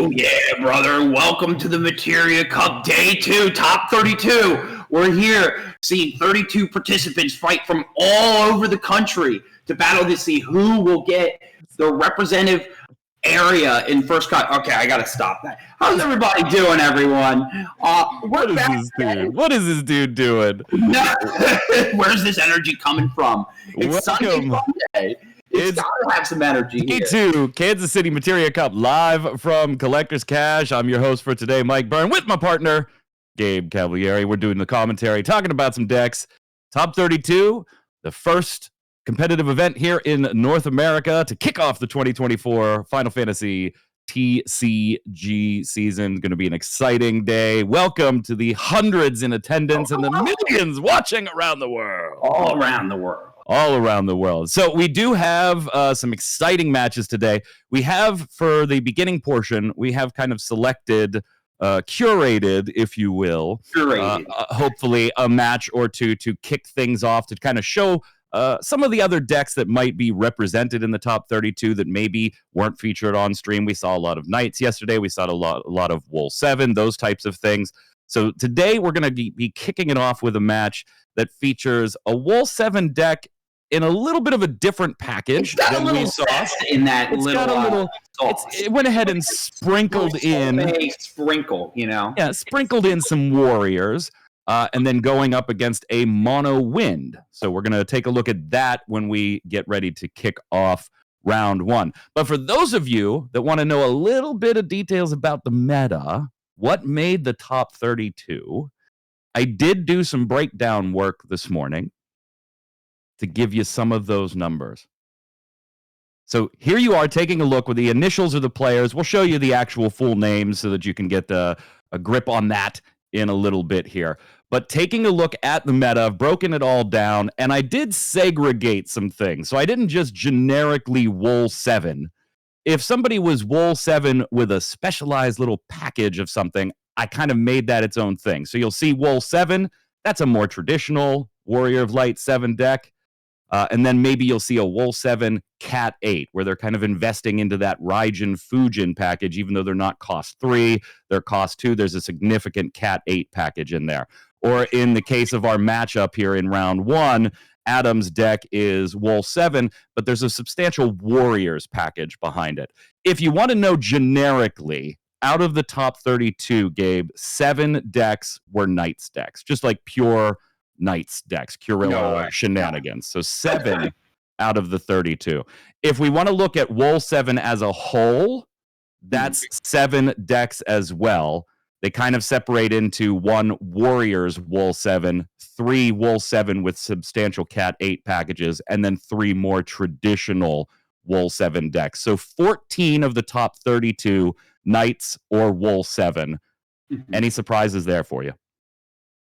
Oh, yeah, brother. Welcome to the Materia Cup Day 2, Top 32. We're here seeing 32 participants fight from all over the country to battle to see who will get the representative area in first cut. Okay, I got to stop that. How's everybody doing, everyone? What is this dude? What is this dude doing? Where's this energy coming from? It's Sunday, Monday. It's got to have some energy here. Day 2, Kansas City Materia Cup, live from Collector's Cash. I'm your host for today, Mike Byrne, with my partner, Gabe Cavalieri. We're doing the commentary, talking about some decks. Top 32, the first competitive event here in North America to kick off the 2024 Final Fantasy TCG season. Going to be an exciting day. Welcome to the hundreds in attendance and the millions watching around the world. All around the world. All around the world. So we do have some exciting matches today. We have, for the beginning portion, we have kind of selected, curated, if you will, hopefully a match or two to kick things off, to kind of show some of the other decks that might be represented in the top 32 that maybe weren't featured on stream. We saw a lot of Knights yesterday. We saw a lot of Wool 7, those types of things. So today we're going to be kicking it off with a match that features a Wool 7 deck in a little bit of a different package than we saw. In that it went ahead and sprinkled in sprinkled in some warriors, and then going up against a mono wind. So we're going to take a look at that when we get ready to kick off round 1. But for those of you that want to know a little bit of details about the meta, what made the top 32, I did do some breakdown work this morning to give you some of those numbers. So here you are taking a look with the initials of the players. We'll show you the actual full names so that you can get a grip on that in a little bit here. But taking a look at the meta, I've broken it all down, and I did segregate some things. So I didn't just generically Wool 7. If somebody was Wool 7 with a specialized little package of something, I kind of made that its own thing. So you'll see Wool 7, that's a more traditional Warrior of Light 7 deck. And then maybe you'll see a Wool 7 Cat 8, where they're kind of investing into that Raijin Fujin package, even though they're not cost 3, they're cost 2. There's a significant Cat 8 package in there. Or in the case of our matchup here in round 1, Adam's deck is Wool 7, but there's a substantial Warriors package behind it. If you want to know generically, out of the top 32, Gabe, 7 decks were Knights decks, just like pure Knights decks, Curilla shenanigans. So 7 out of the 32. If we want to look at Wool 7 as a whole, that's 7 decks as well. They kind of separate into 1 Warriors Wool 7, 3 Wool 7 with substantial Cat 8 packages, and then 3 more traditional Wool 7 decks. So 14 of the top 32 Knights or Wool 7. Any surprises there for you?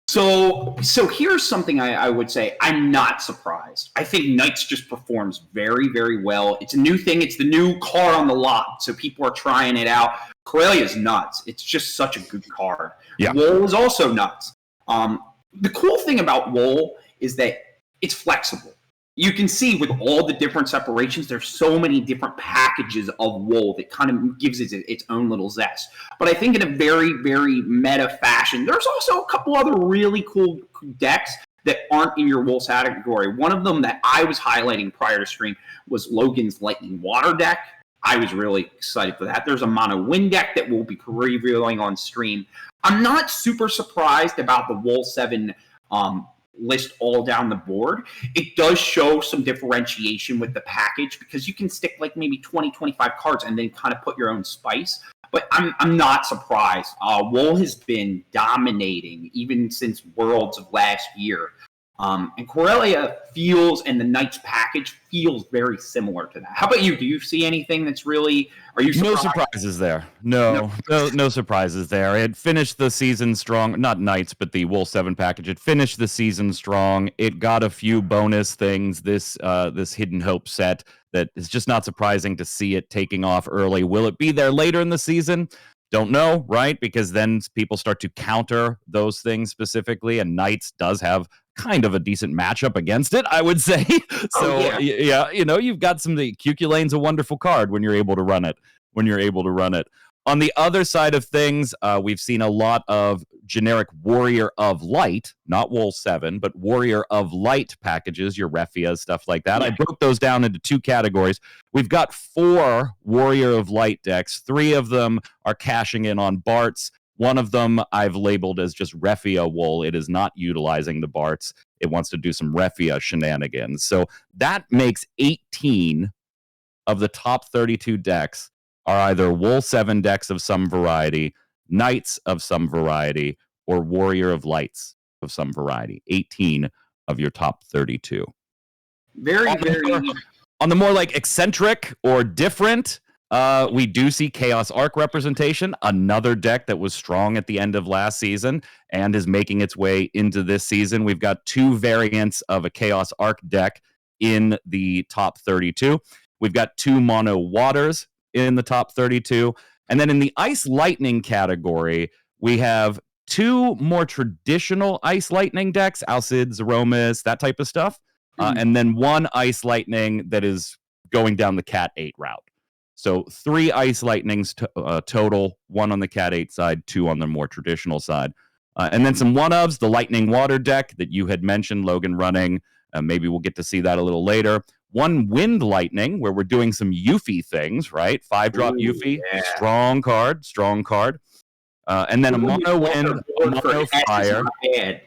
So here's something I would say. I'm not surprised. I think Knights just performs very, very well. It's a new thing. It's the new card on the lot, so people are trying it out. Corellia's nuts. It's just such a good card. Yeah. Wool is also nuts. The cool thing about Wool is that it's flexible. You can see with all the different separations, there's so many different packages of Wool that kind of gives it its own little zest. But I think in a very, very meta fashion, there's also a couple other really cool decks that aren't in your Wool category. One of them that I was highlighting prior to stream was Logan's Lightning Water deck. I was really excited for that. There's a mono wind deck that we'll be previewing on stream. I'm not super surprised about the Wool 7 list all down the board. It does show some differentiation with the package because you can stick like maybe 20, 25 cards and then kind of put your own spice. But I'm not surprised. Wool has been dominating even since Worlds of last year. And Corellia feels, and the Knights package feels very similar to that. How about you? Do you see anything that's really, are you surprised? No surprises there. No surprises there. It finished the season strong, not Knights, but the Wool 7 package. It finished the season strong. It got a few bonus things, this Hidden Hope set, that is just not surprising to see it taking off early. Will it be there later in the season? Don't know, right? Because then people start to counter those things specifically, and Knights does have kind of a decent matchup against it, I would say. So, yeah, you know, you've got the QQ Lane's a wonderful card when you're able to run it. On the other side of things, we've seen a lot of generic Warrior of Light, not Wool 7, but Warrior of Light packages, your Reffias, stuff like that. Yeah. I broke those down into 2 categories. We've got 4 Warrior of Light decks. 3 of them are cashing in on Barts. One of them I've labeled as just Reffia wool. It is not utilizing the Barts. It wants to do some Reffia shenanigans. So that makes 18 of the top 32 decks are either Wool 7 decks of some variety, Knights of some variety, or Warrior of Lights of some variety. 18 of your top 32. Very. On the more like eccentric or different, we do see Chaos Arc representation, another deck that was strong at the end of last season and is making its way into this season. We've got 2 variants of a Chaos Arc deck in the top 32. We've got 2 mono waters in the top 32. And then in the Ice Lightning category, we have 2 more traditional Ice Lightning decks, Alcids, Aromas, that type of stuff. And then 1 Ice Lightning that is going down the Cat 8 route. So 3 Ice Lightnings total, 1 on the Cat 8 side, 2 on the more traditional side. And then some one-ofs, the Lightning Water deck that you had mentioned, Logan running. Maybe we'll get to see that a little later. 1 Wind Lightning, where we're doing some Yuffie things, right? 5-drop Yuffie, yeah. strong card. And then a mono wind, a mono fire. Yeah,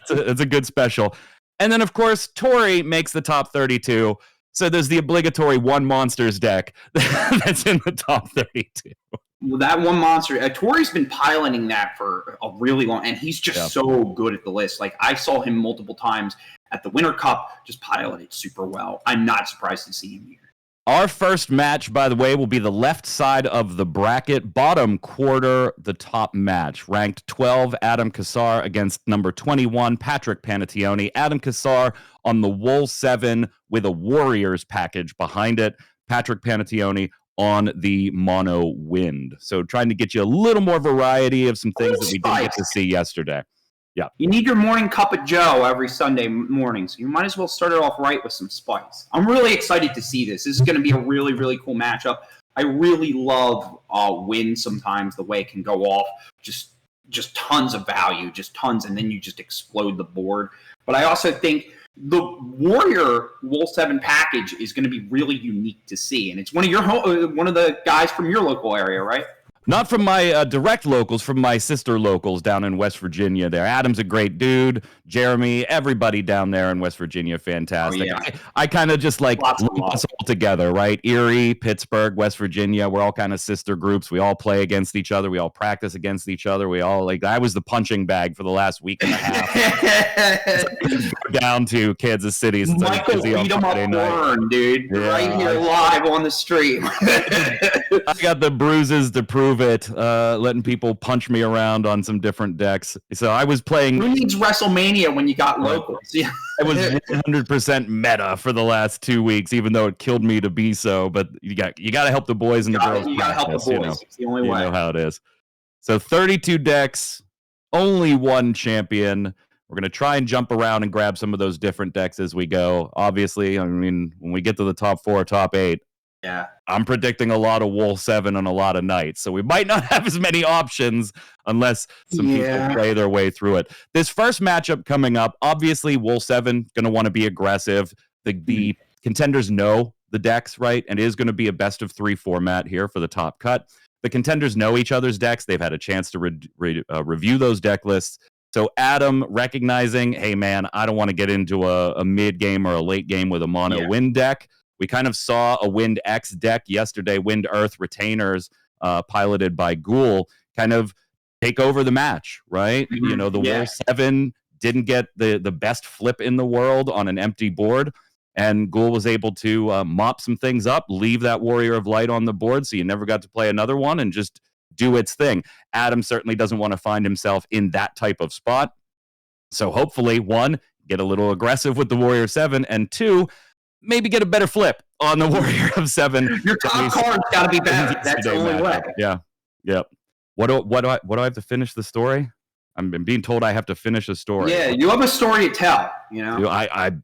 that's a good special. And then, of course, Tori makes the top 32. So there's the obligatory 1 monsters deck that's in the top 32. Well, that 1 monster, Tori's been piloting that for a really long, and he's just so good at the list. Like, I saw him multiple times at the Winter Cup, just pilot it super well. I'm not surprised to see him here. Our first match, by the way, will be the left side of the bracket, bottom quarter, the top match. Ranked 12, Adam Kassar against number 21, Patrick Panettione. Adam Kassar on the Wool 7 with a Warriors package behind it. Patrick Panettione on the Mono Wind. So trying to get you a little more variety of some things that we didn't get to see yesterday. Yeah. You need your morning cup of Joe every Sunday morning, so you might as well start it off right with some spice. I'm really excited to see this. This is going to be a really, really cool matchup. I really love Wind sometimes, the way it can go off. Just tons of value, just tons, and then you just explode the board. But I also think the Warrior Wool 7 package is going to be really unique to see, and it's one of the guys from your local area, right? Not from my direct locals, from my sister locals down in West Virginia there. Adam's a great dude. Jeremy, everybody down there in West Virginia, fantastic. Oh, yeah. I kind of just like lump us all together, right? Erie, Pittsburgh, West Virginia, we're all kind of sister groups. We all play against each other. We all practice against each other. We all I was the punching bag for the last week and a half. Down to Kansas City. Michael beat him up Warren, dude. Yeah, right here live on the stream. I got the bruises to prove it, letting people punch me around on some different decks. So I was playing. Who needs WrestleMania when you got locals? Yeah. I was 100% meta for the last 2 weeks, even though it killed me to be so. But you got to help the boys and the girls. You got to help the boys. It's the only way. You know how it is. So 32 decks, only 1 champion. We're going to try and jump around and grab some of those different decks as we go. Obviously, I mean, when we get to the top 4, top 8, yeah, I'm predicting a lot of Wool 7 and a lot of Knights. So we might not have as many options unless some people play their way through it. This first matchup coming up, obviously Wool 7 going to want to be aggressive. The contenders know the decks, right? And it is going to be a best of 3 format here for the top cut. The contenders know each other's decks. They've had a chance to review those deck lists. So Adam recognizing, hey man, I don't want to get into a mid game or a late game with a mono Wind deck. We kind of saw a Wind X deck yesterday, Wind Earth Retainers, piloted by Ghoul, kind of take over the match, right? Mm-hmm. You know, the Wool 7 didn't get the best flip in the world on an empty board, and Ghoul was able to mop some things up, leave that Warrior of Light on the board, so you never got to play another one, and just do its thing. Adam certainly doesn't want to find himself in that type of spot. So hopefully, 1, get a little aggressive with the Warrior 7, and 2, maybe get a better flip on the Warrior of 7. Your top card's got to be better. That's the only way. Yeah. Yep. What do I have to finish the story? I'm being told I have to finish a story. Yeah, you have a story to tell. You know, Dude,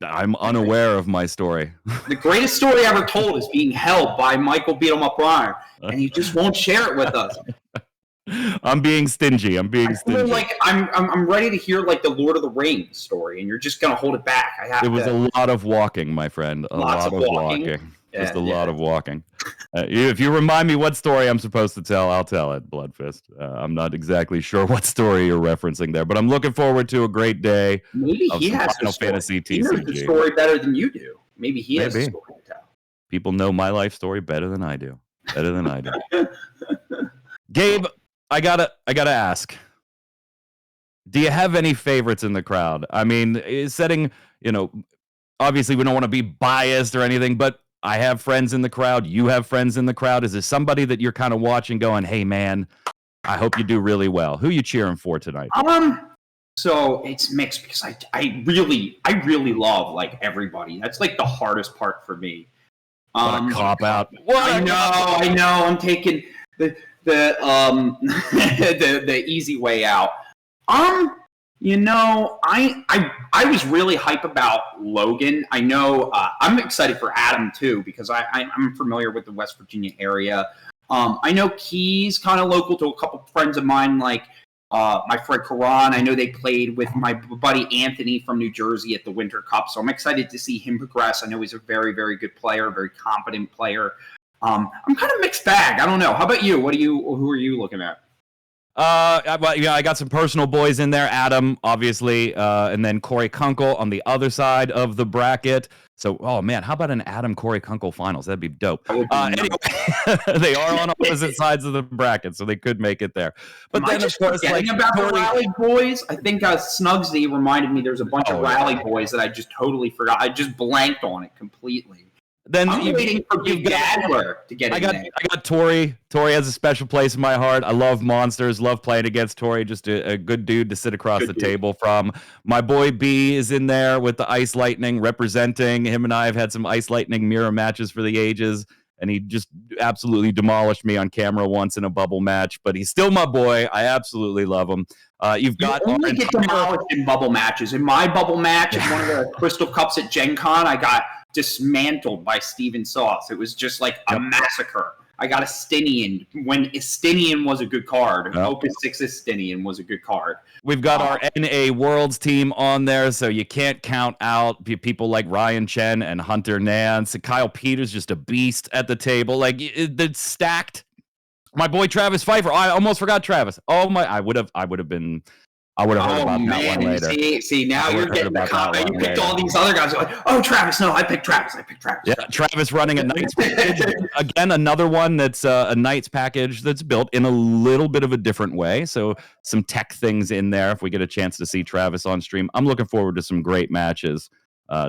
I'm unaware of my story. the greatest story ever told is being held by Michael Beat 'em Up Ryan, and he just won't share it with us. I'm being stingy. I'm being I feel stingy. like I'm ready to hear like the Lord of the Rings story, and you're just gonna hold it back. It was a lot of walking, my friend. A lot of walking. Just a lot of walking. If you remind me what story I'm supposed to tell, I'll tell it, Bloodfist. I'm not exactly sure what story you're referencing there, but I'm looking forward to a great day. Maybe of he some has Final Fantasy TCG. He knows the story better than you do. Maybe he has a story to tell. People know my life story better than I do. Better than I do. Gabe, I gotta ask. Do you have any favorites in the crowd? I mean, setting, obviously we don't want to be biased or anything, but I have friends in the crowd. You have friends in the crowd. Is there somebody that you're kind of watching going, hey, man, I hope you do really well? Who are you cheering for tonight? So it's mixed because I really love like everybody. That's like the hardest part for me. What a cop out. I know. I'm taking the the easy way out. I was really hype about Logan. I know I'm excited for Adam too because I'm familiar with the West Virginia area. I know Key's kind of local to a couple friends of mine, like my friend Karan. I know they played with my buddy Anthony from New Jersey at the Winter Cup, so I'm excited to see him progress. I know he's a very, very good player, very competent player. I'm kind of mixed bag. I don't know. How about you? Who are you looking at? I got some personal boys in there. Adam, obviously, and then Corey Kunkel on the other side of the bracket. So, oh man, how about an Adam Corey Kunkel finals? That'd be dope. Anyway, they are on opposite sides of the bracket, so they could make it there. But then, of course, like about the Rally Boys, I think Snugsy reminded me. There's a bunch of Rally Boys that I just totally forgot. I just blanked on it completely. Then I'm waiting for Big Dadler to get in there. I got Tori. Tori has a special place in my heart. I love monsters. Love playing against Tori. Just a good dude to sit across the table from. My boy B is in there with the Ice Lightning representing. Him and I have had some Ice Lightning mirror matches for the ages, and he just absolutely demolished me on camera once in a bubble match. But he's still my boy. I absolutely love him. You only get demolished in bubble matches. In my bubble match, in one of the Crystal Cups at Gen Con, I got dismantled by Steven Sauce. It was just like a massacre. I got Estinian when Estinian was a good card. Opus 6 Estinian was a good card. We've got our NA Worlds team on there, so you can't count out people like Ryan Chen and Hunter Nance. Kyle Peters, just a beast at the table. Like, it's stacked. My boy Travis Pfeiffer. I almost forgot Travis. Oh my! I would have heard about that one later. See, now you're getting the comment. You picked all these other guys. You're like, oh, Travis. No, I picked Travis. Yeah, Travis running a Knights package. Again, another one that's a Knights package that's built in a little bit of a different way. So some tech things in there. If we get a chance to see Travis on stream, I'm looking forward to some great matches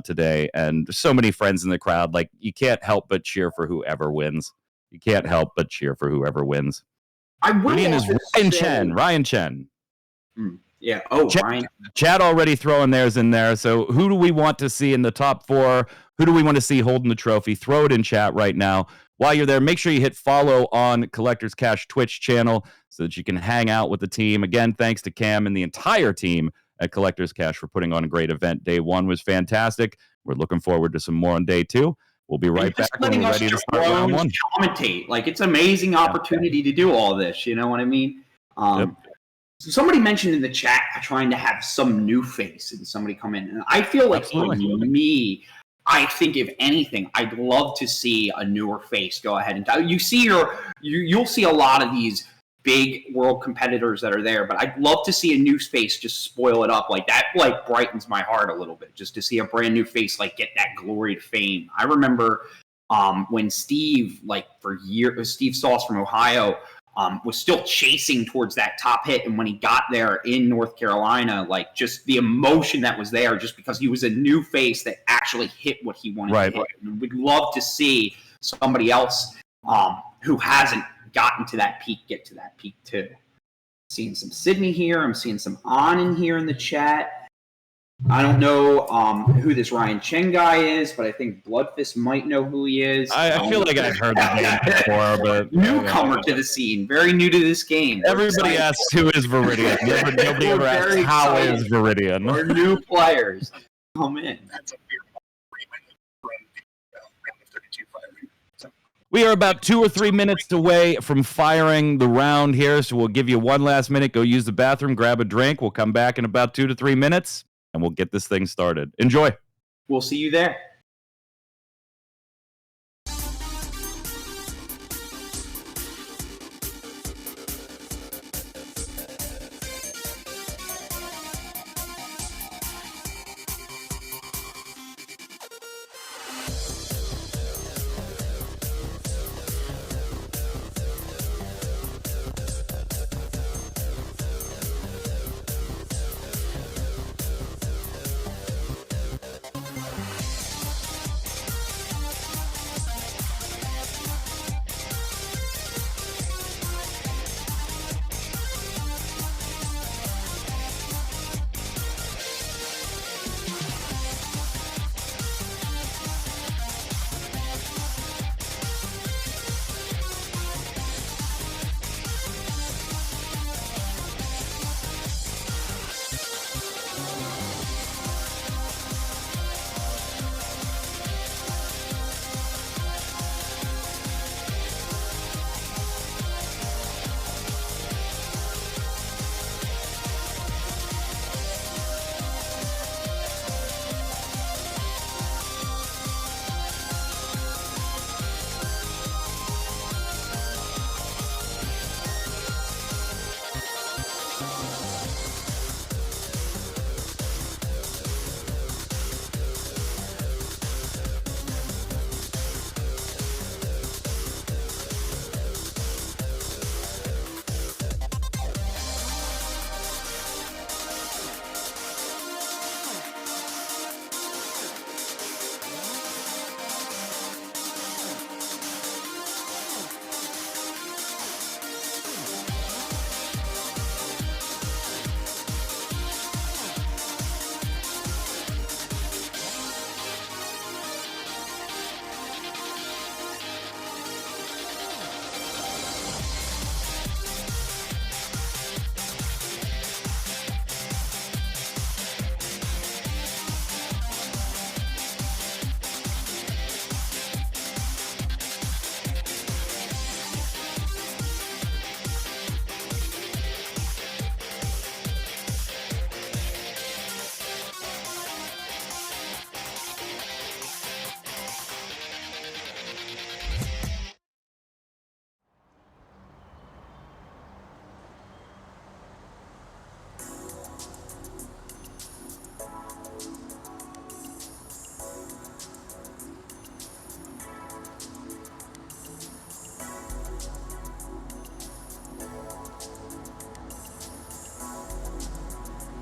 today. And so many friends in the crowd. Like, you can't help but cheer for whoever wins. You can't help but cheer for whoever wins. Ryan Chen. Yeah. Ryan. Chad already throwing theirs in there. So who do we want to see in the top 4? Who do we want to see holding the trophy? Throw it in chat right now. While you're there, make sure you hit follow on Collector's Cash Twitch channel so that you can hang out with the team. Again, thanks to Cam and the entire team at Collector's Cash for putting on a great event. Day 1 was fantastic. We're llooking forward to some more on day 2. We'll be right back when we're ready to start round 1. Commentate. Like, it's an amazing opportunity to do all this. You know what I mean? Somebody mentioned in the chat trying to have some new face and somebody come in. And I feel like for me, I think if anything, I'd love to see a newer face go ahead and you'll see a lot of these big world competitors that are there, but I'd love to see a new face just spoil it up like that. Like, brightens my heart a little bit just to see a brand new face like get that glory to fame. I remember when Steve, like for years, Steve Sauce from Ohio, was still chasing towards that top hit, and when he got there in North Carolina, like just the emotion that was there, just because he was a new face that actually hit what he wanted to hit. And we'd love to see somebody else who hasn't gotten to that peak get to that peak too. Seeing some Sydney here. I'm seeing some in here in the chat. I don't know who this Ryan Chen guy is, but I think Bloodfist might know who he is. I feel like I've heard the name before, but newcomer to the scene, very new to this game. Everybody asks who is Viridian. Nobody ever asks how is Viridian. We're new players. come in. That's a beer agreement from the round of 32 firing. So. We are about 2 or 3 minutes away from firing the round here, so we'll give you one last minute. Go use the bathroom, grab a drink. We'll come back in about 2 to 3 minutes, and we'll get this thing started. Enjoy. We'll see you there.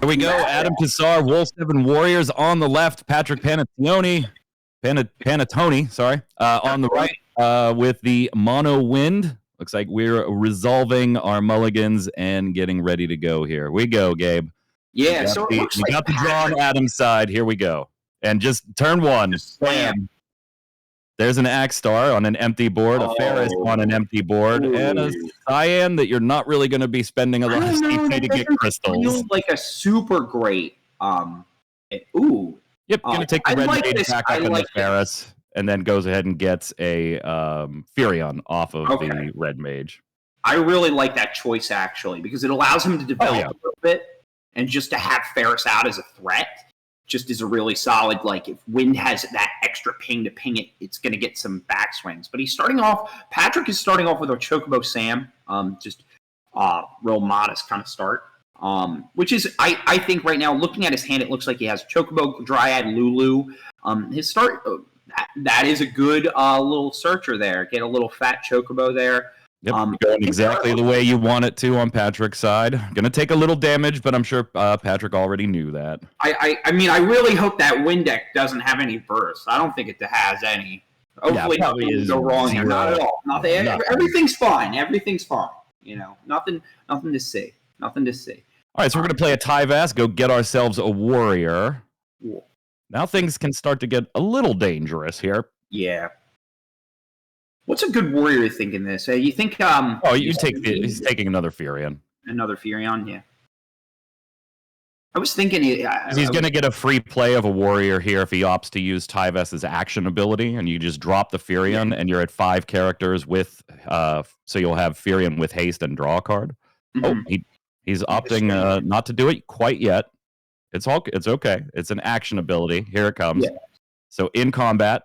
Here we go. Adam Cassar, Wolf 7 Warriors on the left. Patrick Panettone, on the right with the Mono Wind. Looks like we're resolving our mulligans and getting ready to go here. We go, Gabe. Yeah, so it looks we like got the draw on Adam's side. Here we go. And just turn one. Bam. There's an Axe Star on an empty board, a Ferris on an empty board, and a Cyan that you're not really going to be spending a lot of CP to get crystals. Feels like a super great. Yep, going to take the red mage back up in the Ferris, and then goes ahead and gets a Furion off of the red mage. I really like that choice, actually, because it allows him to develop a little bit, and just to have Ferris out as a threat just is a really solid, like, if Wind has that extra ping to ping it, it's going to get some backswings. But Patrick is starting off with a Chocobo Sam, just real modest kind of start, which is, I think right now, looking at his hand, it looks like he has Chocobo, Dryad, Lulu. His start, that is a good little searcher there. Get a little fat Chocobo there. Yep, going exactly the way you want it to on Patrick's side. Going to take a little damage, but I'm sure Patrick already knew that. I mean, I really hope that Wind deck doesn't have any burst. I don't think it has any. Hopefully, nothing will go wrong here. Not at all. Nothing. Everything's fine. Everything's fine. You know, nothing to see. Nothing to see. All right, so we're going to play a Tyvas, go get ourselves a warrior. Yeah. Now things can start to get a little dangerous here. Yeah. What's a good warrior you think in this? You think? He's taking another Furion. Another Furion, yeah. I was thinking He's going to get a free play of a warrior here if he opts to use Tyvus's action ability, and you just drop the Furion, and you're at 5 characters with, so you'll have Furion with haste and draw a card. Oh, he's opting not to do it quite yet. It's okay. It's an action ability. Here it comes. Yeah. So in combat,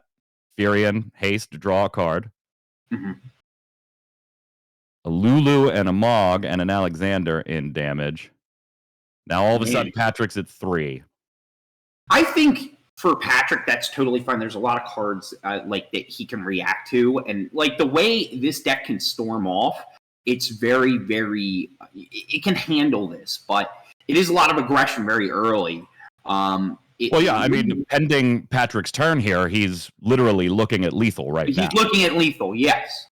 Furion, haste, draw a card. A Lulu and a Mog and an Alexander in damage. Now all of a sudden, Patrick's at 3. I think for Patrick, that's totally fine. There's a lot of cards like that he can react to, and like the way this deck can storm off, it's very, very. It can handle this, but it is a lot of aggression very early. I mean, pending Patrick's turn here, he's literally looking at lethal right now. He's looking at lethal, yes.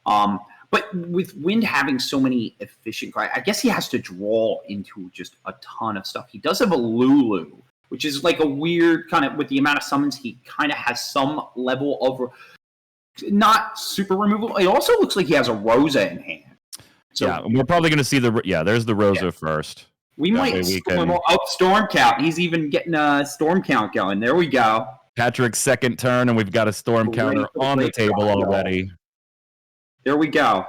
But with Wind having so many efficient cards, I guess he has to draw into just a ton of stuff. He does have a Lulu, which is like a weird kind of, with the amount of summons, he kind of has some level of, not super removal. It also looks like he has a Rosa in hand. So, yeah, we're probably going to see there's the Rosa first. We might storm count. He's even getting a storm count going. There we go. Patrick's second turn, and we've got a storm counter on the table already. There we go.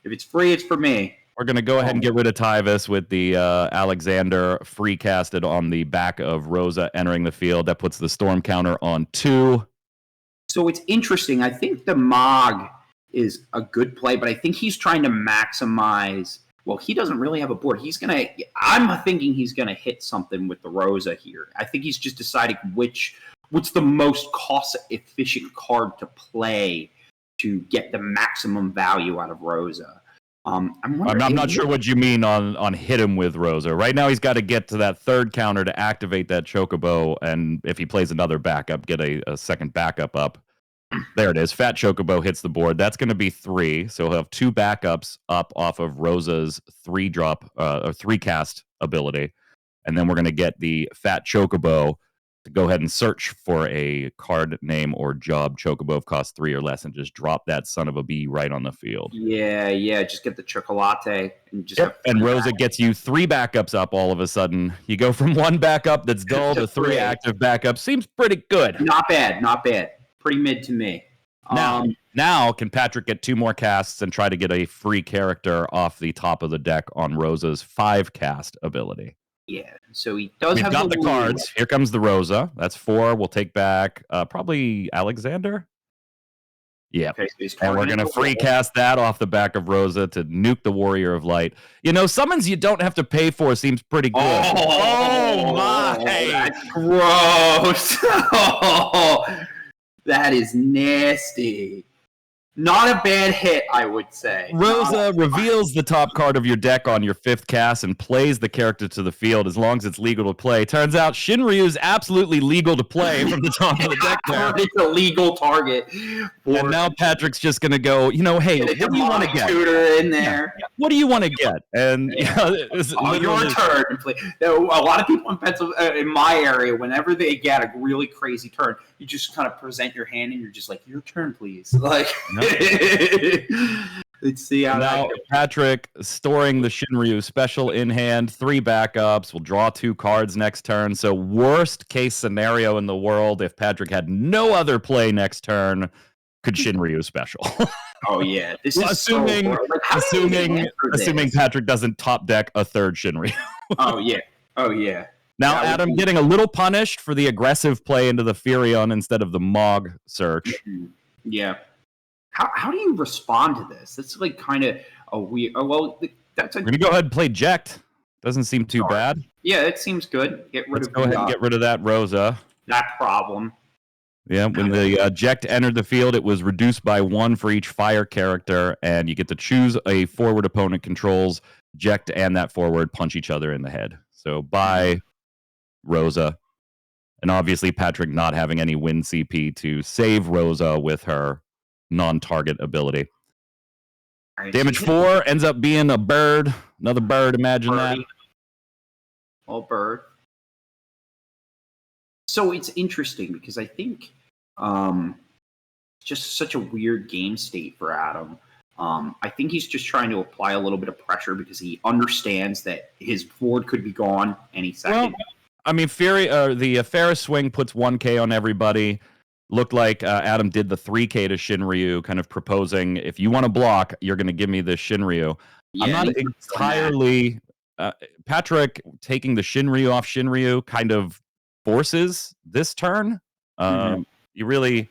If it's free, it's for me. We're going to go ahead and get rid of Tyvus with the Alexander free casted on the back of Rosa entering the field. That puts the storm counter on 2. So it's interesting. I think the Mog is a good play, but I think he's trying to maximize. Well, he doesn't really have a board. I'm thinking he's going to hit something with the Rosa here. I think he's just deciding what's the most cost-efficient card to play to get the maximum value out of Rosa. I'm not sure what you mean on hit him with Rosa. Right now, he's got to get to that third counter to activate that Chocobo, and if he plays another backup, get a second backup up. There it is. Fat Chocobo hits the board. That's going to be 3, so he'll have 2 backups up off of Rosa's 3-drop or 3-cast ability, and then we're going to get the Fat Chocobo to go ahead and search for a card name or job Chocobo of cost 3 or less and just drop that son of a bee right on the field. Yeah. Just get the Chocolate and just. Yep. And Rosa gets you 3 backups up all of a sudden. You go from 1 backup that's dull to 3 active backups. Seems pretty good. Not bad. Pretty mid to me. Now can Patrick get 2 more casts and try to get a free character off the top of the deck on Rosa's 5-cast ability? Yeah, so he does have got the cards. Here comes the Rosa. That's 4. We'll take back probably Alexander. Yeah, okay, so and we're going to free cast that off the back of Rosa to nuke the Warrior of Light. Summons you don't have to pay for seems pretty good. Oh my. That's gross. That is nasty. Not a bad hit, I would say. Rosa reveals the top card of your deck on your 5th cast and plays the character to the field as long as it's legal to play. Turns out Shinryu is absolutely legal to play from the top of the deck there. It's a legal target. And now Patrick's just going to go, hey, what do you want to get? Tutor in there. Yeah. What do you want to get? And your turn. A lot of people in Pennsylvania, in my area, whenever they get a really crazy turn, you just kind of present your hand and you're just like, your turn, please. Like. Let's see how now Patrick storing the Shinryu special in hand, 3 backups. We'll draw 2 cards next turn. So worst case scenario in the world, if Patrick had no other play next turn, could Shinryu special. Oh yeah, this is assuming Patrick doesn't top deck a 3rd Shinryu. Oh yeah. Now, Adam getting a little punished for the aggressive play into the Furion instead of the Mog search. Yeah. How do you respond to this? That's like kind of a weird. We're gonna go ahead and play Jekt. Doesn't seem too bad. Yeah, it seems good. Let's go ahead and get rid of that Rosa. That problem. Yeah, when the Jekt entered the field, it was reduced by 1 for each fire character, and you get to choose a forward opponent controls. Jekt and that forward punch each other in the head. So bye, Rosa. And obviously Patrick not having any win CP to save Rosa with her non-target ability. Right, damage 4 ends up being a bird. Another bird, imagine Birdie. That. All bird. So it's interesting because I think just such a weird game state for Adam. I think he's just trying to apply a little bit of pressure because he understands that his board could be gone any second. Well, I mean, the Ferris swing puts 1K on everybody. Looked like Adam did the 3K to Shinryu, kind of proposing, if you want to block, you're going to give me this Shinryu. Yeah, I'm not and he's entirely... Patrick taking the Shinryu off Shinryu kind of forces this turn. You really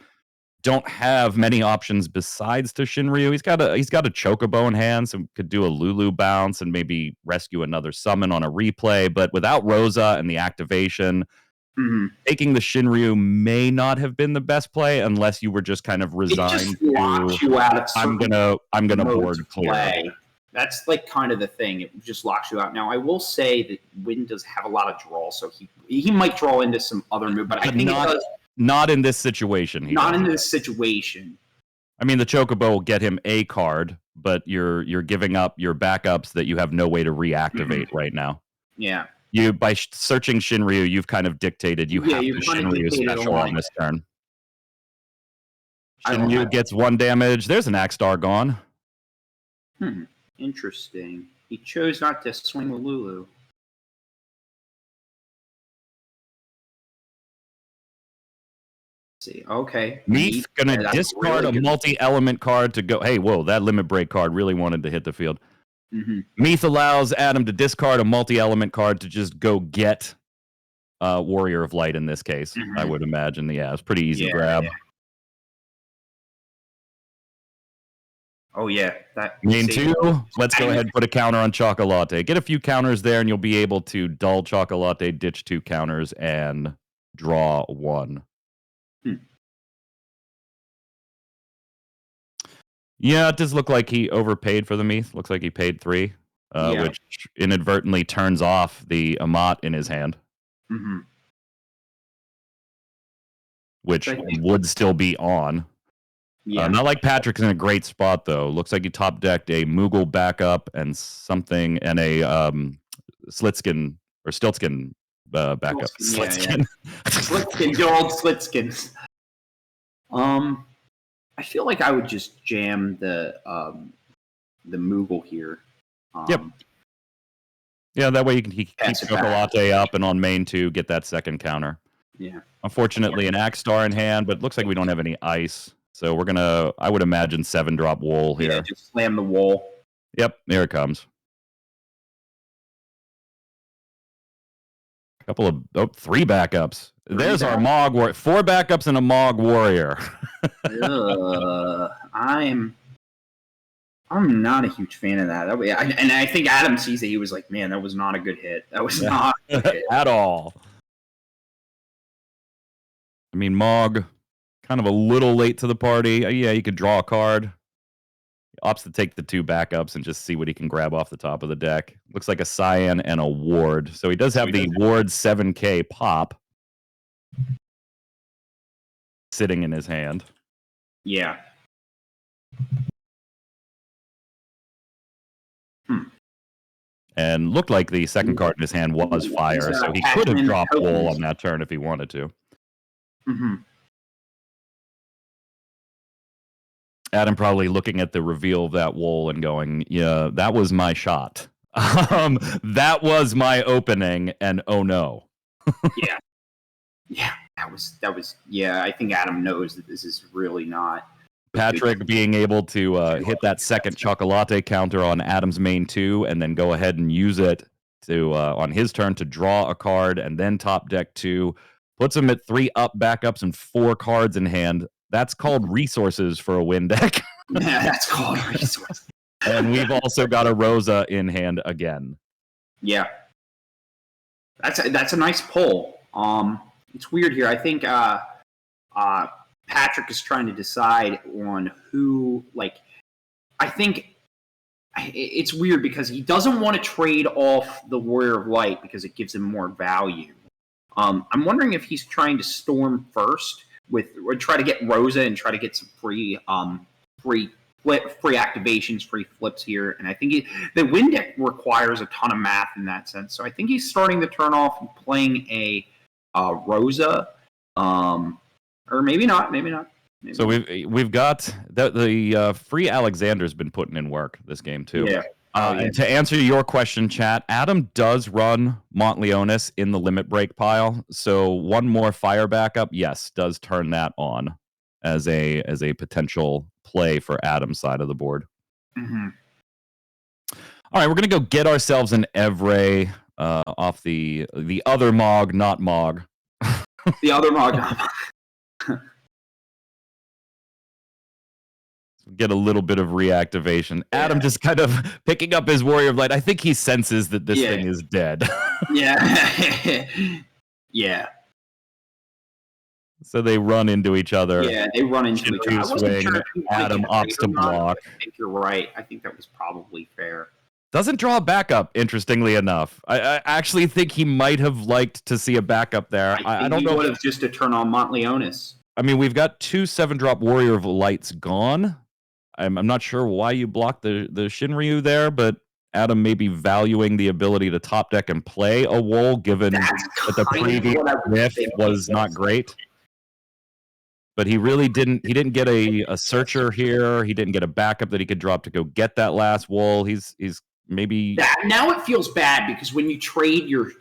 don't have many options besides to Shinryu. He's got a Chocobo in hand, so could do a Lulu bounce and maybe rescue another summon on a replay. But without Rosa and the activation, taking the Shinryu may not have been the best play unless you were just kind of resigned to you out of I'm gonna board clear. Play. That's like kind of the thing. It just locks you out. Now I will say that Wynn does have a lot of draw, so he might draw into some other move, but I think not in this situation. Not in this situation. I mean, the Chocobo will get him a card, but you're giving up your backups that you have no way to reactivate right now. Yeah. By searching Shinryu, you've kind of dictated you have the Shinryu special on this turn. Shinryu gets 1 damage. There's an Axstar gone. Interesting. He chose not to swing with Lulu. See, okay. Meath gonna discard a multi-element card to go. Hey, whoa! That limit break card really wanted to hit the field. Meath allows Adam to discard a multi-element card to just go get Warrior of Light in this case. I would imagine. Yeah, it's pretty easy grab. Yeah. Oh yeah, that main 2. Let's go ahead and put a counter on Chocolate. Get a few counters there, and you'll be able to dull Chocolate, ditch 2 counters, and draw 1. Yeah, it does look like he overpaid for the Meath. Looks like he paid 3, which inadvertently turns off the Amat in his hand. Which would still be on. Not like Patrick's in a great spot, though. Looks like he top decked a Moogle backup and something, and a Slitskin, or Stiltskin backup. Slitskin. Slitskin, your old Slitskins. I feel like I would just jam the Moogle here. Yep. Yeah, that way he can keep Chocolate up, and on main 2 get that second counter. Yeah. Unfortunately, an Axstar in hand, but it looks like we don't have any ice. So we're gonna, I would imagine, 7-drop Wool here. Yeah, just slam the Wool. Yep, there it comes. A couple of 3 backups. There's our Mog Warrior. 4 backups and a Mog Warrior. I'm not a huge fan of that. And I think Adam sees it. He was like, "Man, that was not a good hit. That was not a good hit at all." I mean, Mog, kind of a little late to the party. Yeah, you could draw a card. He opts to take the 2 backups and just see what he can grab off the top of the deck. Looks like a Cyan and a Ward. So he does have the Ward 7K pop sitting in his hand. Yeah. And looked like the second card in his hand was Fire, so he could have dropped Wool on that turn if he wanted to. Adam probably looking at the reveal of that Wool and going, "Yeah, that was my shot. That was my opening, and oh no." Yeah, that was. Yeah, I think Adam knows that this is really not. Patrick being able to hit that second Chocolate counter on Adam's main 2, and then go ahead and use it to on his turn to draw a card, and then top deck 2, puts him at 3 up backups and 4 cards in hand. That's called resources for a Wynn deck. Yeah, that's called resources. And we've also got a Rosa in hand again. Yeah, that's a nice pull. It's weird here. I think Patrick is trying to decide on who. I think it's weird because he doesn't want to trade off the Warrior of Light because it gives him more value. I'm wondering if he's trying to storm first or try to get Rosa and try to get some free activations, free flips here. And I think the Wynn deck requires a ton of math in that sense. So I think he's starting the turn off and playing a Rosa, or maybe not. Maybe. So we've got the free Alexander's been putting in work this game too. Yeah. And to answer your question, chat, Adam does run Montleonis in the limit break pile. So one more fire backup, yes, does turn that on as a potential play for Adam's side of the board. Mm-hmm. All right, we're gonna go get ourselves an Evray off the other Mog, not Mog. The other Mog. Get a little bit of reactivation. Yeah. Adam just kind of picking up his Warrior of Light. I think he senses that this thing is dead. Yeah. Yeah. So they run into each other. Yeah, they run into each other. I wasn't sure if you wanted Adam to opts to trade or not, block. but I think you're right. I think that was probably fair. Doesn't draw a backup, interestingly enough. I actually think he might have liked to see a backup there. I don't know. He would have just to turn on Montleonis. I mean, we've got 2 7-drop Warrior of Lights gone. I'm not sure why you blocked the Shinryu there, but Adam may be valuing the ability to top deck and play a Wool, given that the previous riff was not great. But he really didn't. He didn't get a searcher here. He didn't get a backup that he could drop to go get that last Wool. He's maybe now it feels bad because when you trade your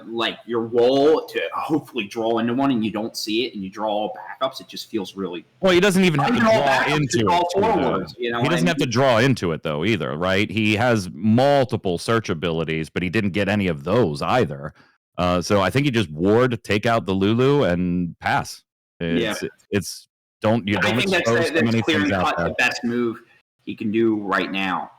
like your Wool to hopefully draw into one and you don't see it and you draw all backups, it just feels really well. He doesn't even have to draw into it. He doesn't have to draw into it though either, right? He has multiple search abilities, but he didn't get any of those either. So I think he just ward, take out the Lulu, and pass. It's don't expose too many things out there. The best move he can do right now.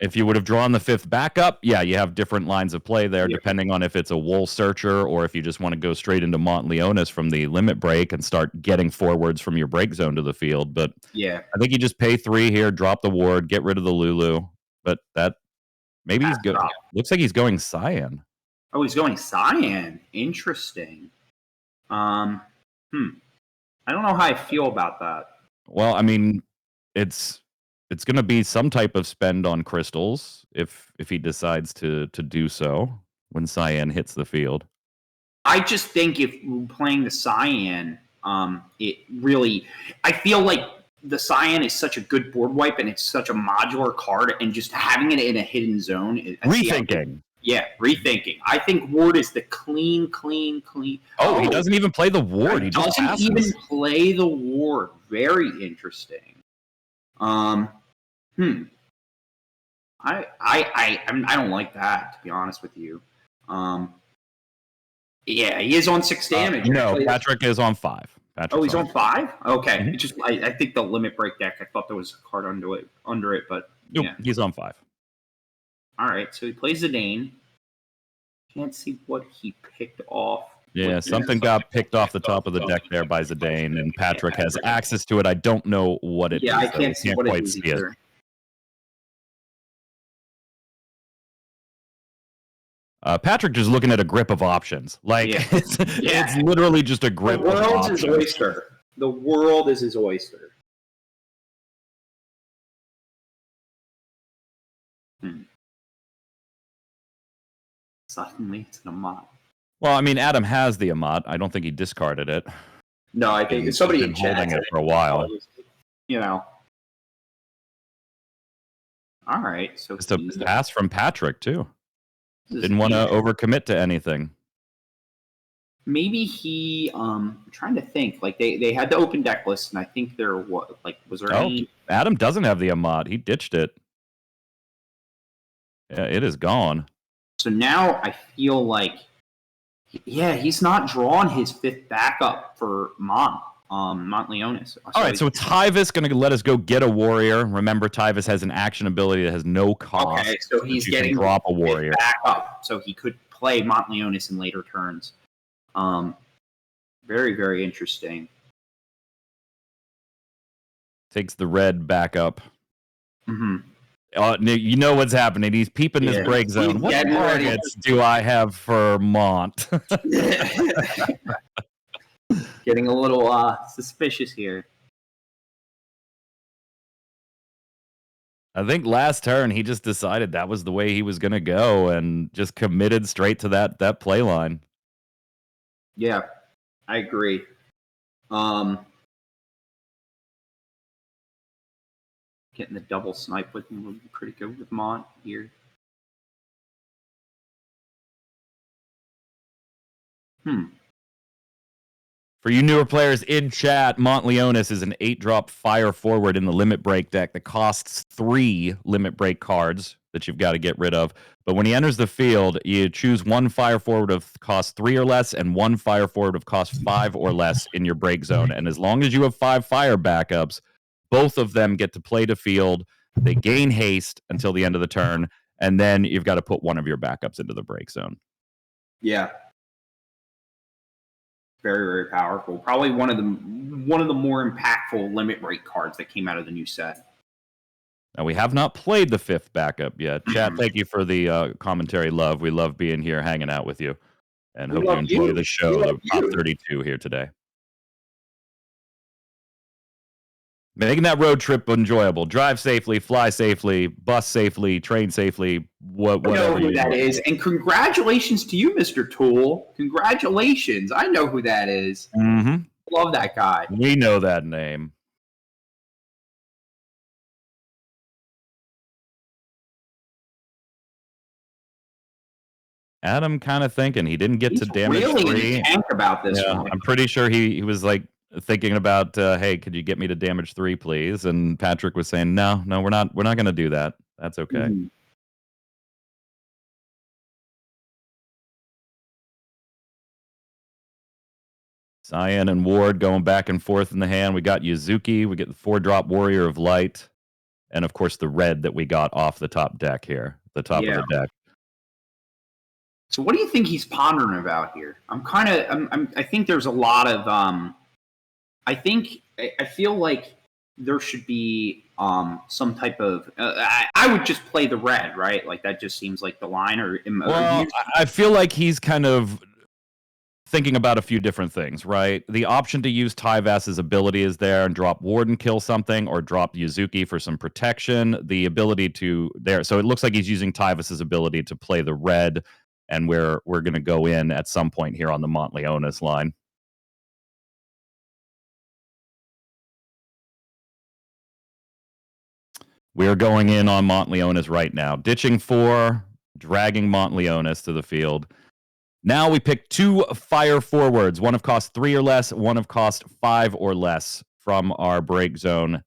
If you would have drawn the 5th backup, yeah, you have different lines of play there, depending on if it's a Wool searcher or if you just want to go straight into Montleonis from the limit break and start getting forwards from your break zone to the field. But yeah, I think you just pay 3 here, drop the ward, get rid of the Lulu. But that maybe he's good. Looks like he's going Cyan. Oh, he's going Cyan. Interesting. I don't know how I feel about that. Well, I mean, it's going to be some type of spend on crystals if he decides to do so when Cyan hits the field. I just think if playing the Cyan, it really, I feel like the Cyan is such a good board wipe and it's such a modular card, and just having it in a hidden zone. Rethinking. Rethinking. I think Ward is the clean. Oh, he doesn't even play the Ward. He doesn't even play the Ward. Very interesting. I don't like that, to be honest with you. Yeah, he is on 6 damage. No, Patrick is on 5. He's on 5? Okay. Mm-hmm. It's just I think the limit break deck, I thought there was a card under it, but nope, he's on 5. All right, so he plays Zidane. Can't see what he picked off. Yeah, something got picked off the top of the deck there by Zidane, and Patrick has access to it. I don't know what it is. Yeah, I can't see what it is either. Patrick just looking at a grip of options. It's literally just a grip of options. The world is his oyster. The world is his oyster. Suddenly it's an Amat. Well, I mean, Adam has the Amat. I don't think he discarded it. No, I think somebody been holding it for a while. All right, so it's a pass from Patrick too. Didn't want to overcommit to anything. Maybe he I'm trying to think. Like they had the open deck list, and I think there was there any. Adam doesn't have the Amat. He ditched it. Yeah, it is gone. So now I feel like, he's not drawn his 5th backup for Montleonis. All right, so Tyvis going to let us go get a warrior. Remember, Tyvis has an action ability that has no cost. Okay, so he's getting drop a warrior backup, so he could play Montleonis in later turns. Very, very interesting. Takes the red backup. Mm-hmm. You know what's happening. He's peeping his break zone. What targets do I have for Mont? Getting a little suspicious here. I think last turn he just decided that was the way he was going to go and just committed straight to that play line. Yeah, I agree. Getting the double snipe with him would be pretty good with Mont here. For you newer players in chat, Montleonis is an 8-drop fire forward in the limit break deck that costs 3 limit break cards that you've got to get rid of. But when he enters the field, you choose one fire forward of cost 3 or less and one fire forward of cost 5 or less in your break zone. And as long as you have 5 fire backups, both of them get to play the field. They gain haste until the end of the turn, and then you've got to put one of your backups into the break zone. Yeah. Very, very powerful. Probably one of the more impactful limit break cards that came out of the new set. Now, we have not played the 5th backup yet. Chat, thank you for the commentary love. We love being here, hanging out with you, and hope you enjoy the show, the top 32 here today. Making that road trip enjoyable. Drive safely, fly safely, bus safely, train safely, whatever. I know who that is. And congratulations to you, Mr. Tool. Congratulations. I know who that is. Mm-hmm. Love that guy. We know that name. Adam kind of thinking he didn't get to damage really 3. In the tank about this one. I'm pretty sure he was like thinking about, hey, could you get me to damage 3, please? And Patrick was saying, no, we're not going to do that. That's okay. Mm-hmm. Cyan and Ward going back and forth in the hand. We got Yuzuki. We get the 4-drop Warrior of Light. And, of course, the red that we got off the top deck here, the top of the deck. So what do you think he's pondering about here? I think there's a lot of, I feel like there should be some type of, I would just play the red, right? Like that just seems like the line. I feel like he's kind of thinking about a few different things, right? The option to use Tyvas's ability is there and drop Ward and kill something, or drop Yuzuki for some protection. The ability to there, so it looks like he's using Tyvas's ability to play the red, and we're going to go in at some point here on the Montleonis line. We are going in on Montleonis right now, ditching 4, dragging Montleonis to the field. Now we pick 2 fire forwards, one of cost 3 or less, one of cost 5 or less from our break zone.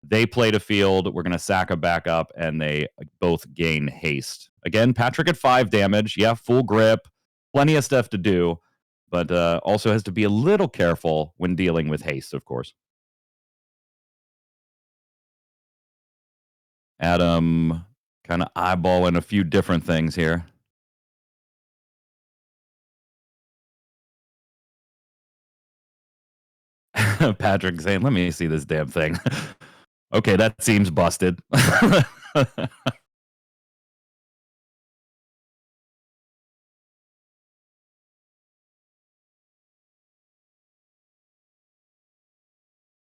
They play the field. We're going to sack a back up, and they both gain haste. Again, Patrick at 5 damage. Yeah, full grip. Plenty of stuff to do, but also has to be a little careful when dealing with haste, of course. Adam kind of eyeballing a few different things here. Patrick saying, let me see this damn thing. Okay, that seems busted.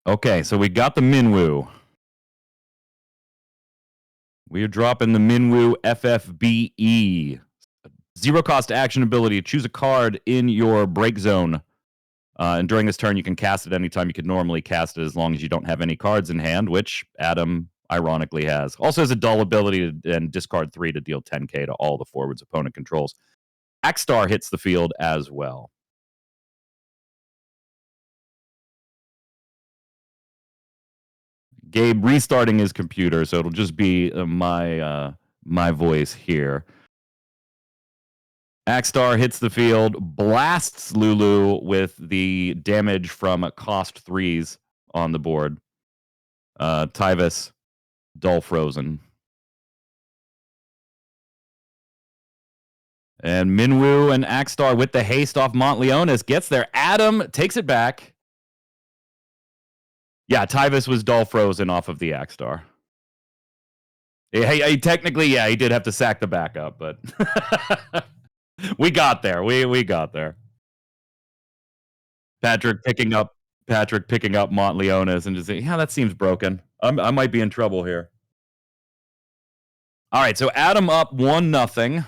Okay, so we got the Minwoo. We are dropping the Minwoo FFBE. 0 cost action ability. Choose a card in your break zone. And during this turn, you can cast it anytime you could normally cast it, as long as you don't have any cards in hand, which Adam ironically has. Also has a dull ability to and discard 3 to deal 10k to all the forwards opponent controls. Axstar hits the field as well. Gabe restarting his computer, so it'll just be my voice here. Axstar hits the field, blasts Lulu with the damage from cost 3s on the board. Tyvus, dull frozen. And Minwoo and Axstar with the haste off Montleonis gets there. Adam takes it back. Yeah, Tyvus was dull frozen off of the Axstar. Hey, technically, yeah, he did have to sack the backup, but we got there. We got there. Patrick picking up Montleonis and just saying, yeah, that seems broken. I might be in trouble here. All right, so Adam up 1-0.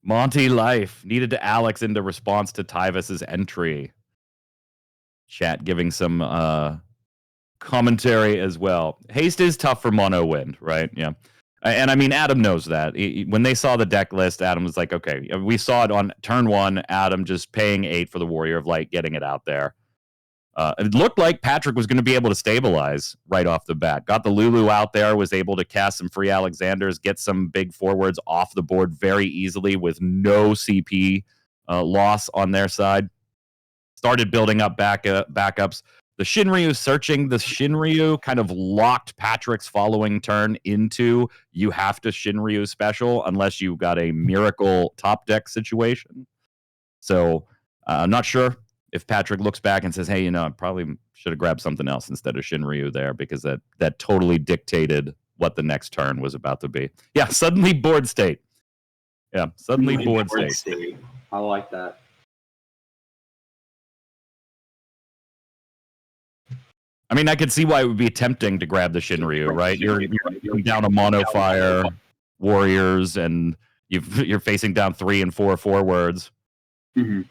Monty Life needed to Alex into response to Tyvus's entry. Chat giving some commentary as well. Haste is tough for mono wind, right? Yeah. And I mean, Adam knows that. When they saw the deck list, Adam was like, okay, we saw it on turn 1, Adam just paying 8 for the Warrior of Light, getting it out there. It looked like Patrick was going to be able to stabilize right off the bat. Got the Lulu out there, was able to cast some free Alexanders, get some big forwards off the board very easily with no CP loss on their side. Started building up backups. The Shinryu searching the Shinryu kind of locked Patrick's following turn into you have to Shinryu special unless you got a miracle top deck situation. So I'm not sure if Patrick looks back and says, hey, I probably should have grabbed something else instead of Shinryu there, because that totally dictated what the next turn was about to be. Yeah, suddenly board state. Yeah, suddenly board state. I like that. I mean, I could see why it would be tempting to grab the Shinryu, right? You're down a mono fire, warriors, and you're facing down 3 and 4 forwards. Mm-hmm.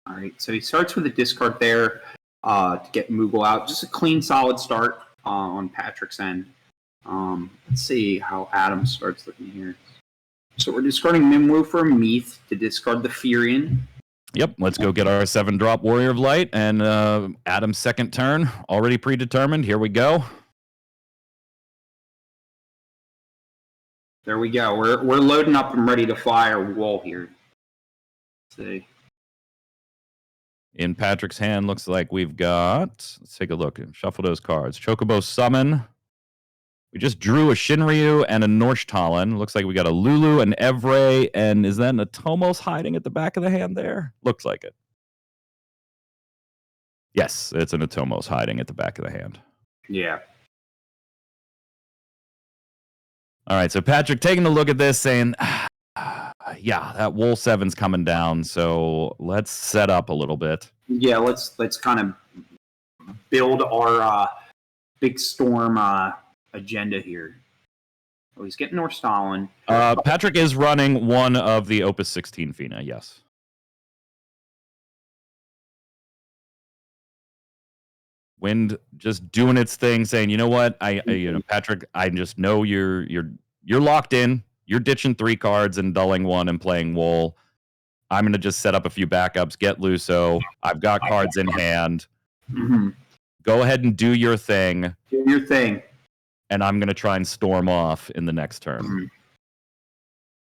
All right, so he starts with a discard there to get Moogle out. Just a clean, solid start on Patrick's end. Let's see how Adam starts looking here. So we're discarding Minwu for a Meath to discard the Furion. Yep, let's go get our 7-drop Warrior of Light, and Adam's second turn, already predetermined. Here we go. There we go. We're loading up and ready to fire wall here. Let's see. In Patrick's hand, looks like we've got, let's take a look. Shuffle those cards. Chocobo Summon. We just drew a Shinryu and a Norshtalon. Looks like we got a Lulu, an Evray, and is that an Atomos hiding at the back of the hand there? Looks like it. Yes, it's an Atomos hiding at the back of the hand. Yeah. All right, so Patrick taking a look at this saying, yeah, that Wool 7's coming down, so let's set up a little bit. Yeah, let's kind of build our big storm agenda here. Oh, he's getting Northstalin. Patrick is running one of the Opus 16 Fina, yes. Wind just doing its thing, saying, you know what, Patrick, I just know you're locked in. You're ditching 3 cards and dulling 1 and playing Wool. I'm going to just set up a few backups, get Luso. I've got cards in hand. Mm-hmm. Go ahead and do your thing. Do your thing. And I'm going to try and storm off in the next turn. Mm-hmm.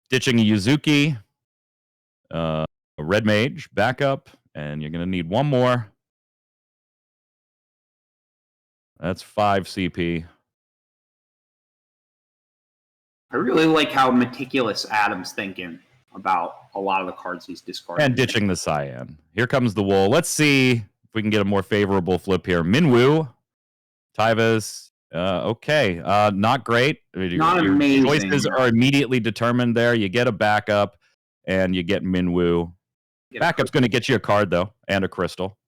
Ditching a Yuzuki, a Red Mage, backup, and you're going to need 1 more. That's 5 CP. I really like how meticulous Adam's thinking about a lot of the cards he's discarding. And ditching the Cyan. Here comes the Wool. Let's see if we can get a more favorable flip here. Minwu, Tyvus. Okay, not great. Not amazing. Choices are immediately determined there. You get a backup, and you get Minwu. Backup's going to get you a card, though, and a crystal.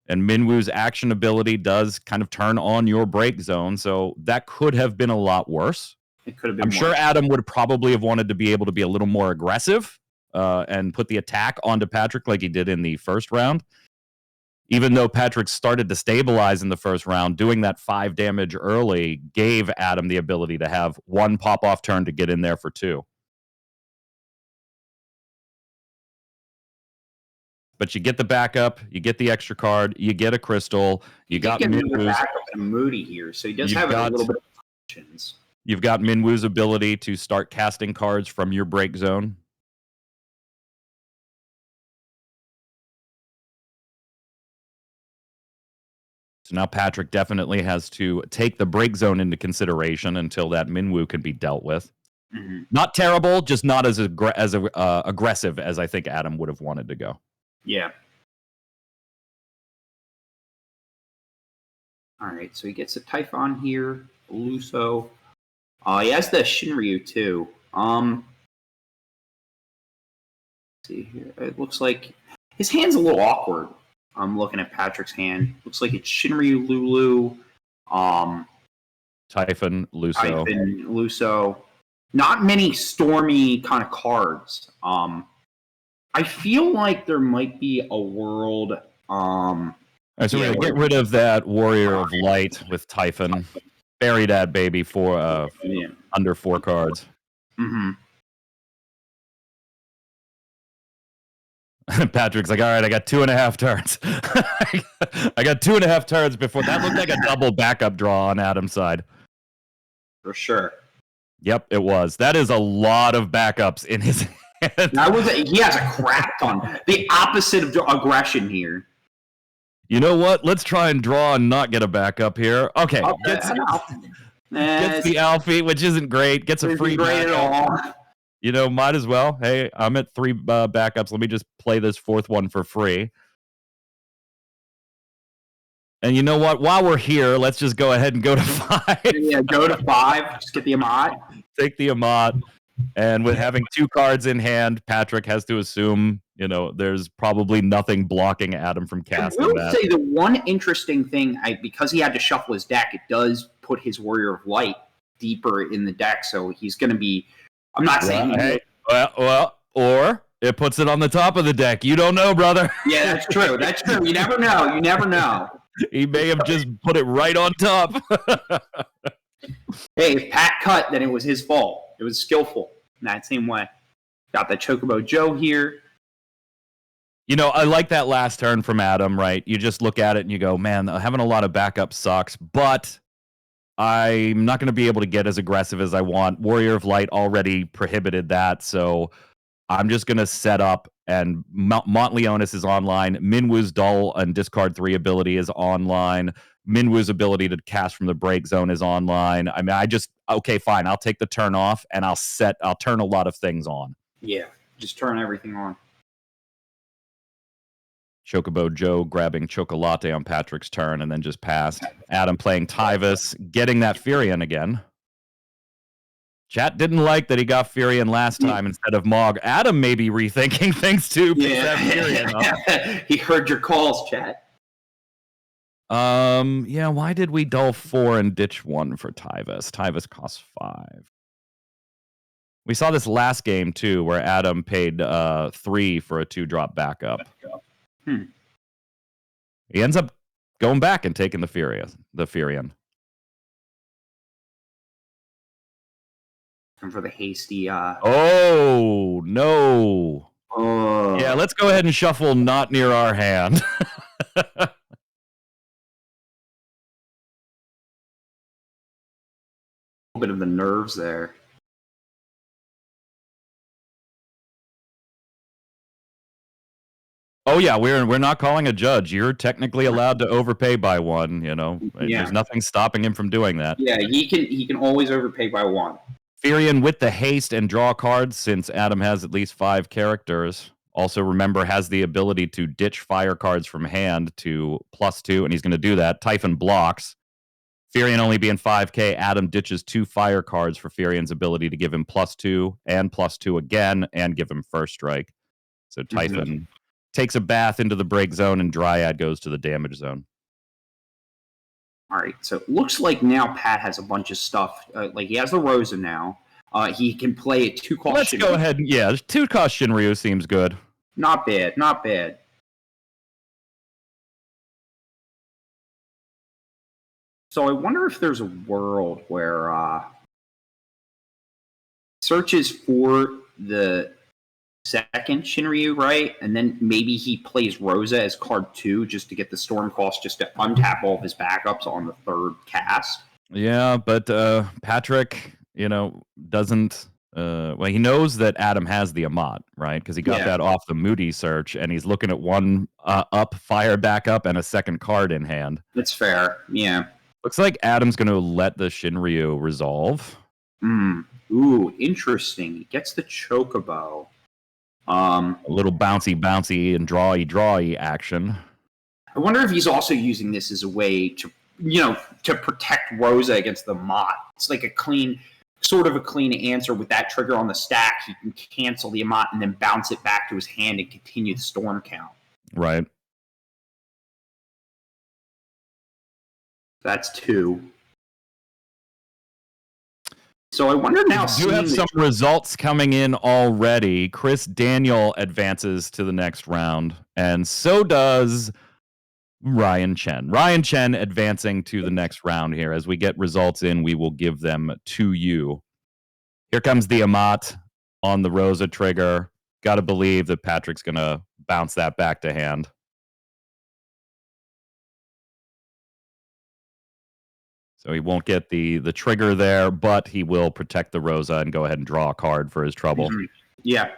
And Minwu's action ability does kind of turn on your break zone, so that could have been a lot worse. It could have been. I'm sure Adam would probably have wanted to be able to be a little more aggressive and put the attack onto Patrick like he did in the first round. Even though Patrick started to stabilize in the first round, doing that 5 damage early gave Adam the ability to have 1 pop-off turn to get in there for 2. But you get the backup, you get the extra card, you get a crystal, you got Minwu's backup and Moody here, so he does have a little bit of options. You've got Minwu's ability to start casting cards from your break zone. So now Patrick definitely has to take the break zone into consideration until that Minwu can be dealt with. Mm-hmm. Not terrible, just not as aggressive as I think Adam would have wanted to go. Yeah. All right, so he gets a Typhon here, Luso. He has the Shinryu too. Let's see here. It looks like his hand's a little awkward. I'm looking at Patrick's hand. Looks like it's Shinryu, Lulu, Typhon, Luso. Not many stormy kind of cards. I feel like there might be a world. All right, so Yeah, we're gonna get rid of that Warrior of Light with Typhon. Bury that baby for Yeah. under 4 cards. Mm-hmm. Patrick's like, all right, I got 2.5 turns. I got 2.5 turns before that looked like a double backup draw on Adam's side. For sure. Yep, it was. That is a lot of backups in his hand. He has a crap ton. The opposite of aggression here. You know what? Let's try and draw and not get a backup here. Okay, gets the Alfie, which isn't great. Gets a free great at all. You know, might as well. Hey, I'm at 3 backups. Let me just play this 4th one for free. And you know what? While we're here, let's just go ahead and go to 5. Yeah, go to 5. Just get the Amat. Take the Amat. And with having 2 cards in hand, Patrick has to assume, you know, there's probably nothing blocking Adam from casting that. I will say the one interesting thing, because he had to shuffle his deck, it does put his Warrior of Light deeper in the deck, so he's going to be. I'm not saying. Or it puts it on the top of the deck. You don't know, brother. Yeah, that's true. That's true. You never know. You never know. He may have just put it right on top. Hey, if Pat cut, then it was his fault. It was skillful in that same way. Got the Chocobo Joe here. You know, I like that last turn from Adam, right? You just look at it and you go, man, having a lot of backup sucks, but I'm not going to be able to get as aggressive as I want. Warrior of Light already prohibited that, so I'm just going to set up, and Montleonis is online. Minwoo's Dull and Discard 3 ability is online. Minwoo's ability to cast from the break zone is online. I mean, okay, fine. I'll take the turn off, and I'll turn a lot of things on. Yeah, just turn everything on. Chocobo Joe grabbing Chocolate on Patrick's turn and then just passed. Adam playing Tyvus, getting that Furion again. Chat didn't like that he got Furion last time instead of Mog. Adam may be rethinking things too. Yeah. Furion he heard your calls, chat. Yeah, why did we dull 4 and ditch 1 for Tyvus? Tyvus costs 5. We saw this last game too, where Adam paid 3 for a 2-drop backup. He ends up going back and taking the Furion. And for the hasty. Oh no! Yeah, let's go ahead and shuffle not near our hand. A bit of the nerves there. Oh yeah, we're not calling a judge. You're technically allowed to overpay by 1. You know, There's nothing stopping him from doing that. Yeah, he can always overpay by 1. Furion with the haste and draw cards, since Adam has at least 5 characters. Also, remember, has the ability to ditch fire cards from hand to +2, and he's going to do that. Typhon blocks. Furion only being 5k, Adam ditches 2 fire cards for Furion's ability to give him +2 and +2 again, and give him first strike. So Typhon takes a bath into the break zone, and Dryad goes to the damage zone. All right, so it looks like now Pat has a bunch of stuff. Like he has the Rosa now. He can play a 2-cost. Let's go ahead and 2-cost Shinryu seems good. Not bad, not bad. So I wonder if there's a world where searches for the second Shinryu, right? And then maybe he plays Rosa as card 2 just to get the Storm cost, just to untap all of his backups on the 3rd cast. Yeah, but Patrick, doesn't. Well, he knows that Adam has the Amat, right? Because he got that off the Moody search, and he's looking at 1 up fire backup and a second card in hand. That's fair. Yeah. Looks like Adam's going to let the Shinryu resolve. Ooh, interesting. He gets the Chocobo. A little bouncy and drawy action. I wonder if he's also using this as a way to, to protect Rosa against the Amat. It's like a clean answer with that trigger on the stack. He can cancel the Amat and then bounce it back to his hand and continue the storm count. Right. That's 2. So I wonder now. We do have some results coming in already. Chris Daniel advances to the next round, and so does Ryan Chen. Ryan Chen advancing to the next round here. As we get results in, we will give them to you. Here comes the Amat on the Rosa trigger. Got to believe that Patrick's going to bounce that back to hand. So he won't get the trigger there, but he will protect the Rosa and go ahead and draw a card for his trouble. Mm-hmm. Yeah.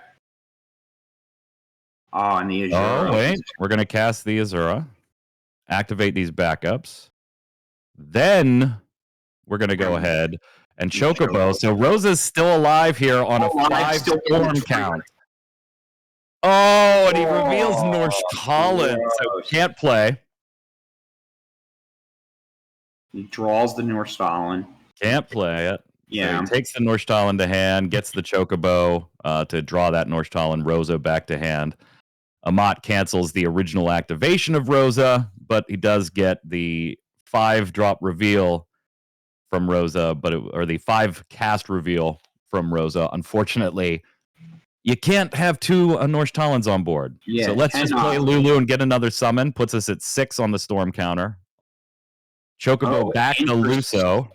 Oh, and the Azura. Oh, wait. We're going to cast the Azura. Activate these backups. Then we're going to go ahead and Chocobo. So Rosa's still alive here on a 5 storm count. Oh, and he reveals Norse Talon, so can't play. He draws the Norse Talon. Can't play it. Yeah. So he takes the Norse Talon to hand, gets the Chocobo to draw that Norse Talon Rosa back to hand. Amat cancels the original activation of Rosa, but he does get the 5-drop reveal from Rosa, or the 5 cast reveal from Rosa. Unfortunately, you can't have 2 Norse Talons on board. Yeah, so let's just play Lulu and get another summon. Puts us at 6 on the storm counter. Chocobo back to Luso.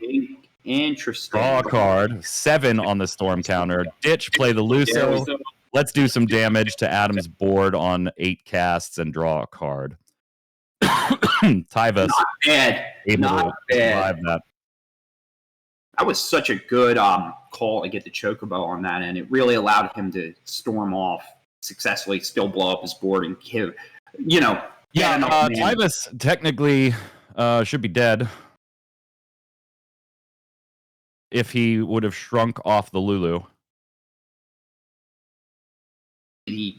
Interesting. Draw a card. 7 on the storm counter. Ditch, play the Luso. Let's do some damage to Adam's board on 8 casts and draw a card. Tyvus. Not bad. Not bad. That was such a good call to get the Chocobo on that end. It really allowed him to storm off successfully, still blow up his board and kill. Yeah, Tyvus technically should be dead if he would have shrunk off the Lulu. The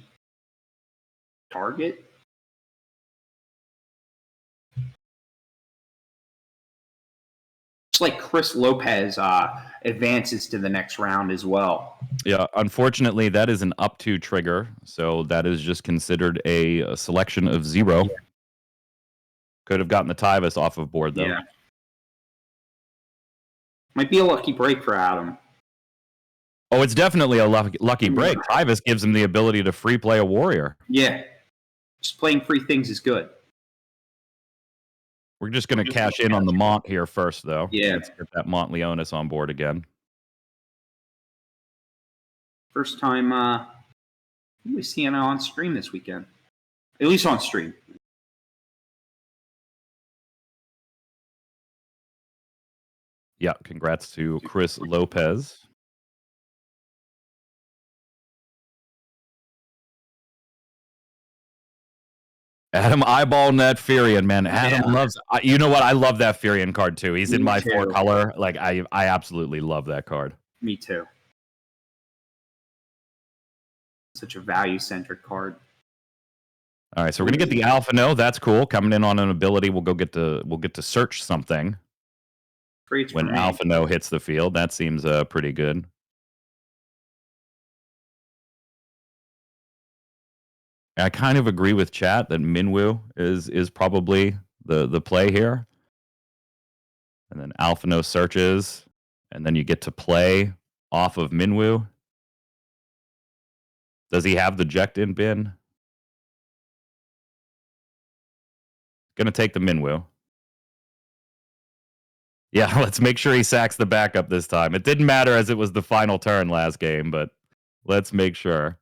target? Just like Chris Lopez advances to the next round as well. Yeah, unfortunately, that is an up to trigger, so that is just considered a selection of 0. Yeah. Could have gotten the Tyvus off of board, though. Yeah. Might be a lucky break for Adam. Oh, it's definitely a lucky break. Tyvus gives him the ability to free play a warrior. Yeah. Just playing free things is good. We're just going to cash in on the Mont here first, though. Yeah. Let's get that Mont Leonis on board again. First time we seeing it on stream this weekend. At least on stream. Yeah, congrats to Chris Lopez. Adam eyeball net Furion, man. Adam loves. You know what? I love that Furion card too. He's in my 4-color. Like I absolutely love that card. Me too. Such a value-centric card. All right, so we're gonna get the Alpha No. That's cool. Coming in on an ability, we'll get to search something. When Alpha No hits the field, that seems pretty good. I kind of agree with chat that Minwoo is probably the play here. And then Alpha No searches, and then you get to play off of Minwoo. Does he have the Ject in bin? Gonna take the Minwoo. Yeah, let's make sure he sacks the backup this time. It didn't matter as it was the final turn last game, but let's make sure.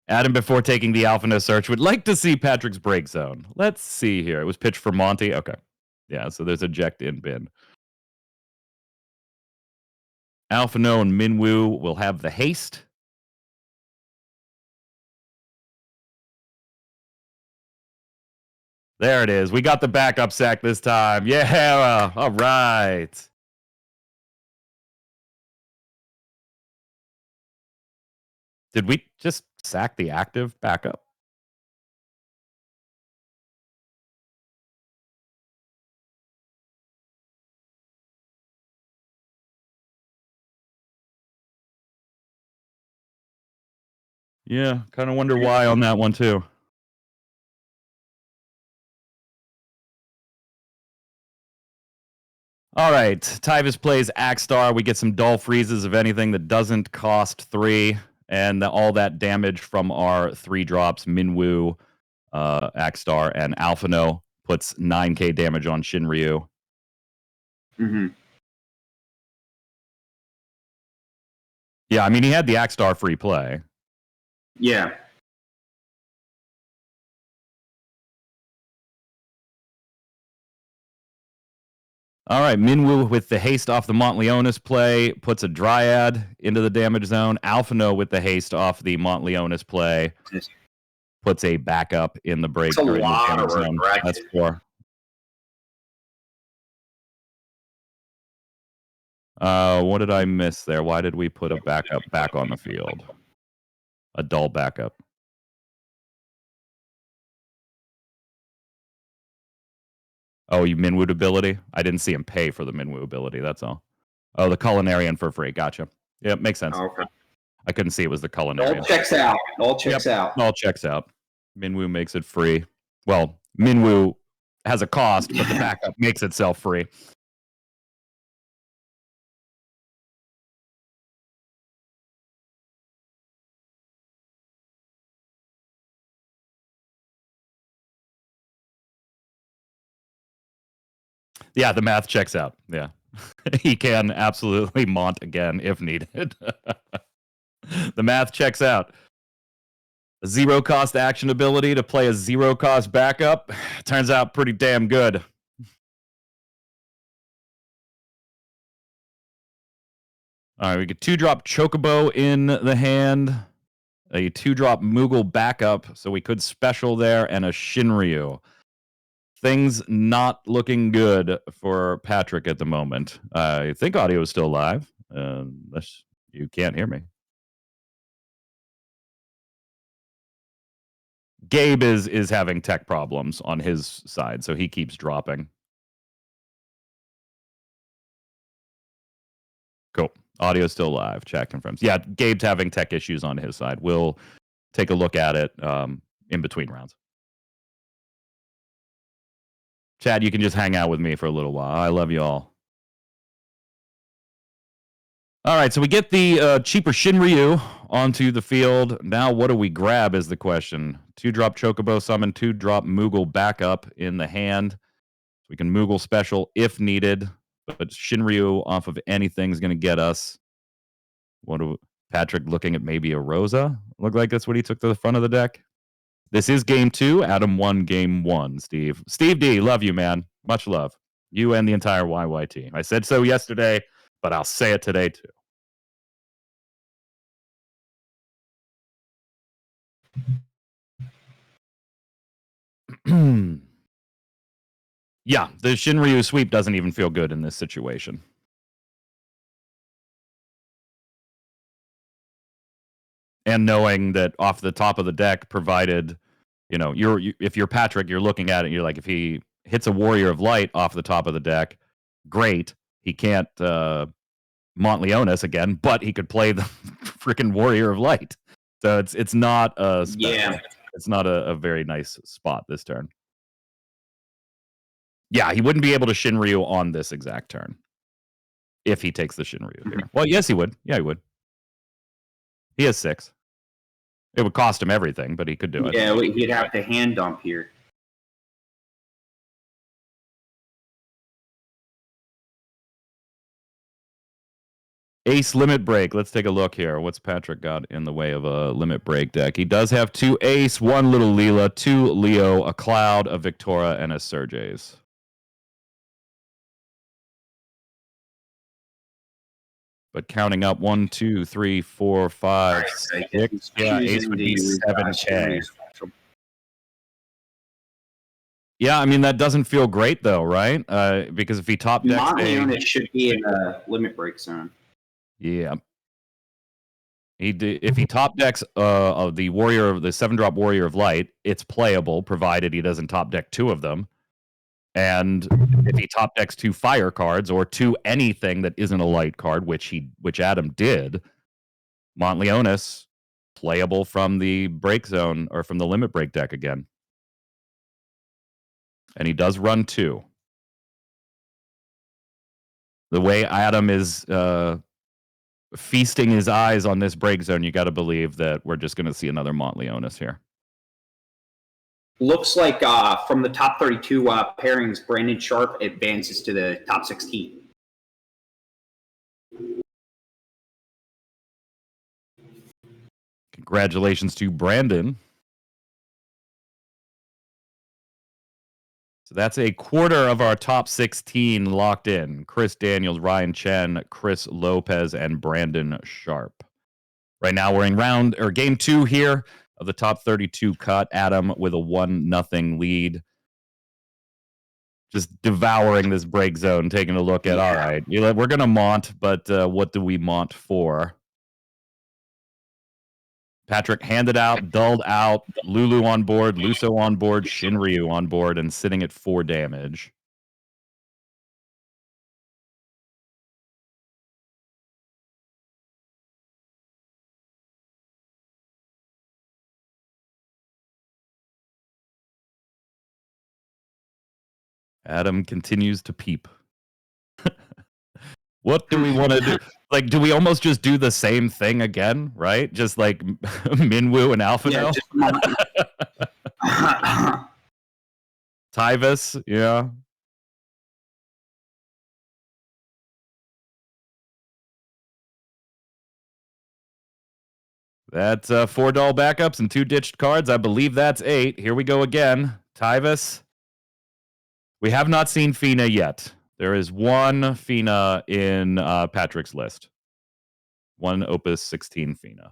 Adam, before taking the Alpha No search, would like to see Patrick's break zone. Let's see here. It was pitched for Monty. Okay. Yeah, so there's a Ject in bin. Alpha No and Minwoo will have the haste. There it is. We got the backup sack this time. Yeah. All right. Did we just sack the active backup? Yeah, kind of wonder why on that one too. All right. Tyvis plays Axstar. We get some dull freezes of anything that doesn't cost 3. And all that damage from our 3 drops, Minwoo, Axstar, and Alphino puts 9k damage on Shinryu. Mm-hmm. Yeah, I mean, he had the Axstar free play. Yeah. All right, Minwoo with the haste off the Montleonis play puts a Dryad into the damage zone. Alphino with the haste off the Montleonis play puts a backup in the break. It's a or in the lot damage of zone. regret. That's 4. What did I miss there? Why did we put a backup back on the field? A dull backup. Oh, you Minwoo ability? I didn't see him pay for the Minwoo ability, that's all. Oh, the Culinarian for free. Gotcha. Yep, makes sense. Okay. I couldn't see it was the It Culinarian. all checks out. All checks out. All checks out. Minwoo makes it free. Well, Minwoo has a cost, but the backup makes itself free. Yeah, the math checks out. Yeah. He can absolutely Mont again if needed. The math checks out. A 0 cost action ability to play a 0 cost backup turns out pretty damn good. All right, we get 2-drop Chocobo in the hand, a 2-drop Moogle backup, so we could special there, and a Shinryu. Things not looking good for Patrick at the moment. I think audio is still live, unless you can't hear me. Gabe is having tech problems on his side, so he keeps dropping. Cool. Audio still live. Chat confirms. Yeah, Gabe's having tech issues on his side. We'll take a look at it in between rounds. Chad, you can just hang out with me for a little while. I love you all. All right, so we get the cheaper Shinryu onto the field. Now, what do we grab is the question. 2-drop Chocobo summon, 2-drop Moogle backup in the hand. We can Moogle special if needed, but Shinryu off of anything is going to get us. Patrick looking at maybe a Rosa? Look like that's what he took to the front of the deck. This is game 2. Adam won game 1, Steve. Steve D, love you, man. Much love. You and the entire YY team. I said so yesterday, but I'll say it today, too. Yeah, the Shinryu sweep doesn't even feel good in this situation. And knowing that off the top of the deck, provided, you know, if you're Patrick, you're looking at it, you're like, if he hits a Warrior of Light off the top of the deck, great. He can't Montleonis again, but he could play the freaking Warrior of Light. So it's not a it's not a very nice spot this turn. Yeah, he wouldn't be able to Shinryu on this exact turn if he takes the Shinryu here. Well, yes, he would. Yeah, he would. He has 6. It would cost him everything, but he could do it. Yeah, he'd have to hand dump here. Ace limit break. Let's take a look here. What's Patrick got in the way of a limit break deck? He does have 2 Ace, 1 Little Leela, 2 Leo, a Cloud, a Victoria, and a Serges. But counting up 1, 2, 3, 4, 5, 6. Yeah, Ace would be 7K. Yeah, I mean, that doesn't feel great, though, right? Because if he top decks... Montleonis should be in a limit break zone. Yeah. If he top decks the Warrior of the 7-drop Warrior of Light, it's playable, provided he doesn't top deck 2 of them. And if he top decks 2 fire cards or 2 anything that isn't a light card, which Adam did, Montleonis playable from the break zone or from the limit break deck again. And he does run 2. The way Adam is feasting his eyes on this break zone, you got to believe that we're just going to see another Montleonis here. Looks like from the top 32 pairings, Brandon Sharp advances to the top 16. Congratulations to Brandon. So that's a quarter of our top 16 locked in. Chris Daniels, Ryan Chen, Chris Lopez, and Brandon Sharp. Right now we're in game 2 here of the top 32 cut. Adam with a 1-0 lead. Just devouring this break zone, taking a look at, all right, we're going to Mont, but what do we Mont for? Patrick handed out, dulled out, Lulu on board, Luso on board, Shinryu on board, and sitting at 4 damage. Adam continues to peep. What do we want to do? Like, do we almost just do the same thing again, right? Just like Minwoo and Alphino? Yeah, Tyvis, yeah. That's 4 doll backups and 2 ditched cards. I believe that's 8. Here we go again. Tyvis. We have not seen Fina yet. There is 1 Fina in Patrick's list. 1 Opus 16 Fina.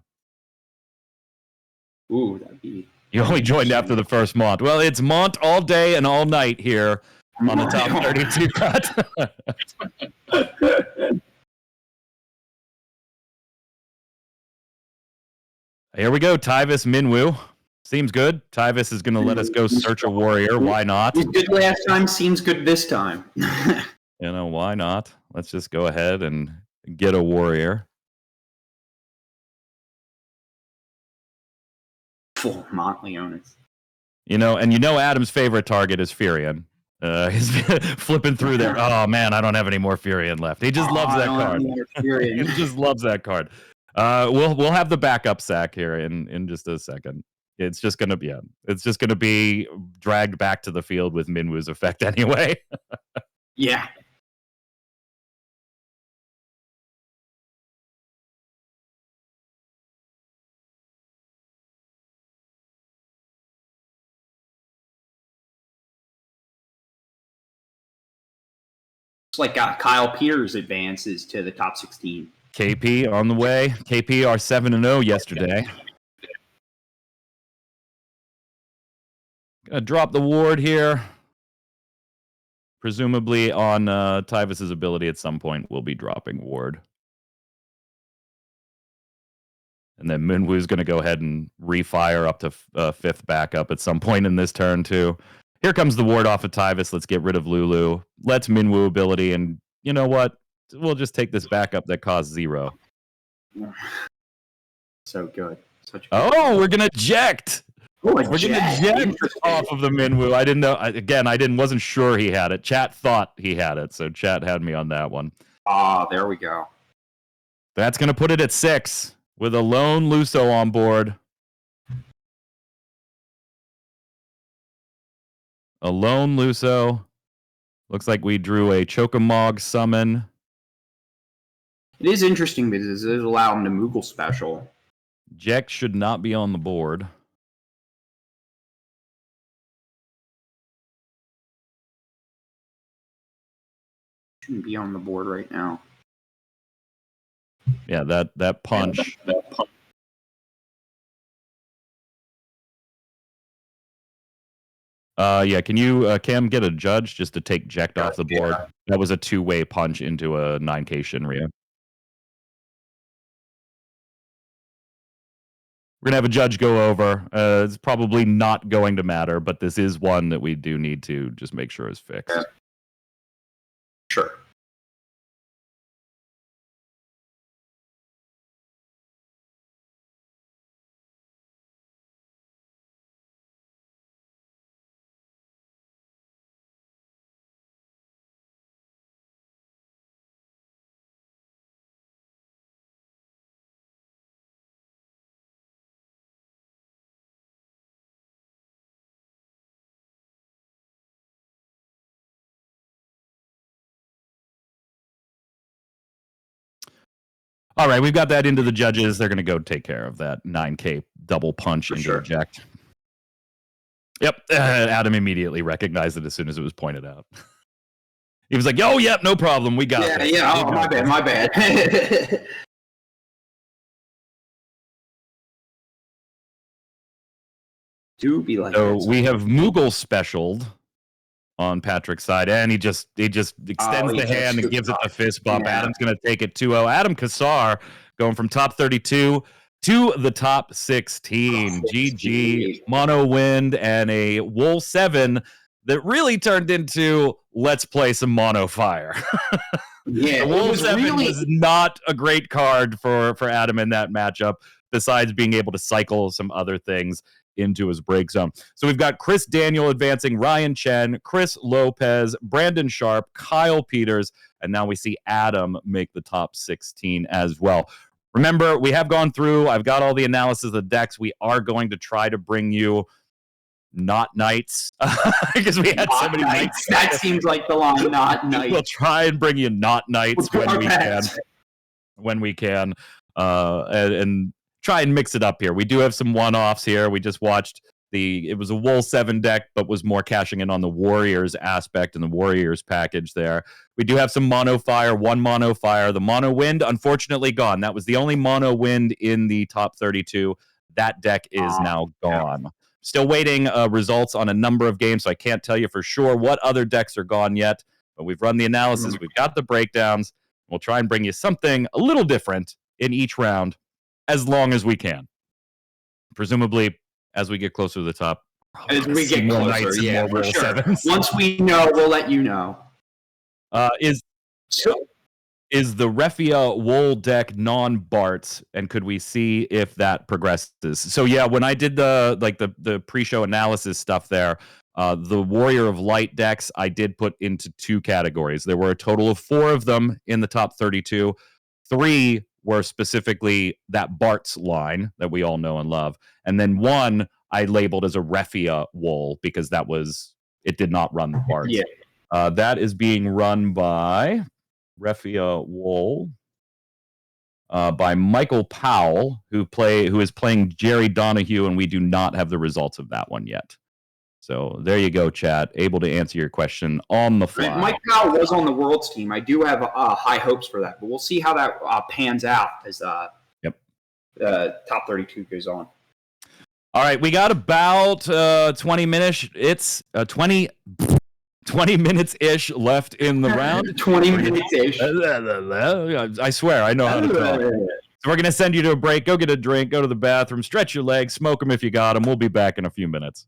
Ooh, that'd be... You only joined after the first Mont. Well, it's Mont all day and all night here on the top 32 cut. Here we go, Tyvis Minwoo. Seems good. Tyvis is going to let us go search a warrior. Why not? It was good last time, seems good this time. Why not? Let's just go ahead and get a warrior. Full Montleonis. Adam's favorite target is Furion. He's flipping through there. Oh, man, I don't have any more Furion left. He just loves that card. He just loves that card. We'll have the backup sack here in just a second. It's just gonna be dragged back to the field with Minwoo's effect anyway. Yeah. Looks like Kyle Peters advances to the top 16. KP on the way. KP are 7-0 yesterday. Gonna drop the ward here. Presumably on Tyvis's ability at some point, we'll be dropping ward. And then Minwoo's going to go ahead and refire up to 5th backup at some point in this turn, too. Here comes the ward off of Tyvis. Let's get rid of Lulu. Let's Minwoo ability. And you know what? We'll just take this backup that costs 0. So good. We're going to eject. We're going to eject off of the Minwoo. I didn't know. Wasn't sure he had it. Chat thought he had it. So chat had me on that one. There we go. That's going to put it at 6 with a lone Luso on board. A lone Luso. Looks like we drew a Chokamog summon. It is interesting because it allows him to Moogle special. Jex should not be on the board. Shouldn't be on the board right now. Yeah, that punch. Can you, Cam, get a judge just to take Jecht off the board? That was a 2-way punch into a 9K Shinryu. We're going to have a judge go over. It's probably not going to matter, but this is one that we do need to just make sure is fixed. Sure. All right, we've got that into the judges. They're going to go take care of that 9K double punch For into sure. eject. Yep, Adam immediately recognized it as soon as it was pointed out. He was like, "Oh, yep, no problem. We got this." Yeah. Oh, my bad. My bad. Do be like So that. we have Moogle specialed on Patrick's side, and he just extends he the hand and just gives it the scoops fist bump. Yeah. Adam's going to take it 2-0. Adam Kassar going from top 32 to the top 16. GG, mono wind, and a wool 7 that really turned into let's play some mono fire. Yeah, The it wool was 7 really was not a great card for Adam in that matchup, besides being able to cycle some other things into his break zone. So we've got Chris Daniel advancing, Ryan Chen, Chris Lopez, Brandon Sharp, Kyle Peters, and now we see Adam make the top 16 as well. Remember, we have gone through, I've got all the analysis of the decks. We are going to try to bring you not knights, because we had so many knights. That seems like the line, not knights. We'll try and bring you not knights when we can. When we can. And try and mix it up here. We do have some one-offs here. We just watched it was a Wool 7 deck, but was more cashing in on the Warriors aspect and the Warriors package there. We do have some mono fire, one mono fire. The mono wind, unfortunately, gone. That was the only mono wind in the top 32. That deck is now gone. Yeah. Still waiting results on a number of games, so I can't tell you for sure what other decks are gone yet, but we've run the analysis. We've got the breakdowns. We'll try and bring you something a little different in each round as long as we can. Presumably, as we get closer to the top. As we get closer, yeah, for sure. Once we know, we'll let you know. Is the Refia Wool deck non-Barts, and could we see if that progresses? So yeah, when I did the pre-show analysis stuff there, the Warrior of Light decks I did put into 2 categories. There were a total of 4 of them in the top 32. 3 were specifically that Bart's line that we all know and love, and then 1 I labeled as a Refia Wool because it did not run the Bart's. Yeah. That is being run by Refia Wool by Michael Powell, who is playing Jerry Donahue, and we do not have the results of that one yet. So there you go, chat. Able to answer your question on the fly. Mike Powell was on the Worlds team. I do have high hopes for that, but we'll see how that pans out as top 32 goes on. All right, we got about 20 minutes. It's 20 minutes-ish left in the round. 20 minutes-ish. I swear, I know how to talk. So we're going to send you to a break. Go get a drink, go to the bathroom, stretch your legs, smoke them if you got them. We'll be back in a few minutes.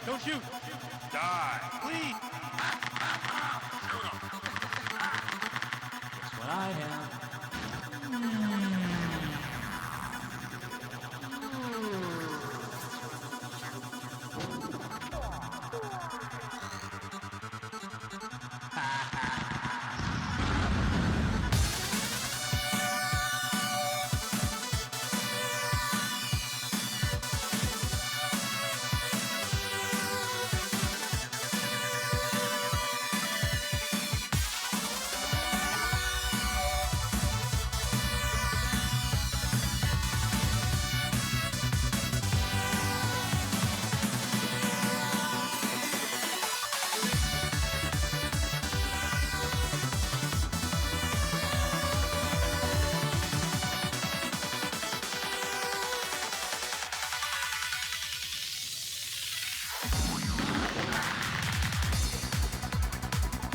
Don't shoot. Die. Please. Shoot him. That's what I have.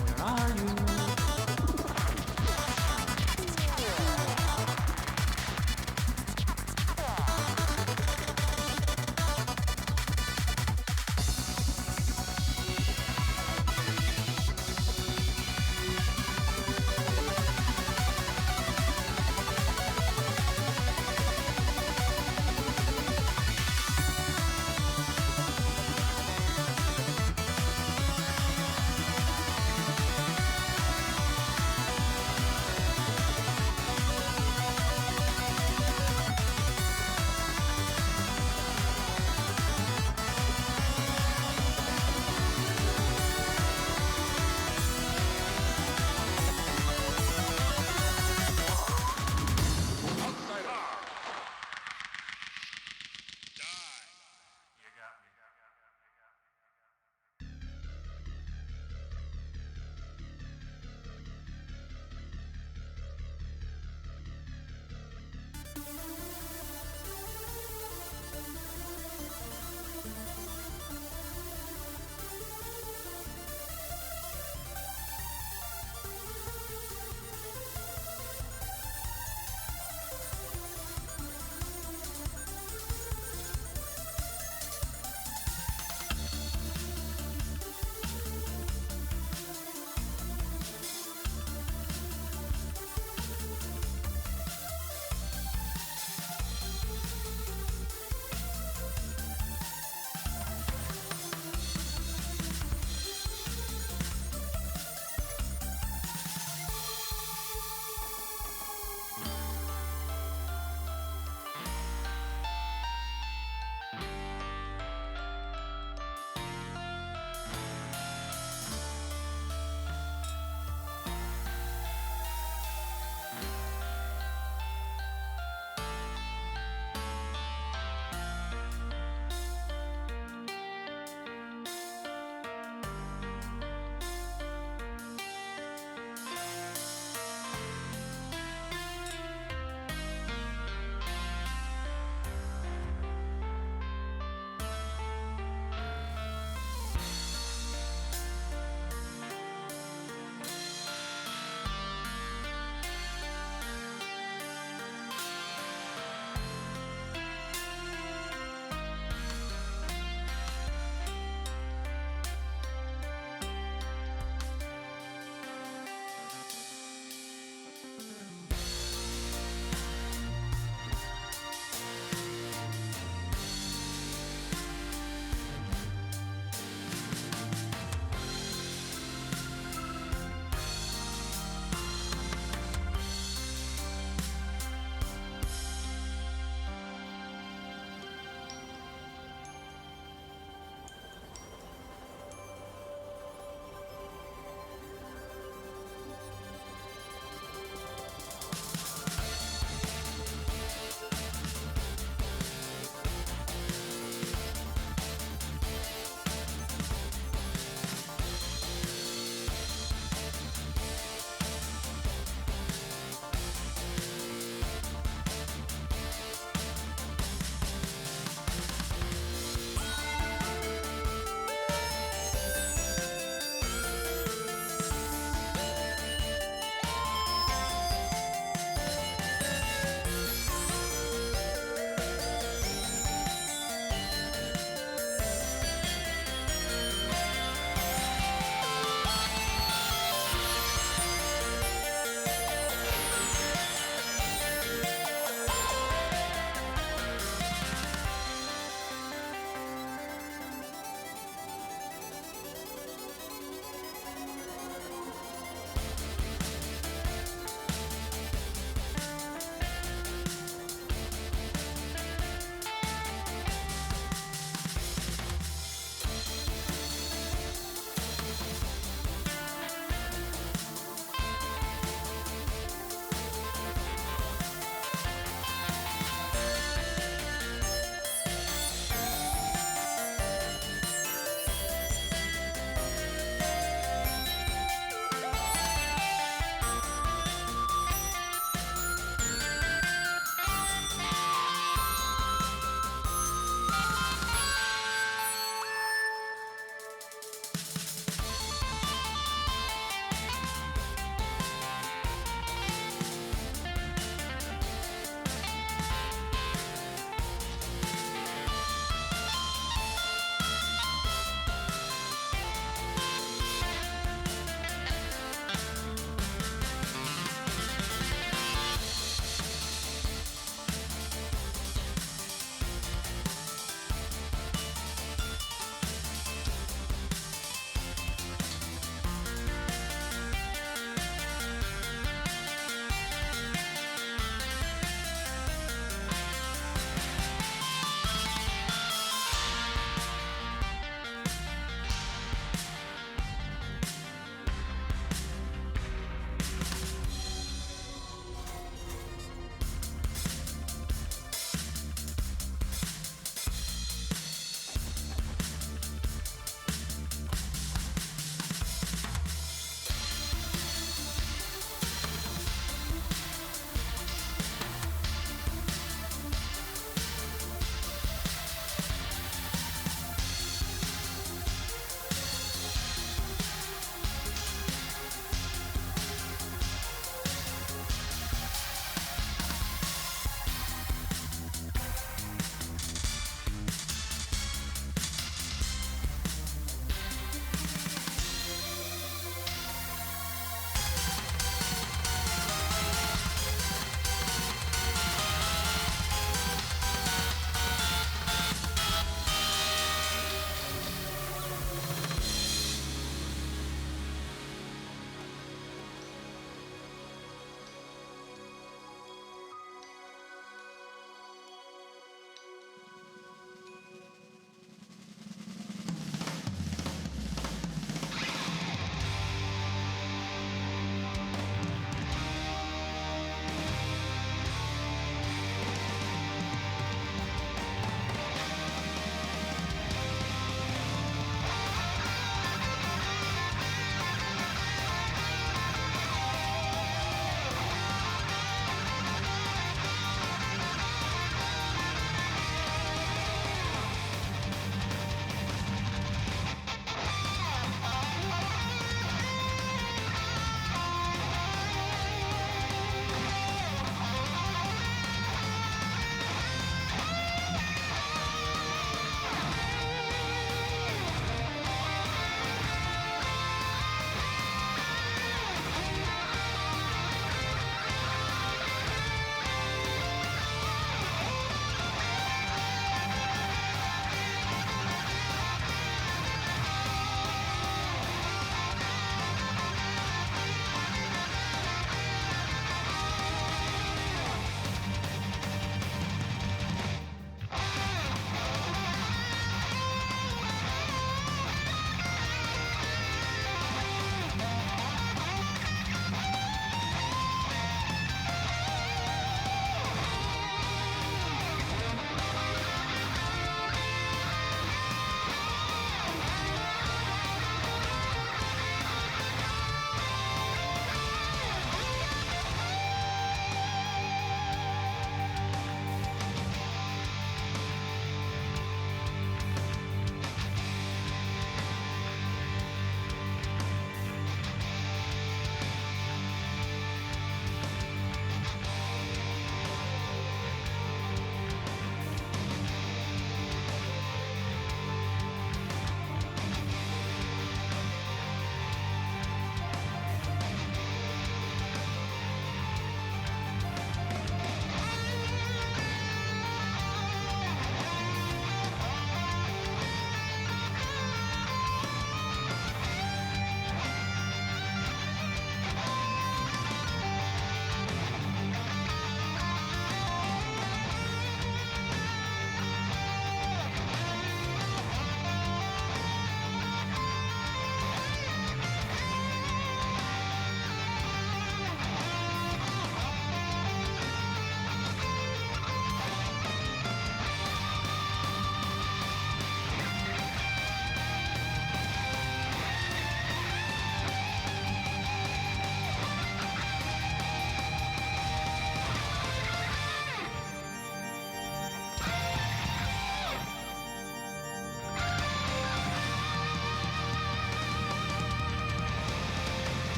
Where are you?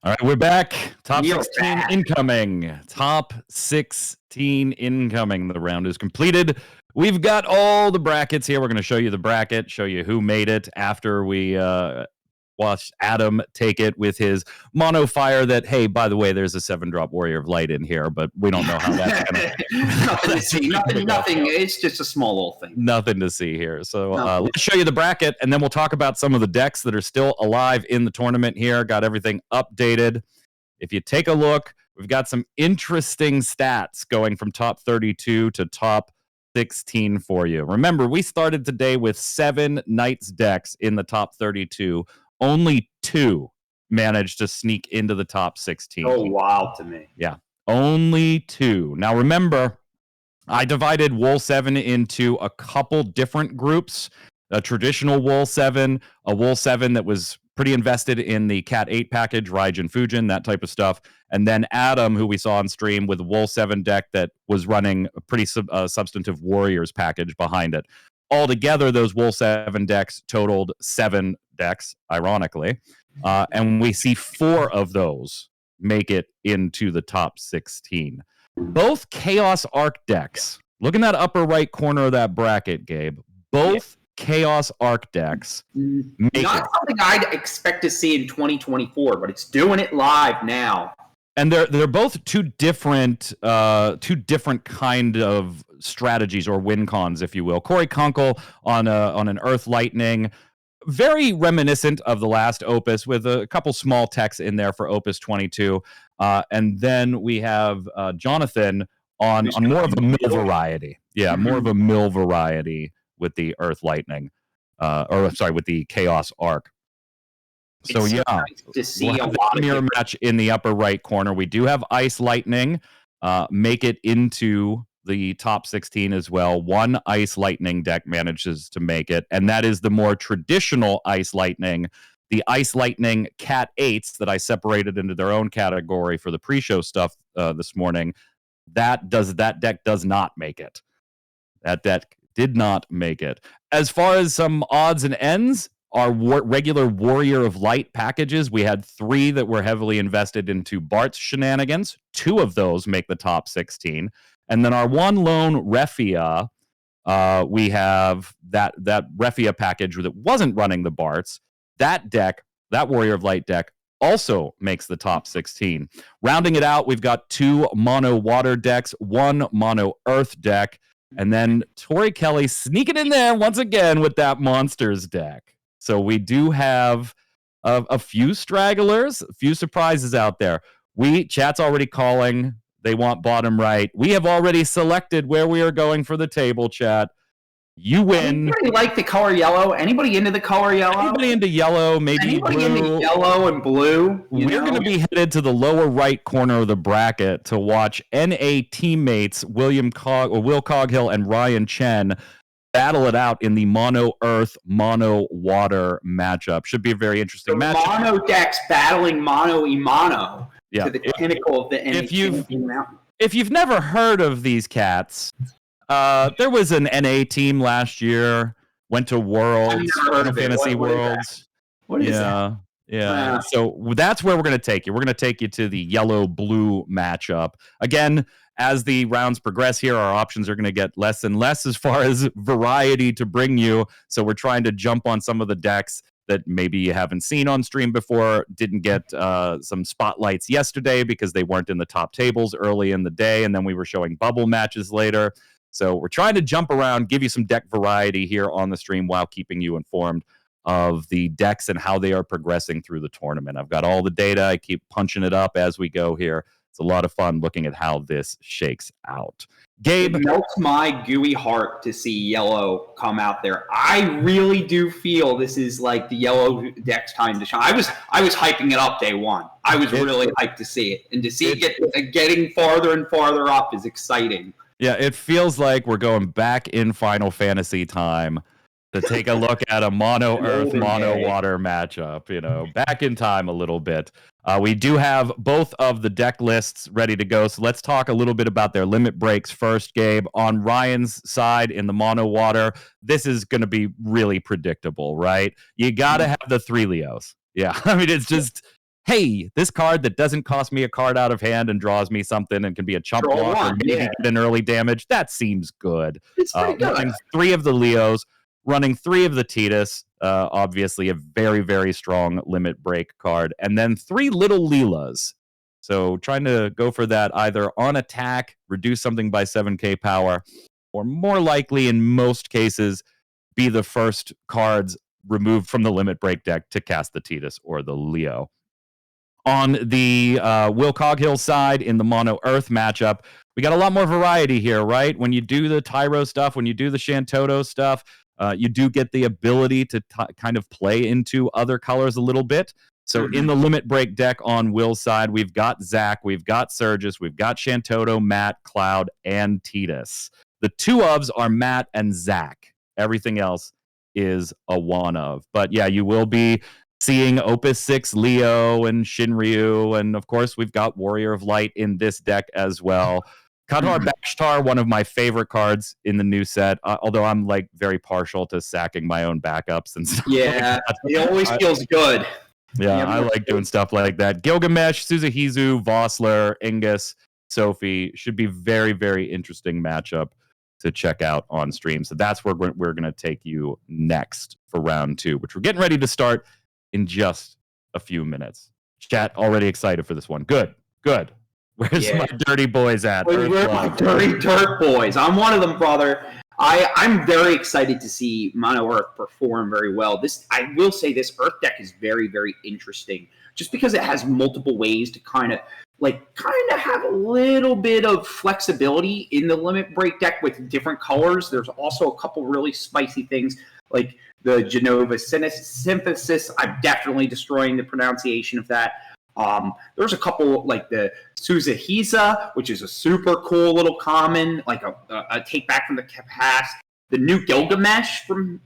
All right, we're back. Top We are 16 back. incoming. Top 16 incoming. The round is completed. We've got all the brackets here. We're going to show you the bracket, show you who made it after we watched Adam take it with his mono fire that, hey, by the way, there's a 7-drop Warrior of Light in here, but we don't know how that's going to... Nothing to see. Nothing. It's just a small little thing. Nothing to see here. So Nothing. let's show you the bracket, and then we'll talk about some of the decks that are still alive in the tournament here. Got everything updated. If you take a look, we've got some interesting stats going from top 32 to top 16 for you. Remember, we started today with 7 Knights decks in the top 32. Only 2 managed to sneak into the top 16. Oh, wow to me. Yeah, only 2. Now, remember, I divided Wool 7 into a couple different groups. A traditional Wool 7, a Wool 7 that was pretty invested in the Cat 8 package, Raijin Fujin, that type of stuff. And then Adam, who we saw on stream with Wool 7 deck that was running a pretty substantive Warriors package behind it. Altogether, those Wool 7 decks totaled 7 decks, ironically. And we see 4 of those make it into the top 16. Both Chaos Arc decks, look in that upper right corner of that bracket, Gabe. Both Chaos Arc decks make Not it. something I'd expect to see in 2024, but it's doing it live now. And they're both two different kind of strategies or win cons, if you will. Corey Kunkel on an Earth Lightning, very reminiscent of the last Opus, with a couple small techs in there for Opus 22. And then we have Jonathan on more of a mill variety. Yeah, more of a mill variety with the Earth Lightning, with the Chaos Arc. So It's yeah, nice to see we'll a have lot the of mirror different- match in the upper right corner. We do have Ice Lightning make it into the top 16 as well. One Ice Lightning deck manages to make it, and that is the more traditional Ice Lightning. The Ice Lightning Cat 8s that I separated into their own category for the pre-show stuff this morning. That deck does not make it. That deck did not make it. As far as some odds and ends, our regular Warrior of Light packages, we had 3 that were heavily invested into Bart's shenanigans. 2 of those make the top 16. And then our one lone Refia, we have that Refia package that wasn't running the Barts. That deck, that Warrior of Light deck, also makes the top 16. Rounding it out, we've got 2 mono water decks, 1 mono earth deck, and then Tori Kelly sneaking in there once again with that monsters deck. So we do have a few stragglers, a few surprises out there. Chat's already calling. They want bottom right. We have already selected where we are going for the table, chat. You win. Anybody like the color yellow? Anybody into the color yellow? Anybody into yellow, maybe Anybody blue? into yellow and blue? We're going to be headed to the lower right corner of the bracket to watch NA teammates Will Coghill and Ryan Chen battle it out in the mono earth, mono water matchup. Should be a very interesting matchup. Mono decks battling mono e mono Yeah. to the pinnacle of the mountain. If you've never heard of these cats, there was an NA team last year, went to Worlds, I've never heard of it. Fantasy What is that? Worlds. What is that? Yeah. So that's where we're going to take you. We're going to take you to the yellow-blue matchup. Again, as the rounds progress here, our options are going to get less and less as far as variety to bring you. So we're trying to jump on some of the decks that maybe you haven't seen on stream before, didn't get some spotlights yesterday because they weren't in the top tables early in the day, and then we were showing bubble matches later. So we're trying to jump around, give you some deck variety here on the stream while keeping you informed of the decks and how they are progressing through the tournament. I've got all the data. I keep punching it up as we go here. It's a lot of fun looking at how this shakes out. Gabe? It melts my gooey heart to see yellow come out there. I really do feel this is like the yellow deck's time to shine. I was hyping it up day one. I was really hyped to see it. And to see it getting farther and farther up is exciting. Yeah, it feels like we're going back in Final Fantasy time to take a look at a mono earth, mono water matchup, back in time a little bit. We do have both of the deck lists ready to go. So let's talk a little bit about their limit breaks first, Gabe. On Ryan's side in the mono water, this is going to be really predictable, right? You got to have the 3 Leos. Yeah, I mean, it's just hey, this card that doesn't cost me a card out of hand and draws me something and can be a chump Draw block or one, maybe yeah. get an early damage, that seems good. It's pretty good. Running 3 of the Leos, running 3 of the Titus, obviously a very, very strong limit break card, and then 3 little Leelas. So trying to go for that either on attack, reduce something by 7k power, or more likely in most cases, be the first cards removed from the limit break deck to cast the Titus or the Leo. On the Will Coghill side in the Mono Earth matchup, we got a lot more variety here, right? When you do the Tyro stuff, when you do the Shantoto stuff, you do get the ability to kind of play into other colors a little bit. So in the limit break deck on Will's side, we've got Zach, we've got Surges, we've got Shantoto, Matt, Cloud, and Titus. The 2 ofs are Matt and Zach. Everything else is a 1 of. But yeah, you will be seeing Opus 6 Leo and Shinryu, and of course we've got Warrior of Light in this deck as well. Kadar Bashtar, one of my favorite cards in the new set, although I'm like very partial to sacking my own backups and stuff. Yeah, it always feels good. Yeah, I like doing stuff like that. Gilgamesh, Suzuhizu, Vossler, Ingus, Sophie should be very, very interesting matchup to check out on stream. So that's where we're going to take you next for round 2, which we're getting ready to start in just a few minutes. Chat already excited for this one. Good. Where's my dirty boys at? Where's my dirty dirt boys? I'm one of them, brother. I'm very excited to see Mono Earth perform very well. I will say this Earth deck is very, very interesting just because it has multiple ways to kind of have a little bit of flexibility in the limit break deck with different colors. There's also a couple really spicy things like the Genova Synthesis. I'm definitely destroying the pronunciation of that. There's a couple like the Suzuhiza, which is a super cool little common, like a take back from the past. The new Gilgamesh from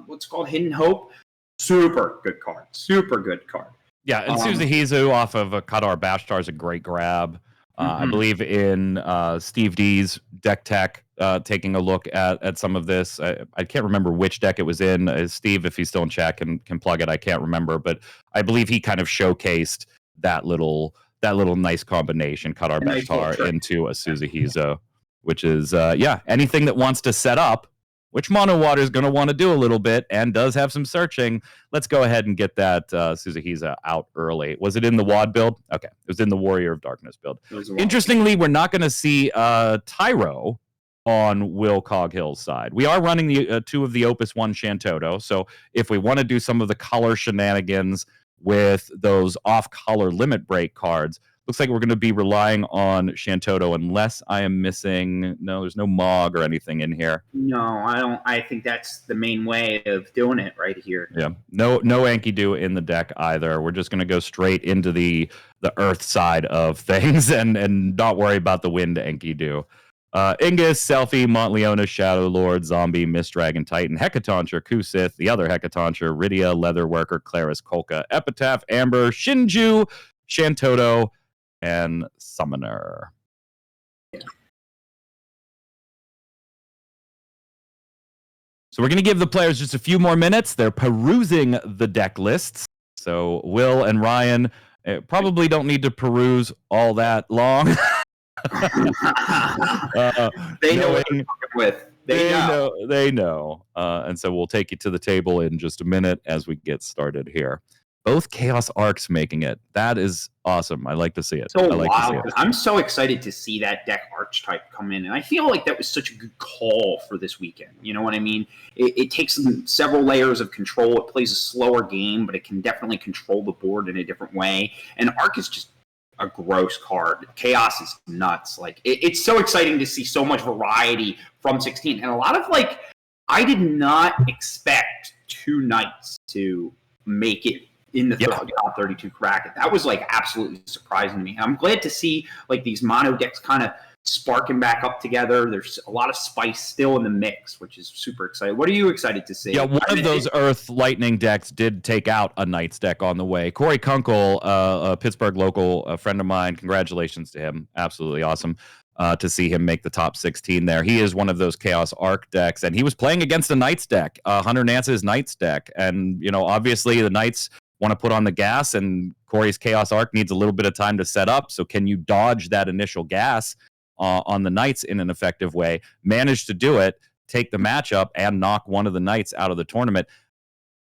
what's called Hidden Hope. Super good card. Yeah, and Suzuhizu off of Kadar Bashtar is a great grab. I believe in Steve D's deck tech, taking a look at some of this. I can't remember which deck it was in. Steve, if he's still in chat, can plug it. I can't remember, but I believe he kind of showcased that little nice combination, Kadar Bashtar into a Suzuhizo, which is anything that wants to set up, which Mono Water is going to want to do a little bit and does have some searching. Let's go ahead and get that Suzuhiza out early. Was it in the WAD build? Okay, it was in the Warrior of Darkness build. Interestingly, we're not going to see Tyro on Will Coghill's side. We are running the 2 of the Opus 1 Shantoto, so if we want to do some of the color shenanigans with those off-color limit break cards, looks like we're going to be relying on Shantoto unless I am missing. No, there's no Mog or anything in here. No, I don't. I think that's the main way of doing it right here. Yeah, no Enkidu in the deck either. We're just going to go straight into the Earth side of things and not worry about the Wind Enkidu. Ingus, Selfie, Montleona, Shadow Lord, Zombie, Mist Dragon, Titan, Hecatoncher, Kusith, the other Hecatoncher, Rydia, Leatherworker, Claris, Kolka, Epitaph, Amber, Shinju, Shantoto, and Summoner. So we're going to give the players just a few more minutes. They're perusing the deck lists. So Will and Ryan probably don't need to peruse all that long. They know what they're talking with. They know. And so we'll take you to the table in just a minute as we get started here. Both Chaos Arcs making it. That is awesome. I like to see it. I'm so excited to see that deck archetype come in. And I feel like that was such a good call for this weekend. You know what I mean? It takes several layers of control. It plays a slower game, but it can definitely control the board in a different way. And Arc is just a gross card. Chaos is nuts. Like it's so exciting to see so much variety from 16. And a lot of I did not expect 2 Knights to make it in the top 32 bracket. That was absolutely surprising to me. I'm glad to see these mono decks kind of sparking back up together. There's a lot of spice still in the mix, which is super exciting. What are you excited to see? Yeah, one of those Earth Lightning decks did take out a Knights deck on the way. Corey Kunkel, a Pittsburgh local, a friend of mine. Congratulations to him. Absolutely awesome to see him make the top 16 there. He is one of those Chaos Arc decks, and he was playing against a Knights deck, Hunter Nance's Knights deck. And, obviously the Knights want to put on the gas, and Corey's Chaos Arc needs a little bit of time to set up. So can you dodge that initial gas on the Knights in an effective way? Manage to do it, take the matchup, and knock one of the Knights out of the tournament.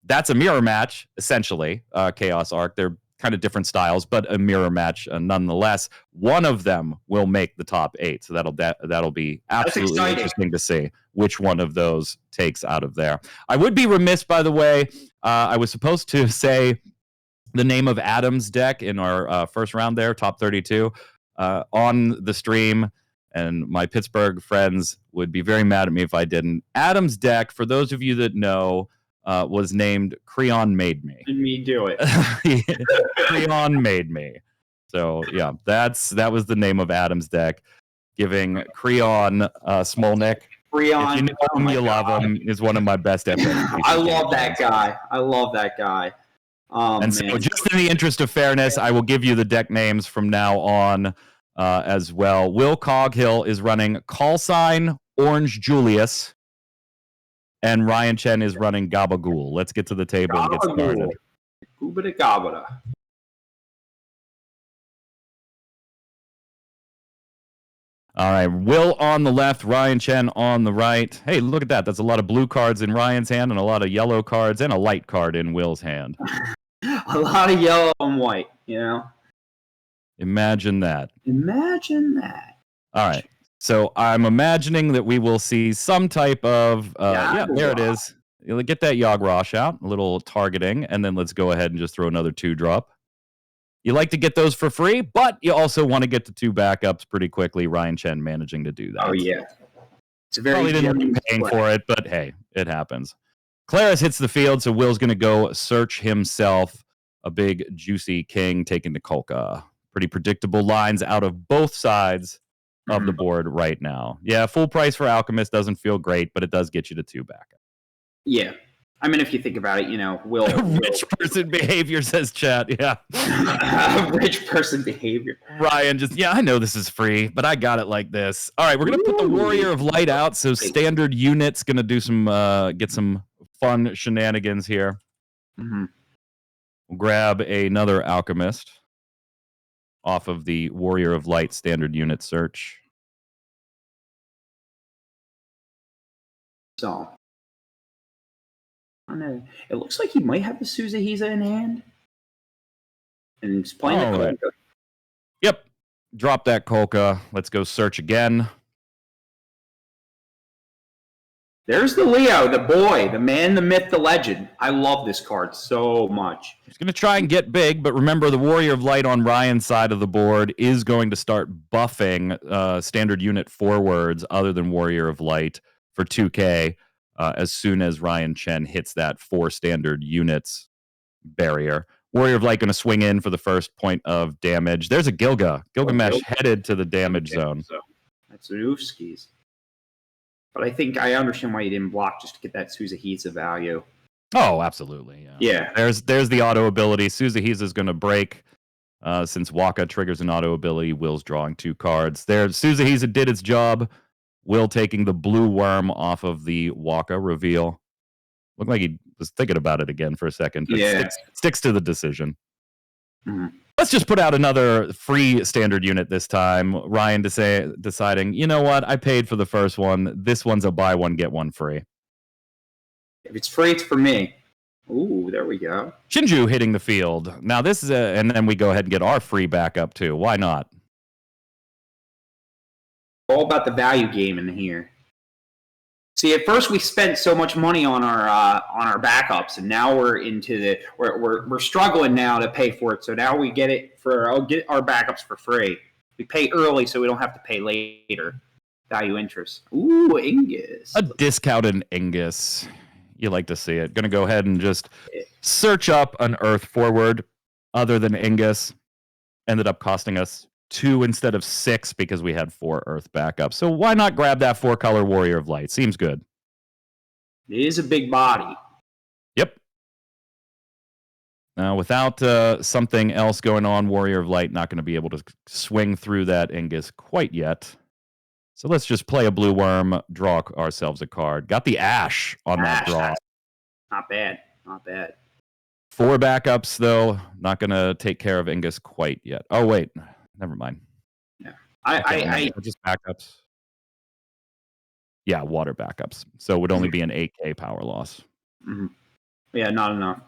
That's a mirror match, essentially, Chaos Arc. They're kind of different styles, but a mirror match nonetheless. One of them will make the top 8, so that'll be absolutely interesting to see which one of those takes out of there. I would be remiss, by the way, I was supposed to say the name of Adam's deck in our first round there, top 32, on the stream, and my Pittsburgh friends would be very mad at me if I didn't. Adam's deck, for those of you that know, was named Creon Made Me. Did me do it. Creon Made Me. So yeah, that was the name of Adam's deck, giving Creon Smolnik. Creon, if you know him, you love him. Is one of my best FFPC. I love that guy. And so, just in the interest of fairness, I will give you the deck names from now on as well. Will Coghill is running Call Sign Orange Julius, and Ryan Chen is running Gabagool. Let's get to the table and get started. Gubada Gabada. All right, Will on the left, Ryan Chen on the right. Hey, look at that. That's a lot of blue cards in Ryan's hand and a lot of yellow cards and a light card in Will's hand. A lot of yellow and white, Imagine that. Imagine that. All right. So I'm imagining that we will see some type of, there it is. You'll get that Yogg-Rosh out, a little targeting, and then let's go ahead and just throw another 2-drop. You like to get those for free, but you also want to get the 2 backups pretty quickly. Ryan Chen managing to do that. Oh, yeah. It's a very probably didn't like paying for it, but hey, it happens. Claris hits the field, so Will's going to go search himself a big, juicy king, taking the Kolka. Pretty predictable lines out of both sides of the board right now. Yeah, full price for Alchemist doesn't feel great, but it does get you to 2 backup. Yeah. I mean, if you think about it, Will... Rich person behavior, says chat, yeah. Rich person behavior. Ryan just, I know this is free, but I got it like this. All right, we're going to put the Warrior of Light out, so standard unit's going to do some, get some fun shenanigans here. Mm-hmm. We'll grab another Alchemist off of the Warrior of Light standard unit search. So, I don't know. It looks like he might have the Suzuhisa in hand. And he's playing the Kolka. Yep. Drop that Kolka. Let's go search again. There's the Leo, the boy, the man, the myth, the legend. I love this card so much. He's going to try and get big, but remember the Warrior of Light on Ryan's side of the board is going to start buffing standard unit forwards other than Warrior of Light for 2K as soon as Ryan Chen hits that 4 standard units barrier. Warrior of Light going to swing in for the first point of damage. There's a Gilgamesh headed to the damage zone. So that's Ufskis. But I think I understand why you didn't block just to get that Suzuhisa value. Oh, absolutely. Yeah. There's the auto ability. Suzuhisa is going to break since Waka triggers an auto ability. Will's drawing 2 cards. There, Suzuhisa did its job. Will taking the blue worm off of the Waka reveal. Looked like he was thinking about it again for a second. But sticks to the decision. Mm-hmm. Let's just put out another free standard unit this time. Ryan deciding, you know what? I paid for the first one. This one's a buy one, get one free. If it's free, it's for me. Ooh, there we go. Shinju hitting the field. Now this is and then we go ahead and get our free backup too. Why not? All about the value game in here. See, at first we spent so much money on our backups, and now we're into we're struggling now to pay for it. So now we get our backups for free. We pay early, so we don't have to pay later. Value interest. Ooh, Ingus. A discounted Ingus. You like to see it. Going to go ahead and just search up an Earth forward other than Ingus. Ended up costing us 2 instead of 6 because we had 4 Earth backups. So why not grab that 4-color Warrior of Light? Seems good. It is a big body. Yep. Now, without something else going on, Warrior of Light not going to be able to swing through that Ingus quite yet. So let's just play a blue worm, draw ourselves a card. Got the Ash on that draw. Not bad. Not bad. 4 backups, though. Not going to take care of Ingus quite yet. Oh, wait. Never mind. Yeah. Just backups. Yeah, water backups. So it would only be an 8K power loss. Yeah, not enough.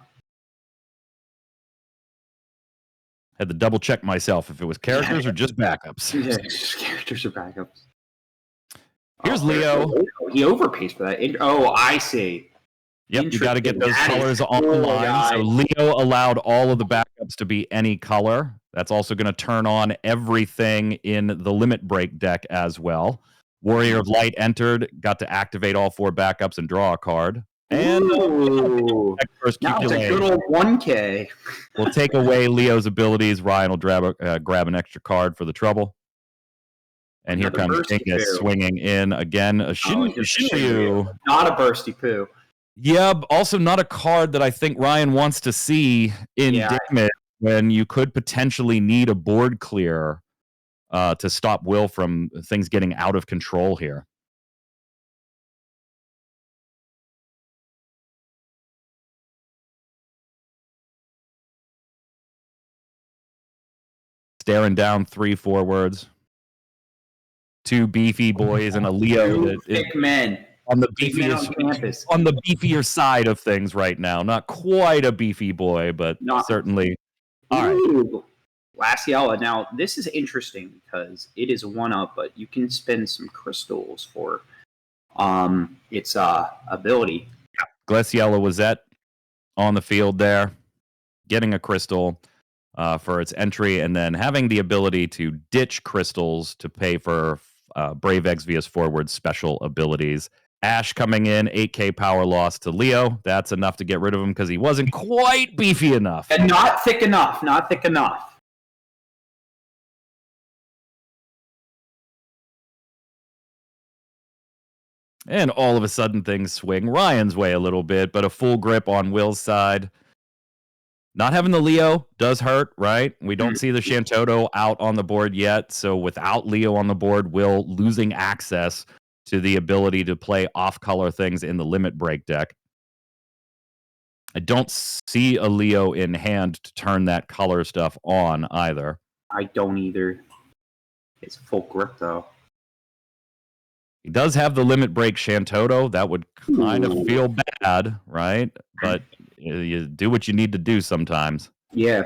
Had to double check myself if it was characters or just backups. Yeah, characters or backups. Here's Leo. He overpays for that. Oh, I see. Yep, you got to get those That colors is on the cool, line. guys. So Leo allowed all of the backups to be any color. That's also going to turn on everything in the limit break deck as well. Warrior of Light entered, got to activate all 4 backups and draw a card. And now it's a good old 1K. We'll take away Leo's abilities. Ryan will grab an extra card for the trouble. And here comes Ingus swinging in again. A Shinryu. Not a bursty poo. Yeah, also not a card that I think Ryan wants to see in damage when you could potentially need a board clear to stop Will from things getting out of control here. Staring down 3 forwards. 2 beefy boys and a Leo that thick men on the beefiest on the beefier side of things right now. Not quite a beefy boy, but certainly. All right. Glaciella. Now this is interesting because it is 1-up, but you can spend some crystals for its ability. Glaciella was on the field there, getting a crystal for its entry, and then having the ability to ditch crystals to pay for Brave Exvius Forward's special abilities. Ash coming in, 8K power loss to Leo. That's enough to get rid of him because he wasn't quite beefy enough. And not thick enough. Not thick enough. And all of a sudden things swing Ryan's way a little bit, but a full grip on Will's side. Not having the Leo does hurt, right? We don't see the Shantoto out on the board yet, so without Leo on the board, Will losing access to the ability to play off-color things in the limit break deck. I don't see a Leo in hand to turn that color stuff on either. I don't either. It's a full grip, though. He does have the limit break Shantoto. That would kind of feel bad, right? But you do what you need to do sometimes. Yeah.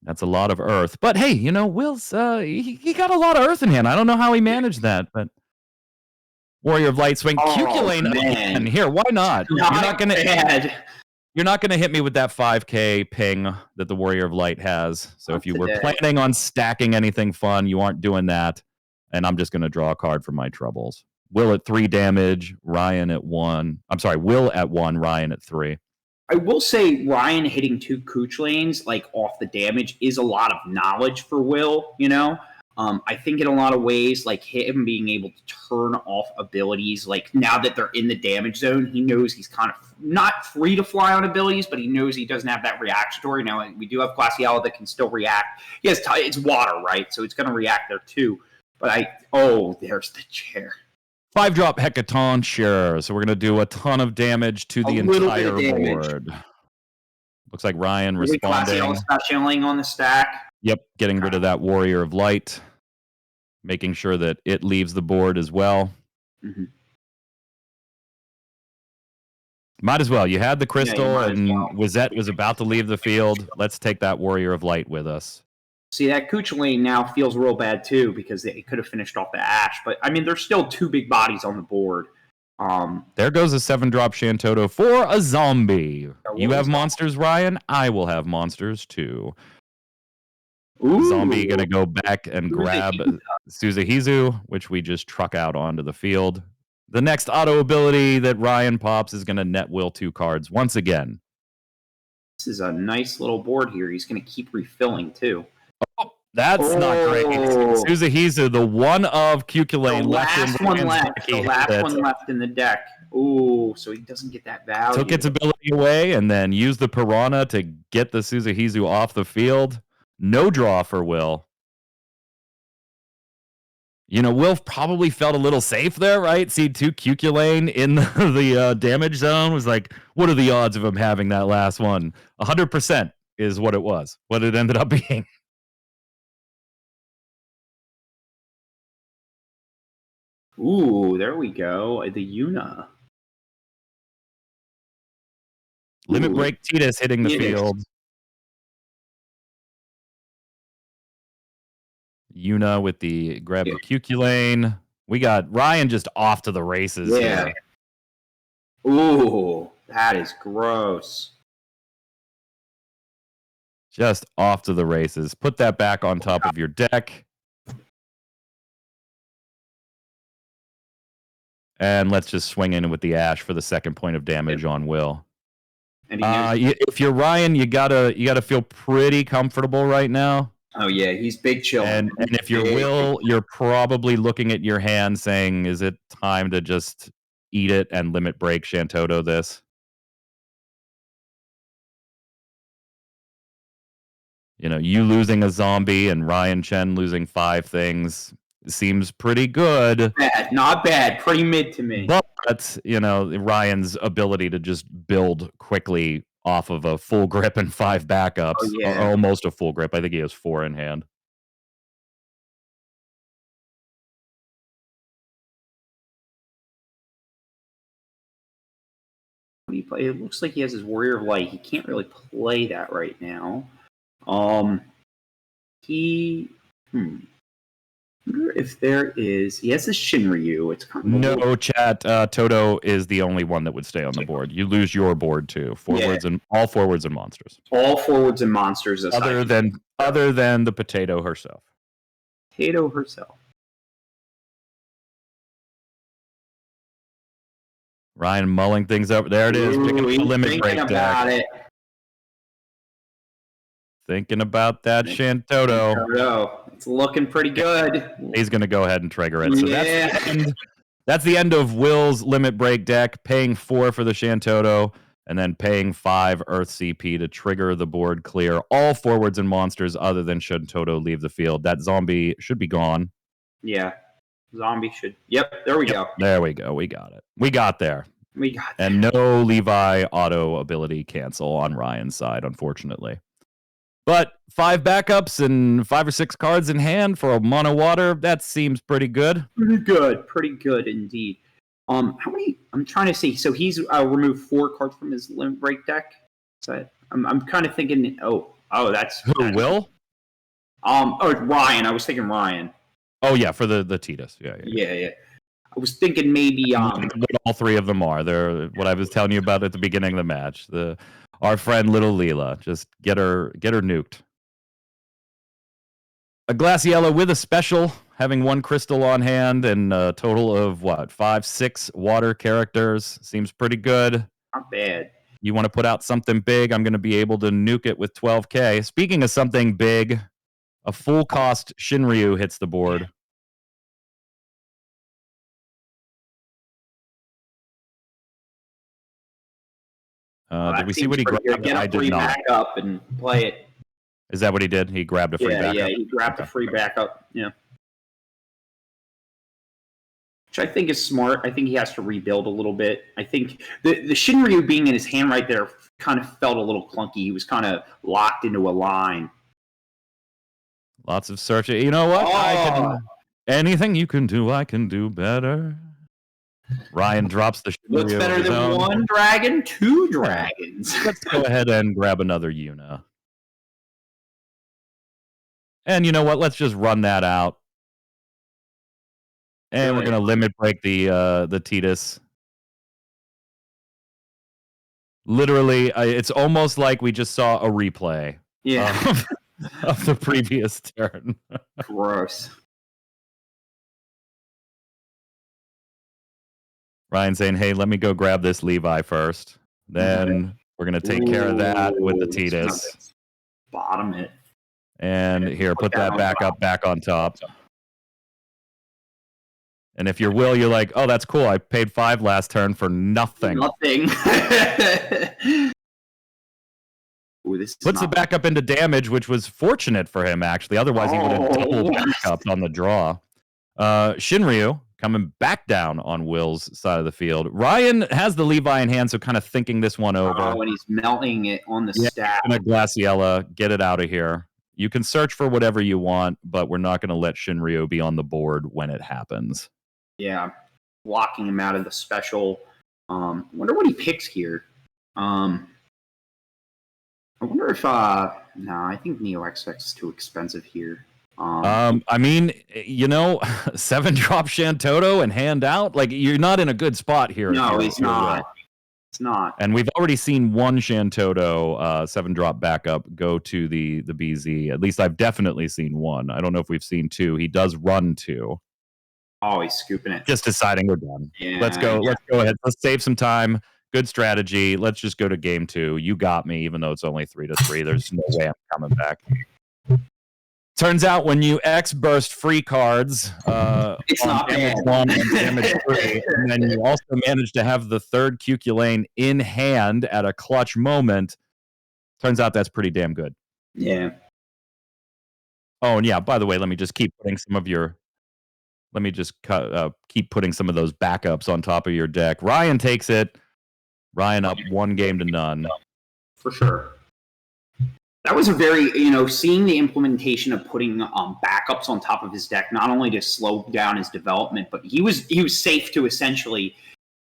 That's a lot of earth. But hey, Will's he got a lot of earth in hand. I don't know how he managed that, but Warrior of Light swing. Cuculane again. Here, why not? You're not gonna hit me with that 5K ping that the Warrior of Light has. So if you were planning on stacking anything fun, you aren't doing that. And I'm just gonna draw a card for my troubles. Will at 3 damage, Ryan at 1. I'm sorry, Will at 1, Ryan at 3. I will say Ryan hitting 2 Cuchulanes, like off the damage, is a lot of knowledge for Will, I think in a lot of ways, like him being able to turn off abilities, like now that they're in the damage zone, he knows he's kind of not free to fly on abilities, but he knows he doesn't have that reactionary. Now, we do have Glaciella that can still react. Yes, it's water, right? So it's going to react there too. But there's the chair. 5-drop Hecaton, sure. So we're going to do a ton of damage to the entire board. Looks like Ryan responding. Glaciella on the stack. Yep, getting rid of that Warrior of Light. Making sure that it leaves the board as well. Mm-hmm. Might as well. You had the crystal, and Wizette was about to leave the field. Let's take that Warrior of Light with us. See, that Cuchulain now feels real bad, too, because they could have finished off the Ash. But, there's still 2 big bodies on the board. There goes a 7-drop Shantoto for a zombie. You have monsters, Ryan? I will have monsters, too. Ooh. Zombie going to go back and grab Suzuhizu, which we just truck out onto the field. The next auto ability that Ryan pops is going to net Will 2 cards once again. This is a nice little board here. He's going to keep refilling, too. Oh, that's not great. Suzuhizu, the one of Cuculane the last one left in the deck. Ooh, so he doesn't get that value. Took its ability away and then used the Piranha to get the Suzuhizu off the field. No draw for Will. Will probably felt a little safe there, right? See 2 Cuculane in the damage zone was like, what are the odds of him having that last one? 100% is what it was, what it ended up being. Ooh, there we go. The Yuna. Limit Ooh. break Titus hitting the Titus. field. Yuna with the grab the Cuculane. We got Ryan just off to the races here. Ooh, that is gross. Just off to the races. Put that back on top of your deck. And let's just swing in with the Ash for the second point of damage on Will. And if you're Ryan, you gotta feel pretty comfortable right now. Oh yeah, he's big chill. And if you're Will, you're probably looking at your hand saying, is it time to just eat it and limit break Shantoto this? You losing a zombie and Ryan Chen losing 5 things seems pretty good. Not bad. Pretty mid to me. But, Ryan's ability to just build quickly off of a full grip and 5 backups, or almost a full grip. I think he has 4 in hand. It looks like he has his Warrior of Light. He can't really play that right now. If there is, he has a Shinryu. It's kind of no chat. Toto is the only one that would stay on the board. You lose your board too. All forwards and monsters. All forwards and monsters, other than the potato herself. Potato herself. Ryan mulling things up. There it is. Picking up the limit break deck. Thinking about that Shantoto. It's looking pretty good. He's going to go ahead and trigger it. So that's the end of Will's limit break deck, paying 4 for the Shantoto, and then paying 5 Earth CP to trigger the board clear. All forwards and monsters other than Shantoto leave the field. That zombie should be gone. Yeah. Zombie should. Yep, there we go. There we go. We got it. We got there. And no Levi auto ability cancel on Ryan's side, unfortunately. But 5 backups and 5 or 6 cards in hand for a mono water, that seems pretty good. Pretty good indeed. How many? I'm trying to see. So he's removed 4 cards from his limit break deck. So I'm kind of thinking. Oh, that's Will. Ryan. I was thinking Ryan. Oh yeah, for the Titus. Yeah. I was thinking maybe all 3 of them are. They're what I was telling you about at the beginning of the match. Our friend Little Leela. Just get her nuked. A Glaciella with a special, having 1 crystal on hand and a total of 5, 6 water characters. Seems pretty good. Not bad. You want to put out something big, I'm going to be able to nuke it with 12k. Speaking of something big, a full cost Shinryu hits the board. Did we see what he grabbed? Get a free backup and play it. Is that what he did? He grabbed a free backup? Yeah, he grabbed a free backup. Yeah. Which I think is smart. I think he has to rebuild a little bit. I think the Shinryu being in his hand right there kind of felt a little clunky. He was kind of locked into a line. Lots of searching. You know what? Anything you can do, I can do better. Ryan drops the Shinryu. What's better than 1 dragon? 2 dragons. Let's go ahead and grab another Yuna. And you know what? Let's just run that out. And we're going to limit break the Titus. Literally, it's almost like we just saw a replay. Of the previous turn. Gross. Ryan saying, hey, let me go grab this Levi first. Then we're going to take care of that with the Titus. Bottom it. And here, put that back on top. And if you're Will, you're like, oh, that's cool. I paid 5 last turn for nothing. Ooh, puts the backup into damage, which was fortunate for him, actually. Otherwise, he would have double backup on the draw. Shinryu coming back down on Will's side of the field. Ryan has the Levi in hand, so kind of thinking this one over. Oh, and he's melting it on the staff. Gonna Glaciella, get it out of here. You can search for whatever you want, but we're not going to let Shinryu be on the board when it happens. Yeah, blocking him out of the special. Wonder what he picks here. I wonder if no, I think Neo XX is too expensive here. I mean, 7-drop Shantoto and hand out. Like, you're not in a good spot here. No, he's not. It's not. And we've already seen one Shantoto 7-drop backup go to the BZ. At least I've definitely seen one. I don't know if we've seen two. He does run two. Oh, he's scooping it. Just deciding we're done. Yeah, Let's go. Let's go ahead. Let's save some time. Good strategy. Let's just go to game 2. You got me, even though it's only 3-3. There's no way I'm coming back. Turns out when you X burst free cards, it's not damage bad. 1 and damage 3, and then you also manage to have the third QQ lane in hand at a clutch moment. Turns out that's pretty damn good. Yeah. Oh, and yeah, by the way, let me just keep putting some of your. Let me just keep putting some of those backups on top of your deck. Ryan takes it. Ryan up 1-0. For sure. That was a very, seeing the implementation of putting backups on top of his deck, not only to slow down his development, but he was safe to essentially.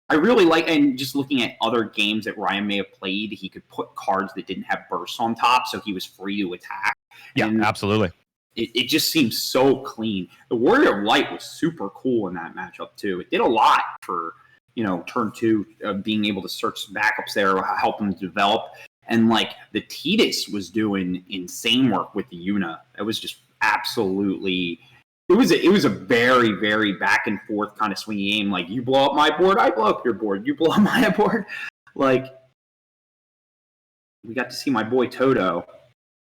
I really like, and just looking at other games that Ryan may have played, he could put cards that didn't have bursts on top, so he was free to attack. Yeah, and absolutely. It just seems so clean. The Warrior of Light was super cool in that matchup too. It did a lot for turn 2, being able to search some backups there, help him develop. And the Tidus was doing insane work with the Yuna. It was just absolutely. It was a very, very back and forth kind of swinging game. Like, you blow up my board, I blow up your board. You blow up my board. We got to see my boy Toto.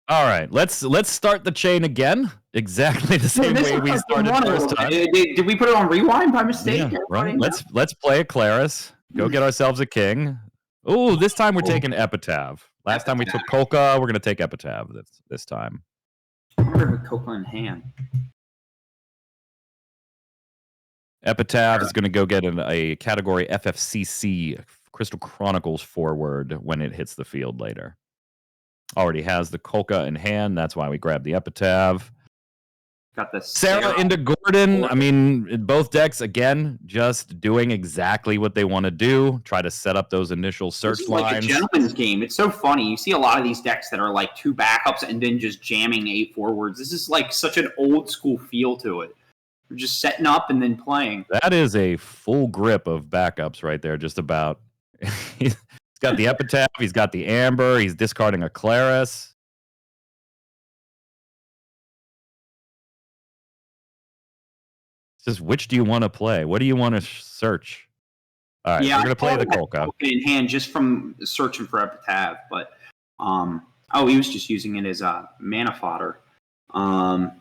All right, let's start the chain again. Exactly the same way we started first time. Did we put it on rewind by mistake? Yeah, right. Let's play a Claris. Go get ourselves a king. Oh, this time we're taking Epitaph. Last time we took Kolka, we're going to take Epitaph this time. I wonder if Kolka in hand. Epitaph is going to go get a category FFCC Crystal Chronicles forward when it hits the field later. Already has the Kolka in hand. That's why we grabbed the Epitaph. Got the Sarah into Gordon. I mean, in both decks, again, just doing exactly what they want to do. Try to set up those initial search it's lines. Like a gentleman's game. It's so funny. You see a lot of these decks that are like 2 backups and then just jamming 8 forwards. This is like such an old school feel to it. We're just setting up and then playing. That is a full grip of backups right there, just about. He's got the Epitaph. He's got the Amber. He's discarding a Claris. Just which do you want to play? What do you want to search? All right, we're going to play the Kolka. In hand just from searching for Epitaph, but he was just using it as a mana fodder. Let's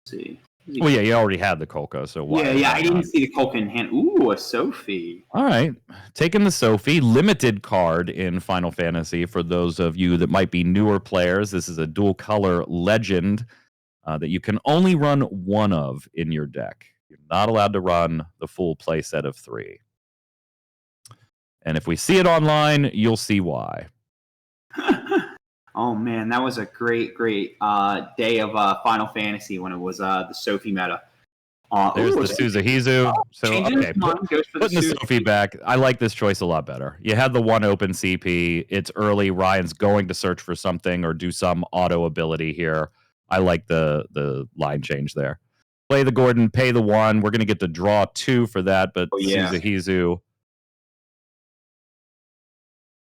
see. Well, yeah, you already had the Kolka, so why? Yeah, I didn't see the Kolka in hand. Ooh, a Sophie. All right, taking the Sophie, limited card in Final Fantasy for those of you that might be newer players. This is a dual color legend that you can only run one of in your deck. You're not allowed to run the full play set of 3. And if we see it online, you'll see why. Oh, man, that was a great day of Final Fantasy when it was the Sophie meta. There's the Suzuhizu. So, okay, putting the Sophie back, I like this choice a lot better. You had the 1 open CP. It's early. Ryan's going to search for something or do some auto ability here. I like the line change there. Play the Gordon, pay the 1. We're going to get to draw 2 for that, but Suzuhizu.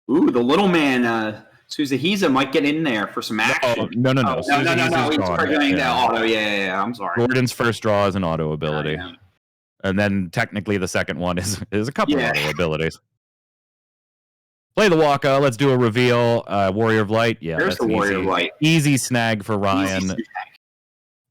Ooh, the little man, Suzuhizu might get in there for some action. No. No. He's forgetting that auto. Yeah. I'm sorry. Gordon's first draw is an auto ability. And then technically the second one is a couple of auto abilities. Play the Waka. Let's do a reveal. Warrior of Light. Yeah, there's the Warrior of Light. Easy snag for Ryan.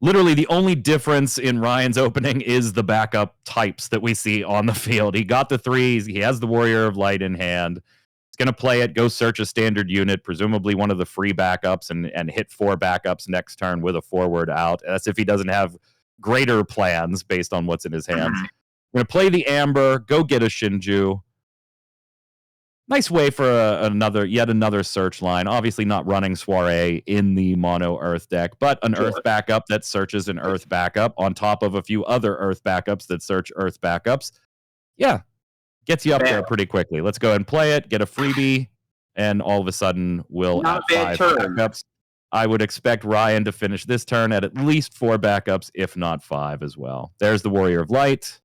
Literally, the only difference in Ryan's opening is the backup types that we see on the field. He got the 3s. He has the Warrior of Light in hand. He's going to play it, go search a standard unit, presumably one of the free backups, and hit 4 backups next turn with a forward out. That's if he doesn't have greater plans based on what's in his hands. Mhm. We're going to play the Amber, go get a Shinju. Nice way for yet another search line. Obviously not running Soiree in the mono Earth deck, but an Sure. Earth backup that searches an Earth backup on top of a few other Earth backups that search Earth backups. Yeah, gets you up there pretty quickly. Let's go ahead and play it, get a freebie, and all of a sudden we'll Not at a bad 5 turn. backups. I would expect Ryan to finish this turn at least 4 backups, if not 5 as well. There's the Warrior of Light.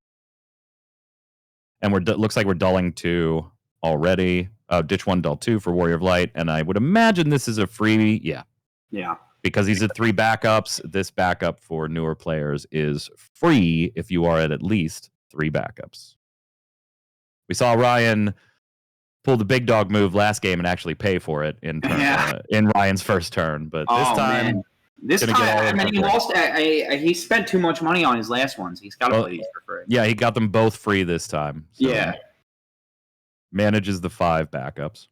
And looks like we're dulling 2 already. Ditch 1, dull 2 for Warrior of Light. And I would imagine this is a freebie. Yeah. Yeah. Because he's at 3 backups. This backup for newer players is free if you are at least 3 backups. We saw Ryan pull the big dog move last game and actually pay for it in Ryan's first turn. But this time, man. This time, he lost. He spent too much money on his last ones. He's got to play these for free. Yeah, he got them both free this time. So yeah. Manages the 5 backups.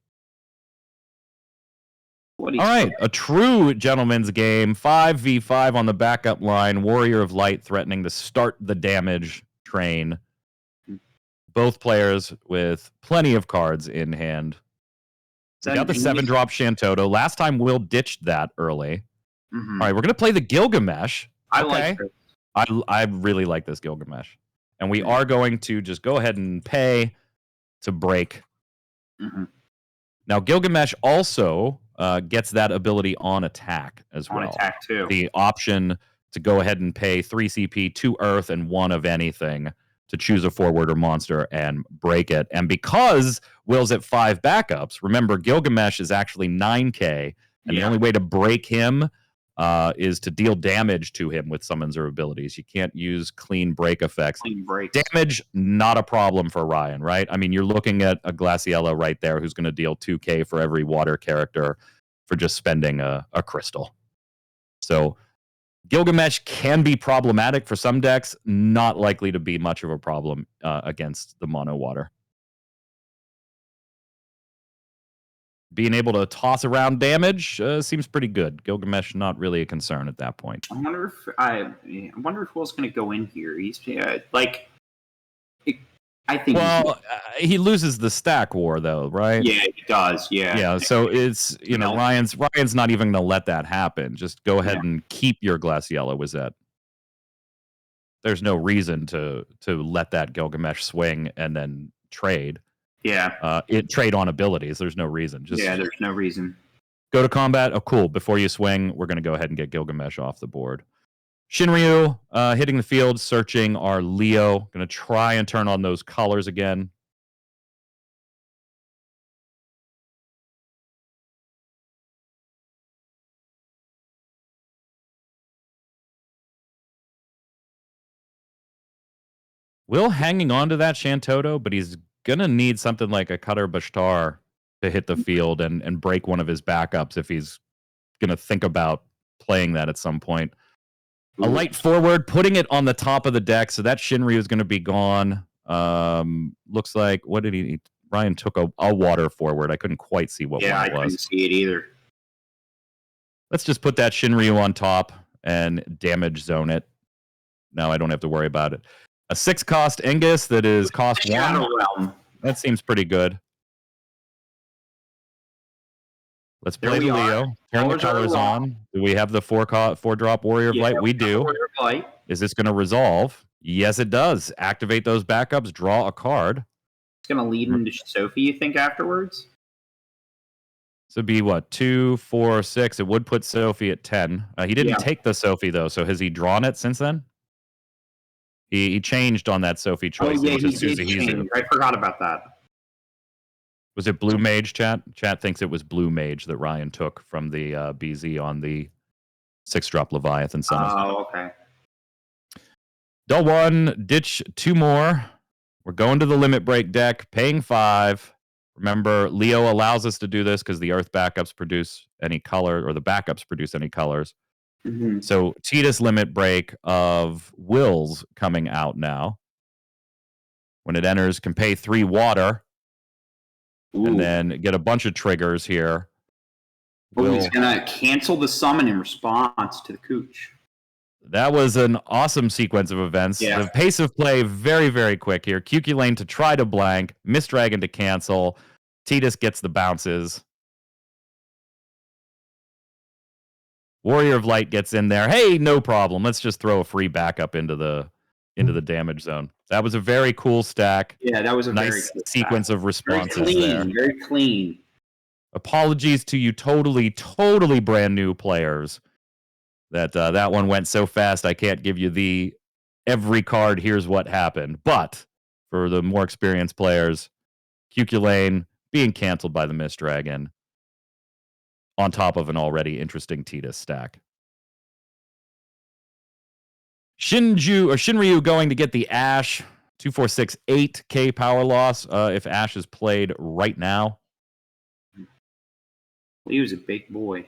All right, a true gentleman's game. 5v5 on the backup line. Warrior of Light threatening to start the damage train. Both players with plenty of cards in hand. We got the 7-drop Shantoto. Last time Will ditched that early. Mm-hmm. All right, we're going to play the Gilgamesh. I like it. I really like this Gilgamesh. And we are going to just go ahead and pay to break. Mm-hmm. Now, Gilgamesh also gets that ability on attack as well. On attack, too. The option to go ahead and pay 3 CP, 2 Earth, and 1 of anything to choose a forward or monster and break it. And because Will's at 5 backups, remember, Gilgamesh is actually 9k, and the only way to break him is to deal damage to him with summons or abilities. You can't use clean break effects. Clean breaks. Damage, not a problem for Ryan, right? I mean, you're looking at a Glaciella right there who's going to deal 2k for every water character for just spending a crystal. So Gilgamesh can be problematic for some decks, not likely to be much of a problem against the mono water. Being able to toss around damage seems pretty good. Gilgamesh not really a concern at that point. I wonder if Will's going to go in here. He's I think. Well, he loses the stack war though, right? Yeah, he does. Yeah. Yeah. So it's Ryan's not even going to let that happen. Just go ahead and keep your Glaciella Wizette. There's no reason to let that Gilgamesh swing and then trade. Yeah. Trade on abilities. There's no reason. There's no reason. Go to combat. Oh, cool. Before you swing, we're going to go ahead and get Gilgamesh off the board. Shinryu hitting the field, searching our Leo. Going to try and turn on those colors again. Will hanging on to that Shantoto, but he's going to need something like a Cutter Bashtar to hit the field and break one of his backups if he's going to think about playing that at some point. Ooh. A light forward, putting it on the top of the deck, so that Shinryu is going to be gone. Looks like, what did he... Ryan took a water forward. I couldn't quite see what one it was. Yeah, I couldn't see it either. Let's just put that Shinryu on top and damage zone it. Now I don't have to worry about it. A 6-cost Ingus that is cost 1. Shadow Realm. That seems pretty good. Let's play the Leo. Turn the colors on. Do we have the 4-drop Warrior of Light? We do. Warrior of Light. Is this going to resolve? Yes, it does. Activate those backups. Draw a card. It's going to lead into Sophie, you think, afterwards? So it'd be what? 2, 4, 6. It would put Sophie at 10. He didn't take the Sophie, though. So has he drawn it since then? He changed on that Sophie choice. Oh, yeah, he did change. I forgot about that. Was it Blue Mage, chat? Chat thinks it was Blue Mage that Ryan took from the BZ on the 6-drop Leviathan summon. Oh, okay. Dull 1, ditch 2 more. We're going to the limit break deck, paying 5. Remember, Leo allows us to do this because the Earth backups produce any color, or the backups produce any colors. Mm-hmm. So Tidus limit break of Will's coming out now. When it enters, can pay 3 water. Ooh. And then get a bunch of triggers here. He's going to cancel the summon in response to the Cooch. That was an awesome sequence of events. Yeah. The pace of play, very, very quick here. QQ Lane to try to blank, Miss Dragon to cancel. Titus gets the bounces. Warrior of Light gets in there. Hey, no problem. Let's just throw a free backup into the damage zone. That was a very cool stack. Yeah, that was a very Nice cool sequence stack. of Very responses clean, there. very clean. Apologies to you totally brand new players. That one went so fast I can't give you the every card here's what happened. But for the more experienced players, QQ Lane being canceled by the Mist Dragon on top of an already interesting Titus stack. Shinryu going to get the Ash. 246 8k power loss if Ash is played right now. He was a big boy.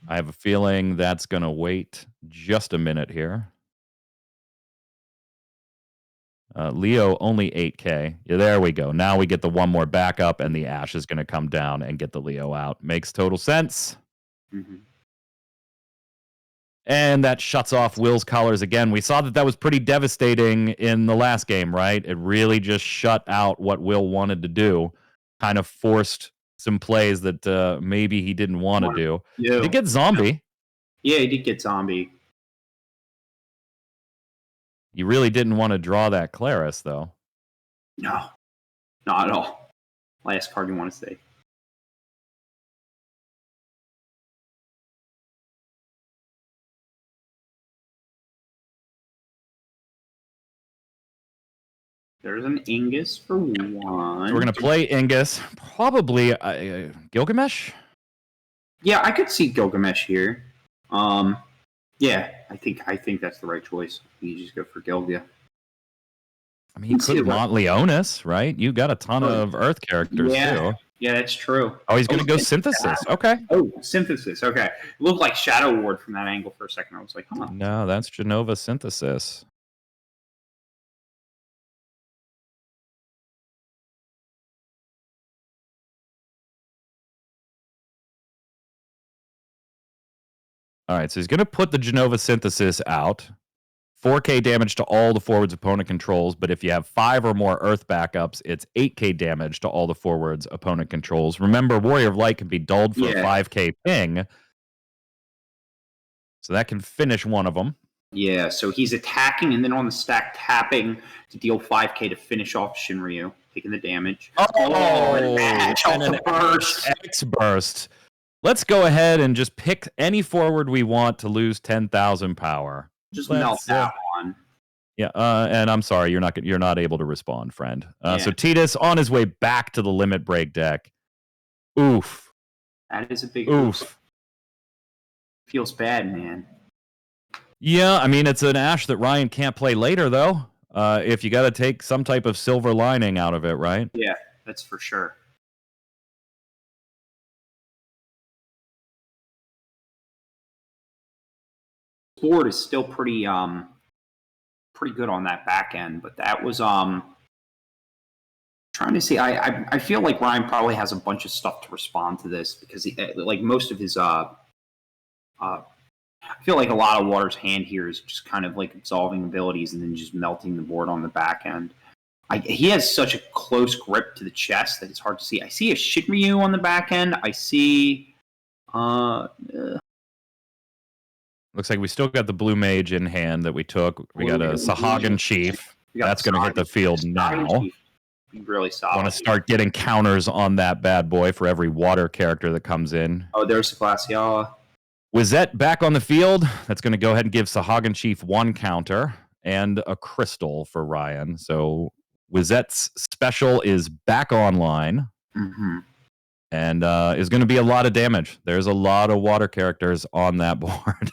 I have a feeling that's going to wait just a minute here. Leo only 8k. Yeah, there we go. Now we get the one more backup, and the Ash is going to come down and get the Leo out. Makes total sense. Mm-hmm. And that shuts off Will's colors again. We saw that was pretty devastating in the last game, right? It really just shut out what Will wanted to do. Kind of forced some plays that maybe he didn't want to do. Yeah. Did he get zombie? Yeah, he did get zombie. You really didn't want to draw that Claris, though. No, not at all. Last card you want to say. There's an Ingus for one. So we're going to play Ingus. Probably Gilgamesh? Yeah, I could see Gilgamesh here. Yeah, I think that's the right choice. You just go for Gilga. I mean, you could want Leonis, right? You got a ton of Earth characters, too. Yeah, that's true. Oh, he's going to go Synthesis. Okay. Oh, Synthesis. Okay. It looked like Shadow Ward from that angle for a second. I was like, huh. No, that's Genova Synthesis. All right, so he's going to put the Genova Synthesis out. 4k damage to all the forwards opponent controls, but if you have 5 or more Earth backups, it's 8k damage to all the forwards opponent controls. Remember, Warrior of Light can be dulled for a 5k ping, so that can finish one of them. Yeah, so he's attacking and then on the stack tapping to deal 5k to finish off Shinryu, taking the damage. Oh, and an burst. X-Burst. Let's go ahead and just pick any forward we want to lose 10,000 power. Just melt that one. Yeah, and I'm sorry, you're not able to respond, friend. So Titus on his way back to the limit break deck. Oof. That is a big oof. Feels bad, man. Yeah, I mean, it's an Ash that Ryan can't play later, though. If you got to take some type of silver lining out of it, right? Yeah, that's for sure. Board is still pretty good on that back end, but that was trying to see. I feel like Ryan probably has a bunch of stuff to respond to this because like most of his I feel like a lot of Water's hand here is just kind of like absolving abilities and then just melting the board on the back end. He has such a close grip to the chest that it's hard to see. I see a Shinryu on the back end. I see looks like we still got the Blue Mage in hand that we took. We got a Sahagan Chief. That's going to hit the field now. Really solid. Want to start getting counters on that bad boy for every water character that comes in. Oh, there's the Glaciala. Wizette back on the field. That's going to go ahead and give Sahagan Chief 1 counter and a crystal for Ryan. So Wizette's special is back online. Mm-hmm. And is going to be a lot of damage. There's a lot of water characters on that board.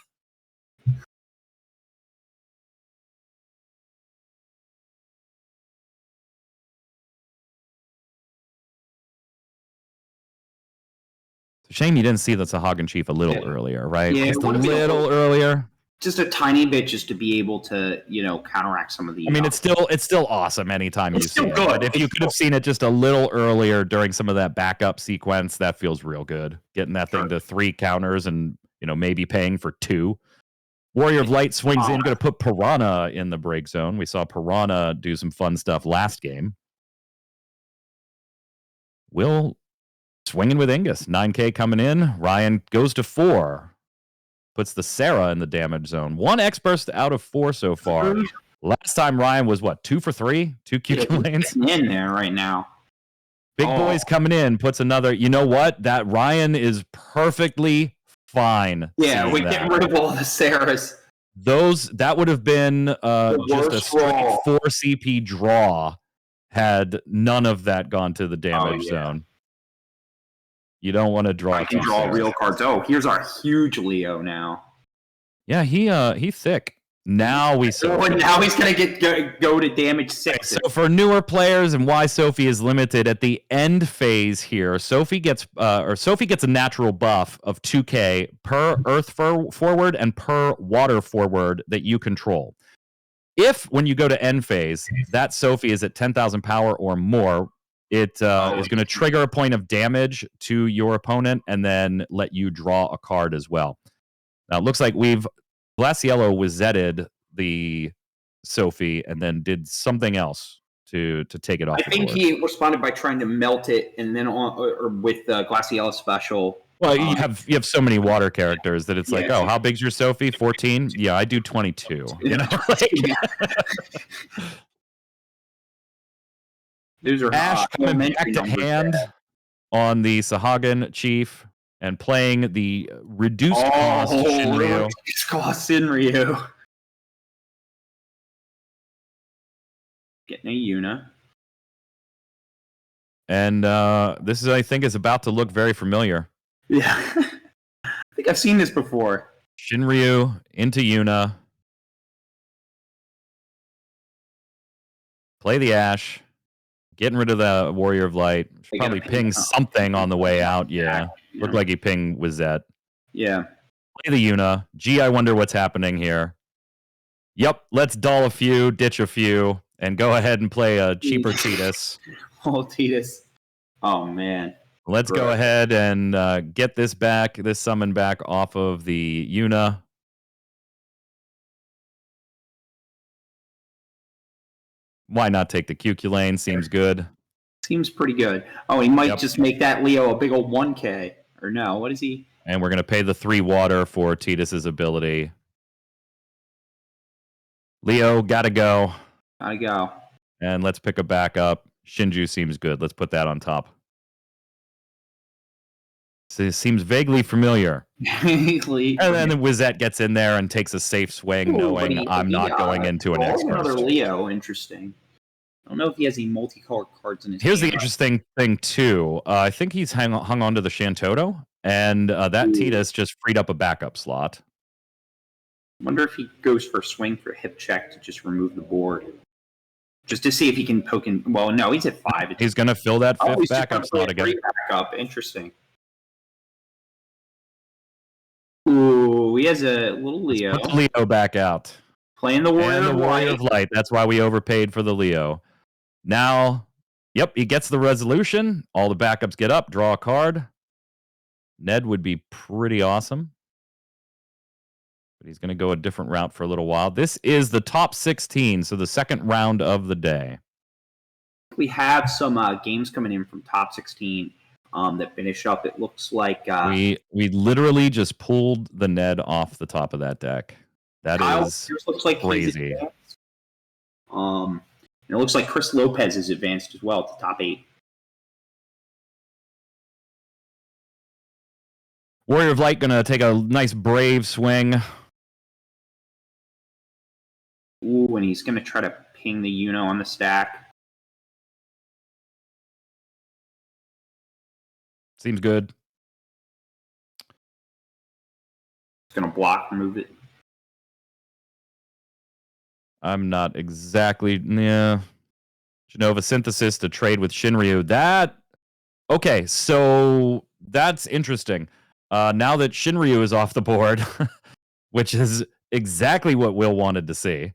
Shame you didn't see the Sahagan Chief a little earlier, right? Yeah, just a little earlier. Just a tiny bit, just to be able to, counteract some of the. I mean, it's still awesome anytime you see it. Good. But if you could have seen it just a little earlier during some of that backup sequence, that feels real good. Getting that thing to 3 counters and maybe paying for 2. Warrior of Light swings in, going to put Piranha in the break zone. We saw Piranha do some fun stuff last game. Will swinging with Ingus. 9K coming in. Ryan goes to 4. Puts the Sarah in the damage zone. 1 X-Burst out of 4 so far. Last time Ryan was what, 2 for 3? 2 QQ lanes? In there right now. Big Boys coming in, puts another. You know what? That Ryan is perfectly fine. Yeah, we get rid of all the Sarahs. That would have been just a straight 4 CP draw had none of that gone to the damage zone. You don't want to draw. I can draw real cards. Oh, here's our huge Leo now. Yeah, he's thick. Now we now he's gonna go to damage 6. So for newer players and why Sophie is limited at the end phase here, Sophie gets a natural buff of 2K per Earth forward and per Water forward that you control. If when you go to end phase, that Sophie is at 10,000 power or more, it is going to trigger a point of damage to your opponent and then let you draw a card as well. Now it looks like Glaciello Wizetted the Sophie and then did something else to take it off. I think he responded by trying to melt it and then with Glaciello special. Well, you have so many water characters that it's like, oh, how big's your Sophie? 14? Yeah, I do 22. You know, Those are Ash coming back to hand on the Sahagin Chief and playing the reduced cost Shinryu. Reduced cost Shinryu. Getting a Yuna. And this is, I think, is about to look very familiar. Yeah. I think I've seen this before. Shinryu into Yuna. Play the Ash. Getting rid of the Warrior of Light. Should probably ping something on the way out. Yeah. Looked like he pinged Wizette. Yeah. Play the Yuna. Gee, I wonder what's happening here. Yep, let's dull a few, ditch a few, and go ahead and play a cheaper Tidus. Oh, Tidus. Oh, man. Let's go ahead and get this summon back off of the Yuna. Why not take the QQ lane? Seems good. Seems pretty good. Oh, he might just make that Leo a big old 1K. Or no, what is he? And we're going to pay the 3 water for Tidus's ability. Leo, gotta go. Gotta go. And let's pick a backup. Shinju seems good. Let's put that on top. So it seems vaguely familiar. Vaguely. And then Wizette gets in there and takes a safe swing, knowing I'm not going into an X-Burst. Another Leo, interesting. I don't know if he has any multicolored cards in his Here's the interesting thing, too. I think he's hung on to the Shantoto, and that Tidus just freed up a backup slot. I wonder if he goes for a swing for a hip check to just remove the board. Just to see if he can poke in. Well, no, he's at 5. He's going to fill that 5th backup slot again. Backup. Interesting. Ooh, he has a little Leo. Put the Leo back out. Playing the Warrior, of Light. That's why we overpaid for the Leo. Now, yep, he gets the resolution. All the backups get up, draw a card. Ned would be pretty awesome. But he's going to go a different route for a little while. This is the top 16, so the second round of the day. We have some games coming in from top 16 that finish up. It looks like... we literally just pulled the Ned off the top of that deck. That looks like crazy. And it looks like Chris Lopez is advanced as well to top 8. Warrior of Light going to take a nice brave swing. Ooh, and he's going to try to ping the Uno on the stack. Seems good. He's going to block, move it. I'm not exactly... Yeah. Genova Synthesis to trade with Shinryu. Okay, so that's interesting. Now that Shinryu is off the board, which is exactly what Will wanted to see.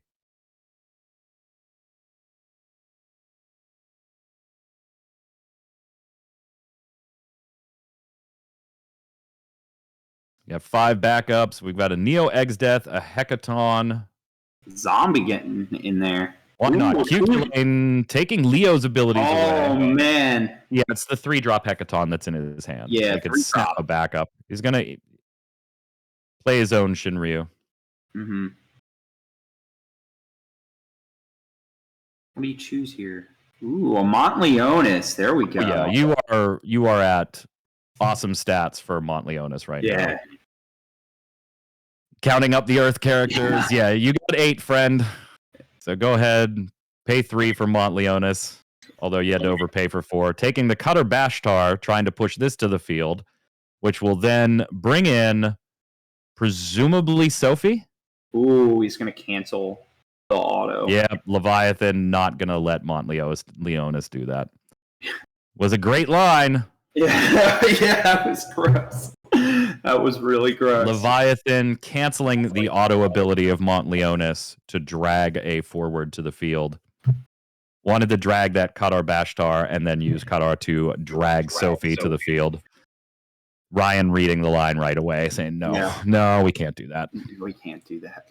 You have 5 backups. We've got a Neo Eggs Death, a Hecaton. Zombie getting in there. Why not? Ooh, Cuculane taking Leo's abilities Oh, away. man. Yeah, it's the 3-drop Hecaton that's in his hand. Yeah, he could 3-drop. snap a backup. He's going to play his own Shinryu. Mm-hmm. What do you choose here? Ooh, a Montleonis. There we go. Yeah, you are at awesome stats for Montleonis right now. Yeah. Counting up the Earth characters. Yeah, you got 8, friend. So go ahead, pay 3 for Montleonis, although you had to overpay for 4. Taking the Cutter Bashtar, trying to push this to the field, which will then bring in, presumably, Sophie? Ooh, he's going to cancel the auto. Yeah, Leviathan not going to let Montleonis do that. Was a great line. Yeah, yeah, that was gross. That was really gross. Leviathan canceling the auto ability of Montleonis to drag a forward to the field. Wanted to drag that Kadar Bashtar and then use Kadar to drag Sophie to the field. Ryan reading the line right away, saying, no, we can't do that. We can't do that.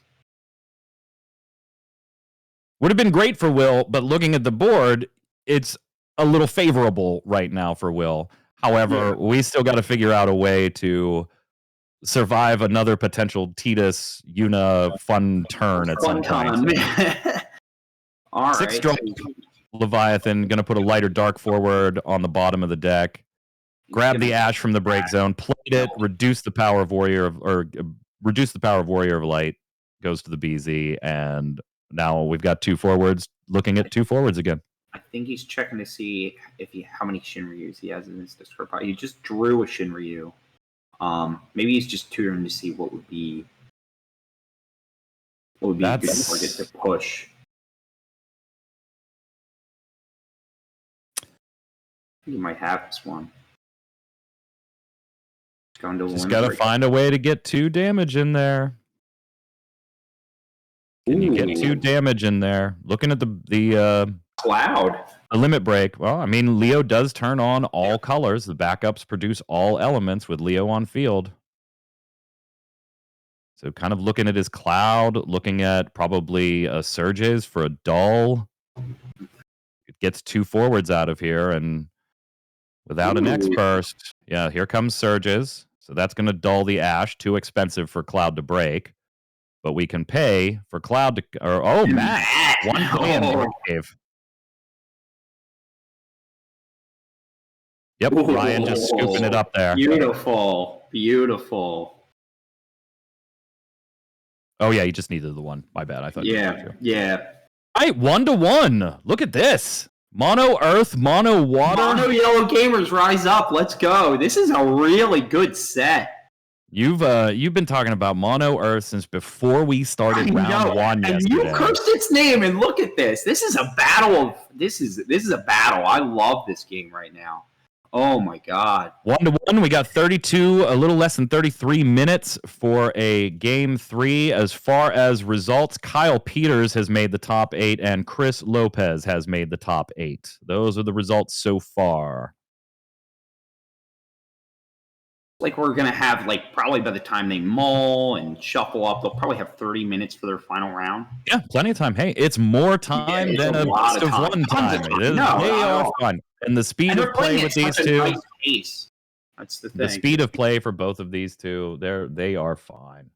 Would have been great for Will, but looking at the board, it's a little favorable right now for Will. However, we still got to figure out a way to survive another potential Tidus Yuna fun turn at some point. All 6 right. drop Leviathan, going to put a lighter dark forward on the bottom of the deck. Grab the Ash from the break zone, played it, reduce the power of Warrior of Light, goes to the BZ, and now we've got 2 forwards. Looking at 2 forwards again. I think he's checking to see how many Shinryus he has in his discard pile. He just drew a Shinryu. Maybe he's just tutoring to see what would be a good target to push. You might have this one. Just got to find a way to get 2 damage in there. Can you get 2 damage in there? Looking at the Cloud. The limit break. Well, I mean, Leo does turn on all colors. The backups produce all elements with Leo on field. So kind of looking at his Cloud, looking at probably Surges for a Dull. It gets 2 forwards out of here, and without an X-Burst, yeah, here comes Surges. So that's going to dull the Ash. Too expensive for Cloud to break. But we can pay for Cloud to... Matt! 1 million brave. Yep, Ryan just scooping it up there. Beautiful. Beautiful. Oh, yeah, you just needed the 1. My bad. I thought Yeah. All right, 1-1. Look at this. Mono Earth, Mono Water. Mono Yellow Gamers, rise up. Let's go. This is a really good set. You've been talking about Mono Earth since before we started round 1 yesterday. And you cursed its name, and look at this. This is a battle. This is a battle. I love this game right now. Oh my God. 1-1. We got 32, a little less than 33 minutes for a game 3. As far as results, Kyle Peters has made the top 8, and Chris Lopez has made the top 8. Those are the results so far. Like we're gonna have probably by the time they mull and shuffle up, they'll probably have 30 minutes for their final round. Yeah, plenty of time. Hey, it's more time than a best of 1 time. They are fun. And the speed of play with these 2. Nice pace. That's the thing. The speed of play for both of these 2, they are fine.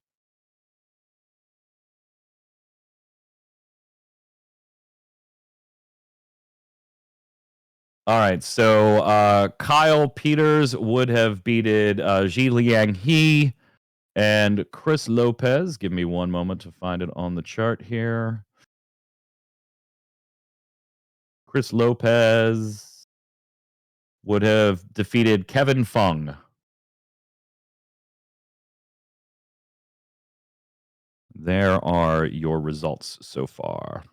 All right, so Kyle Peters would have beaten Ji Liang He and Chris Lopez. Give me 1 moment to find it on the chart here. Chris Lopez would have defeated Kevin Fung. There are your results so far.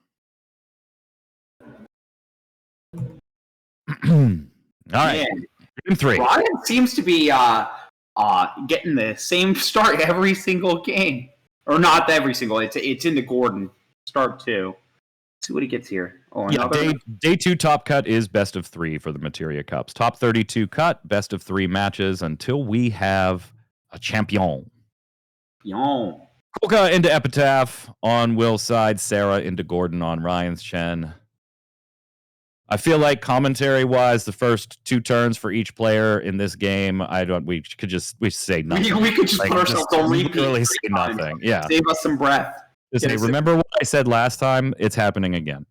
All right, game 3. Ryan seems to be getting the same start every single game, or not every single. It's in the Gordon start too. Let's see what he gets here. Oh, yeah, day 2 top cut is best of 3 for the Materia Cups. Top 32 cut, best of 3 matches until we have a champion. Yo. Kolka into Epitaph on Will's side. Sarah into Gordon on Ryan's Chen. I feel like commentary-wise, the first 2 turns for each player in this game, we should say nothing. We could just put ourselves on repeat. Literally say nothing. Yeah. Save us some breath. Just say, remember what I said last time? It's happening again.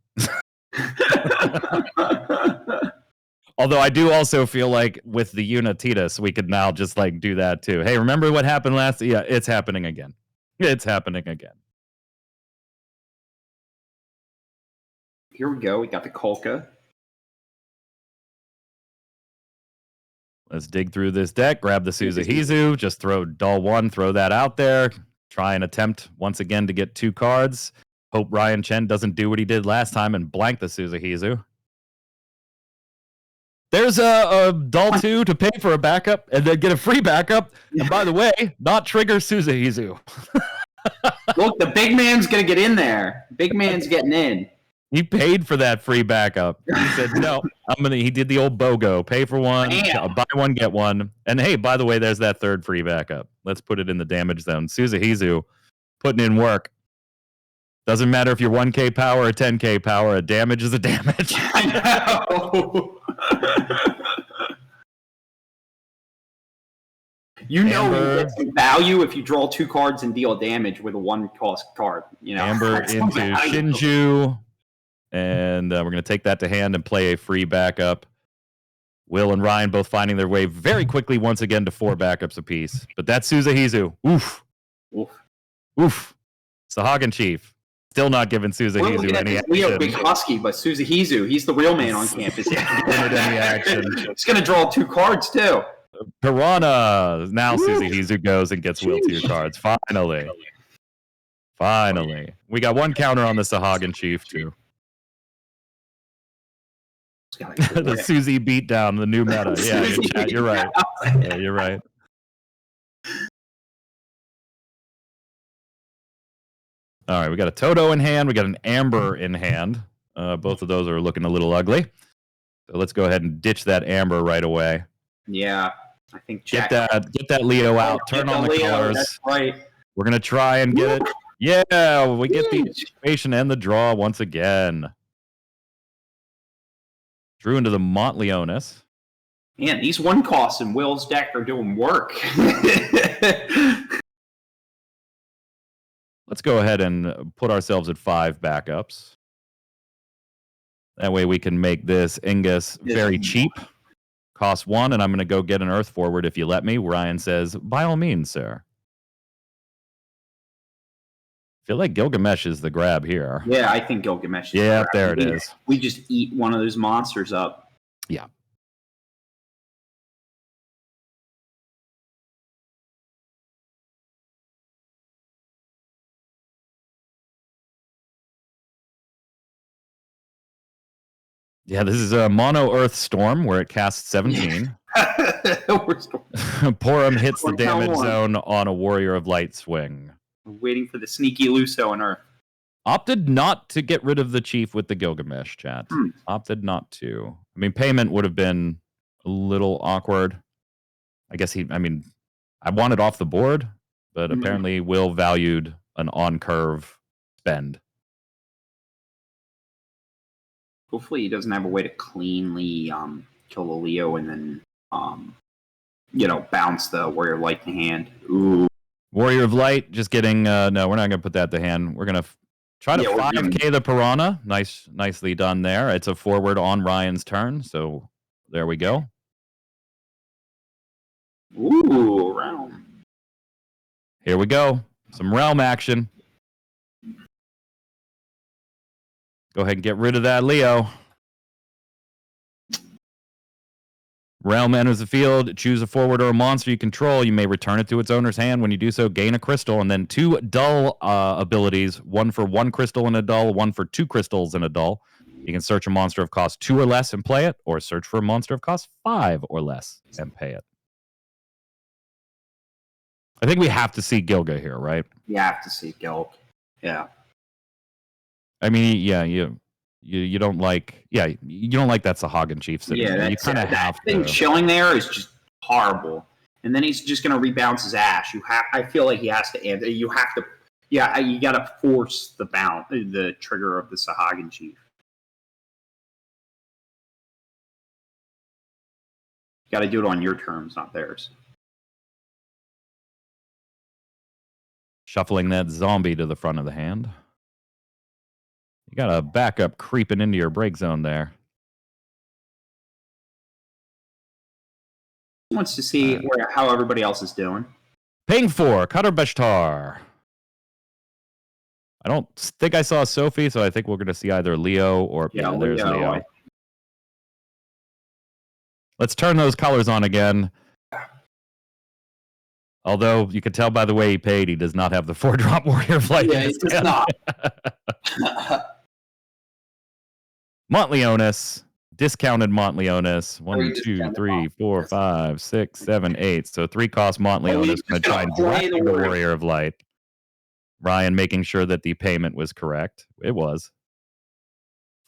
Although I do also feel like with the Unititas, we could now just like do that too. Hey, remember what happened last? Yeah, it's happening again. It's happening again. Here we go. We got the Kolka. Let's dig through this deck. Grab the Suzuhizu. Just throw Dull 1. Throw that out there. Try and attempt once again to get 2 cards. Hope Ryan Chen doesn't do what he did last time and blank the Suzuhizu. There's a Dull 2 to pay for a backup and then get a free backup. And by the way, not trigger Suzuhizu. Look, the big man's going to get in there. Big man's getting in. He paid for that free backup. He said, no, he did the old BOGO. Pay for one, buy one, get one. And hey, by the way, there's that 3rd free backup. Let's put it in the damage zone. Suzuhizu putting in work. Doesn't matter if you're 1K power or 10K power, a damage is a damage. I know. You get some value if you draw 2 cards and deal damage with a 1-cost card. Amber into Shinju. And we're going to take that to hand and play a free backup. Will and Ryan both finding their way very quickly once again to 4 backups apiece. But that's Suzuhizu. Oof. Oof. Oof. Sahagin Chief. Still not giving Suzuhizu any action. Leo Big Husky, but Suzuhizu, he's the real man on campus. Any action. He's going to draw 2 cards, too. Piranha. Now Suzuhizu goes and gets Will 2 cards. Finally. We got 1 counter on the Sahagin Chief, too. The Suzy beatdown, the new meta. Yeah, you're right. Yeah, you're right. All right, we got a Toto in hand. We got an Amber in hand. Both of those are looking a little ugly. So let's go ahead and ditch that Amber right away. Yeah, I think get that Leo out. Turn on the colors. That's right. We're gonna try and get it. Yeah, we get the anticipation and the draw once again. Drew into the Montleonis. Man, these 1-costs in Will's deck are doing work. Let's go ahead and put ourselves at 5 backups. That way we can make this Ingus very cheap. Cost 1, and I'm going to go get an Earth Forward if you let me. Ryan says, by all means, sir. I feel like Gilgamesh is the grab here. Yeah, I think Gilgamesh is the grab. There it is. We just eat one of those monsters up. Yeah. Yeah, this is a Mono Earth Storm where it casts 17. Porum hits the damage zone on a Warrior of Light swing. Waiting for the sneaky Luso on Earth. Opted not to get rid of the Chief with the Gilgamesh, chat. Opted not to. I mean, payment would have been a little awkward. I guess I wanted off the board, but apparently Will valued an on-curve spend. Hopefully he doesn't have a way to cleanly kill the Leo and then, bounce the Warrior of Light to hand. Ooh. Warrior of Light, just getting... no, we're not going to put that to hand. We're going to try to 5K the Piranha. Nicely done there. It's a forward on Ryan's turn, so there we go. Ooh, realm. Here we go. Some realm action. Go ahead and get rid of that Leo. Realm enters the field. Choose a forward or a monster you control. You may return it to its owner's hand. When you do so, gain a crystal, and then 2 dull abilities. 1 for 1 crystal and a dull, 1 for 2 crystals and a dull. You can search a monster of cost 2 or less and play it, or search for a monster of cost 5 or less and pay it. I think we have to see Gilga here, right? You have to see Gilg. Yeah. I mean, yeah, you don't like that Sahagin Chief sitting there. You kind of have to. Chilling there is just horrible. and then he's just going to rebounce his ash. I feel like he has to answer. You have to. Yeah, you got to force the trigger of the Sahagin Chief. You got to do it on your terms, not theirs. Shuffling that zombie to the front of the hand. You got a backup creeping into your break zone there. Wants to see how everybody else is doing. Ping 4, Cutter Beshtar. I don't think I saw Sophie, so I think we're going to see either Leo or... Yeah, there's Leo. Let's turn those colors on again. Although, you can tell by the way he paid, he does not have the 4-drop Warrior Flight. Yeah, he does not. Montleonis. Discounted Montleonis. 1, 2, 3, 4, 5, 6, 7, 8. So 3-cost Montleonis going to try and drag the Warrior of Light. Ryan making sure that the payment was correct. It was.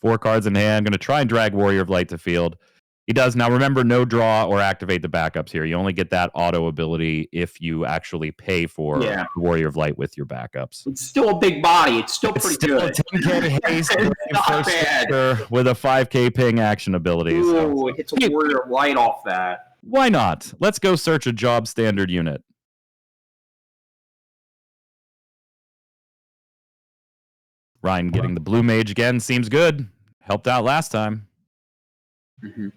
4 cards in hand. Going to try and drag Warrior of Light to field. He does. Now remember, no draw or activate the backups here. You only get that auto ability if you actually pay for Warrior of Light with your backups. It's still a big body. It's still pretty good. It's still a 10k haste with a 5k ping action ability. Ooh, it hits a Warrior of Light off that. Why not? Let's go search a job standard unit. Ryan getting the blue mage again seems good. Helped out last time. Mm-hmm.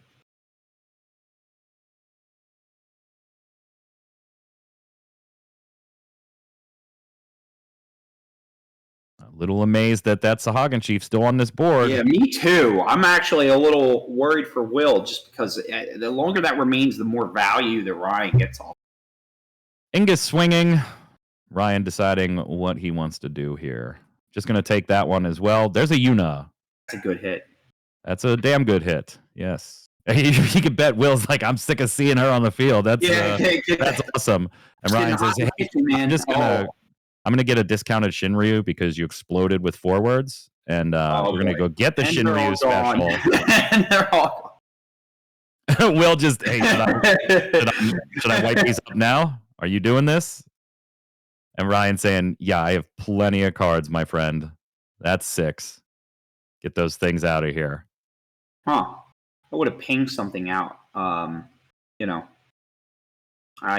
A little amazed that that's Sahagin Chief still on this board. Yeah, me too. I'm actually a little worried for Will just because the longer that remains, the more value that Ryan gets off. Ingus swinging. Ryan deciding what he wants to do here. Just going to take that one as well. There's a Yuna. That's a good hit. That's a damn good hit. Yes. You could bet Will's like, I'm sick of seeing her on the field. That's awesome. And Ryan says, hey, I'm gonna get a discounted Shinryu because you exploded with forwards, and we're gonna go get the Shinryu special. And they're all Will just, hey, should I wipe these up now? Are you doing this? And Ryan saying, yeah, I have plenty of cards, my friend. That's 6. Get those things out of here. Huh. I would have pinged something out. I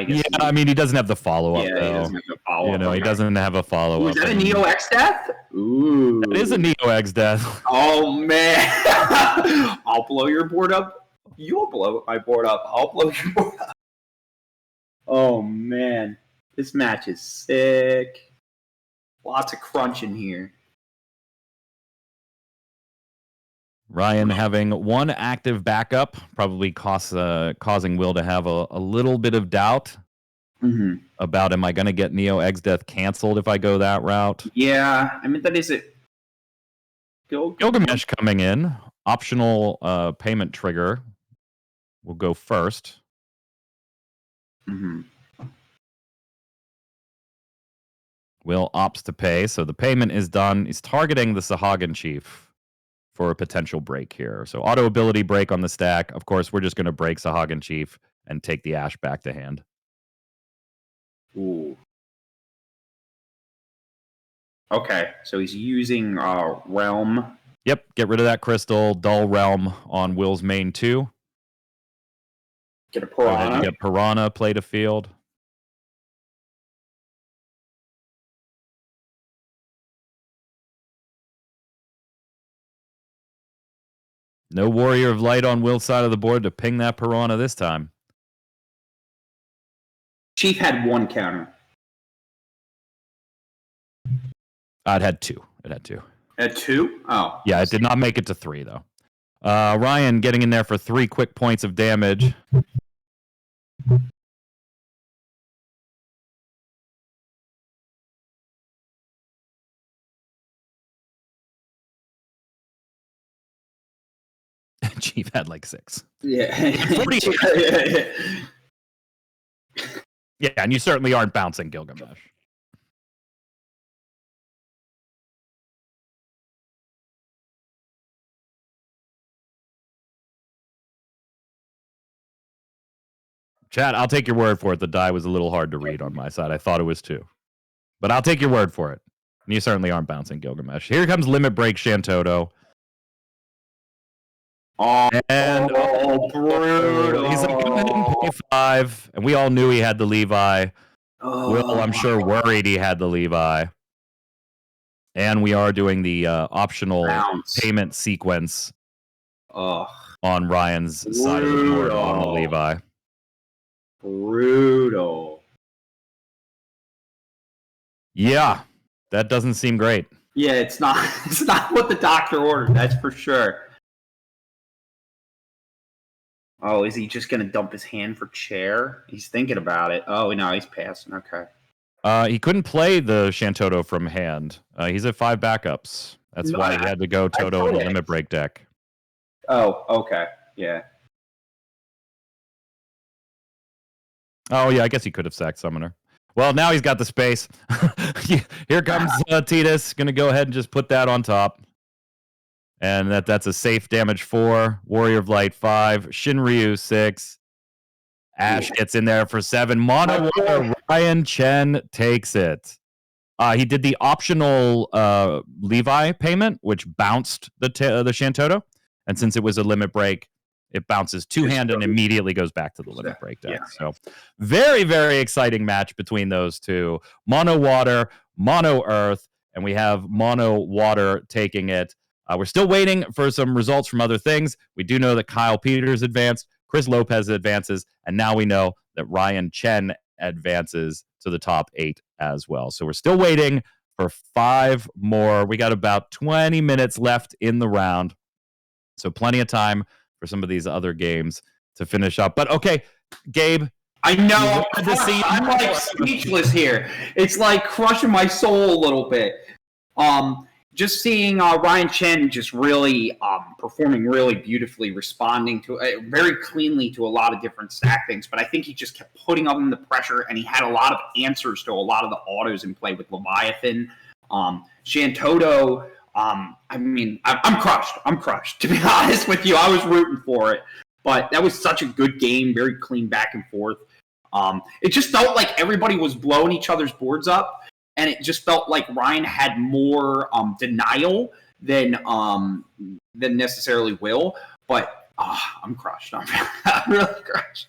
guess. Yeah, I mean, he doesn't have the follow-up, though. He doesn't have the follow-up. He doesn't have a follow-up. Is that a Neo X Death? Ooh. That is a Neo X Death. Oh, man. I'll blow your board up. You'll blow my board up. I'll blow your board up. Oh, man. This match is sick. Lots of crunch in here. Ryan having 1 active backup probably causing Will to have a little bit of doubt about, am I going to get Neo Eggs Death canceled if I go that route? Yeah, I mean, that is it. Gilgamesh coming in. Optional payment trigger will go first. Will opts to pay, so the payment is done. He's targeting the Sahagin Chief for a potential break here. So auto ability break on the stack. Of course, we're just going to break Sahagin Chief and take the Ash back to hand. Ooh. Okay, so he's using Realm. Yep, get rid of that crystal. Dull Realm on Will's main 2. Get a Piranha. Get Piranha, play to field. No Warrior of Light on Will's side of the board to ping that Piranha this time. Chief had 1 counter. It had 2. It had 2. At 2? Oh. Yeah, it did not make it to 3, though. Ryan getting in there for 3 quick points of damage. Chief had like 6. Yeah. Yeah, and you certainly aren't bouncing Gilgamesh. Chat, I'll take your word for it. The die was a little hard to read on my side. I thought it was 2. But I'll take your word for it. And you certainly aren't bouncing Gilgamesh. Here comes Limit Break Shantoto. And brutal. He's like, go ahead and pay 5. And we all knew he had the Levi. Will, I'm sure, worried he had the Levi. And we are doing the optional payment sequence on Ryan's side of the board on the Levi. Brutal. Yeah, that doesn't seem great. Yeah, it's not what the doctor ordered, that's for sure. Oh, is he just going to dump his hand for chair? He's thinking about it. Oh, no, he's passing. Okay. He couldn't play the Shantoto from hand. He's at 5 backups. That's why he had to go Toto in the Limit Break deck. Oh, okay. Yeah. Oh, yeah, I guess he could have sacked Summoner. Well, now he's got the space. Here comes Titus. Going to go ahead and just put that on top. And that's a safe damage 4. Warrior of Light 5. Shinryu 6. Ash gets in there for 7. Mono Water, Ryan Chen takes it. He did the optional Levi payment, which bounced the Shantoto. And since it was a Limit Break, it bounces 2-hand and immediately goes back to the Limit Break deck. So very, very exciting match between those two. Mono Water, Mono Earth, and we have Mono Water taking it. We're still waiting for some results from other things. We do know that Kyle Peters advanced, Chris Lopez advances, and now we know that Ryan Chen advances to the top 8 as well. So we're still waiting for 5 more. We got about 20 minutes left in the round. So plenty of time for some of these other games to finish up. But okay, Gabe. I know. I'm like speechless here. It's like crushing my soul a little bit. Just seeing Ryan Chen just really performing really beautifully, responding to very cleanly to a lot of different stack things. But I think he just kept putting up the pressure, and he had a lot of answers to a lot of the autos in play with Leviathan. Shantoto, I mean, I'm crushed. I'm crushed. To be honest with you, I was rooting for it. But that was such a good game, very clean back and forth. It just felt like everybody was blowing each other's boards up. And it just felt like Ryan had more denial than necessarily will. But I'm crushed. I'm really crushed.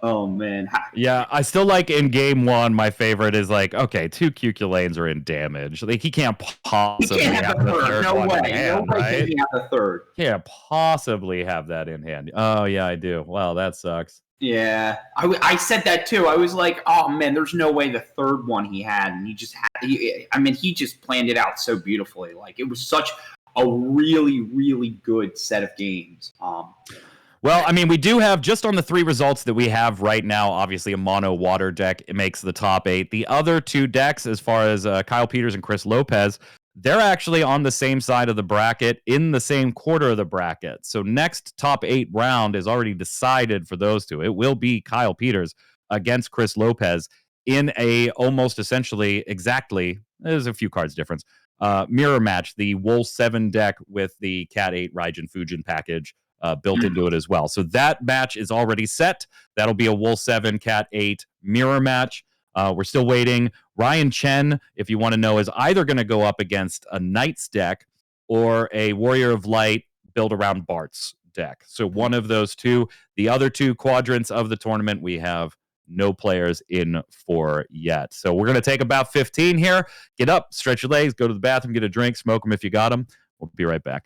Oh, man. Yeah, I still like in game 1, my favorite is like, okay, 2 Cuculanes are in damage. Like, he can't possibly have the third no one way. in hand, No way right? can he have the third. Can't possibly have that in hand. Oh, yeah, I do. Wow, that sucks. Yeah, I said that too. I was like, oh man, there's no way the third one he had, and he just had. He just planned it out so beautifully. Like it was such a really, really good set of games. Well, I mean, we do have just on the 3 results that we have right now. Obviously, a Mono Water deck it makes the top 8. The other 2 decks, as far as Kyle Peters and Chris Lopez, they're actually on the same side of the bracket in the same quarter of the bracket. So next top 8 round is already decided for those 2. It will be Kyle Peters against Chris Lopez in a almost essentially exactly, there's a few cards difference, mirror match, the Wool 7 deck with the Cat 8 Raijin Fujin package built into it as well. So that match is already set. That'll be a Wool 7 Cat 8 mirror match. We're still waiting. Ryan Chen, if you want to know, is either going to go up against a Knights deck or a Warrior of Light build around Bart's deck. So one of those 2. The other 2 quadrants of the tournament, we have no players in for yet. So we're going to take about 15 here. Get up, stretch your legs, go to the bathroom, get a drink, smoke them if you got them. We'll be right back.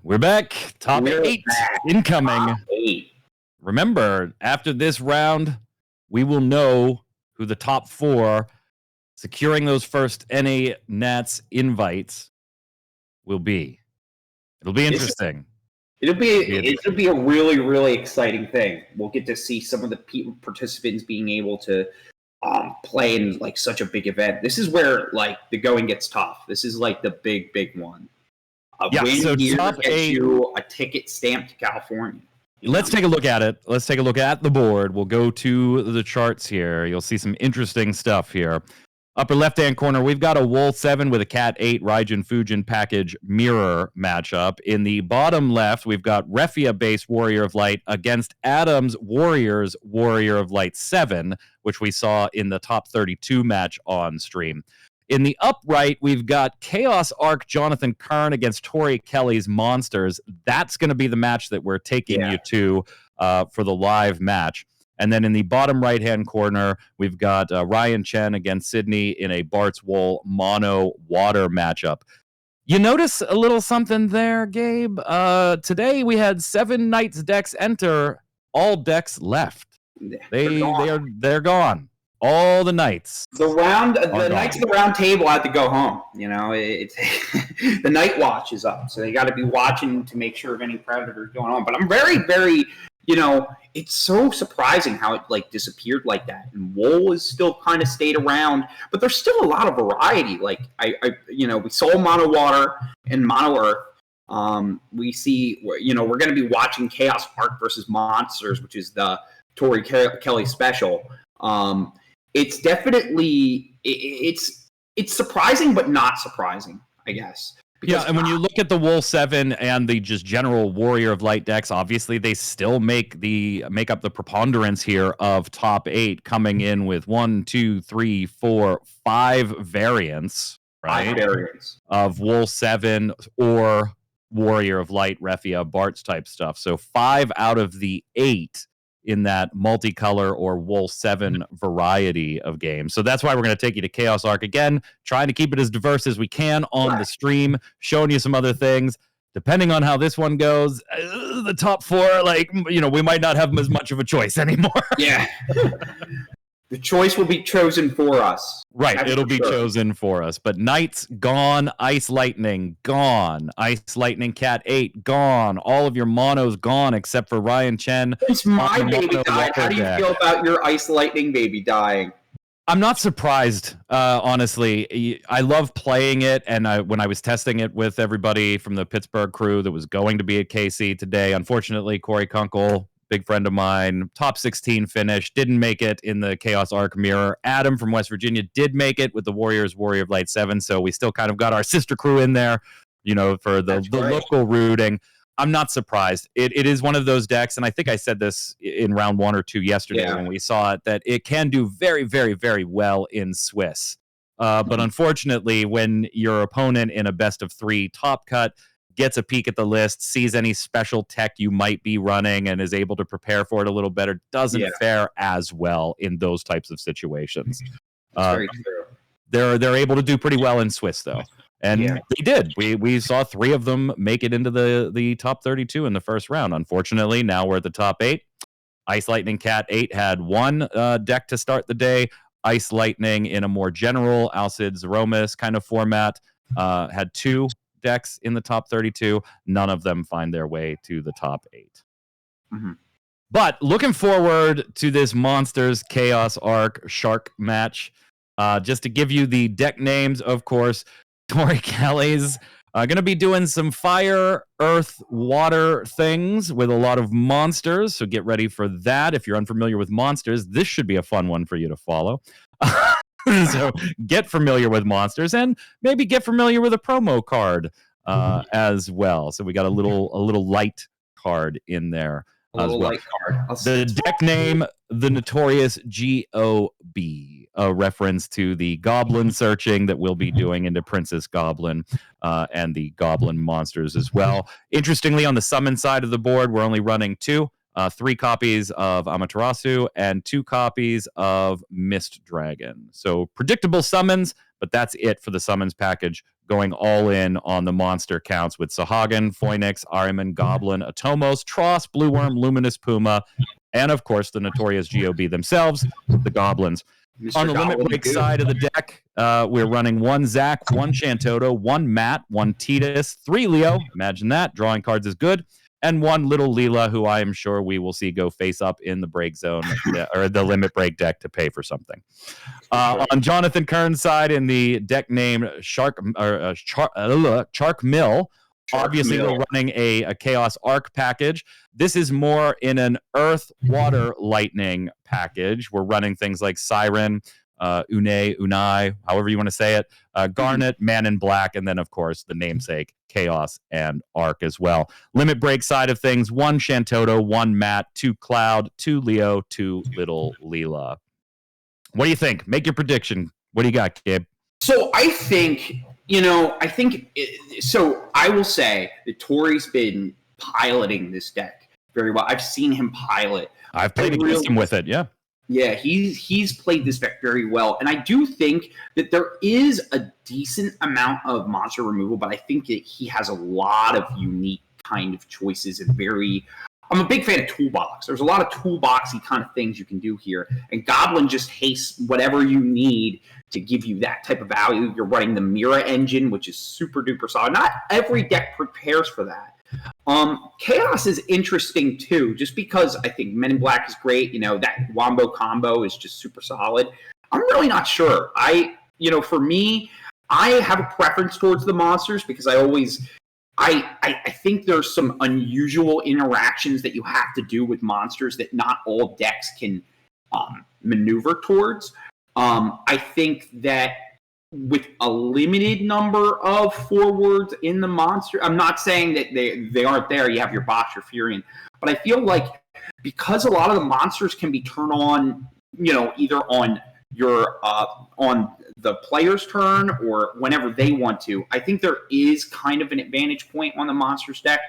We're back. Top We're 8 back. incoming. Top 8. Remember, after this round, we will know who the top 4 securing those first NA Nats invites will be. It'll be interesting. It'll be a really, really exciting thing. We'll get to see some of the participants being able to play in like such a big event. This is where like the going gets tough. This is like the big one. Yeah, win so here top gets 8. you a ticket stamped to California. Let's take a look at it. Let's take a look at the board. We'll go to the charts here. You'll see some interesting stuff here. Upper left-hand corner, we've got a Wool 7 with a Cat 8 Raijin Fujin package mirror matchup. In the bottom left, we've got Refia-based Warrior of Light against Adams Warriors Warrior of Light 7, which we saw in the top 32 match on stream. In the upright, we've got Chaos Arc Jonathan Kern against Tori Kelly's Monsters. That's going to be the match that we're taking you to for the live match. And then in the bottom right-hand corner, we've got Ryan Chen against Sydney in a Bart's Wool mono water matchup. You notice a little something there, Gabe? Today we had 7 Knights decks enter. All decks left. They're gone. All the Knights. The Knights of the Round Table had to go home. You know, it's the Night Watch is up, so they got to be watching to make sure of any predators going on. But I'm very, very, it's so surprising how it like disappeared like that. And Wool is still kind of stayed around, but there's still a lot of variety. Like we saw Mono Water and Mono Earth. We see, we're going to be watching Chaos Arc versus Monsters, which is the Tori Kelly special. It's definitely it's surprising, but not surprising, I guess. Yeah, and when you look at the Wool 7 and the just general Warrior of Light decks, obviously they still make up the preponderance here of top 8, coming in with 1, 2, 3, 4, 5 variants, right? 5 variants of Wool 7 or Warrior of Light, Refia, Bart's type stuff. So 5 out of the 8 in that multicolor or Wool 7 variety of games. So that's why we're going to take you to Chaos Arc again, trying to keep it as diverse as we can on the stream, showing you some other things. Depending on how this one goes, the top 4, we might not have as much of a choice anymore. Yeah. The choice will be chosen for us. Right, it'll be chosen for us. But Knights, gone. Ice Lightning, gone. Ice Lightning Cat 8, gone. All of your monos gone except for Ryan Chen. It's my baby died. How do you feel about your Ice Lightning baby dying? I'm not surprised, honestly. I love playing it, and when I was testing it with everybody from the Pittsburgh crew that was going to be at KC today, unfortunately, Corey Kunkel, big friend of mine, top 16 finish, didn't make it in the Chaos Arc Mirror. Adam from West Virginia did make it with the Warrior of Light 7, so we still kind of got our sister crew in there, for the local rooting. I'm not surprised. It is one of those decks, and I think I said this in round 1 or 2 yesterday when we saw it, that it can do very, very, very well in Swiss. But unfortunately, when your opponent in a best of 3 top cut gets a peek at the list, sees any special tech you might be running, and is able to prepare for it a little better, doesn't fare as well in those types of situations. Very true. They're able to do pretty well in Swiss, though. And they did. We saw 3 of them make it into the top 32 in the first round. Unfortunately, now we're at the top 8. Ice Lightning Cat 8 had 1 deck to start the day. Ice Lightning, in a more general Alcid Zeromus kind of format, had 2 decks in the top 32. None of them find their way to the top 8. Mm-hmm. But looking forward to this Monsters Chaos Arc Shark match, just to give you the deck names, of course, Tori Kelly's going to be doing some fire, earth, water things with a lot of monsters, so get ready for that. If you're unfamiliar with monsters, this should be a fun one for you to follow. So get familiar with monsters, and maybe get familiar with a promo card as well. So we got a little light card in there. A little light card. The deck name, the Notorious GOB, a reference to the goblin searching that we'll be doing into Princess Goblin and the goblin monsters as well. Interestingly, on the summon side of the board, we're only running 2. 3 copies of Amaterasu and 2 copies of Mist Dragon. So predictable summons, but that's it for the summons package. Going all in on the monster counts with Sahagin, Phoenix, Ahriman, Goblin, Atomos, Tross, Blue Worm, Luminous Puma, and of course the Notorious GOB themselves, the Goblins. Mr. On the limit break side of the deck, we're running 1 Zach, 1 Shantoto, 1 Matt, 1 Titus, 3 Leo. Imagine that. Drawing cards is good. And 1 little Leela, who I am sure we will see go face up in the break zone or the limit break deck to pay for something. On Jonathan Kern's side, in the deck name Shark Mill, obviously we're running a Chaos Arc package. This is more in an Earth, Water, Lightning package. We're running things like Siren, Unai, however you want to say it, Garnet, Man in Black, and then, of course, the namesake, Chaos and Arc as well. Limit break side of things, 1 Shantoto, 1 Matt, 2 Cloud, 2 Leo, 2 Little Leela. What do you think? Make your prediction. What do you got, Gabe? So I think, so I will say that Tori's been piloting this deck very well. I've seen him pilot. I've played against him with it, yeah. Yeah, he's played this deck very well. And I do think that there is a decent amount of monster removal, but I think that he has a lot of unique kind of choices and I'm a big fan of Toolbox. There's a lot of toolboxy kind of things you can do here. And Goblin just hastes whatever you need to give you that type of value. You're running the Mira engine, which is super duper solid. Not every deck prepares for that. Chaos is interesting too, just because I think Men in Black is great. That Wombo combo is just super solid. I'm really not sure. For me, I have a preference towards the monsters because I think there's some unusual interactions that you have to do with monsters that not all decks can maneuver towards. I think that with a limited number of forwards in the monster, I'm not saying that they aren't there. You have your Bosch, your Furion, but I feel like because a lot of the monsters can be turned on, either on your on the player's turn or whenever they want to, I think there is kind of an advantage point on the monsters deck.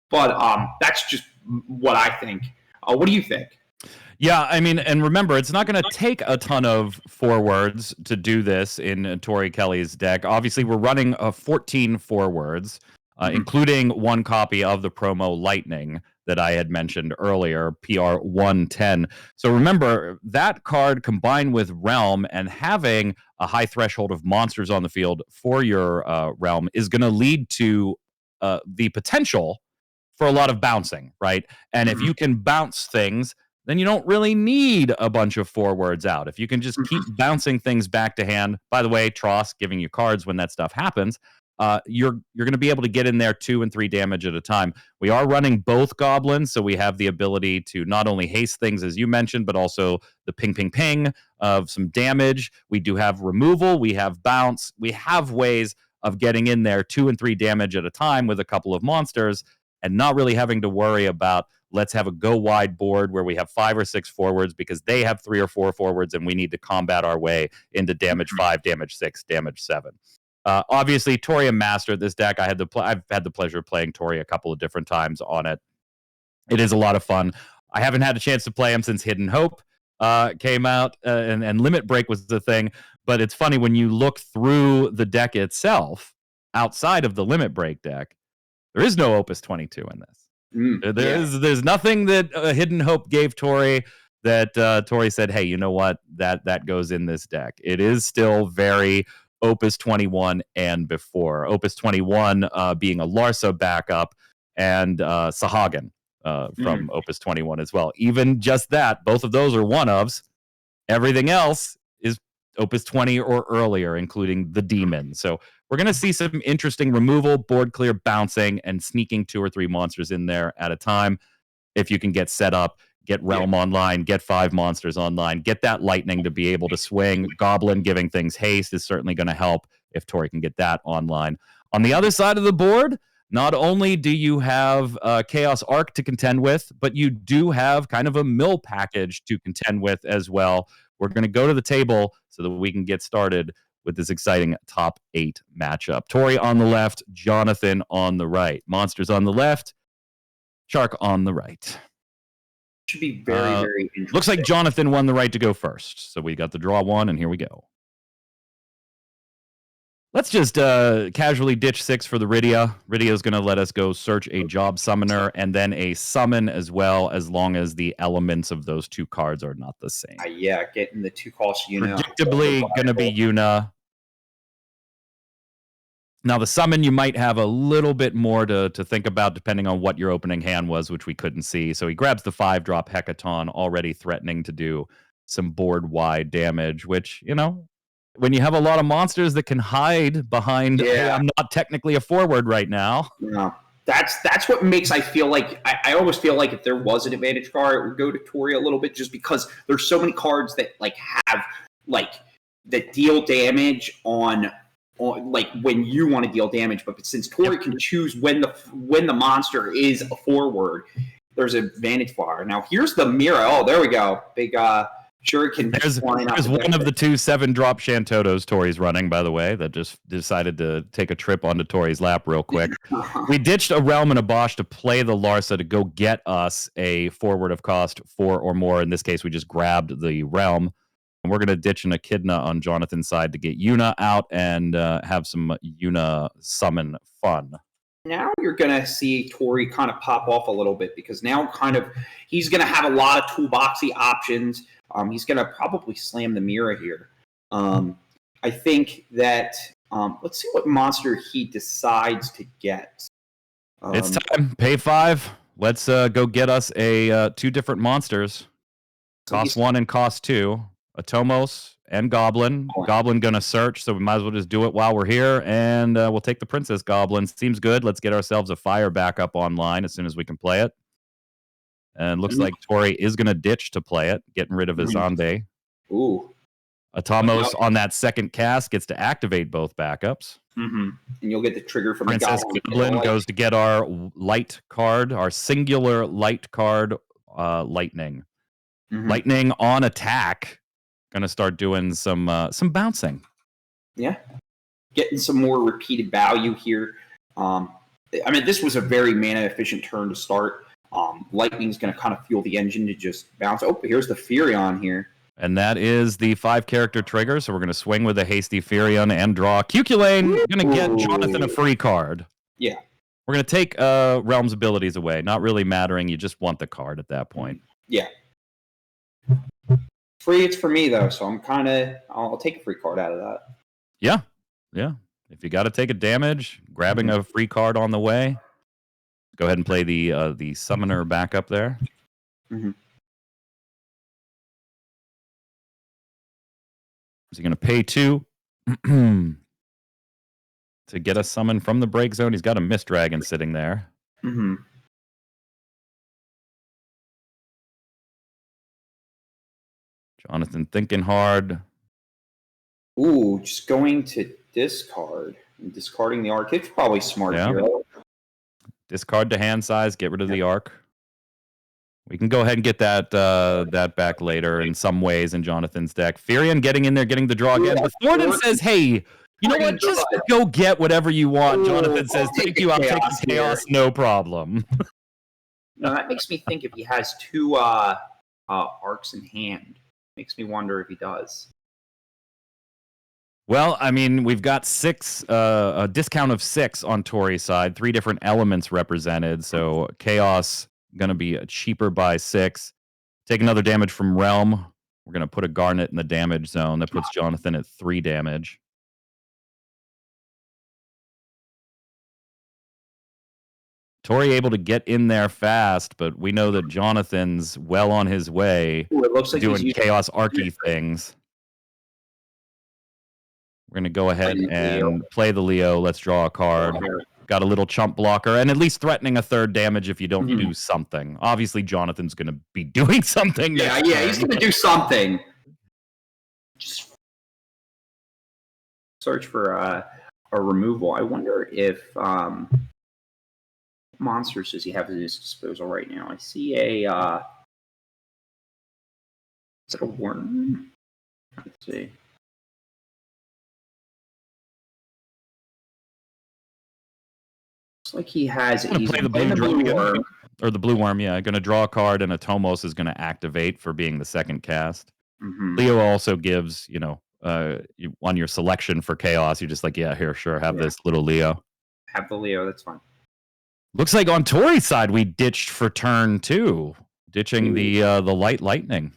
But that's just what I think. What do you think? Yeah, I mean, and remember, it's not going to take a ton of forwards to do this in Tori Kelly's deck. Obviously, we're running 14 forwards, including 1 copy of the promo Lightning that I had mentioned earlier, PR 110. So remember, that card combined with Realm and having a high threshold of monsters on the field for your Realm is going to lead to the potential for a lot of bouncing, right? And if you can bounce things, then you don't really need a bunch of forwards out. If you can just keep bouncing things back to hand, by the way, Tross giving you cards when that stuff happens, you're going to be able to get in there 2 and 3 damage at a time. We are running both Goblins, so we have the ability to not only haste things, as you mentioned, but also the ping, ping, ping of some damage. We do have removal. We have bounce. We have ways of getting in there 2 and 3 damage at a time with a couple of monsters. and not really having to worry about let's have a go wide board where we have 5 or 6 forwards because they have 3 or 4 forwards and we need to combat our way into damage 5, damage 6, damage 7. Obviously, Tori and Master, this deck, I've had the pleasure of playing Tori a couple of different times on it. It is a lot of fun. I haven't had a chance to play him since Hidden Hope came out, and Limit Break was the thing. But it's funny when you look through the deck itself, outside of the Limit Break deck, there is no Opus 22 in this. There's nothing that Hidden Hope gave Tori that Tori said, hey, you know what? That goes in this deck. It is still very Opus 21 and before. Opus 21 being a Larsa backup, and Sahagin from Opus 21 as well. Even just that, both of those are one-ofs. Everything else is Opus 20 or earlier, including the Demon. So we're going to see some interesting removal, board clear, bouncing, and sneaking 2 or 3 monsters in there at a time. If you can get set up, get Realm online, get 5 monsters online, get that Lightning to be able to swing. Goblin giving things haste is certainly going to help if Tori can get that online. On the other side of the board, not only do you have Chaos Arc to contend with, but you do have kind of a mill package to contend with as well. We're going to go to the table so that we can get started with this exciting top 8 matchup. Tori on the left, Jonathan on the right. Monsters on the left, Shark on the right. Should be very, very interesting. Looks like Jonathan won the right to go first. So we got the draw 1, and here we go. Let's just casually ditch 6 for the Rydia. Rydia is going to let us go search a job summoner and then a summon as well, as long as the elements of those 2 cards are not the same. Getting the 2 cost Yuna. Predictably going to be Yuna. Now, the summon, you might have a little bit more to think about depending on what your opening hand was, which we couldn't see. So he grabs the 5-drop Hecaton, already threatening to do some board-wide damage, which, you know, when you have a lot of monsters that can hide behind, hey, I'm not technically a forward right now. No. That's what makes I feel like I always feel like if there was an advantage card, it would go to Tori a little bit, just because there's so many cards that have that deal damage on like when you want to deal damage, but since Tori can choose when the monster is a forward, there's an advantage for her. Now here's the mirror. Oh, there we go. Big Shuriken. There's one of the 2 7-drop Shantotos Tori's running, by the way, that just decided to take a trip onto Tori's lap real quick. We ditched a Realm and a Bosch to play the Larsa to go get us a forward of cost 4 or more. In this case, we just grabbed the Realm. And we're going to ditch an Echidna on Jonathan's side to get Yuna out and have some Yuna summon fun. Now you're going to see Tori kind of pop off a little bit, because now he's going to have a lot of toolboxy options. He's going to probably slam the mirror here. I think that let's see what monster he decides to get. It's time. Pay 5. Let's go get us 2 different monsters. Cost 1 and cost 2. Atomos and Goblin. Goblin going to search, so we might as well just do it while we're here, and we'll take the Princess Goblin. Seems good. Let's get ourselves a fire backup online as soon as we can play it. And looks like Tori is going to ditch to play it, getting rid of his Zonde. Ooh. Atomos on that second cast gets to activate both backups. And you'll get the trigger from Princess Goblin goes to get our light card, our singular light card, Lightning. Lightning on attack. Going to start doing some bouncing. Yeah. Getting some more repeated value here. I mean, this was a very mana-efficient turn to start. Lightning's going to kind of fuel the engine to just bounce. Oh, here's the Furion here. And that is the 5-character trigger, so we're going to swing with a hasty Furion and draw Cuculane. We're going to get Jonathan a free card. Yeah. We're going to take Realm's abilities away. Not really mattering. You just want the card at that point. Yeah. Free, it's for me, though, so I'll take a free card out of that. Yeah. If you got to take a damage, grabbing a free card on the way. Go ahead and play the summoner backup there. Is he going to pay 2 to get a summon from the break zone? He's got a Mist Dragon sitting there. Jonathan thinking hard. Ooh, just going to discard and discarding the arc. It's probably smart here. Discard to hand size, get rid of the arc. We can go ahead and get that back later in some ways in Jonathan's deck. Furion getting in there, getting the draw again. But Thornton says, hey, you know what? Just go get whatever you want. Jonathan says, thank you, I'll take the chaos, no problem. No, that makes me think if he has 2 arcs in hand. Makes me wonder if he does. Well, I mean, we've got 6, a discount of 6 on Tori's side, 3 different elements represented. So chaos going to be cheaper by 6. Take another damage from Realm. We're going to put a Garnet in the damage zone. That puts Jonathan at 3 damage. Tori able to get in there fast, but we know that Jonathan's well on his way. Ooh, it looks like doing chaos archy things. We're going to go ahead and play the Leo. Let's draw a card. Got a little chump blocker, and at least threatening a 3rd damage if you don't do something. Obviously, Jonathan's going to be doing something. Yeah, he's going to do something. Just search for a removal. I wonder if monsters does he have at his disposal right now? I see a is it a worm? Let's see. Looks like he has. He's play the blue worm. Or the blue worm, yeah. Going to draw a card, and a Tomos is going to activate for being the 2nd cast. Leo also gives, on your selection for chaos, you're just like, yeah, here, sure, have this little Leo. Have the Leo, that's fine. Looks like on Tori's side, we ditched for turn 2, ditching the light lightning.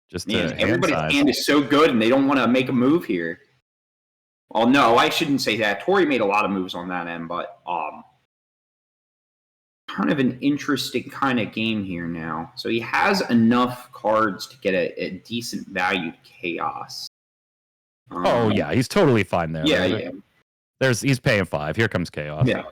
Just everybody's hand is so good, and they don't want to make a move here. Well, no, I shouldn't say that. Tori made a lot of moves on that end, but kind of an interesting kind of game here now. So he has enough cards to get a decent valued chaos. Yeah, he's totally fine there. Yeah. He's paying 5. Here comes chaos. Yeah.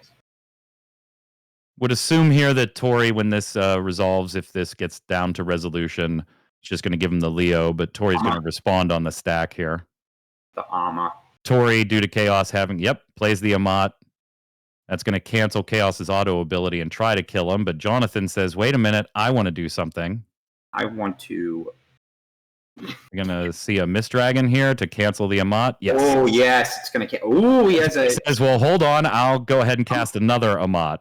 Would assume here that Tori, when this resolves, if this gets down to resolution, it's just going to give him the Leo, but Tori's going to respond on the stack here. The Ama. Tori, due to chaos plays the Amat. That's going to cancel Chaos's auto ability and try to kill him. But Jonathan says, wait a minute, I want to do something. I want to. You're going to see a Mist Dragon here to cancel the Amat. Yes. Oh, yes. It's going to. Oh, he has a. He says, well, hold on. I'll go ahead and cast another Amat.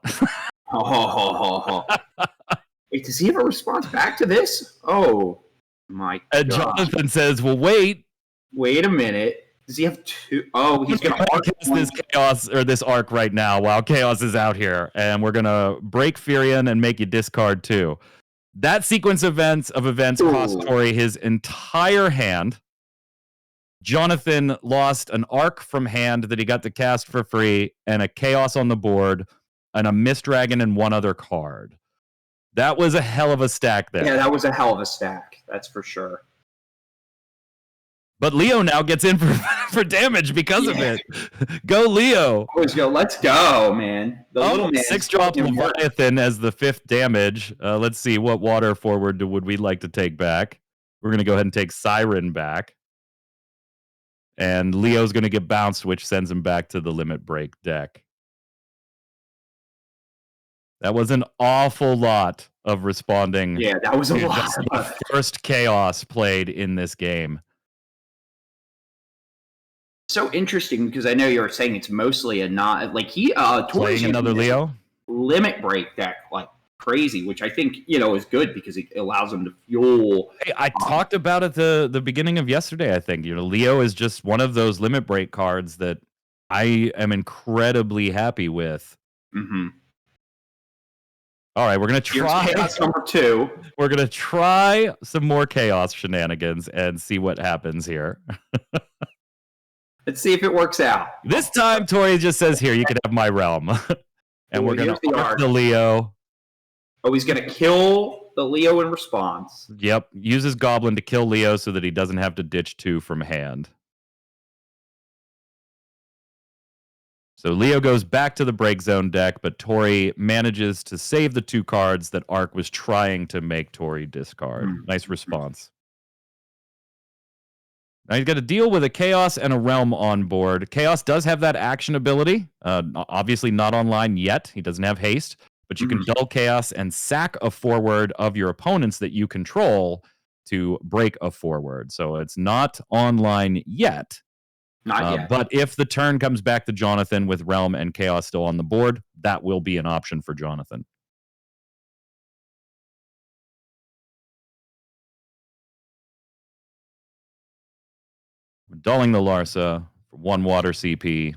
Wait, does he have a response back to this? Oh, my God. And Jonathan says, well, wait. Wait a minute. Does he have 2? Oh, he's going to cast this chaos or this arc right now while chaos is out here, and we're going to break Furion and make you discard 2. That sequence of events cost Tori his entire hand. Jonathan lost an arc from hand that he got to cast for free, and a chaos on the board, and a Mist Dragon and 1 other card. That was a hell of a stack there. Yeah, that was a hell of a stack. That's for sure. But Leo now gets in for damage because of it. Go, Leo. Let's go, man. The little man. 6-drop Leviathan as the 5th damage. Let's see, what water forward would we like to take back? We're going to go ahead and take Siren back. And Leo's going to get bounced, which sends him back to the Limit Break deck. That was an awful lot of responding. Yeah, that was a lot. The first chaos played in this game. So interesting because I know you were saying it's mostly a not like he playing another Leo Limit Break deck like crazy, which I think is good because it allows him to fuel. Hey, I talked about it the beginning of yesterday. I think Leo is just one of those Limit Break cards that I am incredibly happy with. All right, we're gonna try chaos number 2. We're gonna try some more chaos shenanigans and see what happens here. Let's see if it works out. This time, Tori just says, here, you can have my realm. And we're going to arc the Leo. Oh, he's going to kill the Leo in response. Yep. Uses Goblin to kill Leo so that he doesn't have to ditch 2 from hand. So Leo goes back to the break zone deck, but Tori manages to save the 2 cards that Arc was trying to make Tori discard. Nice response. Now he's got to deal with a Chaos and a Realm on board. Chaos does have that action ability. Obviously not online yet. He doesn't have haste, but you can dull Chaos and sack a forward of your opponents that you control to break a forward. So it's not online yet. Not yet. But if the turn comes back to Jonathan with Realm and Chaos still on the board, that will be an option for Jonathan. We're dulling the Larsa for 1 water CP.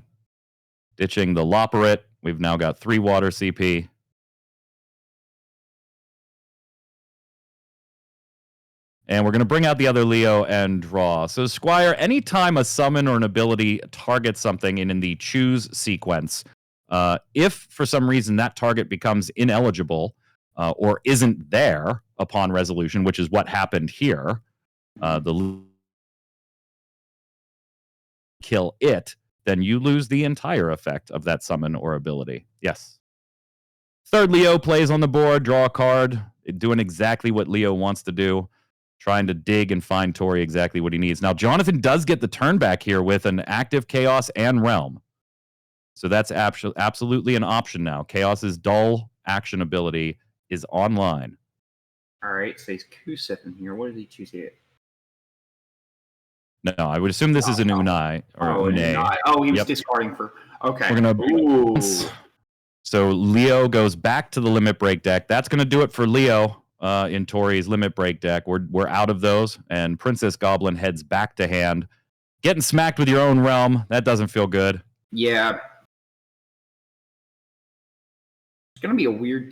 Ditching the Loporrit. We've now got 3 water CP. And we're going to bring out the other Leo and draw. So, Squire, anytime a summon or an ability targets something in the choose sequence, if for some reason that target becomes ineligible or isn't there upon resolution, which is what happened here, kill it, then you lose the entire effect of that summon or ability. Yes. Third Leo plays on the board, draw a card, doing exactly what Leo wants to do, trying to dig and find Tori exactly what he needs. Now, Jonathan does get the turn back here with an active Chaos and Realm. So that's absolutely an option now. Chaos's dull action ability is online. All right, so he's Kusith in here. What did he choose here? No, I would assume this is an Unai or Une. Oh, he was discarding for. Okay. We're gonna. So Leo goes back to the limit break deck. That's going to do it for Leo in Tori's limit break deck. We're out of those, and Princess Goblin heads back to hand. Getting smacked with your own realm, that doesn't feel good. Yeah. It's going to be a weird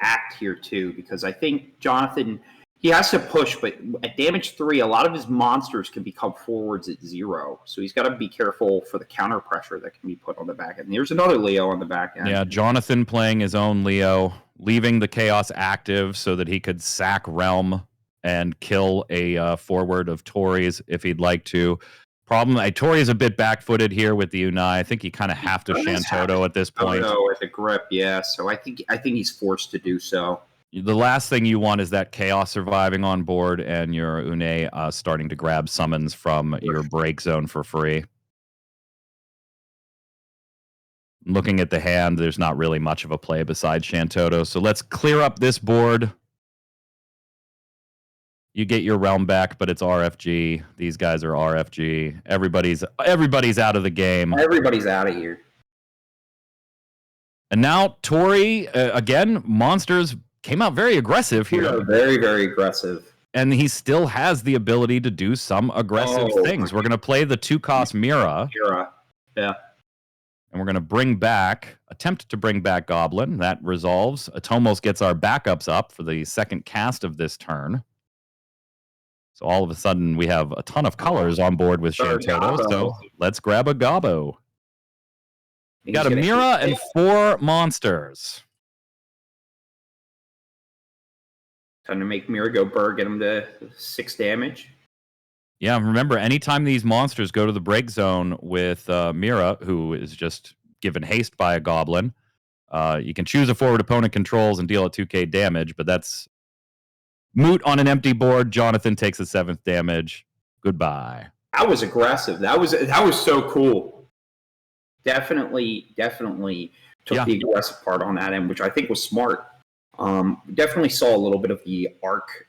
act here, too, because I think Jonathan, he has to push, but at damage 3, a lot of his monsters can become forwards at 0. So he's got to be careful for the counter pressure that can be put on the back end. There's another Leo on the back end. Yeah, Jonathan playing his own Leo, leaving the Chaos active so that he could sack Realm and kill a forward of Tori's if he'd like to. Tori is a bit back-footed here with the Unai. I think you kind of have to Shantoto at this point. Oh, no, at the grip, yeah. So I think he's forced to do so. The last thing you want is that Chaos surviving on board and your Une starting to grab summons from your break zone for free. Looking at the hand, there's not really much of a play besides Shantoto. So let's clear up this board. You get your realm back, but it's RFG. These guys are RFG. Everybody's out of the game. Everybody's out of here. And now Tori, again, monsters came out very aggressive here. Yeah, very, very aggressive. And he still has the ability to do some aggressive things. We're going to play the 2-cost Mira. Yeah. And we're going to attempt to bring back Goblin. That resolves. Atomos gets our backups up for the second cast of this turn. So all of a sudden, we have a ton of colors on board with Shantoto. So let's grab a Gobbo. We got a Mira and 4 monsters. Time to make Mira go burr, get him to 6 damage. Yeah, remember, anytime these monsters go to the break zone with Mira, who is just given haste by a Goblin, you can choose a forward opponent controls and deal a 2k damage, but that's moot on an empty board. Jonathan takes the 7th damage. Goodbye. That was aggressive. That was so cool. Definitely took the aggressive part on that end, which I think was smart. Definitely saw a little bit of the arc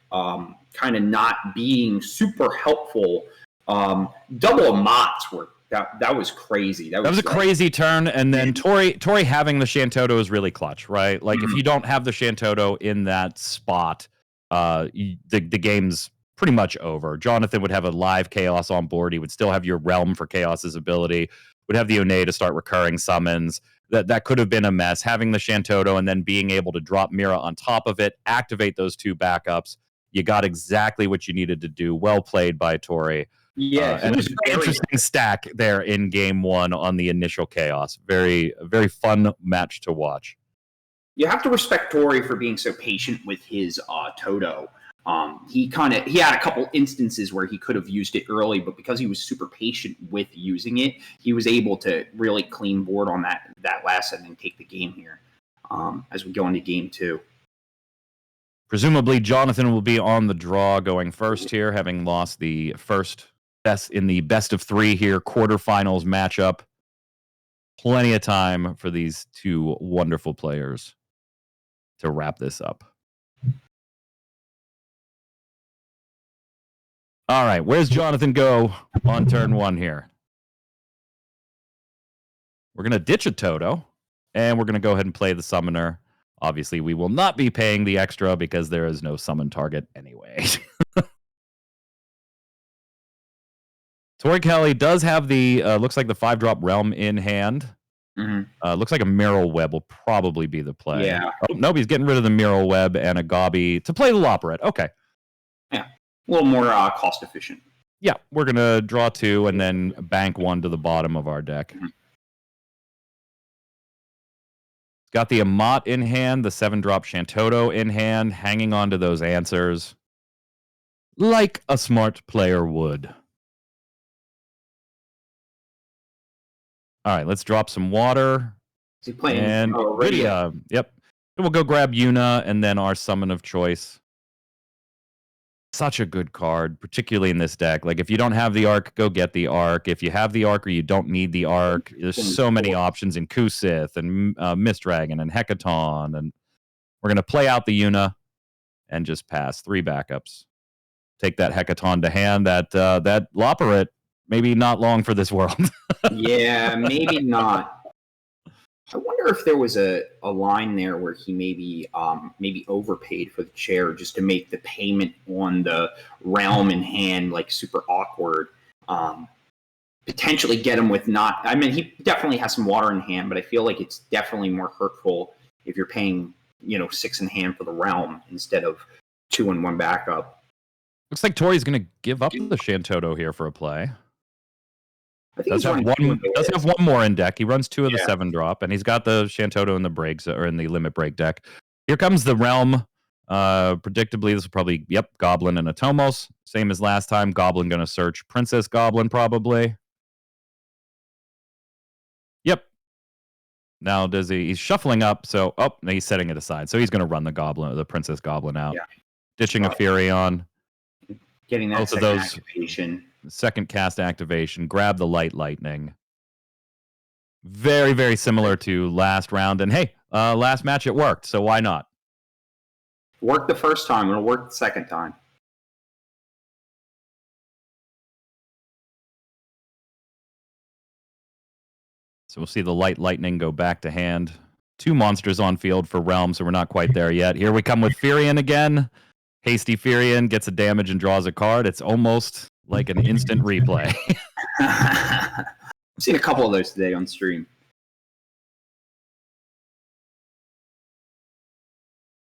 kind of not being super helpful. Double Amots were that was crazy. That was a crazy turn, and then Tori having the Shantoto is really clutch, right? Like if you don't have the Shantoto in that spot, the game's pretty much over. Jonathan would have a live Chaos on board. He would still have your Realm for Chaos's ability. Would have the Une to start recurring summons. That could have been a mess. Having the Shantoto and then being able to drop Mira on top of it, activate those 2 backups. You got exactly what you needed to do. Well played by Tori. Yeah, and it was an interesting stack there in game 1 on the initial Chaos. Very, very fun match to watch. You have to respect Tori for being so patient with his Toto. He had a couple instances where he could have used it early, but because he was super patient with using it, he was able to really clean board on that last set and take the game here as we go into game 2. Presumably, Jonathan will be on the draw going first here, having lost the first in the best of 3 here, quarterfinals matchup. Plenty of time for these two wonderful players to wrap this up. All right, where's Jonathan go on turn 1 here? We're going to ditch a Toto, and we're going to go ahead and play the Summoner. Obviously, we will not be paying the extra because there is no summon target anyway. Tori Kelly does have the, looks like the 5-drop Realm in hand. Looks like a Mirror Web will probably be the play. Yeah. Oh, nope, he's getting rid of the Mirror Web and a Gobby to play the Loporrit. Okay. Yeah. A little more cost efficient. Yeah, we're going to draw 2 and then bank 1 to the bottom of our deck. Got the Amat in hand, the 7-drop Shantoto in hand, hanging on to those answers like a smart player would. All right, let's drop some water. Is he playing And Rydia? Yep. We'll go grab Yuna and then our summon of choice. Such a good card, particularly in this deck. Like, if you don't have the Arc, go get the Arc. If you have the Arc or you don't need the Arc, there's so many options in Kusith and Mistdragon and Hecaton. And we're going to play out the Yuna and just pass 3 backups. Take that Hecaton to hand. That Loporrit, maybe not long for this world. Yeah, maybe not. I wonder if there was a line there where he maybe overpaid for the chair just to make the payment on the Realm in hand like super awkward. Potentially get him with not. I mean, he definitely has some water in hand, but I feel like it's definitely more hurtful if you're paying 6 in hand for the Realm instead of 2 and 1 backup. Looks like Tori's going to give up the Shantoto here for a play. I think Does have one more in deck. He runs 2 of the 7-drop, and he's got the Shantoto in the breaks or in the limit break deck. Here comes the Realm. Predictably, this will probably Goblin and Atomos, same as last time. Goblin going to search Princess Goblin probably. Yep. Now does he's shuffling up, so he's setting it aside. So he's going to run the Princess Goblin out. Yeah. Ditching a Furion. Getting that second activation. Second cast activation, grab the Lightning. Very, very similar to last round. And hey, last match it worked, so why not? Worked the first time, it'll work the second time. So we'll see the Lightning go back to hand. 2 monsters on field for Realm, so we're not quite there yet. Here we come with Furion again. Hasty Furion gets a damage and draws a card. It's almost like an instant replay. I've seen a couple of those today on stream.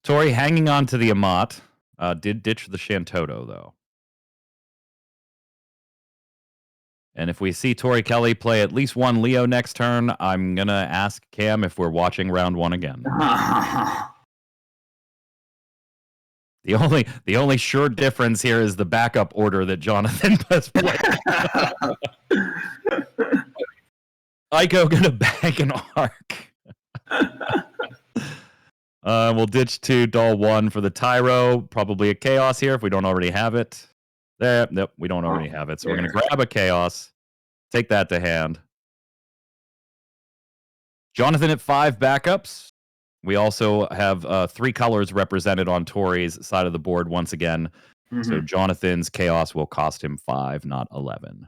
Tori hanging on to the Amat. Did ditch the Shantoto, though. And if we see Tori Kelly play at least 1 Leo next turn, I'm going to ask Cam if we're watching round 1 again. The only sure difference here is the backup order that Jonathan has played. Aiko gonna bag an Arc. We'll ditch to Doll 1 for the Tyro. Probably a Chaos here if we don't already have it. There, nope, we don't already have it. So we're gonna grab a Chaos, take that to hand. Jonathan at 5 backups. We also have 3 colors represented on Tori's side of the board once again. So Jonathan's Chaos will cost him 5, not 11.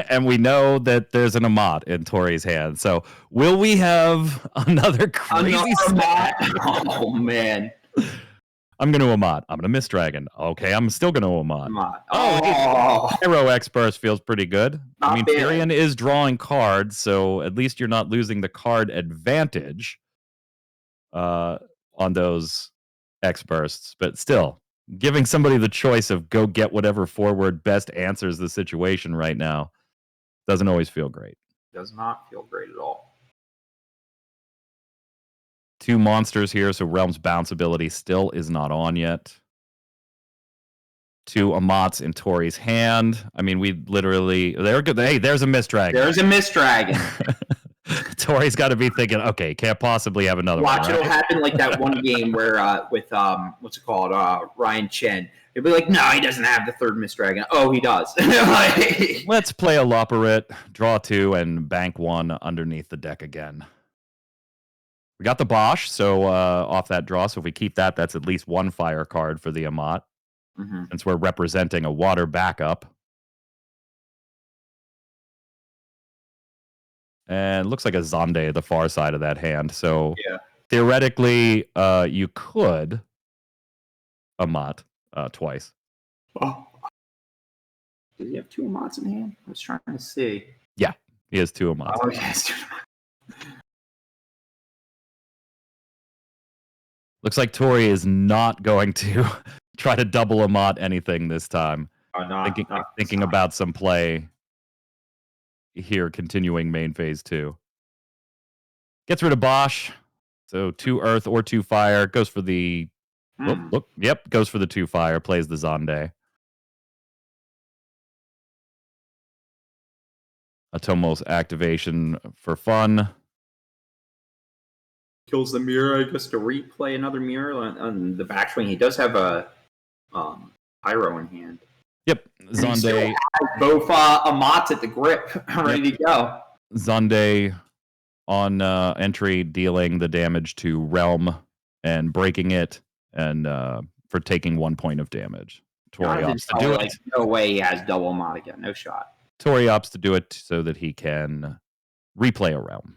And we know that there's an Amat in Tori's hand. So will we have another crazy stat? Oh, man. I'm going to Amat. I'm going to Mistdragon. Okay, I'm still going to Amat. Oh, Hero X Burst feels pretty good. Not I mean, bad. Furion is drawing cards, so at least you're not losing the card advantage on those X Bursts. But still, giving somebody the choice of go get whatever forward best answers the situation right now doesn't always feel great. Does not feel great at all. 2 monsters here, so Realm's bounce ability still is not on yet. 2 Amats in Tori's hand. I mean, we literally... They're good. Hey, there's a Mistdragon. There's a Mistdragon. Tori's got to be thinking, okay, can't possibly have another Watch, one. it'll Right? happen like that one game where with what's it called, Ryan Chen. He'll be like, no, he doesn't have the third Miss Dragon. Oh, he does. Like, Let's play a Loperit, draw 2, and bank 1 underneath the deck again. We got the Bosch, so off that draw. So if we keep that, that's at least 1 fire card for the Amat, since we're representing a water backup. And looks like a Zonde the far side of that hand. So Yeah. theoretically, you could Amat twice. Oh. Does he have 2 Amats in hand? I was trying to see. Yeah, he has 2 Amats. Oh, yes. Looks like Tori is not going to try to double Amat anything this time. Thinking about some play here, continuing main phase 2. Gets rid of Bosch. So 2 earth or 2 fire. Goes for the... Yep, goes for the 2 fire. Plays the Zonde. Atomo's activation for fun. Kills the mirror, I guess, to replay another mirror on the backswing. He does have a pyro in hand. Yep, Zonde. Both Amats at the grip, ready to go. Zonde on entry, dealing the damage to Realm and breaking it, and for taking 1 point of damage. Tori opts to do it. No way he has double Amat again. No shot. Tori opts to do it so that he can replay a Realm.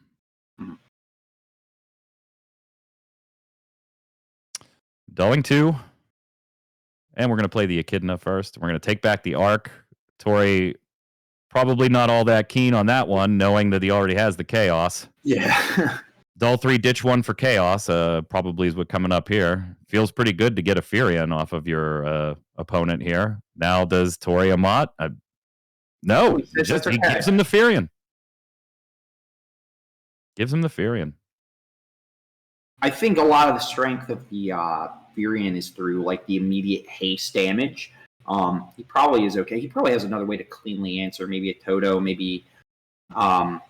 Going to, and we're going to play the Echidna first. We're going to take back the Arc. Tori probably not all that keen on that one, knowing that he already has the Chaos. Yeah. Dull 3, ditch 1 for Chaos, probably is what coming up here. Feels pretty good to get a Furion off of your opponent here. Now does Tori Amat? No, he gives him the Furion. Gives him the Furion. I think a lot of the strength of the Furion is through like the immediate haste damage. He probably is okay. He probably has another way to cleanly answer, maybe a Toto, maybe. I'm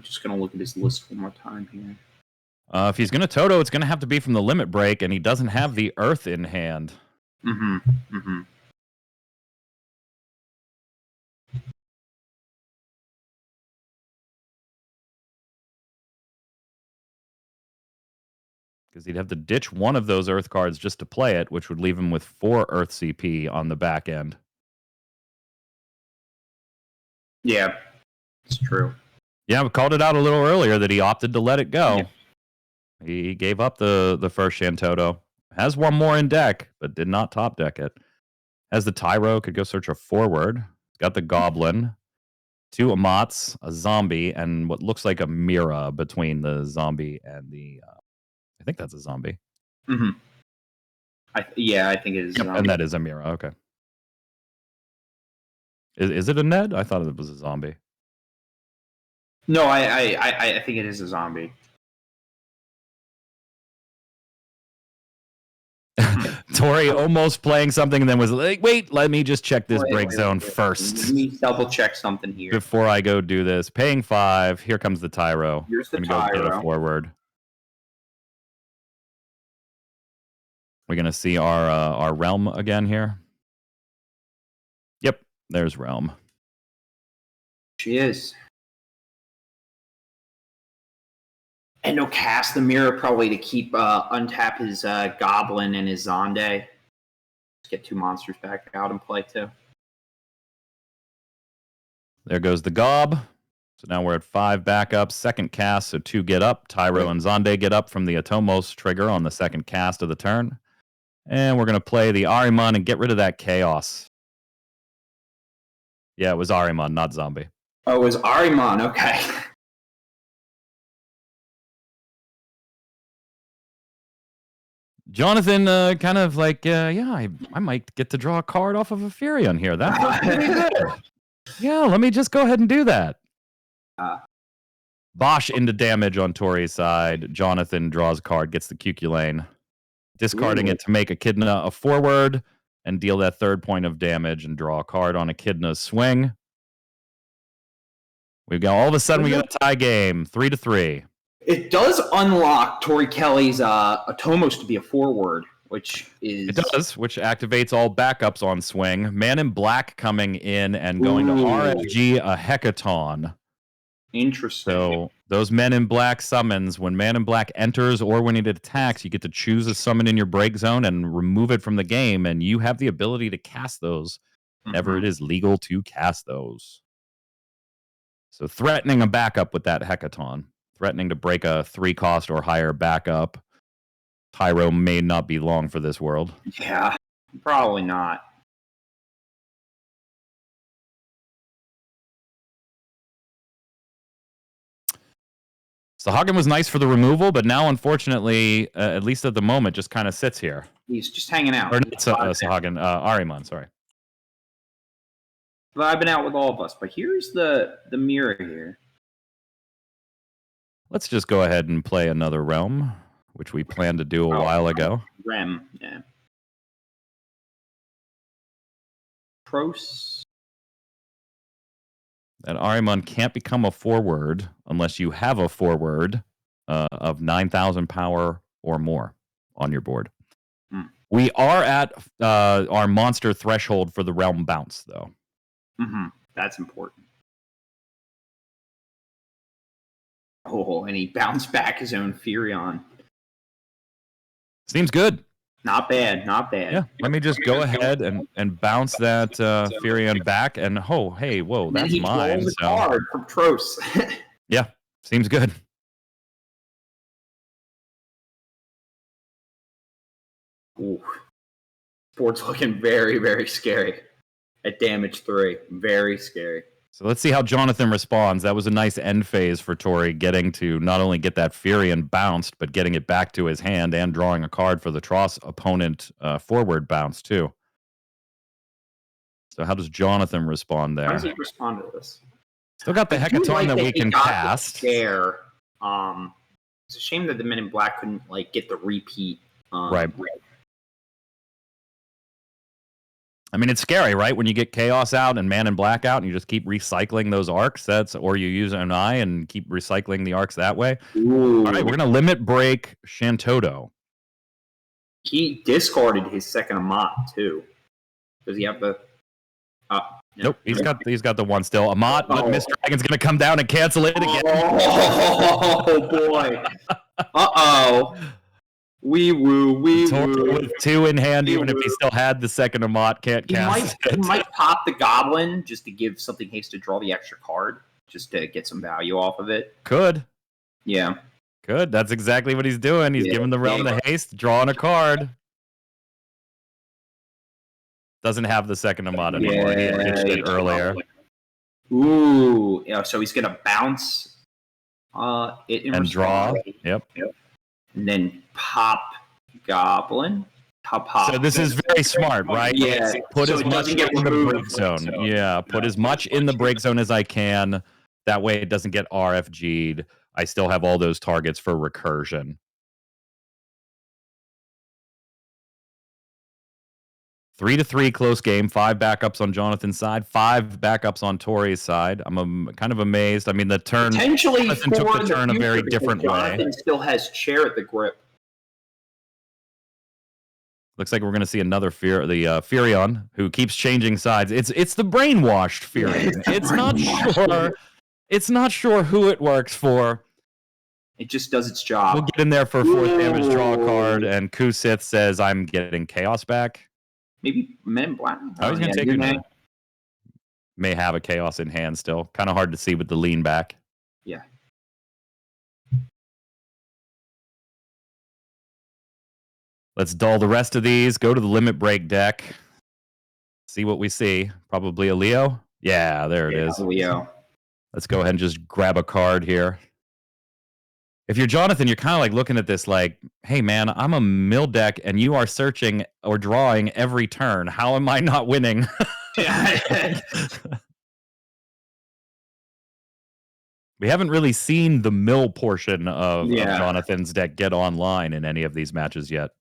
just gonna look at his list one more time here. If he's gonna Toto, it's gonna have to be from the limit break, and he doesn't have the Earth in hand. Because he'd have to ditch one of those Earth cards just to play it, which would leave him with 4 Earth CP on the back end. Yeah, it's true. Yeah, we called it out a little earlier that he opted to let it go. Yeah. He gave up the first Shantoto. Has 1 more in deck, but did not top deck it. Has the Tyro, could go search a forward. Got the Goblin. 2 Amats, a zombie, and what looks like a Mira between the zombie and the... I think that's a zombie. I think it is. Yep, and that is a Mira. Okay. Is it a Ned? I thought it was a zombie. No, I think it is a zombie. Tori almost playing something and then was like, wait, let me just check this break zone first. Let me double check something here. Before I go do this. Paying 5. Here comes the Tyro. Here's the Tyro. Go get a forward. We're going to see our Realm again here. Yep, there's Realm. She is. And he'll cast the mirror probably to keep untap his Goblin and his Zonde. Just get 2 monsters back out and play too. There goes the Gob. So now we're at 5 backups. Second cast, so 2 get up. Tyro and Zonde get up from the Atomos trigger on the second cast of the turn. And we're going to play the Ahriman and get rid of that Chaos. Yeah, it was Ahriman, not Zombie. Oh, it was Ahriman. Okay. Jonathan kind of like, I might get to draw a card off of a Furion here. That's pretty good. Yeah, let me just go ahead and do that. Bosch into damage on Tori's side. Jonathan draws a card, gets the Cuculane. Discarding it to make Echidna a forward and deal that 3rd point of damage and draw a card on Echidna's swing. All of a sudden we got a tie game, 3-3. It does unlock Tori Kelly's Atomos to be a forward, which is... It does, which activates all backups on swing. Man in Black coming in and going to RFG a Hecaton. Interesting. So those Men in Black summons, when Man in Black enters or when it attacks, you get to choose a summon in your break zone and remove it from the game, and you have the ability to cast those whenever it is legal to cast those. So threatening a backup with that Hecaton. Threatening to break a 3-cost or higher backup. Tyro may not be long for this world. Yeah, probably not. Sahagin was nice for the removal, but now, unfortunately, at least at the moment, just kind of sits here. He's just hanging out. Or not Sahagin, Ahriman, sorry. But I've been out with all of us. But here's the mirror here. Let's just go ahead and play another realm, which we planned to do a while ago. Rem, yeah. Pros. And Ahriman can't become a forward unless you have a forward of 9,000 power or more on your board. We are at our monster threshold for the realm bounce, though. That's important. Oh, and he bounced back his own Furion. Seems good. Not bad, not bad. Yeah, let me just go ahead and bounce that Furion back. And hey, whoa, And then that's he mine. draws a So card from Tros. yeah, seems good. Ooh. Board's looking very, very scary. At damage 3. Very scary. So let's see how Jonathan responds. That was a nice end phase for Tori, getting to not only get that Furion bounced, but getting it back to his hand and drawing a card for the Tross opponent forward bounce, too. So how does Jonathan respond there? How does he respond to this? Still got the Hecaton that we can cast. It's a shame that the Men in Black couldn't get the repeat. Right. I mean, it's scary, right? When you get Chaos out and Man in Black out and you just keep recycling those arcs, or you use an eye and keep recycling the arcs that way. Ooh. All right, we're going to limit break Shantoto. He discarded his second Amat, too. Does he have the... Nope, he's got the one still. Amat, but Mr. Dragon's going to come down and cancel it again. Oh, boy. Uh-oh. Wee woo. With 2 in hand, even if he still had the second Amat, can't cast it. He might pop the Goblin just to give something haste to draw the extra card, just to get some value off of it. Could. Yeah. Could. That's exactly what he's doing. He's giving the realm the haste, drawing a card. Doesn't have the second Amat anymore. He had ditched it earlier. Ooh. Yeah, so he's going to bounce it in and draw. Yep. And then pop Goblin. Pop. So this is very smart, right? Yeah. Put as much in the break zone. Yeah, put as much in the break zone as I can. That way it doesn't get RFG'd. I still have all those targets for recursion. 3-3 close game. 5 backups on Jonathan's side. 5 backups on Tori's side. I'm kind of amazed. I mean, the turn potentially Jonathan took the turn a very different way. Jonathan still has chair at the grip. Looks like we're going to see another Furion who keeps changing sides. It's the brainwashed Furion. It's not sure who it works for. It just does its job. We'll get in there for 4th damage, draw a card, and Kusith says, I'm getting Chaos back. Maybe Men in Black. Oh, he's going to take it. May have a Chaos in hand still. Kind of hard to see with the lean back. Yeah. Let's dull the rest of these. Go to the limit break deck. See what we see. Probably a Leo. Yeah, there it is. Leo. Let's go ahead and just grab a card here. If you're Jonathan, you're kind of like looking at this like, hey, man, I'm a mill deck and you are searching or drawing every turn. How am I not winning? We haven't really seen the mill portion of Jonathan's deck get online in any of these matches yet.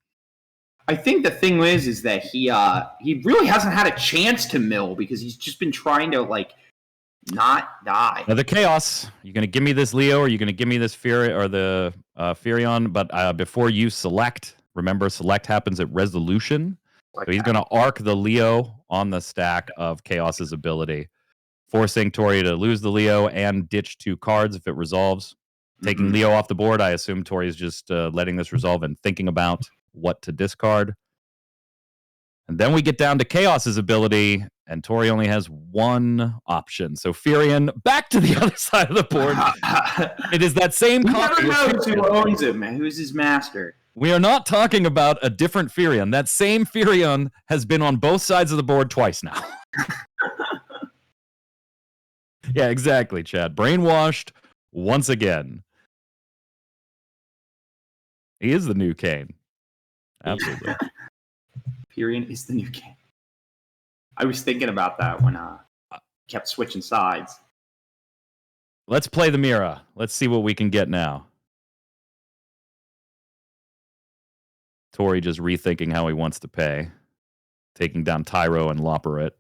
I think the thing is that he really hasn't had a chance to mill because he's just been trying to not die. Another chaos. You're going to give me this Leo, or you're going to give me this Fury or the Furion. But before you select, remember, select happens at resolution. So he's going to arc the Leo on the stack of Chaos's ability, forcing Tori to lose the Leo and ditch 2 cards if it resolves. Taking Leo off the board, I assume Tori is just letting this resolve and thinking about what to discard. And then we get down to Chaos's ability, and Tori only has 1 option. So Furion back to the other side of the board. It is that same Who copy. never knows who owns him, man. Who's his master? We are not talking about a different Furion. That same Furion has been on both sides of the board twice now. Yeah, exactly, Chad. Brainwashed once again. He is the new Kane. Absolutely. Furion is the new king. I was thinking about that when I kept switching sides. Let's play the Mira. Let's see what we can get now. Tori just rethinking how he wants to pay. Taking down Tyro and Loporit.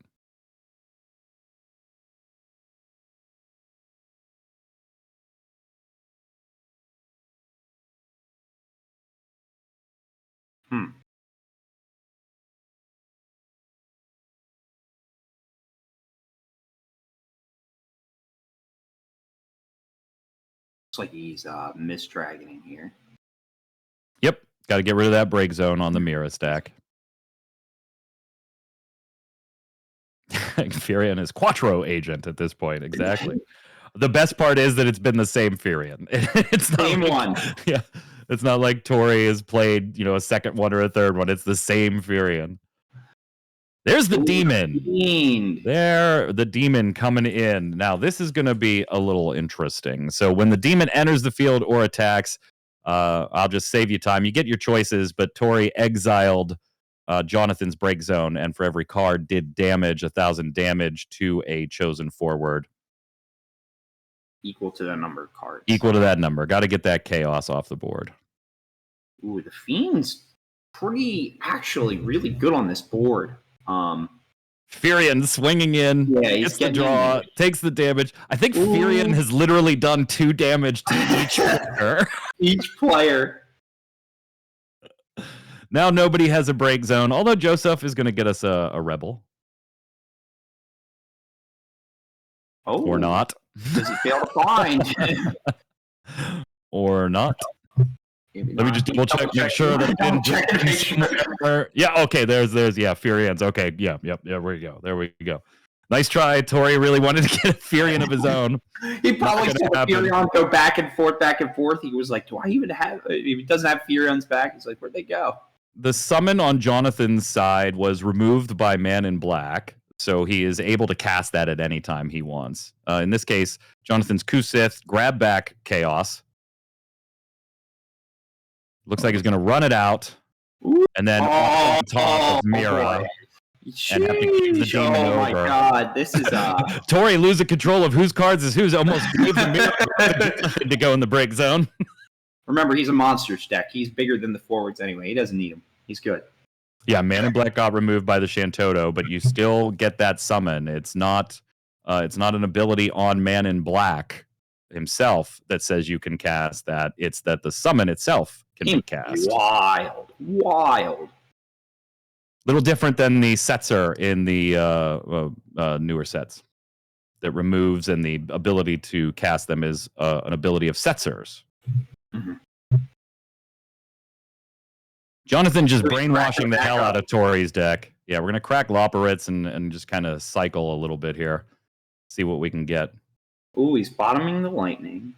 Looks like he's misdragoning here. Yep. Got to get rid of that break zone on the Mira stack. Furion is Quattro agent at this point. Exactly. The best part is that it's been the same Furion. It's not Same one. Yeah. It's not like Tori has played, a second one or a third one. It's the same Furion. There's the demon. There, the demon coming in. Now, this is going to be a little interesting. So when the demon enters the field or attacks, I'll just save you time. You get your choices, but Tori exiled Jonathan's break zone, and for every card did damage, 1,000 damage to a chosen forward. Equal to the number of cards. Equal to that number. Got to get that chaos off the board. Ooh, the Fiend's actually really good on this board. Furion swinging in, gets the draw, takes the damage. I think Furion has literally done 2 damage to each player. Each player. Now nobody has a break zone, although Joseph is going to get us a rebel. Oh. Or not. Does he fail to find? Or not. Let me just double check, make sure that yeah, okay, there's Furion's. Okay, yeah, there we go. Nice try. Tori really wanted to get a Furion of his own. He probably saw Furion go back and forth. He was like, do I even have, if he doesn't have Furion's back, he's like, where'd they go? The summon on Jonathan's side was removed by Man in Black, so he is able to cast that at any time he wants. In this case, Jonathan's Kusith, grab back Chaos. Looks like he's going to run it out, and then on top of Mira, and have to keep the demon over. Oh my god, this is Tori losing control of whose cards is whose. Almost gave the Mira to go in the break zone. Remember, he's a monsters deck. He's bigger than the forwards anyway. He doesn't need them. He's good. Yeah, Man in Black got removed by the Shantoto, but you still get that summon. It's not an ability on Man in Black himself that says you can cast that. It's that the summon itself can be cast. Wild. Little different than the Setzer in the newer sets that removes, and the ability to cast them is an ability of Setzers. Mm-hmm. Jonathan just brainwashing the hell out of Tori's deck. Yeah, we're going to crack Loporits and just kind of cycle a little bit here. See what we can get. Ooh, he's bottoming the lightning.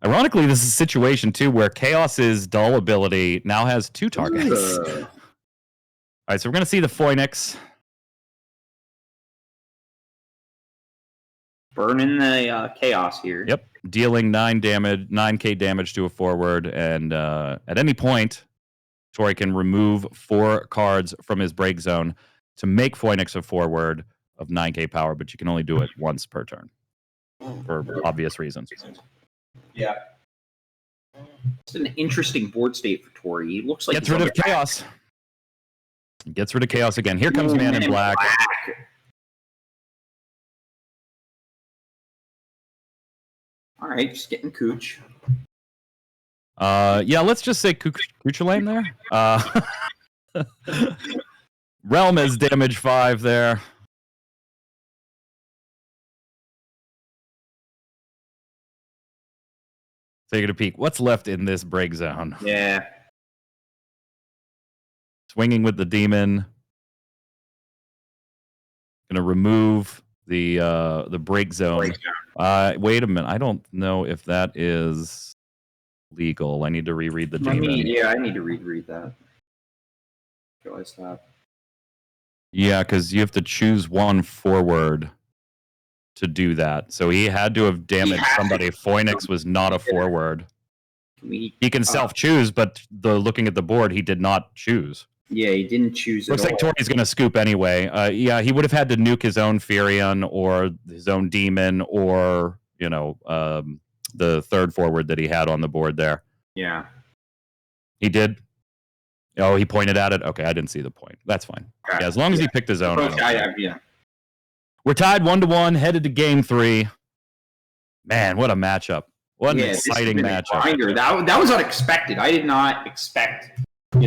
Ironically, this is a situation, too, where Chaos's dull ability now has 2 targets. All right, so we're going to see the Phoenix. Burning the Chaos here. Yep, dealing 9K damage to a forward, and at any point, Tori can remove 4 cards from his break zone to make Phoenix a forward of 9K power, but you can only do it once per turn for obvious reasons. Yeah. It's an interesting board state for Tori. He looks like gets rid of Chaos. Gets rid of Chaos again. Here comes Man in Black. All right, just getting Cooch. Yeah, let's just say Cuchulain there. Realm is damage 5 there. Taking a peek. What's left in this break zone? Yeah. Swinging with the demon. Gonna remove the break zone. Wait a minute. I don't know if that is legal. I need to reread the demon. I need to reread that. Realize that. Yeah, because you have to choose one forward to do that. So he had to have damaged somebody. Phoenix was not a forward. He can self-choose, but looking at the board, he did not choose. Yeah, he didn't choose Looks like Tori's going to scoop anyway. Yeah, he would have had to nuke his own Furion or his own Demon or, the third forward that he had on the board there. Yeah. He did? Oh, he pointed at it? Okay, I didn't see the point. That's fine. Okay. Yeah, as long as he picked his own. Yeah. We're tied 1-1, headed to game 3. Man, what a matchup. What an exciting matchup. That was unexpected. I did not expect, I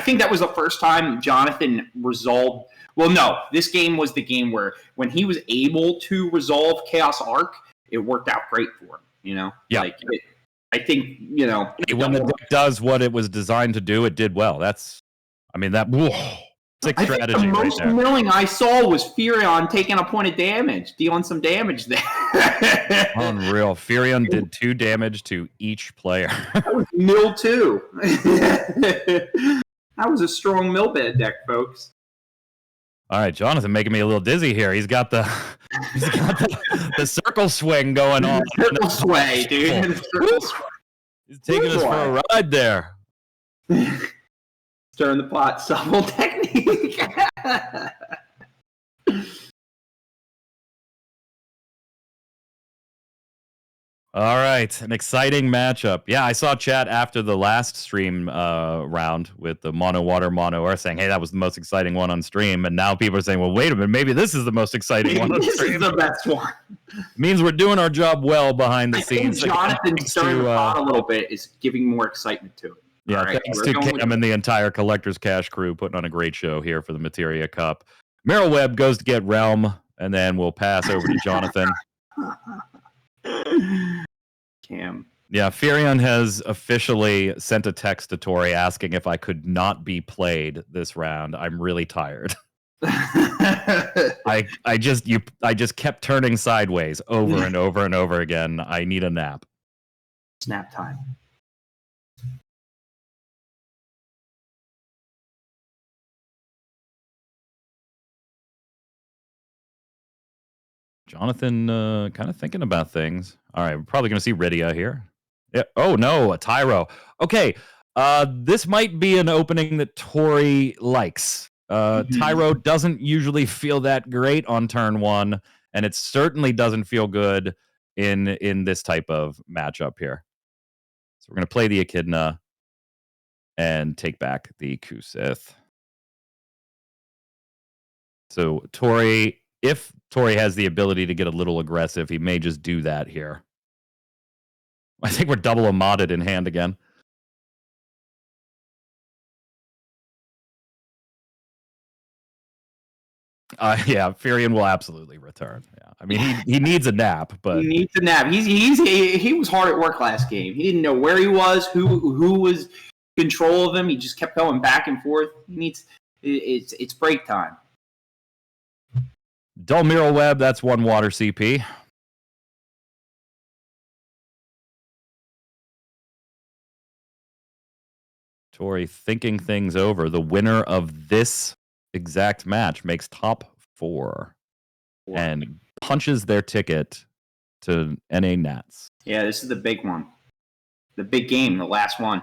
think that was the first time Jonathan resolved. Well, no, this game was the game where when he was able to resolve Chaos Arc, it worked out great for him. Yeah. I think when the deck does what it was designed to do, it did well. Sick strategy. The most milling I saw was Furion taking a point of damage, dealing some damage there. Unreal. Furion did 2 damage to each player. That was mill 2. That was a strong mill bed deck, folks. All right, Jonathan making me a little dizzy here. He's got the circle swing going on. Circle sway, dude. He's taking us for a ride there. Stirring the pot, subtle technique. All right, an exciting matchup. Yeah, I saw chat after the last stream round with the Mono Water, Mono Earth saying, hey, that was the most exciting one on stream. And now people are saying, well, wait a minute, maybe this is the most exciting one on stream. This is the best one. Means we're doing our job well behind the scenes. Jonathan stirring the pot a little bit is giving more excitement to it. Yeah, thanks to Cam and the entire Collector's Cash crew putting on a great show here for the Materia Cup. Meryl Webb goes to get Realm, and then we'll pass over to Jonathan. Cam. Yeah, Furion has officially sent a text to Tori asking if I could not be played this round. I'm really tired. I just kept turning sideways over and over and over again. I need a nap. Snap time. Jonathan kind of thinking about things. All right, we're probably going to see Rydia here. Yeah. Oh, no, a Tyro. Okay, this might be an opening that Tori likes. Tyro doesn't usually feel that great on turn 1, and it certainly doesn't feel good in this type of matchup here. So we're going to play the Echidna and take back the Kusith. So Tori... If Tori has the ability to get a little aggressive, he may just do that here. I think we're double Amodded in hand again. Yeah, Furion will absolutely return. Yeah, I mean he needs a nap, but he needs a nap. He was hard at work last game. He didn't know where he was, who was in control of him. He just kept going back and forth. It's break time. Dulmiral Web, that's 1 water CP. Tori thinking things over. The winner of this exact match makes top 4 and punches their ticket to NA Nats. Yeah, this is the big one. The big game, the last one.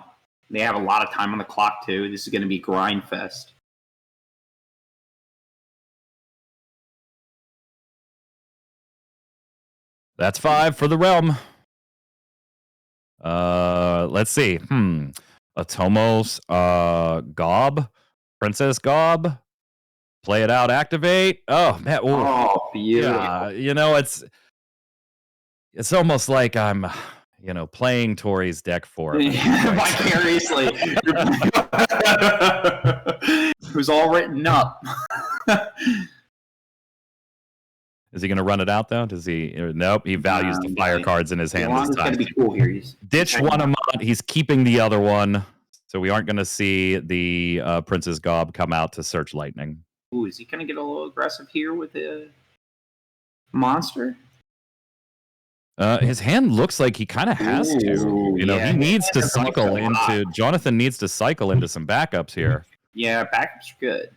They have a lot of time on the clock, too. This is going to be grind fest. That's 5 for the Realm. Let's see. Atomos, Gob, Princess Gob, play it out, activate. Oh man, Oh, beautiful. yeah. It's almost like I'm, playing Tori's deck for him. Vicariously. It was all written up. Is he going to run it out though? Does he? Nope. He values the fire cards in his hand this Yolanda's time. going to be cool here. He's Ditched one Amont. He's keeping the other one. So we aren't going to see the Princess Gob come out to search lightning. Ooh, is he going to get a little aggressive here with the monster? His hand looks like he kind of has to. He needs to cycle into. Jonathan needs to cycle into some backups here. Yeah, backups are good.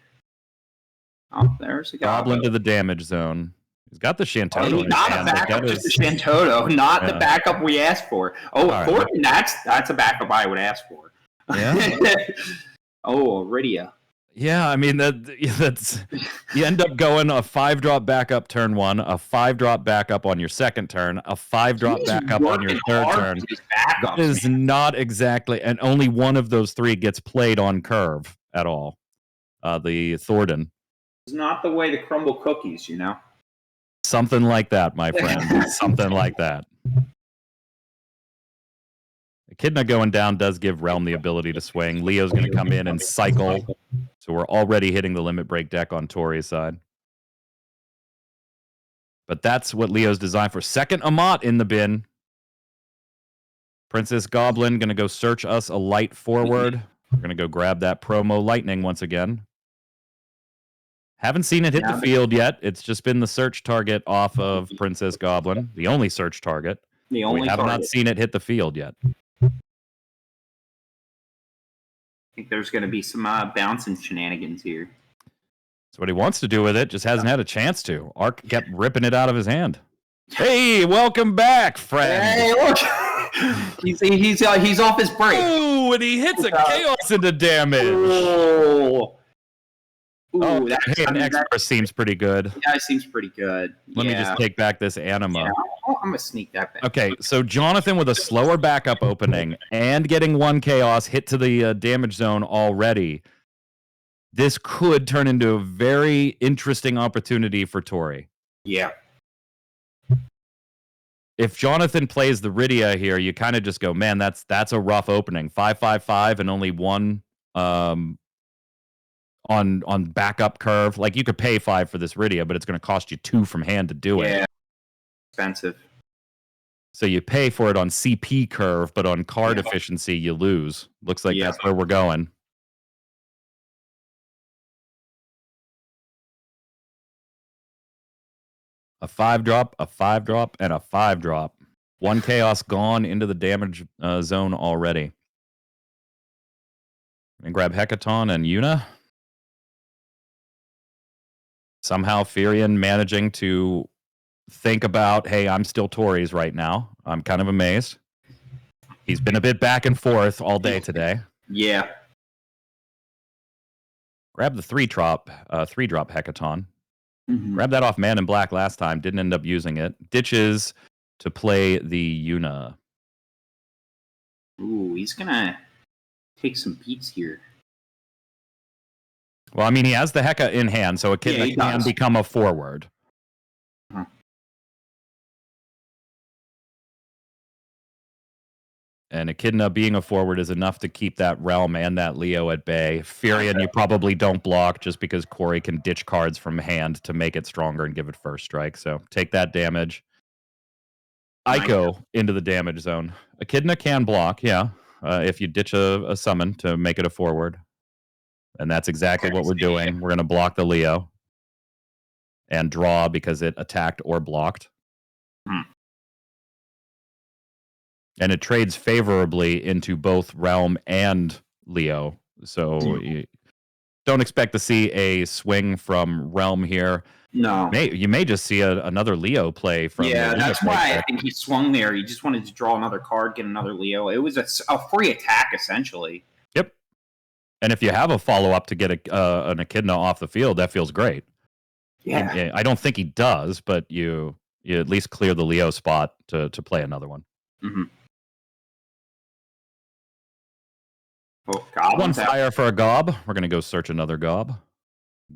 Oh, there's a Goblin to the damage zone. He's got the Shantoto. Not a backup, just the Shantoto, not the backup we asked for. Oh, Thornton, that's a backup I would ask for. Yeah. Oh, Iridia. Yeah, I mean that's you end up going a 5-drop backup turn 1, a 5-drop backup on your second turn, a 5-drop backup on your third turn. That is not exactly, and only one of those 3 gets played on curve at all. The Thornton. It's not the way to crumble cookies, Something like that, my friend. Something like that. Echidna going down does give Realm the ability to swing. Leo's going to come in and cycle. So we're already hitting the limit break deck on Tori's side. But that's what Leo's designed for. Second Amont in the bin. Princess Goblin going to go search us a light forward. We're going to go grab that promo lightning once again. Haven't seen it hit the field yet. It's just been the search target off of Princess Goblin. The only search target. We have not seen it hit the field yet. I think there's going to be some bouncing shenanigans here. That's what he wants to do with it. Just hasn't had a chance to. Ark kept ripping it out of his hand. Hey, welcome back, friend. Hey, look. he's off his break. Ooh, and he hits a chaos into damage. Oh. Ooh, Expert seems pretty good. Yeah, it seems pretty good. Let me just take back this Anima. Yeah, I'm going to sneak that back. Okay, so Jonathan with a slower backup opening and getting 1 chaos hit to the damage zone already. This could turn into a very interesting opportunity for Tori. Yeah. If Jonathan plays the Iridia here, you kind of just go, man, that's a rough opening. 5/5/5 and only 1 on backup curve. Like, you could pay 5 for this Iridia, but it's going to cost you 2 from hand to do it. Yeah, expensive. So you pay for it on CP curve, but on card efficiency, you lose. Looks like that's where we're going. A 5-drop, a 5-drop, and a 5-drop. 1 chaos gone into the damage zone already. And grab Hecaton and Yuna. Somehow Firion managing to think about, hey, I'm still Tori's right now. I'm kind of amazed. He's been a bit back and forth all day today. Yeah. Grab the 3-drop Hecaton. Mm-hmm. Grab that off Man in Black last time. Didn't end up using it. Ditches to play the Yuna. Ooh, he's going to take some beats here. Well, I mean, he has the Heka in hand, so Echidna can become a forward. Huh. And Echidna being a forward is enough to keep that Realm and that Leo at bay. Firion, you probably don't block just because Corey can ditch cards from hand to make it stronger and give it first strike. So take that damage. Ico into the damage zone. Echidna can block, if you ditch a summon to make it a forward. And that's exactly what we're doing. We're going to block the Leo and draw because it attacked or blocked. And it trades favorably into both Realm and Leo. So you don't expect to see a swing from Realm here. No. You may just see another Leo play from that's why I think he swung there. He just wanted to draw another card, get another Leo. It was a free attack, essentially. Yep. And if you have a follow-up to get an Echidna off the field, that feels great. Yeah. And I don't think he does, but you at least clear the Leo spot to play another one. Mm-hmm. Oh, One goblins out. fire for a gob. We're going to go search another gob.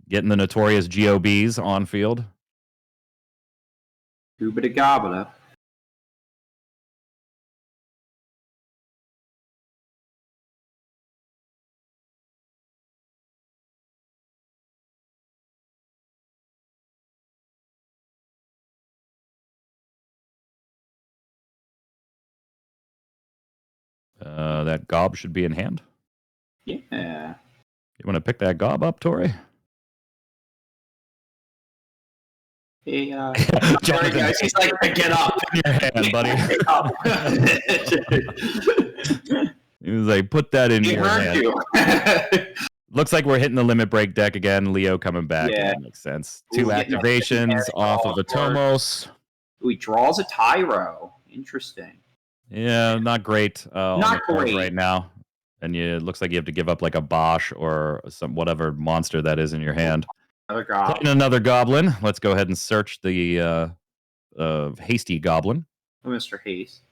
Getting the notorious GOBs on field. Goobita gobita. That gob should be in hand. Yeah. You want to pick that gob up, Tori? Hey, Jonathan, sorry guys, he's like, get up. in your hand, buddy. He was like, put that in He your heard hand. you. Looks like we're hitting the limit break deck again. Leo coming back. Yeah. That makes sense. Two Ooh, getting a activations secondary off of draw a Tomos. Ooh, he draws a Tyro. Interesting. Yeah, not great. On Not the cards great. right now. And it looks like you have to give up like a Bosch or some whatever monster that is in your hand. Another goblin. Playing another goblin. Let's go ahead and search the hasty goblin. Oh, Mr. Hayes.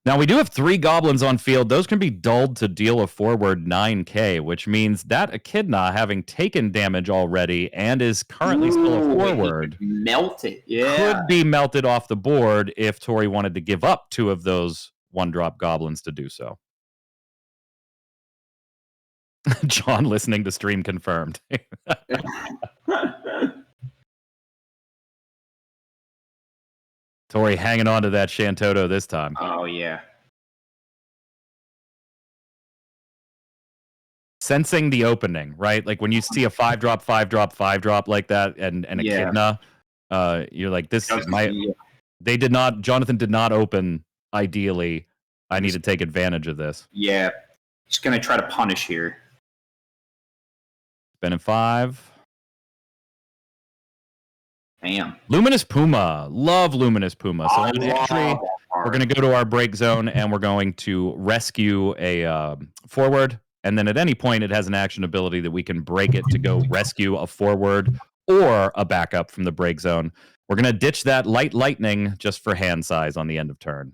Now, we do have 3 goblins on field. Those can be dulled to deal a forward 9k, which means that Echidna, having taken damage already and is currently still a Ooh, forward, melt it. Yeah. could be melted off the board if Tori wanted to give up 2 of those 1-drop goblins to do so. John listening to stream confirmed. Tori hanging on to that Shantoto this time. Oh, yeah. Sensing the opening, right? Like when you see a 5-drop, 5-drop, 5-drop like that and Yeah. Echidna, you're like, this That was- might... yeah. They did not... Jonathan did not open ideally. I need to take advantage of this. Yeah. Just going to try to punish here. Spending 5. Damn. Luminous Puma. Love Luminous Puma. So I on love entry, that we're card. going to go to our break zone and we're going to rescue a forward. And then at any point, it has an action ability that we can break it to go rescue a forward or a backup from the break zone. We're going to ditch that light lightning just for hand size on the end of turn.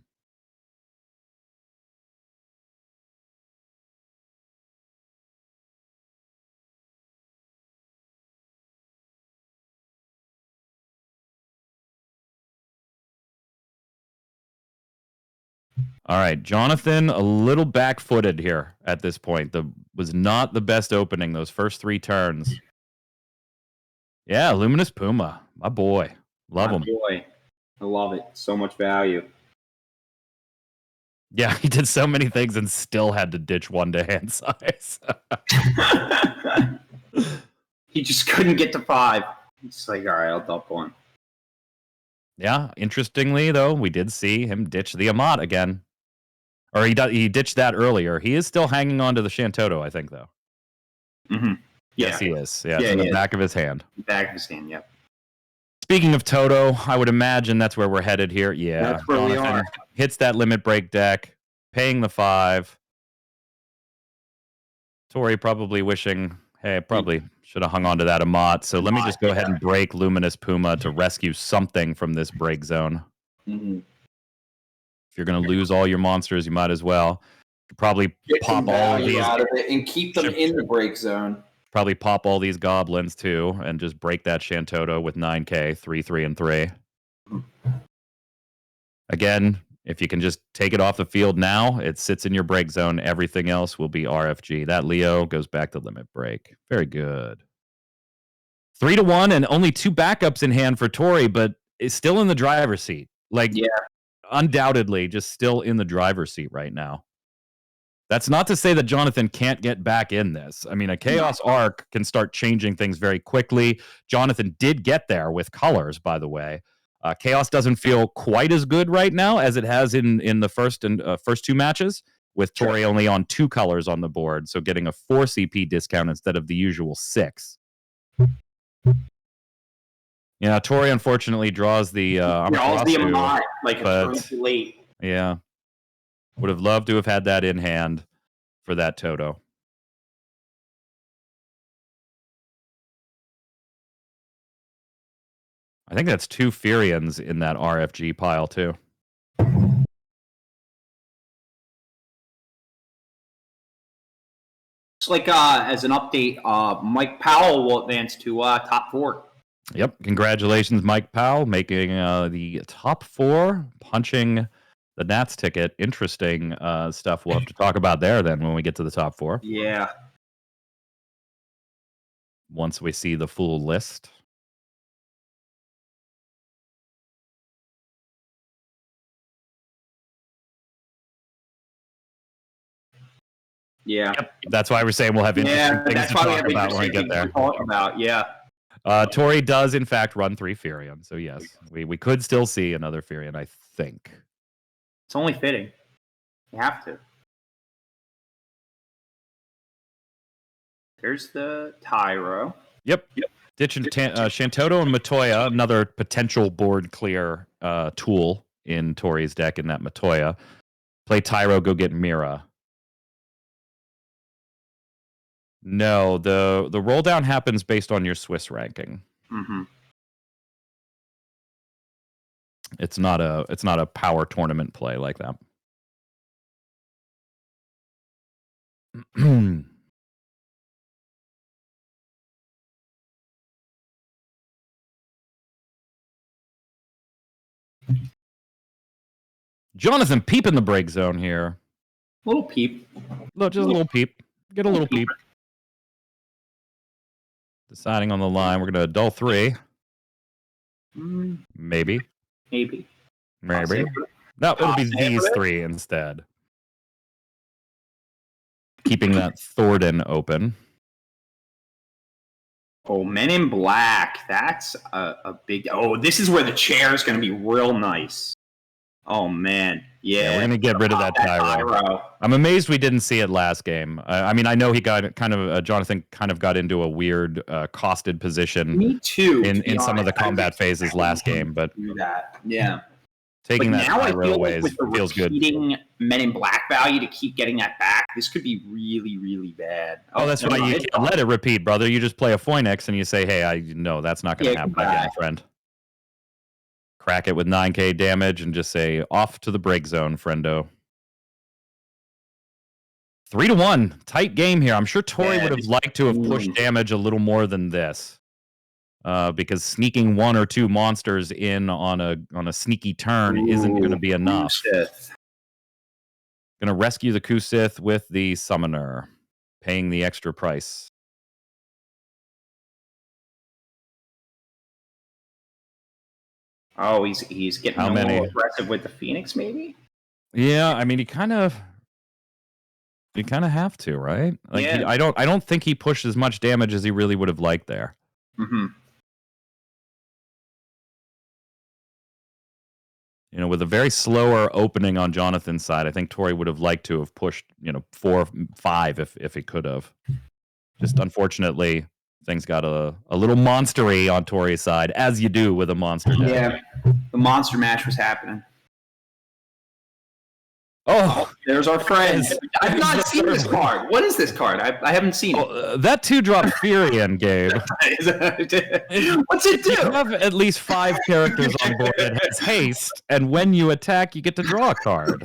All right, Jonathan, a little back-footed here at this point. Was not the best opening those first 3 turns. Yeah, Luminous Puma, my boy, love My him. boy. I love it. So much value. Yeah, he did so many things and still had to ditch 1 to hand size. He just couldn't get to 5. He's like, all right, I'll dump 1. Yeah, interestingly though, we did see him ditch the Amat again, or he ditched that earlier. He is still hanging on to the Shantoto, I think, though. Mm-hmm. Yeah. Yes, he is. Yeah, it's Yeah, in the yeah. back of his hand. Back of his hand, yep. Speaking of Toto, I would imagine that's where we're headed here. Yeah, That's where we are. hits that limit break deck, paying the 5. Tori probably wishing, hey, probably should have hung on to that Amat. So let me just go ahead and break Luminous Puma to rescue something from this break zone. Mm-hmm. If you're going to lose all your monsters, you might as well. Probably Get pop some all of value these. out of it and keep them in the break zone. Probably pop all these goblins too, and just break that Shantoto with 9k, 3, 3, and 3. Again, if you can just take it off the field now, it sits in your break zone. Everything else will be RFG. That Leo goes back to limit break. Very good. 3-1 and only 2 backups in hand for Tori, but is still in the driver's seat. Like, Yeah. undoubtedly, just still in the driver's seat right now. That's not to say that Jonathan can't get back in this. I mean, a Chaos Arc can start changing things very quickly. Jonathan did get there with colors, by the way. Chaos doesn't feel quite as good right now as it has in the first 2 matches, with Tori only on 2 colors on the board, so getting a 4 CP discount instead of the usual 6. Yeah, Tori unfortunately draws the Amaterasu, like a but- turn too late. Yeah. Would have loved to have had that in hand for that Toto. I think that's 2 Furians in that RFG pile, too. It's like as an update, Mike Powell will advance to top 4. Yep. Congratulations, Mike Powell, making the top 4, punching the Nats ticket. Interesting stuff we'll have to talk about there then when we get to the top 4. Yeah. Once we see the full list. Yeah. Yep. That's why we're saying we'll have interesting things That's to why we talk have about when we interesting get things there. to talk about. Yeah. Tori does, in fact, run 3 Furion. So, yes, we could still see another Furion, I think. It's only fitting. You have to. There's the Tyro. Yep. Ditch and Shantoto and Matoya, another potential board clear tool in Tori's deck in that Matoya. Play Tyro, go get Mira. No, the roll down happens based on your Swiss ranking. Mm-hmm. It's not a power tournament play like that. Jonathan, peep in the break zone here. Little peep. Look, just a little peep. Get a little peep. Deciding on the line, we're going to dull 3. Maybe. Maybe. No, it'll be these 3 instead. Keeping that Thornton open. Oh, Men in Black. That's a big... Oh, this is where the chair is going to be real nice. Oh, man. Yeah, we're going to get rid of that Tyro. I'm amazed we didn't see it last game. I mean, I know he got kind of... Jonathan kind of got into a weird costed position. Me too. In some of the combat phases last game, but... Do that. Yeah. Taking that now Tyro I feel away like with the feels good. repeating Men in Black value to keep getting that back, this could be really, really bad. Oh, that's why you can't let it repeat, brother. You just play a Phoenix and you say, hey, no, that's not going to happen again, friend. Crack it with 9k damage and just say, off to the break zone, friendo. 3-1. Tight game here. I'm sure Tori would have liked to have pushed damage a little more than this. Because sneaking 1 or 2 monsters in on a sneaky turn isn't going to be enough. Going to rescue the Kusith with the Summoner, paying the extra price. Oh, he's getting a little aggressive with the Phoenix, maybe? Yeah, I mean, you kind of have to, right? Like, yeah. I don't think he pushed as much damage as he really would have liked there. Mm-hmm. You know, with a very slower opening on Jonathan's side, I think Tori would have liked to have pushed, 4, 5 if he could have. Just unfortunately, things got a little monstery on Tori's side, as you do with a monster deck. Yeah, the monster mash was happening. Oh, there's our friend. I've not seen this card. What is this card? I haven't seen it. That 2-drop Furion, Gabe. What's it do? You have at least 5 characters on board that has haste, and when you attack, you get to draw a card.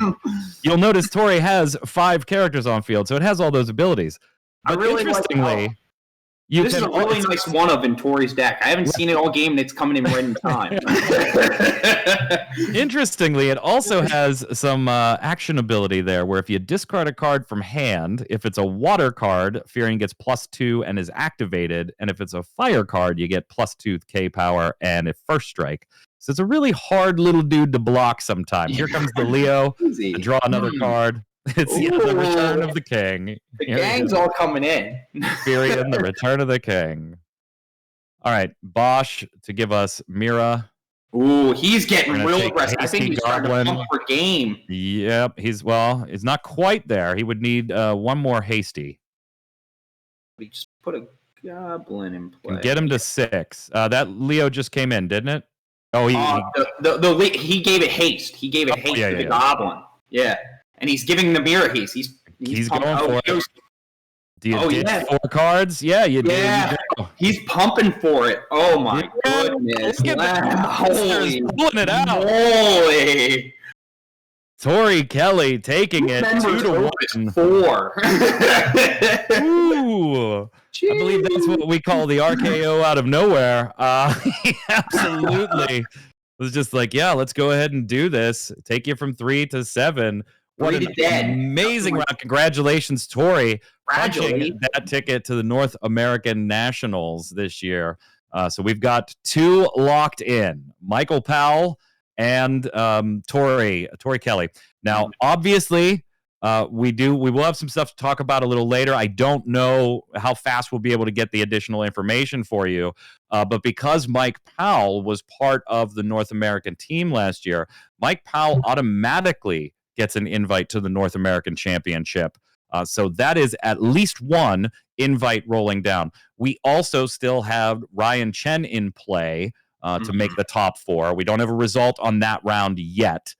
You'll notice Tori has 5 characters on field, so it has all those abilities. But really interestingly... This is a really nice one-of in Tori's deck. I haven't seen it all game, and it's coming in right in time. Interestingly, it also has some action ability there, where if you discard a card from hand, if it's a water card, Furion gets +2 and is activated, and if it's a fire card, you get +2 K power and a first strike. So it's a really hard little dude to block sometimes. Here comes the Leo. Draw another card. It's the Return of the King. The gang's all coming in. Furion, the Return of the King. All right, Bosch to give us Mira. Ooh, he's getting real aggressive. I think he's trying to pump for game. Yep, he's not quite there. He would need 1 more hasty. We just put a goblin in play. Get him to 6. That Leo just came in, didn't it? Oh, he gave it haste. He gave it haste to the goblin. Yeah. And he's giving the Mira haste. He's going for it. Do you ditch 4 cards? Yeah, you do. Yeah, he's pumping for it. Oh my goodness! Holy, pulling it out. Holy! Tori Kelly taking it 2-1. 4. Ooh. I believe that's what we call the RKO out of nowhere. He absolutely was just like, yeah, let's go ahead and do this. Take you from 3 to 7. What 3 an to 10. amazing round. Congratulations, Tori, punching Congratulations. that ticket to the North American Nationals this year. So we've got 2 locked in, Michael Powell and Tori Kelly. Now, obviously, we will have some stuff to talk about a little later. I don't know how fast we'll be able to get the additional information for you, but because Mike Powell was part of the North American team last year, Mike Powell automatically gets an invite to the North American Championship. So that is at least one invite rolling down. We also still have Ryan Chen in play to make the top 4. We don't have a result on that round yet,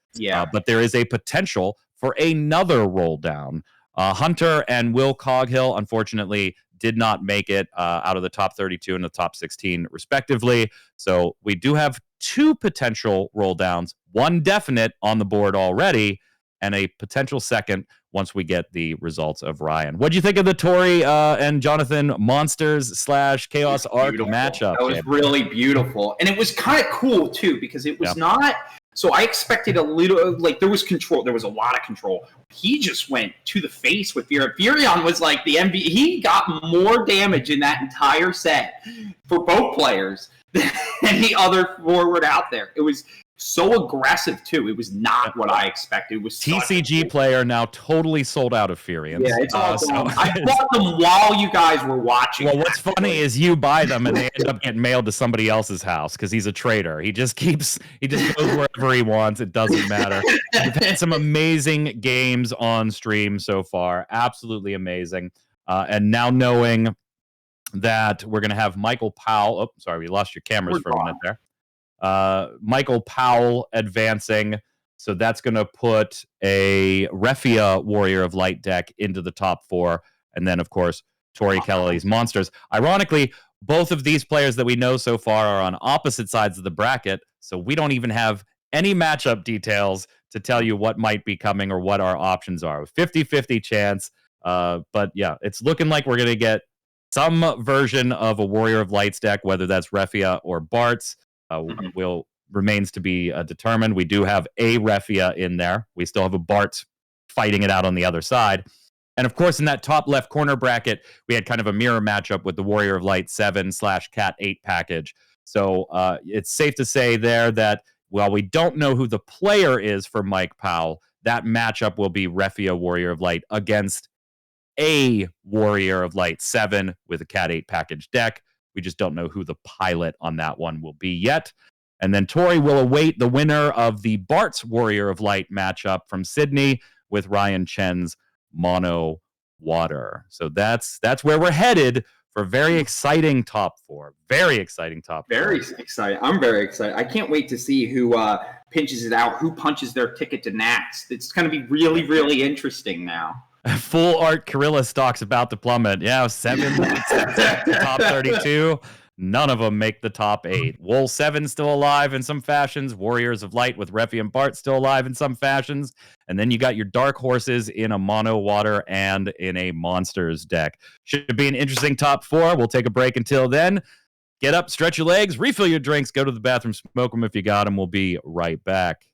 but there is a potential for another roll down. Hunter and Will Coghill, unfortunately, did not make it out of the top 32 and the top 16, respectively. So we do have 2 potential roll downs, 1 definite on the board already, and a potential second once we get the results of Ryan. What do you think of the Tori and Jonathan Monsters / Chaos Arc matchup? That was really beautiful. And it was kind of cool, too, because it was not... So I expected a little... Like, there was control. There was a lot of control. He just went to the face with Furion. Furion was like the MVP. He got more damage in that entire set for both players than any other forward out there. It was... so aggressive too. It was not what I expected. It was TCG player now totally sold out of Furions. Yeah, it's all gone. I bought them while you guys were watching. Well, what's funny is you buy them and they end up getting mailed to somebody else's house because he's a trader. He just goes wherever he wants. It doesn't matter. We've had some amazing games on stream so far. Absolutely amazing. And now knowing that we're going to have Michael Powell. Oh, sorry, we lost your cameras for a minute there. Michael Powell advancing, so that's going to put a Refia Warrior of Light deck into the top 4, and then of course Tori Kelly's Monsters. Ironically, both of these players that we know so far are on opposite sides of the bracket, so we don't even have any matchup details to tell you what might be coming or what our options are. 50-50 chance, but yeah, it's looking like we're going to get some version of a Warrior of Lights deck, whether that's Refia or Bart's. Remains to be determined. We do have a Refia in there. We still have a Bart fighting it out on the other side. And of course, in that top left corner bracket, we had kind of a mirror matchup with the Warrior of Light 7/Cat 8 package. So it's safe to say there that while we don't know who the player is for Mike Powell, that matchup will be Refia Warrior of Light against a Warrior of Light 7 with a Cat 8 package deck. We just don't know who the pilot on that one will be yet. And then Tori will await the winner of the Bart's Warrior of Light matchup from Sydney with Ryan Chen's Mono Water. So that's where we're headed for very exciting top 4. Very exciting top 4. Very excited. I'm very excited. I can't wait to see who pinches it out, who punches their ticket to Nats. It's going to be really, really interesting now. Full art Gorilla stocks about to plummet. Yeah, 7 the top 32. None of them make the top 8. Wool 7 still alive in some fashions. Warriors of Light with Reffi and Bart still alive in some fashions. And then you got your dark horses in a Mono Water and in a Monsters deck. Should be an interesting top 4. We'll take a break until then. Get up, stretch your legs, refill your drinks, go to the bathroom, smoke them if you got them. We'll be right back.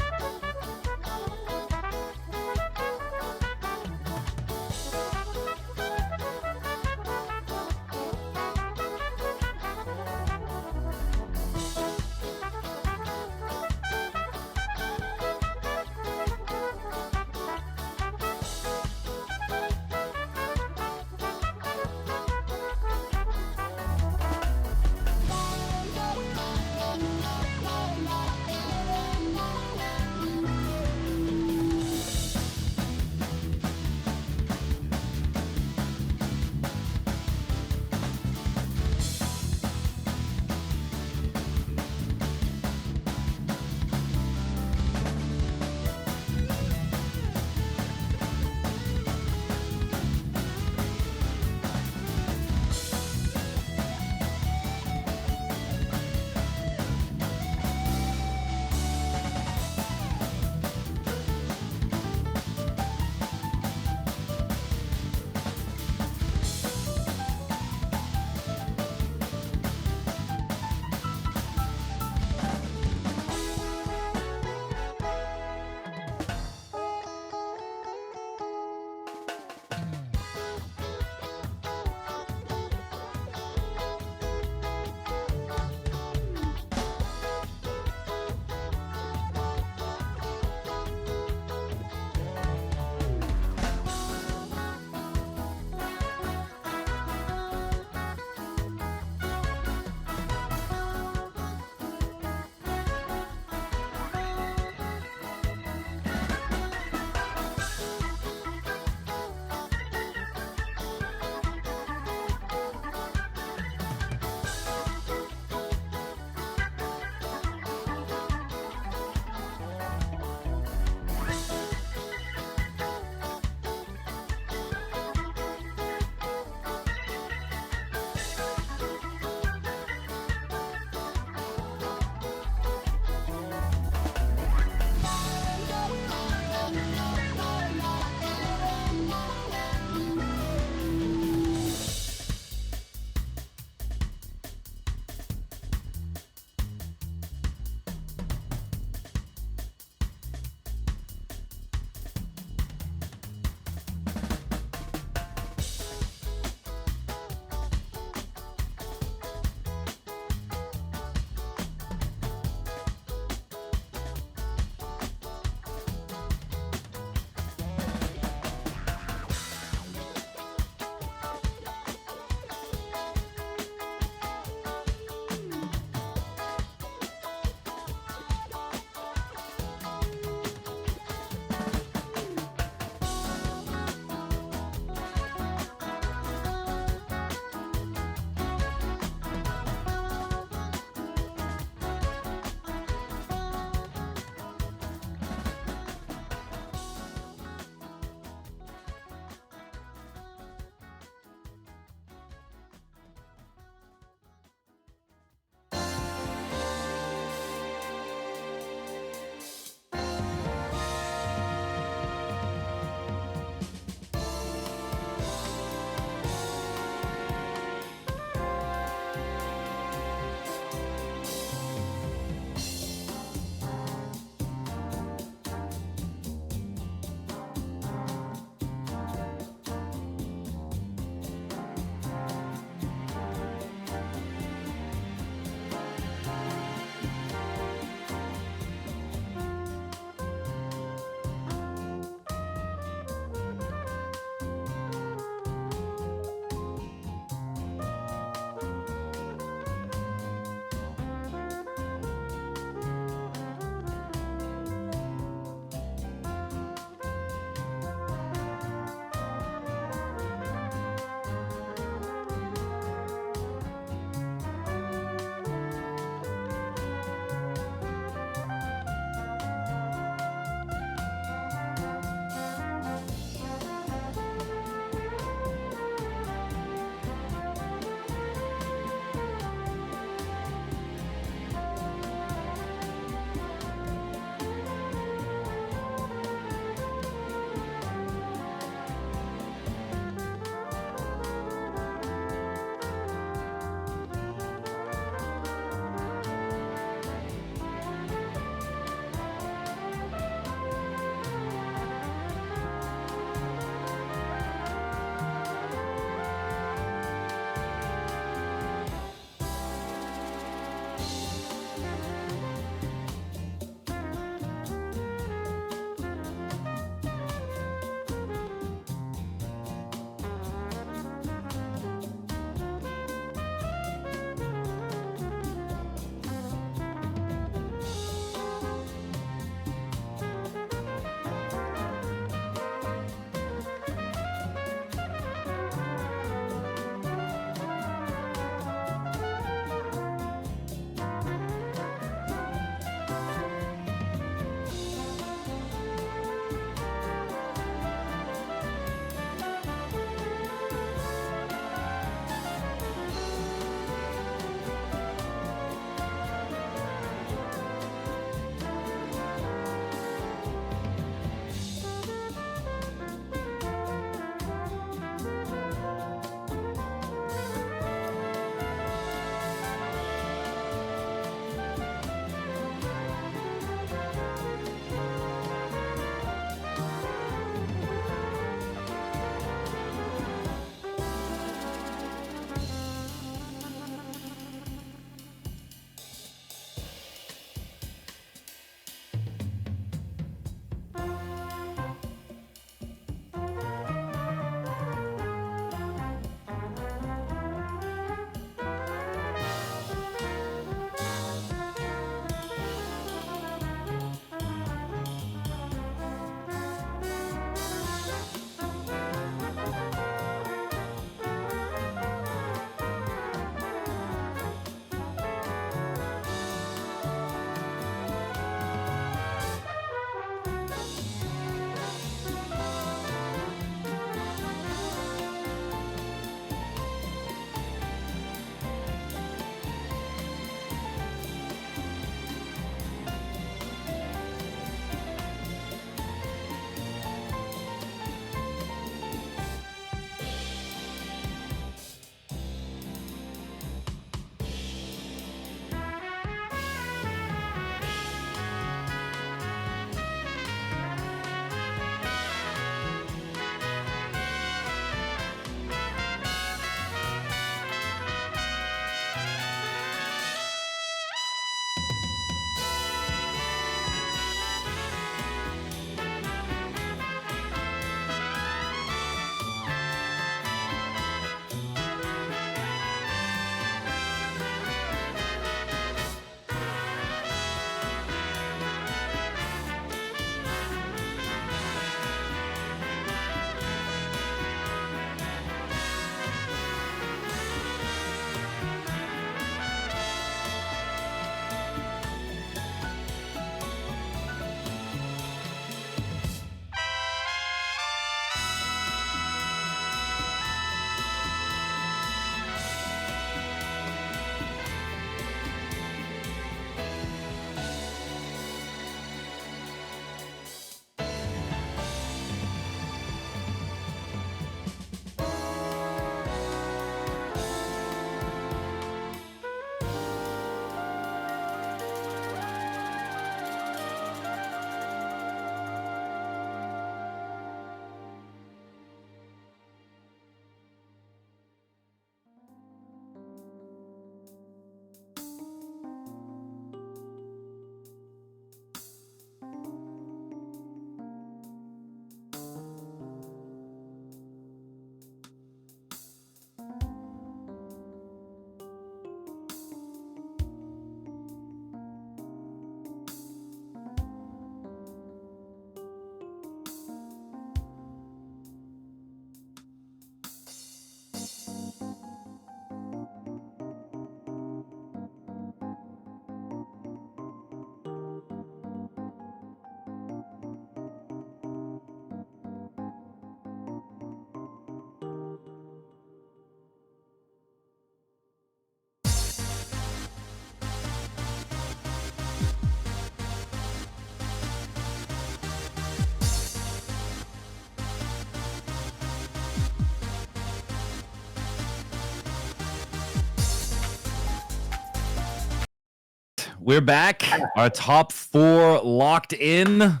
we're back. Our top 4 locked in.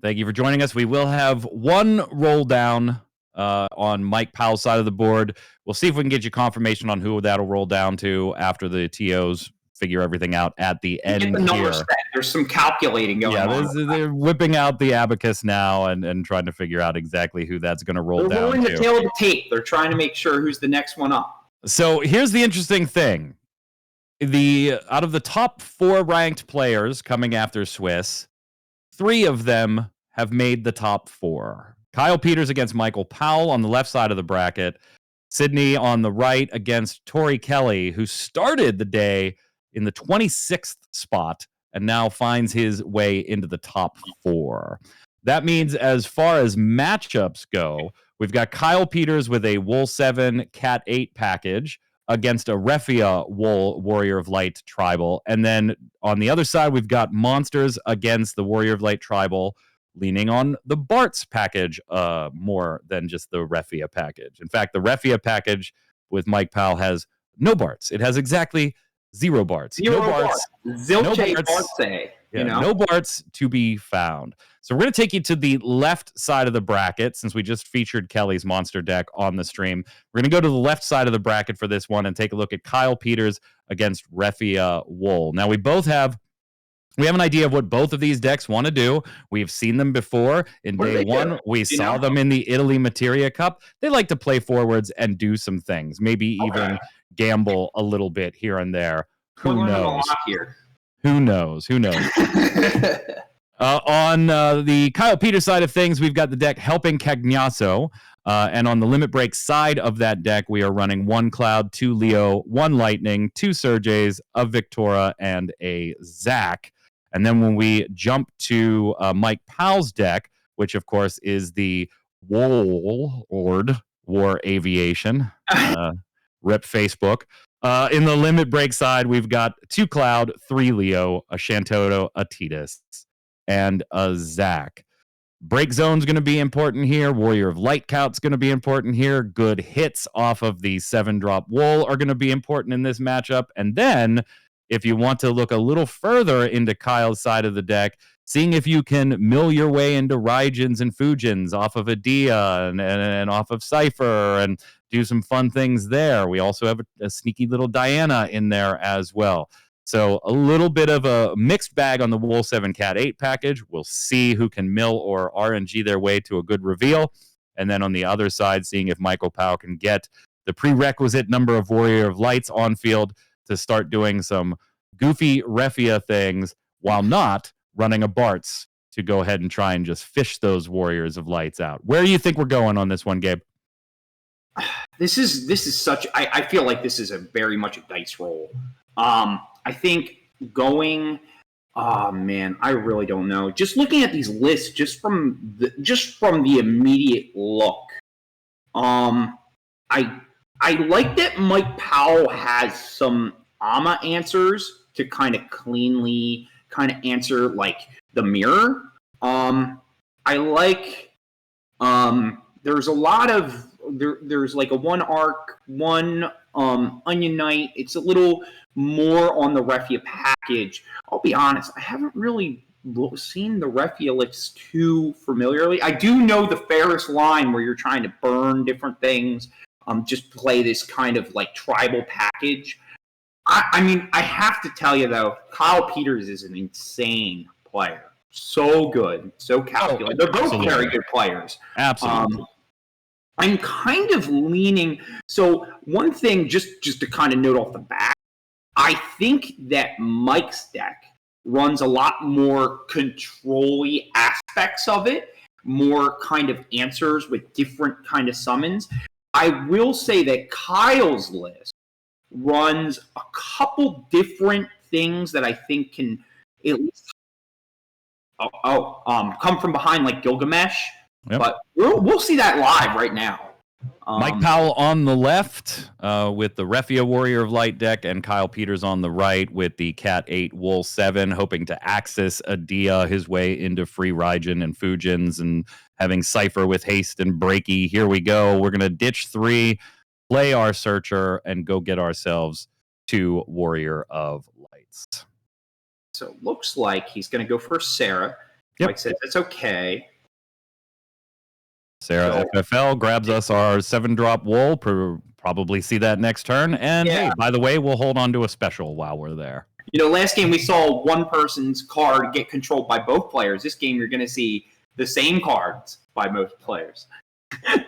Thank you for joining us. We will have one roll down on Mike Powell's side of the board. We'll see if we can get you confirmation on who that'll roll down to after the TOs figure everything out at the end Get the numbers here. set. There's some calculating going on. They're whipping out the abacus now and trying to figure out exactly who that's going to roll They're down rolling to. the tail of the tape. They're trying to make sure who's the next one up. So here's the interesting thing. Out of the top 4 ranked players coming after Swiss, 3 of them have made the top 4. Kyle Peters against Michael Powell on the left side of the bracket. Sydney on the right against Tori Kelly, who started the day in the 26th spot and now finds his way into the top 4. That means as far as matchups go, we've got Kyle Peters with a Wool 7 Cat 8 package against a Refia Wool Warrior of Light Tribal. And then on the other side, we've got Monsters against the Warrior of Light Tribal, leaning on the Bart's package more than just the Refia package. In fact, the Refia package with Mike Powell has no Barts. It has exactly 0 Barts. Zero no Barts. Zilche Barts. Bartse. Yeah, no Barts to be found. So we're going to take you to the left side of the bracket since we just featured Kelly's monster deck on the stream. We're going to go to the left side of the bracket for this one and take a look at Kyle Peters against Refia Wool. Now, we have an idea of what both of these decks want to do. We've seen them before. In day 1, we saw them in the Italy Materia Cup. They like to play forwards and do some things, maybe even gamble a little bit here and there. Who knows? Who knows? On the Kyle Peters side of things, we've got the deck Helping Cagnasso. And on the Limit Break side of that deck, we are running 1 Cloud, 2 Leo, 1 Lightning, 2 Sergeys, a Victora, and a Zach. And then when we jump to Mike Powell's deck, which of course is the Warlord War Aviation, rip Facebook. In the Limit Break side, we've got 2 Cloud, 3 Leo, a Shantoto, a Titus, and a Zach. Break Zone's going to be important here. Warrior of Light Count's going to be important here. Good hits off of the 7-drop Wool are going to be important in this matchup. And then, if you want to look a little further into Kyle's side of the deck, seeing if you can mill your way into Raijins and Fujins off of Adia and off of Cypher and do some fun things there. We also have a sneaky little Diana in there as well. So a little bit of a mixed bag on the Wool 7 Cat 8 package. We'll see who can mill or RNG their way to a good reveal. And then on the other side, seeing if Michael Powell can get the prerequisite number of Warrior of Lights on field to start doing some goofy Refia things while not running a Bart's to go ahead and try and just fish those Warriors of Lights out. Where do you think we're going on this one, Gabe? This is such. I feel like this is a very much a dice roll. I think going. Oh man, I really don't know. Just looking at these lists, just from the immediate look, I like that Mike Powell has some AMA answers to kind of cleanly kind of answer like the mirror. I like. There's a lot of there's like a 1 Arc, 1 Onion Knight. It's a little more on the Refia package. I'll be honest, I haven't really seen the Refia lists too familiarly. I do know the Ferris line where you're trying to burn different things, just play this kind of like tribal package. I mean, I have to tell you though, Kyle Peters is an insane player. So good, so calculated. They're both very good players. Absolutely. I'm kind of leaning. So one thing, just to kind of note off the bat, I think that Mike's deck runs a lot more control-y aspects of it, more kind of answers with different kind of summons. I will say that Kyle's list runs a couple different things that I think can at least come from behind, like Gilgamesh. Yep. But we'll see that live right now. Mike Powell on the left with the Refia Warrior of Light deck, and Kyle Peters on the right with the Cat 8 Wool 7, hoping to access Adia his way into free Raijin and Fujins and having Cypher with haste and breaky. Here we go. We're going to ditch 3, play our Searcher, and go get ourselves 2 Warrior of Lights. So it looks like he's going to go for Sarah. Yep. Mike says that's okay. Sarah FFL grabs us our 7-drop wool. Probably see that next turn. And hey, by the way, we'll hold on to a special while we're there. Last game we saw one person's card get controlled by both players. This game you're going to see the same cards by most players. I'm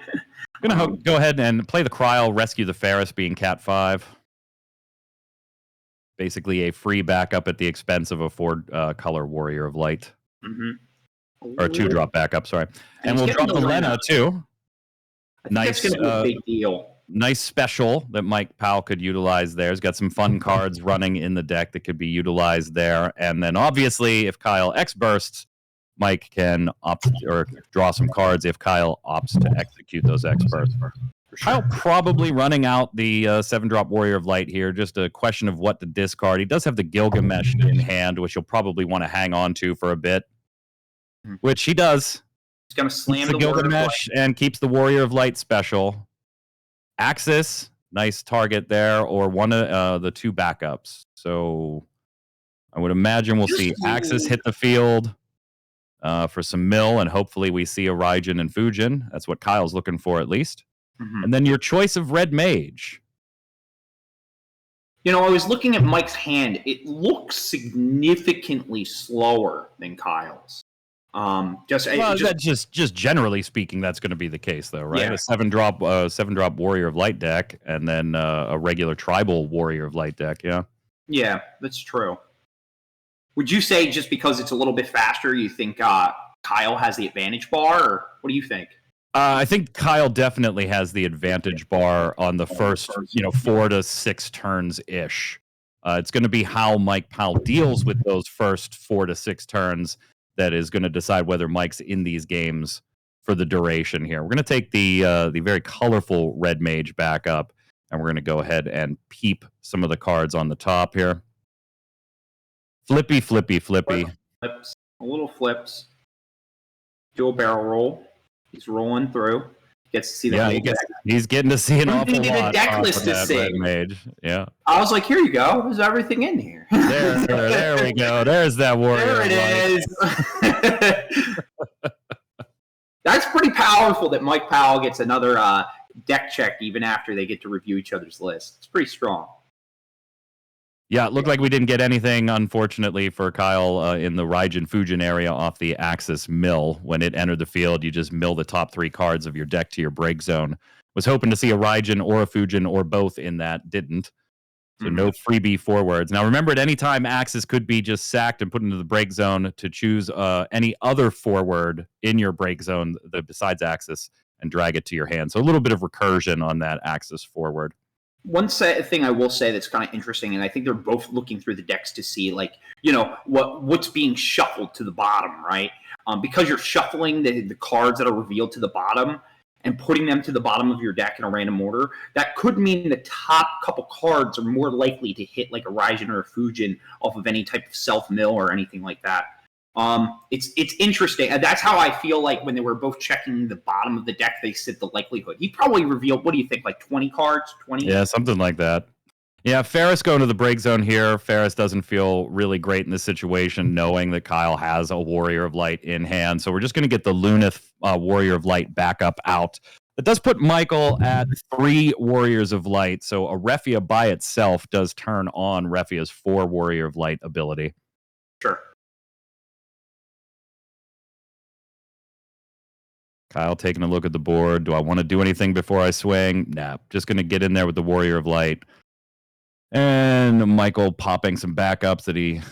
going to go ahead and play the Cryle, rescue the Ferris, being Cat 5. Basically a free backup at the expense of a 4-color Warrior of Light. Mm-hmm. Or 2-drop backup, sorry. And we'll drop the Lena, too. Nice, that's going to be a big deal. Nice special that Mike Powell could utilize there. He's got some fun cards running in the deck that could be utilized there. And then obviously, if Kyle X bursts, Mike can opt or draw some cards if Kyle opts to execute those X bursts. Kyle probably running out the 7-drop Warrior of Light here. Just a question of what to discard. He does have the Gilgamesh in hand, which he'll probably want to hang on to for a bit, which he does. He's going to slam the Gilgamesh and keeps the Warrior of Light special. Axis, nice target there, or one of the 2 backups. So I would imagine we'll see Axis hit the field for some mill, and hopefully we see a Raijin and Fujin. That's what Kyle's looking for, at least. And then your choice of Red Mage. I was looking at Mike's hand. It looks significantly slower than Kyle's. Just generally speaking, that's going to be the case, though, right? Yeah. A 7-drop Warrior of Light deck, and then a regular tribal Warrior of Light deck. Yeah, that's true. Would you say just because it's a little bit faster, you think Kyle has the advantage bar, or what do you think? I think Kyle definitely has the advantage bar on the first 4 to 6 turns ish. It's going to be how Mike Powell deals with those first 4 to 6 turns that is going to decide whether Mike's in these games for the duration here. We're going to take the very colorful Red Mage back up, and we're going to go ahead and peep some of the cards on the top here. Flippy. Flips. A little flips. Do a barrel roll. He's rolling through. Gets to see the whole deck. He's getting to see an awful lot deck list of that Red Mage. Yeah. I was like, here you go. There's everything in here. There we go. There's that Warrior. There it is. That's pretty powerful that Mike Powell gets another deck check even after they get to review each other's list. It's pretty strong. Yeah, it looked like we didn't get anything, unfortunately, for Kyle in the Raijin Fujin area off the Axis mill. When it entered the field, you just mill the top 3 cards of your deck to your break zone. Was hoping to see a Raijin or a Fujin or both in that. Didn't. So no freebie forwards. Now remember, at any time, Axis could be just sacked and put into the break zone to choose any other forward in your break zone besides Axis and drag it to your hand. So a little bit of recursion on that Axis forward. One thing I will say that's kind of interesting, and I think they're both looking through the decks to see, what's being shuffled to the bottom, right? Because you're shuffling the cards that are revealed to the bottom and putting them to the bottom of your deck in a random order, that could mean the top couple cards are more likely to hit like a Raijin or a Fujin off of any type of self-mill or anything like that. It's interesting. And that's how I feel like when they were both checking the bottom of the deck, they said the likelihood. He probably revealed, what do you think, like 20 cards? 20? Yeah, something like that. Yeah, Ferris going to the break zone here. Ferris doesn't feel really great in this situation, knowing that Kyle has a Warrior of Light in hand. So we're just going to get the Lunith Warrior of Light back up out. It does put Michael at 3 Warriors of Light. So a Refia by itself does turn on Refia's 4 Warrior of Light ability. Sure. Kyle taking a look at the board. Do I want to do anything before I swing? Nah, just going to get in there with the Warrior of Light. And Michael popping some backups that he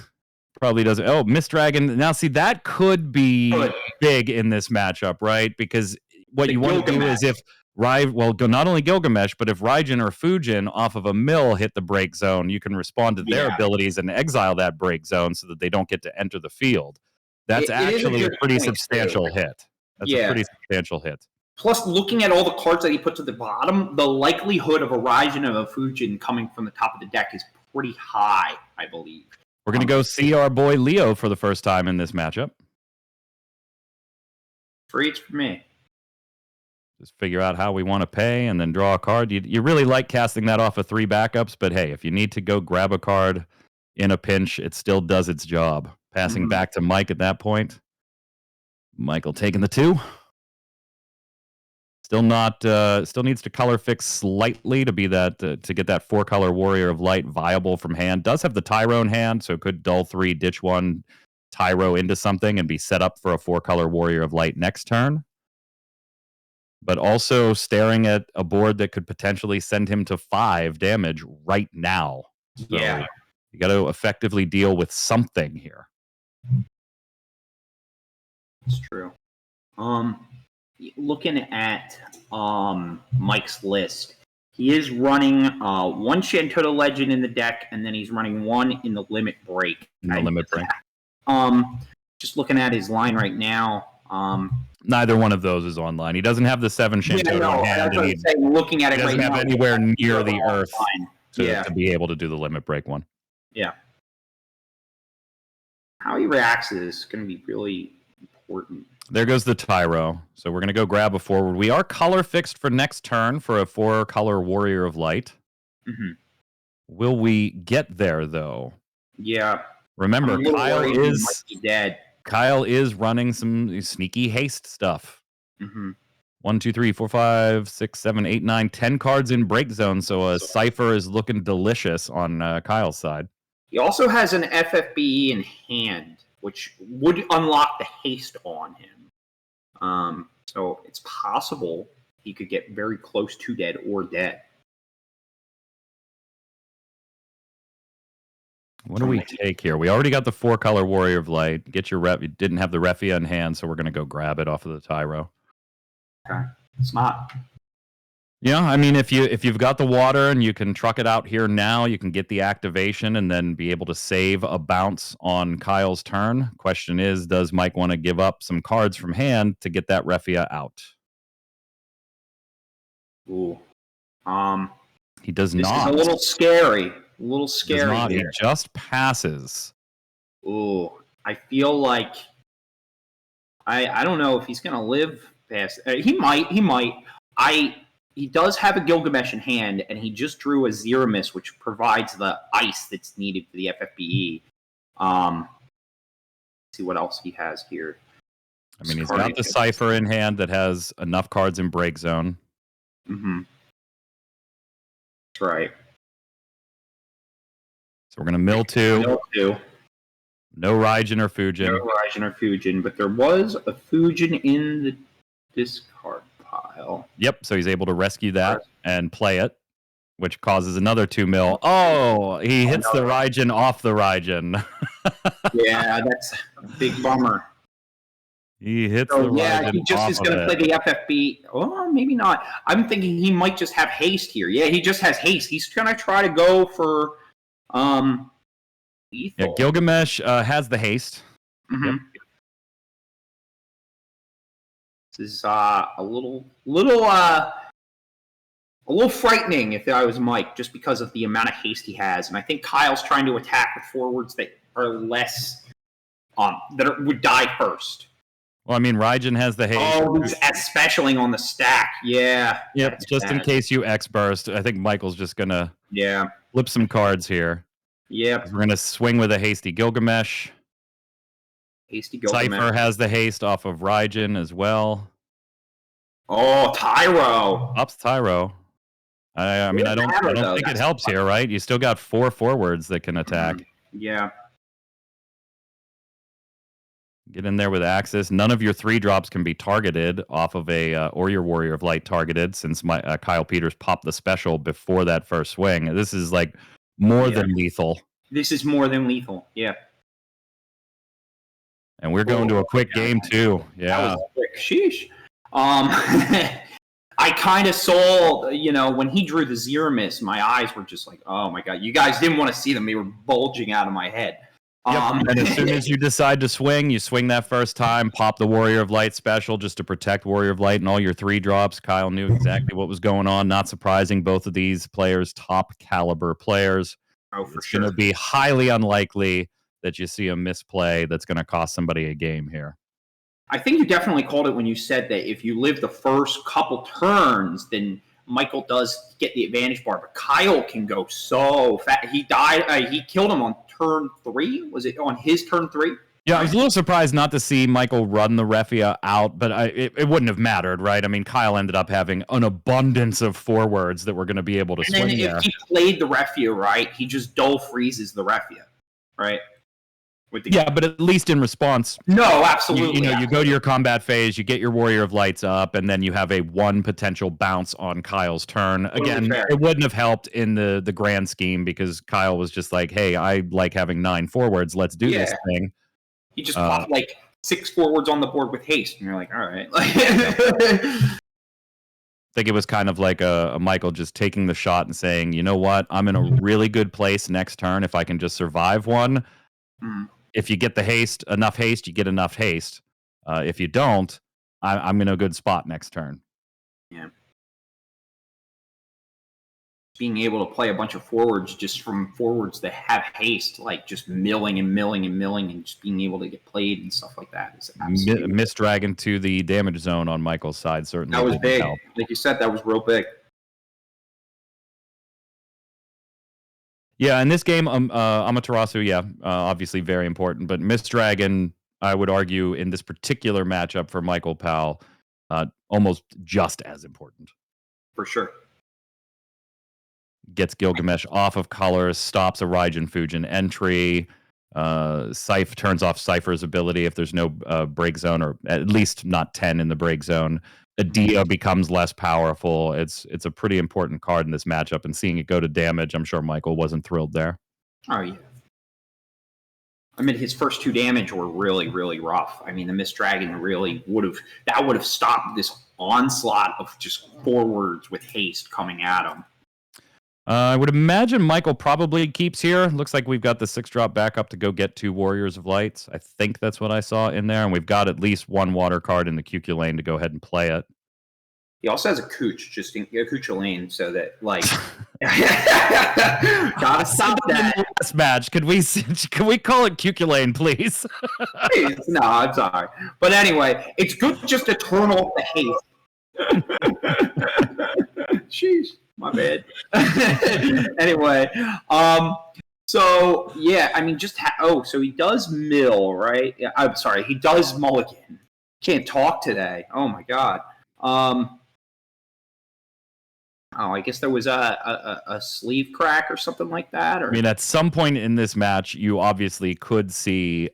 probably doesn't. Oh, Mist Dragon. Now, see, that could be big in this matchup, right? Because what you want to do is if not only Gilgamesh, but if Raijin or Fujin off of a mill hit the break zone, you can respond to their abilities and exile that break zone so that they don't get to enter the field. That's actually a pretty substantial hit. That's a pretty substantial hit. Plus, looking at all the cards that he put to the bottom, the likelihood of a Raijin and a Fujin coming from the top of the deck is pretty high, I believe. We're going to go see our boy Leo for the first time in this matchup. Free for me. Just figure out how we want to pay and then draw a card. You really like casting that off of 3 backups, but hey, if you need to go grab a card in a pinch, it still does its job. Passing back to Mike at that point. Michael taking the 2. Still not. Still needs to color fix slightly to be that to get that 4-color Warrior of Light viable from hand. Does have the Tyro in hand, so could dull 3, ditch 1, Tyro into something, and be set up for a 4-color Warrior of Light next turn. But also staring at a board that could potentially send him to 5 damage right now. So Yeah. you got to effectively deal with something here. It's true. Looking at Mike's list, he is running 1 Shantoto Legend in the deck, and then he's running 1 in the Limit Break. Just looking at his line right now. Neither one of those is online. He doesn't have the 7 Shantoto in hand. And looking at he it doesn't right have now, anywhere near the earth to be able to do the Limit Break one. Yeah. How he reacts is going to be really important. There goes the Tyro. So we're going to go grab a forward. We are color fixed for next turn for a 4-color Warrior of Light. Mm-hmm. Will we get there, though? Yeah. Remember, Kyle is running some sneaky haste stuff. Mm-hmm. 1, 2, 3, 4, 5, 6, 7, 8, 9, 10 cards in break zone. So a Cypher is looking delicious on Kyle's side. He also has an FFBE in hand, which would unlock the haste on him. So it's possible he could get very close to dead or dead. What do we take here? We already got the 4-color Warrior of Light. Get your ref. You didn't have the Refia in hand, so we're going to go grab it off of the Tyro. Okay, it's not. Yeah, I mean, if you've got the water and you can truck it out here now, you can get the activation and then be able to save a bounce on Kyle's turn. Question is, does Mike want to give up some cards from hand to get that Refia out? Ooh. He does this not. This is a little scary. A little scary. He just passes. Ooh, I feel like I don't know if he's gonna live past. He might. He does have a Gilgamesh in hand, and he just drew a Zeramis, which provides the ice that's needed for the FFBE. Let's see what else he has here. I mean, he's got the Cypher in hand that has enough cards in break zone. Mm-hmm. That's right. So we're going to mill 2. Mill 2. No Raijin or Fujin. No Raijin or Fujin, but there was a Fujin in the discard pile. Yep, so he's able to rescue that and play it, which causes another 2 mil. Oh, he hits the Raijin off the Raijin. Yeah, that's a big bummer. He hits the Raijin. Yeah, he just is going to play the FFB. Oh, maybe not. I'm thinking he might just have haste here. Yeah, he just has haste. He's going to try to go for lethal. Yeah, Gilgamesh has the haste. Mm-hmm. Yep. This is a little frightening if I was Mike, just because of the amount of haste he has. And I think Kyle's trying to attack with forwards that are less would die first. Well, I mean, Raijin has the haste. Oh, he's specialing on the stack. Yeah. Yep, just in case you X-burst. I think Michael's just going to flip some cards here. Yep. We're going to swing with a hasty Gilgamesh. Cypher has the haste off of Raijin as well. Oh, Tyro. Ups Tyro. I mean, I don't think it helps here, right? You still got 4 forwards that can attack. Yeah. Get in there with Axis. None of your 3-drops can be targeted off of or your Warrior of Light targeted, since Kyle Peters popped the special before that first swing. This is like more than lethal. This is more than lethal. Yeah. And we're going to a quick game too. Yeah. That was quick. Sheesh. I kind of saw, when he drew the Zeramis, my eyes were just like, oh my God. You guys didn't want to see them. They were bulging out of my head. Yep. And as soon as you decide to swing, you swing that first time, pop the Warrior of Light special just to protect Warrior of Light and all your 3-drops. Kyle knew exactly what was going on. Not surprising. Both of these players, top caliber players. Oh, for it's sure. going to be highly unlikely that you see a misplay that's going to cost somebody a game here. I think you definitely called it when you said that if you live the first couple turns, then Michael does get the advantage bar. But Kyle can go so fast. He died. He killed him on turn 3? Was it on his turn 3? Yeah, I was a little surprised not to see Michael run the Refia out, but it wouldn't have mattered, right? I mean, Kyle ended up having an abundance of forwards that were going to be able to And then swing there. if he played the Refia right, he just dull freezes the Refia, right? Yeah, but at least in response, no, absolutely. You go to your combat phase, you get your Warrior of Lights up, and then you have a 1 potential bounce on Kyle's turn. Again, it wouldn't have helped in the grand scheme because Kyle was just like, hey, I like having 9 forwards. Let's do this thing. He just popped like 6 forwards on the board with haste, and you're like, all right. I think it was kind of like a Michael just taking the shot and saying, you know what, I'm in a really good place next turn if I can just survive one. If you get the haste, enough haste, you get enough haste. If you don't, I'm in a good spot next turn. Yeah. Being able to play a bunch of forwards just from forwards that have haste, like just milling and milling and milling and just being able to get played and stuff like that is absolutely Miss Dragon to the damage zone on Michael's side certainly. That was big. Help. Like you said, that was real big. Yeah, in this game, Amaterasu, obviously very important. But Miss Dragon, I would argue, in this particular matchup for Michael Powell, almost just as important. For sure. Gets Gilgamesh off of colors, stops a Raijin Fujin entry. Scythe turns off Cypher's ability if there's no break zone, or at least not 10 in the break zone. Adia becomes less powerful. It's a pretty important card in this matchup, and seeing it go to damage, I'm sure Michael wasn't thrilled there. Oh, yeah. I mean, his first 2 damage were really, really rough. I mean, the Miss Dragon really would have stopped this onslaught of just forwards with haste coming at him. I would imagine Michael probably keeps here. Looks like we've got the 6-drop backup to go get 2 Warriors of Lights. I think that's what I saw in there. And we've got at least 1 water card in the QQ lane to go ahead and play it. He also has a Cooch, just in a Cooch lane, so that, like... gotta stop that. Last match. Can we call it QQ lane, please? Please. No, I'm sorry. But anyway, it's good just to turn off the haste. Sheesh. My bad. Anyway, so yeah, I mean, so he does mill, right? Yeah, I'm sorry, he does mulligan. Can't talk today. Oh my god. I guess there was a sleeve crack or something like that. Or I mean, at some point in this match, you obviously could see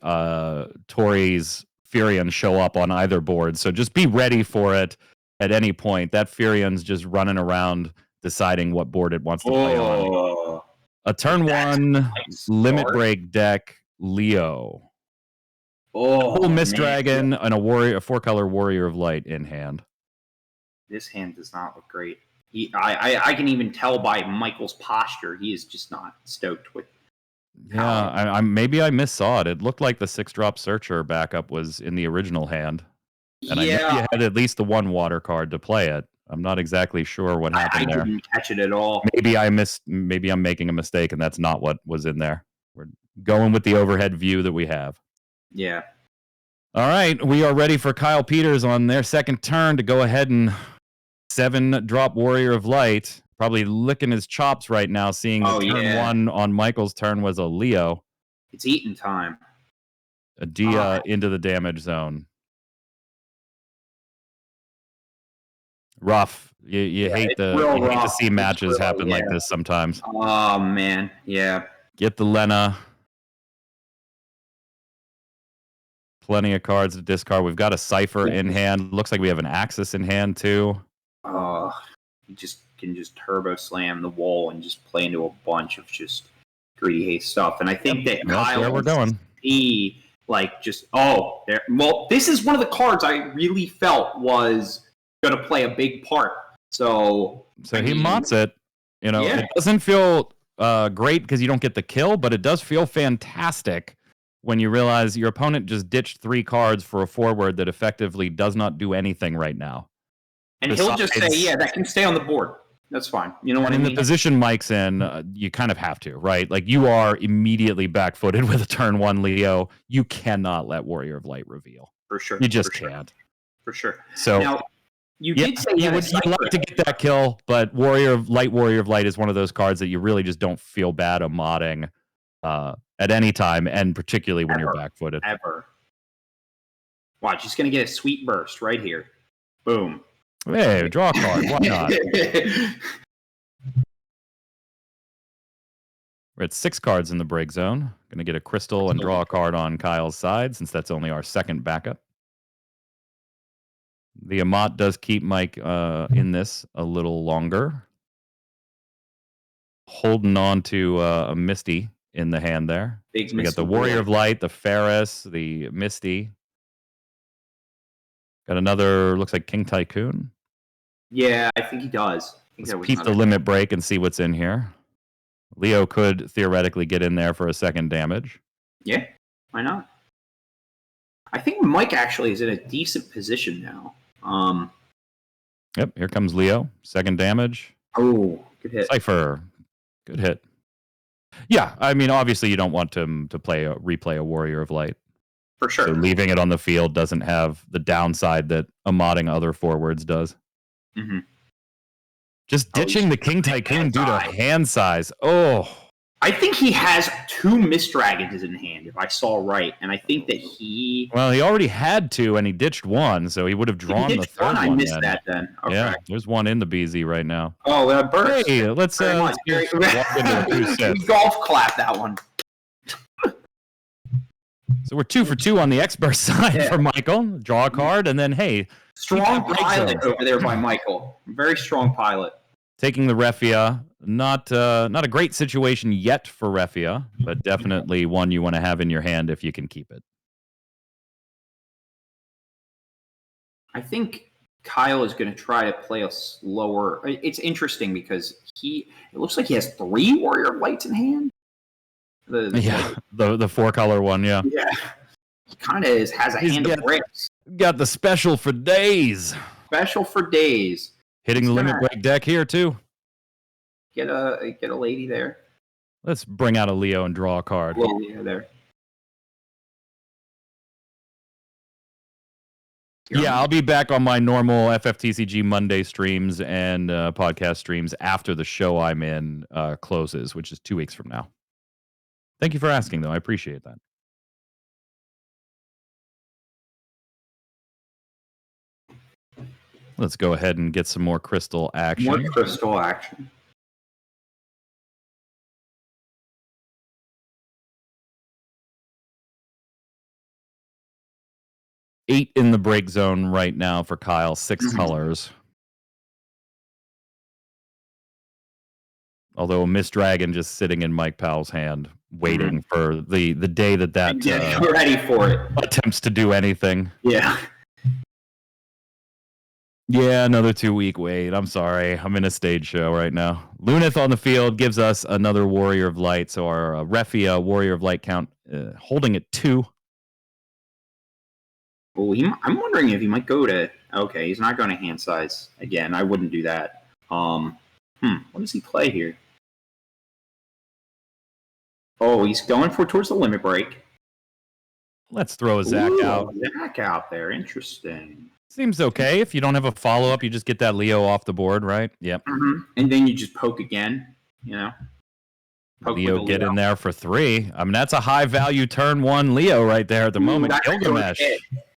Tori's Furion show up on either board, so just be ready for it at any point. That Furion's just running around deciding what board it wants to play on. A turn 1 limit break deck, Leo. Full Miss Dragon and a 4-color Warrior of Light in hand. This hand does not look great. I can even tell by Michael's posture, he is just not stoked with. Yeah, maybe I missaw it. It looked like the 6-drop Searcher backup was in the original hand. And I know you had at least the 1 water card to play it. I'm not exactly sure what happened there. I didn't catch it at all. Maybe I'm making a mistake and that's not what was in there. We're going with the overhead view that we have. Yeah. All right, we are ready for Kyle Peters on their second turn to go ahead and 7-drop Warrior of Light. Probably licking his chops right now, seeing that turn 1 on Michael's turn was a Leo. It's eating time. Adia into the damage zone. Rough. You hate to see matches happen like this sometimes. Oh man, yeah. Get the Lena. Plenty of cards to discard. We've got a Cypher in hand. Looks like we have an Axis in hand too. You can just turbo slam the wall and just play into a bunch of just greedy haste stuff. And I think that Kyle where we're going. Well, this is one of the cards I really felt was going to play a big part. So he mots it. It doesn't feel great because you don't get the kill, but it does feel fantastic when you realize your opponent just ditched 3 cards for a forward that effectively does not do anything right now. And he'll just say, that can stay on the board. That's fine. You know what I mean? In the position Mike's in, you kind of have to, right? Like, you are immediately back-footed with a turn 1 Leo. You cannot let Warrior of Light reveal. For sure. You just can't. For sure. So now, you did say you'd like to get that kill, but Warrior of Light is one of those cards that you really just don't feel bad of modding at any time, and particularly when you're Ever. back-footed. Ever. Watch, he's going to get a sweet burst right here. Boom. Hey, draw a card. Why not? We're at 6 cards in the break zone. Going to get a crystal and draw a card on Kyle's side, since that's only our second backup. The Amat does keep Mike in this a little longer. Holding on to a Misty in the hand there. Big So we got Misty the Warrior boy. of Light, the Ferris, the Misty. Got another, looks like King Tycoon. Yeah, I think he does. I think Let's peep the limit break and see what's in here. Leo could theoretically get in there for a second damage. Yeah, why not? I think Mike actually is in a decent position now. Yep, here comes Leo. Second damage. Oh, good hit. Cypher. Good hit. Yeah, I mean, obviously you don't want to replay a Warrior of Light. For sure. So leaving it on the field doesn't have the downside that Amatting other forwards does. Mm-hmm. Just ditching the King Tycoon due to hand size. Oh. I think he has 2 Mist Dragons in hand, if I saw right. And I think that he... Well, he already had 2, and he ditched 1, so he would have drawn the third one. I missed then. that then. Okay. Yeah, there's 1 in the BZ right now. Oh, burst. Hey, let's walk into a 2 sets. Golf clap that one. So we're 2 for 2 on the expert side for Michael. Draw a card, and then, hey. Strong pilot over there by Michael. Very strong pilot. Taking the Refia. Not a great situation yet for Refia, but definitely one you want to have in your hand if you can keep it. I think Kyle is going to try to play a slower... It's interesting because it looks like he has 3 Warrior of Lights in hand. The 4-color one, yeah. Yeah. He kind of has a hand of bricks. Got the special for days. Special for days. Hitting the limit break deck here, too. Get a lady there. Let's bring out a Leo and draw a card. Leo there. Yeah, I'll be back on my normal FFTCG Monday streams and podcast streams after the show I'm in closes, which is 2 weeks from now. Thank you for asking, though. I appreciate that. Let's go ahead and get some more crystal action. More crystal action. Eight in the break zone right now for Kyle. 6 colors. Although a Mist Dragon just sitting in Mike Powell's hand, waiting for the day that Get ready for it. Attempts to do anything. Yeah. Yeah, another 2-week wait. I'm sorry. I'm in a stage show right now. Lunith on the field gives us another Warrior of Light. So our Refia Warrior of Light count holding at 2. Well, I'm wondering if he might go to... Okay, he's not going to hand size. Again, I wouldn't do that. What does he play here? Oh, he's going towards the limit break. Let's throw a Zach out. Zach out there. Interesting. Seems okay. If you don't have a follow-up, you just get that Leo off the board, right? Yep. Mm-hmm. And then you just poke again, Leo get in there for 3. I mean, that's a high-value turn 1 Leo right there at the moment. Gilgamesh.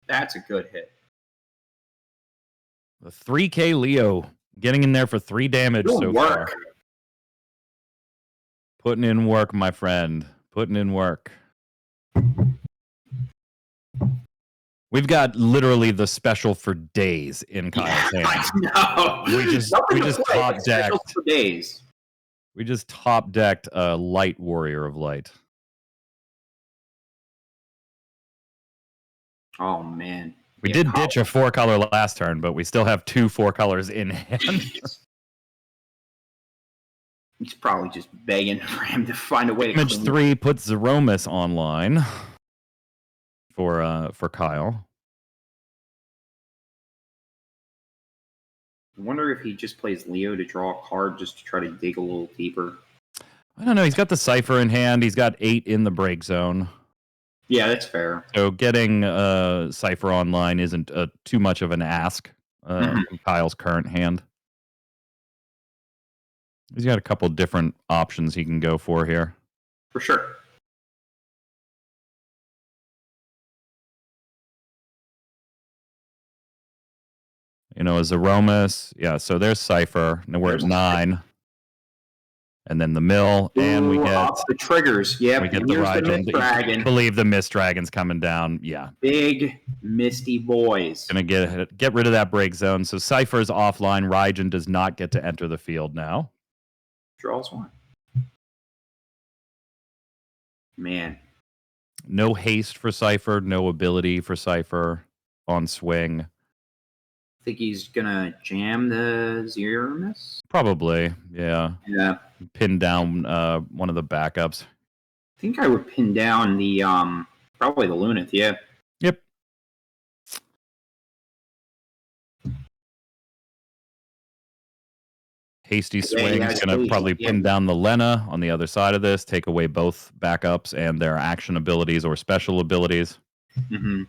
That's a good hit. The 3K Leo getting in there for 3 damage so far. Putting in work, my friend. Putting in work. We've got literally the special for days in Kyle's hands. No. We just top decked for days. We just top decked a light Warrior of Light. Oh man. We did ditch a 4-color last turn, but we still have 2 4-colors in hand. He's probably just begging for him to find a way to Image 3 puts Zeromus online for Kyle. I wonder if he just plays Leo to draw a card just to try to dig a little deeper. I don't know. He's got the Cypher in hand. He's got 8 in the break zone. Yeah, that's fair. So getting Cypher online isn't too much of an ask from Kyle's current hand. He's got a couple different options he can go for here. For sure. As Aromas. Yeah, so there's Cypher. Now we're at 9. And then the mill, and we get off the triggers. Yep. we get and the here's the Raijin. Mist Dragon. Believe the Mist Dragon's coming down. Yeah. Big misty boys. Gonna get rid of that break zone. So Cypher's offline. Raijin does not get to enter the field now. Draws one. Man. No haste for Cypher, no ability for Cypher on swing. Think he's gonna jam the Zeramis? Probably, yeah. Yeah. Pin down one of the backups. I think I would pin down the probably the Lunith, yeah. Yep. Hasty swing is going to probably pin down the Lena on the other side of this, take away both backups and their action abilities or special abilities. Mm-hmm.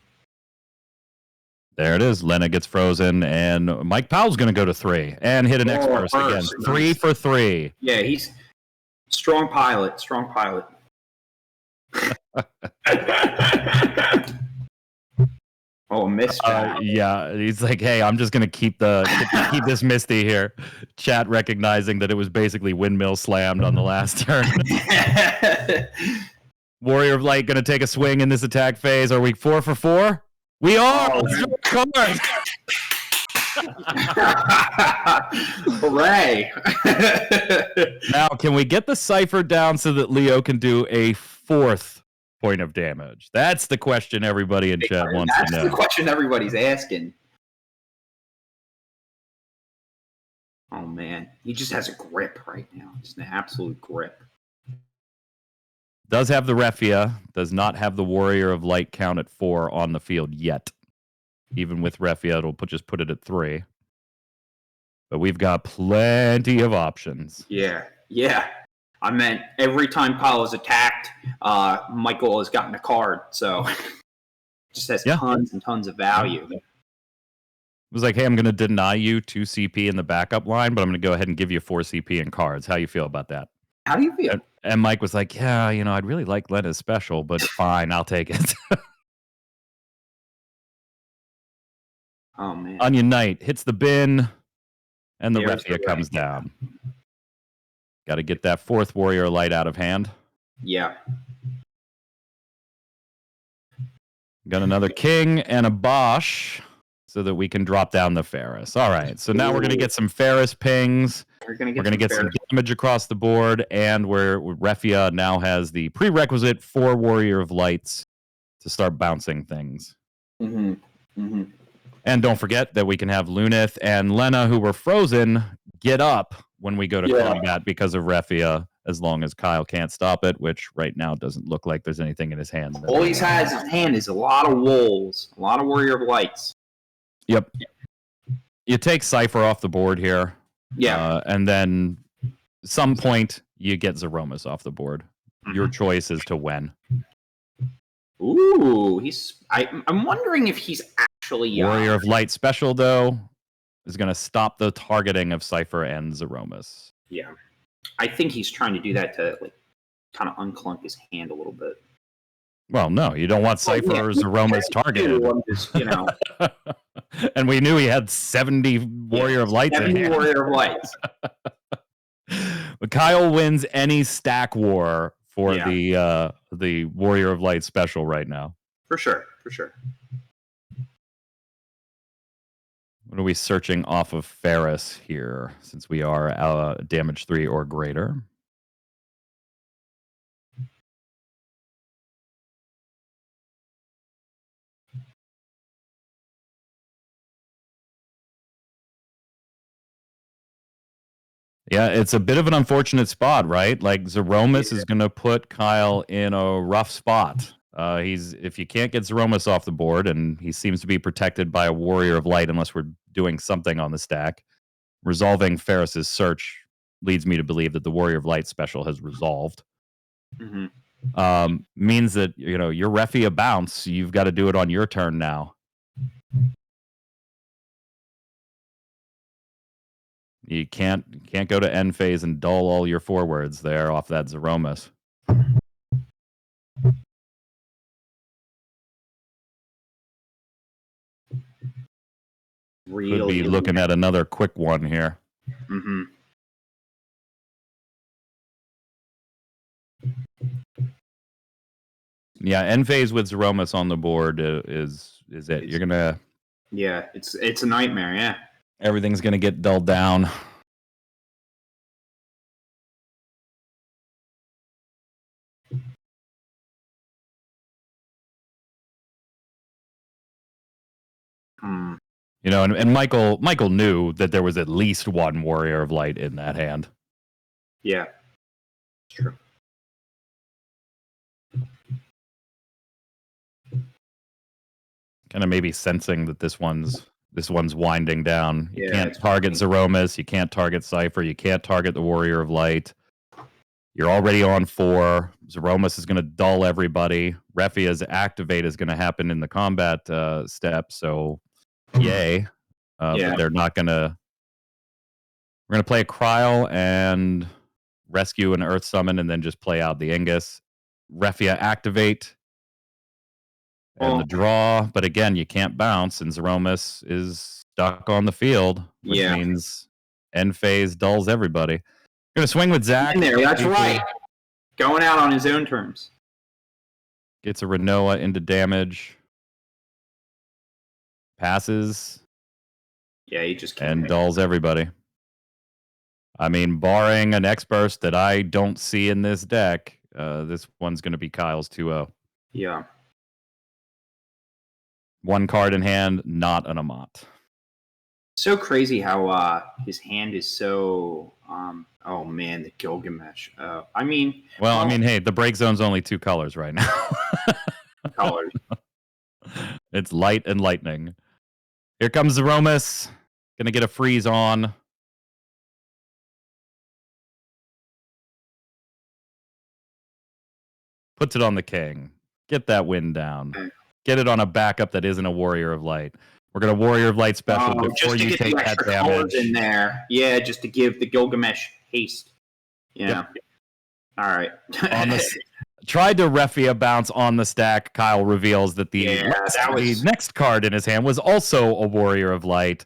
There it is. Lena gets frozen, and Mike Powell's going to go to 3 and hit an X-Burst again. 3 for 3. Yeah, he's strong pilot. Strong pilot. Oh, Mist. Yeah, he's like, hey, I'm just going to keep this Misty here. Chat recognizing that it was basically windmill slammed on the last turn. Warrior of Light going to take a swing in this attack phase. Are we 4 for 4? We are! Oh, Let's draw cards! Hooray! Now, can we get the Cypher down so that Leo can do a 4th point of damage? That's the question everybody in chat wants to know. That's the question everybody's asking. Oh, man. He just has a grip right now. Just an absolute grip. Does have the Refia, does not have the Warrior of Light count at 4 on the field yet. Even with Refia, it'll just put it at 3. But we've got plenty of options. Yeah. I meant every time Kyle is attacked, Michael has gotten a card, so just has tons and tons of value. It was like, hey, I'm going to deny you 2 CP in the backup line, but I'm going to go ahead and give you 4 CP in cards. How you feel about that? How do you feel? And Mike was like, yeah, I'd really like Lena's special, but fine, I'll take it. Oh, man. Onion Knight hits the bin, and the There's Refia the comes down. Got to get that 4th Warrior of Light out of hand. Yeah. Got another King and a Bosch so that we can drop down the Ferris. All right, so now we're going to get some Ferris pings. We're going to get some damage across the board, and where Refia now has the prerequisite 4 Warrior of Lights to start bouncing things. Mm-hmm. Mm-hmm. And don't forget that we can have Lunith and Lena, who were frozen, get up when we go to combat because of Refia, as long as Kyle can't stop it, which right now doesn't look like there's anything in his hand. All he has in his hand is a lot of wolves, a lot of Warrior of Lights. Yep. You take Cypher off the board here. Yeah. And then some point you get Zeromus off the board. Mm-hmm. Your choice as to when. Ooh, I'm wondering if he's actually Warrior of Light special, though, is going to stop the targeting of Cypher and Zeromus. Yeah. I think he's trying to do that to kind of unclunk his hand a little bit. Well, no, you don't want Cypher or Zeromus targeted. Just, And we knew he had 70 Warrior of Lights in hand. 70 Warrior of Lights. But Kyle wins any stack war for the Warrior of Light special right now. For sure. What are we searching off of Ferris here, since we are damage 3 or greater? Yeah, it's a bit of an unfortunate spot, right? Like Zeromus is going to put Kyle in a rough spot. If you can't get Zeromus off the board, and he seems to be protected by a Warrior of Light unless we're doing something on the stack, resolving Ferris's search leads me to believe that the Warrior of Light special has resolved. Mm-hmm. Means that your Refia bounce, you've got to do it on your turn now. You can't go to end phase and dull all your forwards there off that Zeromus. Could be looking at another quick one here. Mm-hmm. Yeah, end phase with Zeromus on the board is it. You're gonna it's a nightmare. Yeah. Everything's gonna get dulled down. Hmm. You know, and Michael knew that there was at least one Warrior of Light in that hand. Yeah. True. Kind of maybe sensing that this one's winding down. You Yeah, can't it's target Zeromus, you can't target Cypher, you can't target the Warrior of Light. You're already on 4. Zeromus is going to dull everybody. Refia's activate is going to happen in the combat step, so yay. But they're not going to... We're going to play a Cryo and rescue an Earth Summon and then just play out the Ingus. Refia activate. And the draw, but again, you can't bounce, and Zeromus is stuck on the field, which means end phase dulls everybody. Gonna swing with Zach. In there, that's right. Going out on his own terms. Gets a Renoa into damage. Passes. Yeah, he just can't. And dulls everybody. I mean, barring an X-Burst that I don't see in this deck, this one's gonna be Kyle's 2-0. Yeah. 1 card in hand, not an Amat. So crazy how his hand is so. Oh man, the Gilgamesh. I mean. Well, I mean, hey, the break zone's only 2 colors right now. Colors. It's light and lightning. Here comes Zeromus. Gonna get a freeze on. Puts it on the king. Get that win down. Get it on a backup that isn't a Warrior of Light. We're going to Warrior of Light special before you take that damage. In there. Yeah, just to give the Gilgamesh haste. Yeah. Yep. All right. Tried to Refia bounce on the stack. Kyle reveals that the next card in his hand was also a Warrior of Light.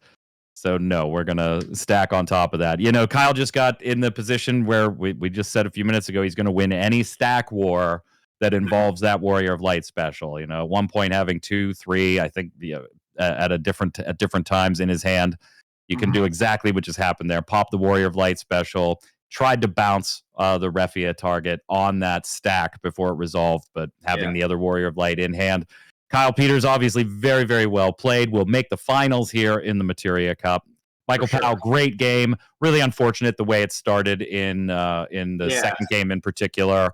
So no, we're going to stack on top of that. You know, Kyle just got in the position where we just said a few minutes ago he's going to win any stack war that involves that Warrior of Light special. You know, at one point having 2, 3, I think at different times in his hand, you can do exactly what just happened there. Pop the Warrior of Light special. Tried to bounce the Refia target on that stack before it resolved, but having the other Warrior of Light in hand. Kyle Peters obviously very, very well played. Will make the finals here in the Materia Cup. Michael Powell, great game. Really unfortunate the way it started in the second game in particular.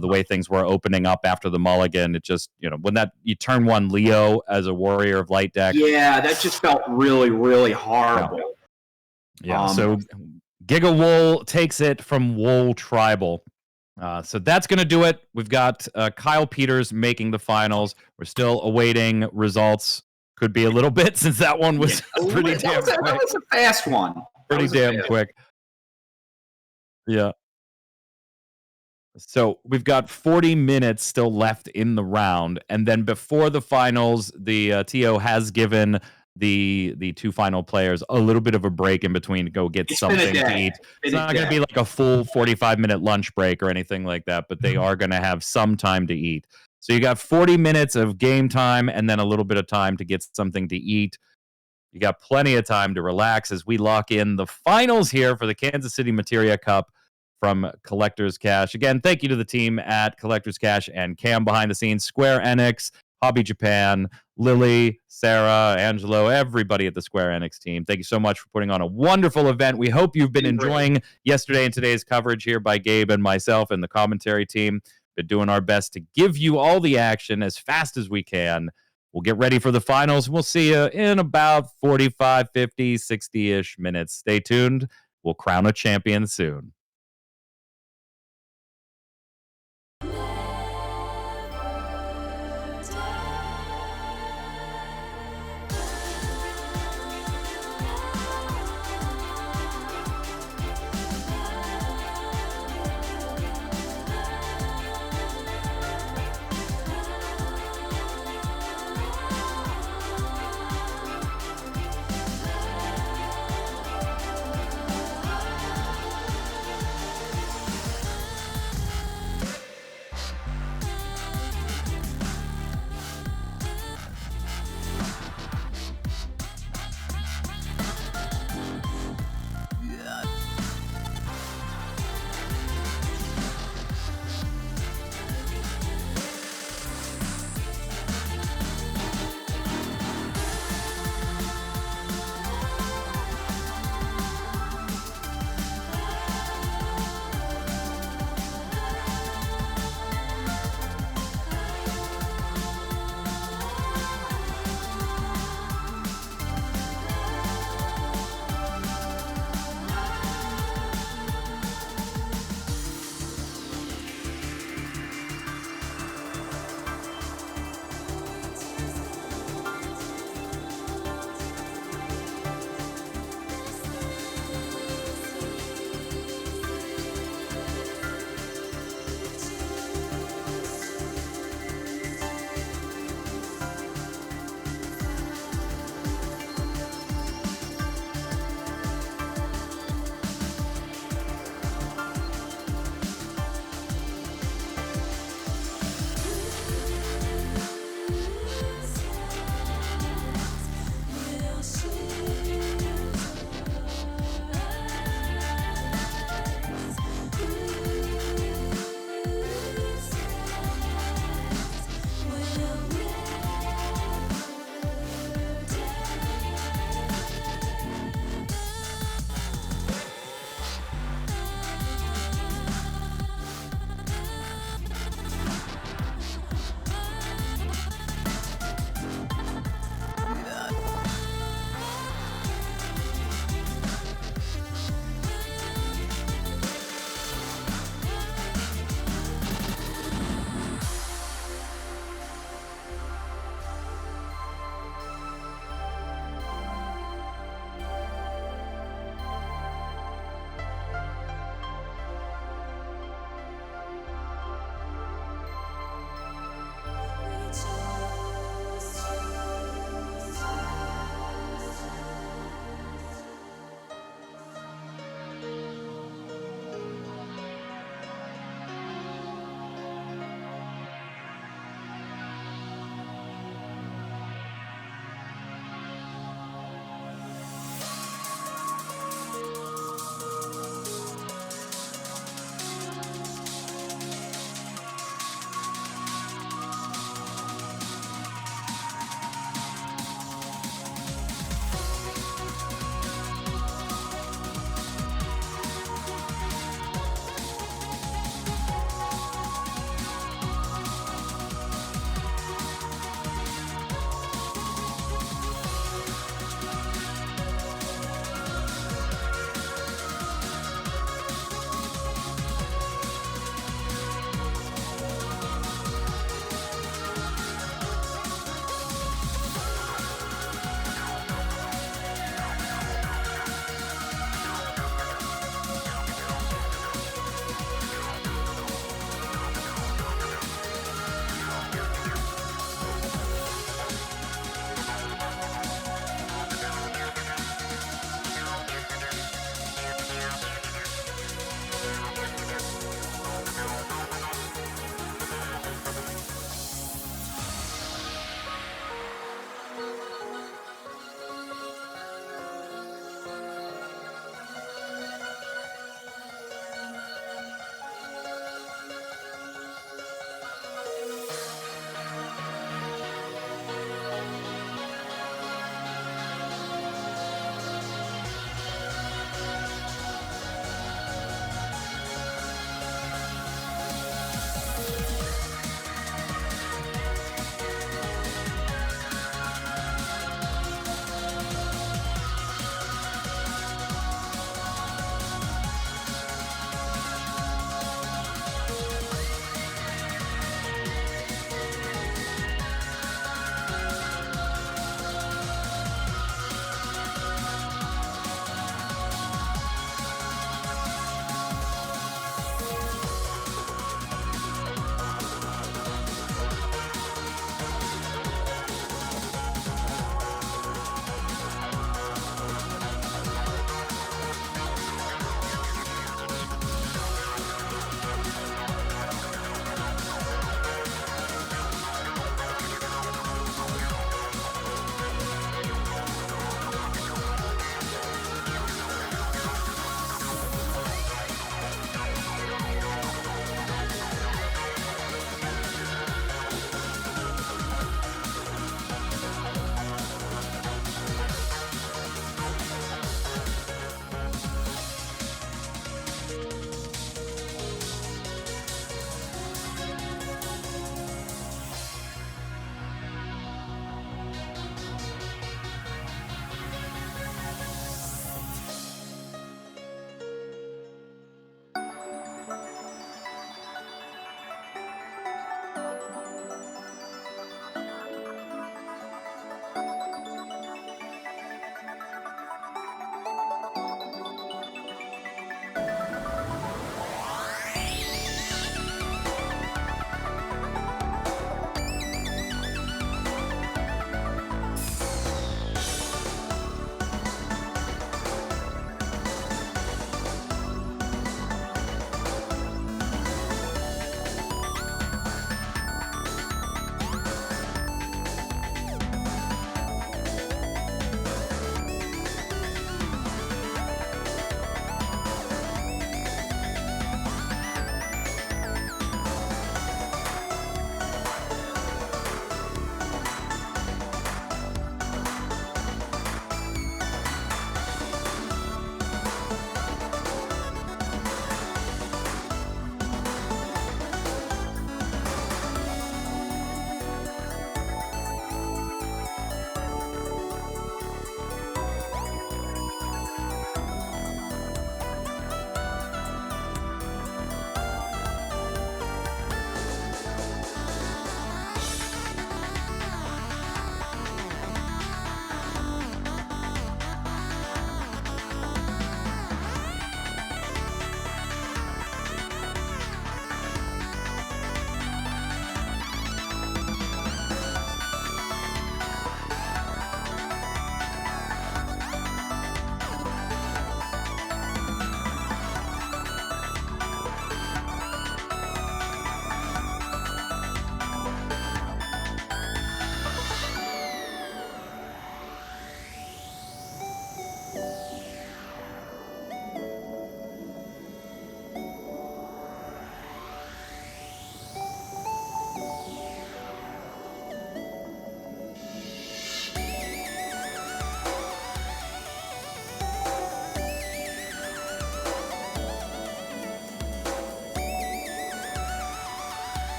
The way things were opening up after the mulligan, it just, you know, when you turn 1 Leo as a Warrior of Light deck. Yeah, that just felt really, really horrible. Yeah, so Giga Wool takes it from Wool Tribal. So that's going to do it. We've got Kyle Peters making the finals. We're still awaiting results. Could be a little bit since that one was pretty damn quick. That was a fast one. Pretty damn quick. Yeah. So we've got 40 minutes still left in the round, and then before the finals, the TO has given the 2 final players a little bit of a break in between to go get something to eat. It's not going to be like a full 45-minute lunch break or anything like that, but they are going to have some time to eat. So you got 40 minutes of game time and then a little bit of time to get something to eat. You got plenty of time to relax as we lock in the finals here for the Kansas City Materia Cup from Collector's Cash. Again, thank you to the team at Collector's Cash and Cam behind the scenes, Square Enix, Hobby Japan, Lily, Sarah, Angelo, everybody at the Square Enix team. Thank you so much for putting on a wonderful event. We hope you've been enjoying yesterday and today's coverage here by Gabe and myself and the commentary team. Been doing our best to give you all the action as fast as we can. We'll get ready for the finals. We'll see you in about 45, 50, 60-ish minutes. Stay tuned. We'll crown a champion soon.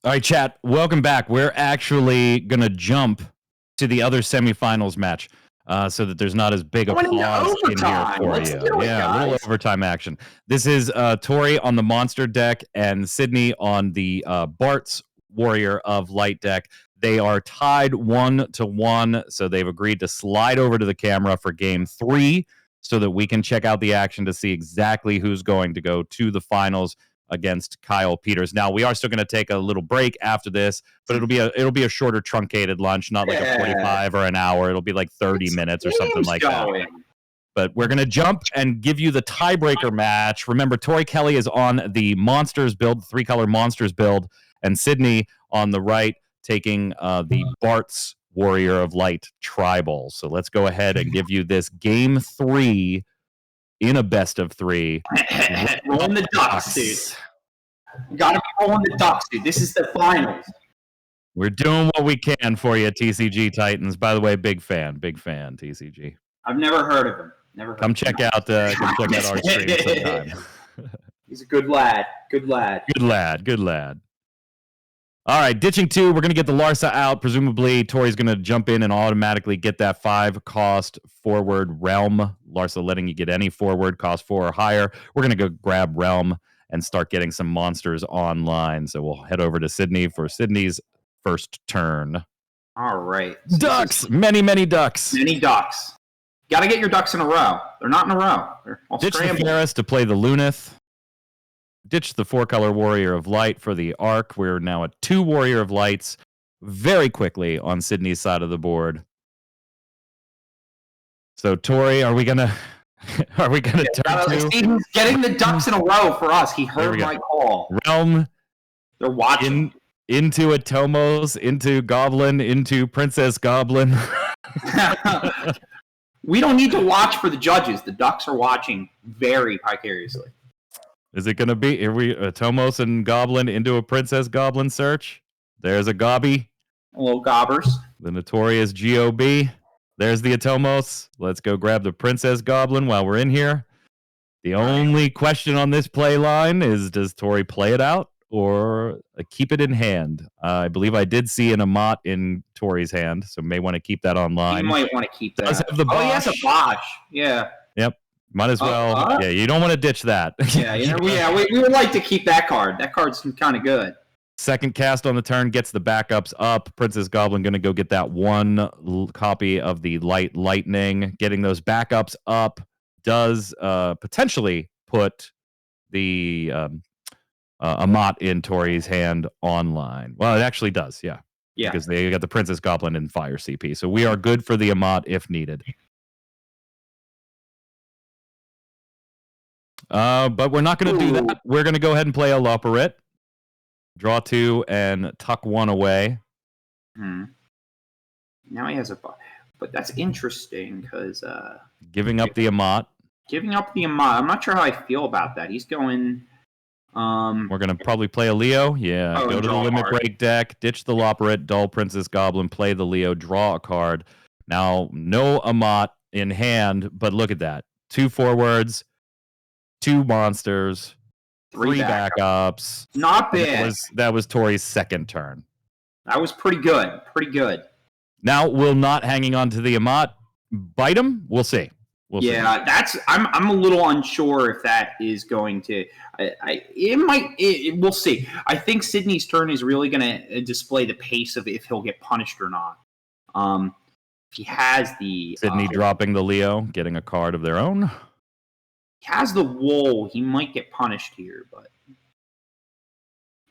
All right, chat. Welcome back. We're actually gonna jump to the other semifinals match, so that there's not as big a Going into pause in here overtime. for Let's you. do it, Yeah, a little guys. overtime action. This is Tori on the Monster deck and Sydney on the Bart's Warrior of Light deck. They are tied 1-1, so they've agreed to slide over to the camera for game 3 so that we can check out the action to see exactly who's going to go to the finals against Kyle Peters. Now, we are still going to take a little break after this, but it'll be a shorter truncated lunch, not like a 45 or an hour. It'll be like 30 minutes or something like that. But we're going to jump and give you the tiebreaker match. Remember, Tori Kelly is on the Monsters build, the 3-color Monsters build, and Sydney on the right taking the Bart's Warrior of Light Tribal. So let's go ahead and give you this game 3 in a best of 3. Rolling the Ducks, dude. You gotta be rolling the Ducks, dude. This is the finals. We're doing what we can for you, TCG Titans. By the way, big fan, TCG. I've never heard of him. Come check out our stream sometime. He's a good lad. Good lad. Good lad. All right, ditching 2. We're going to get the Larsa out. Presumably, Tori's going to jump in and automatically get that 5-cost forward Realm. Larsa letting you get any forward, cost 4 or higher. We're going to go grab Realm and start getting some monsters online. So we'll head over to Sydney for Sydney's first turn. All right. Ducks! Many ducks. Many ducks. Got to get your ducks in a row. They're not in a row. They're all Ditch scrambled. the Ferris to play the Lunith. Ditch the 4-color Warrior of Light for the Arc. We're now at 2 Warrior of Lights very quickly on Sydney's side of the board. So, Tori, are we gonna turn to? He's getting the ducks in a row for us. He heard my call. Realm. They're watching. Into a Tomos, into Goblin, into Princess Goblin. We don't need to watch for the judges. The ducks are watching very vicariously. Is it going to be Tomos and Goblin into a Princess Goblin search? There's a Gobby. Little gobbers. The notorious GOB. There's the Atomos. Let's go grab the Princess Goblin while we're in here. The only question on this play line is, does Tori play it out or keep it in hand? I believe I did see an Amat in Tori's hand, so may want to keep that online. You might want to keep that. Does have the he has a Bosch. Yeah. Yep. Might as well. Yeah, you don't want to ditch that. We would like to keep that card. That card's kind of good. Second cast on the turn gets the backups up. Princess Goblin going to go get that 1 copy of the Light Lightning. Getting those backups up does potentially put the Amat in Tori's hand online. Well, it actually does, yeah. Yeah. Because they got the Princess Goblin in Fire CP. So we are good for the Amat if needed. But we're not going to do that. We're going to go ahead and play a Loperit. Draw 2 and tuck 1 away. Now he has a... But that's interesting because... giving up the Amat. Giving up the Amat. I'm not sure how I feel about that. He's going... We're going to probably play a Leo. Yeah, go to the Limit Break deck, ditch the Loperit, dull Princess Goblin, play the Leo, draw a card. Now, no Amat in hand, but look at that. 2 forwards, 2 monsters, 3 backups. Not bad. That was Tori's second turn. That was pretty good. Pretty good. Now, will not hanging on to the Amat bite him? We'll see. We'll see. I'm a little unsure if that is going to. We'll see. I think Sydney's turn is really going to display the pace of if he'll get punished or not. If he has the Sydney dropping the Leo, getting a card of their own. He has the wool. He might get punished here, but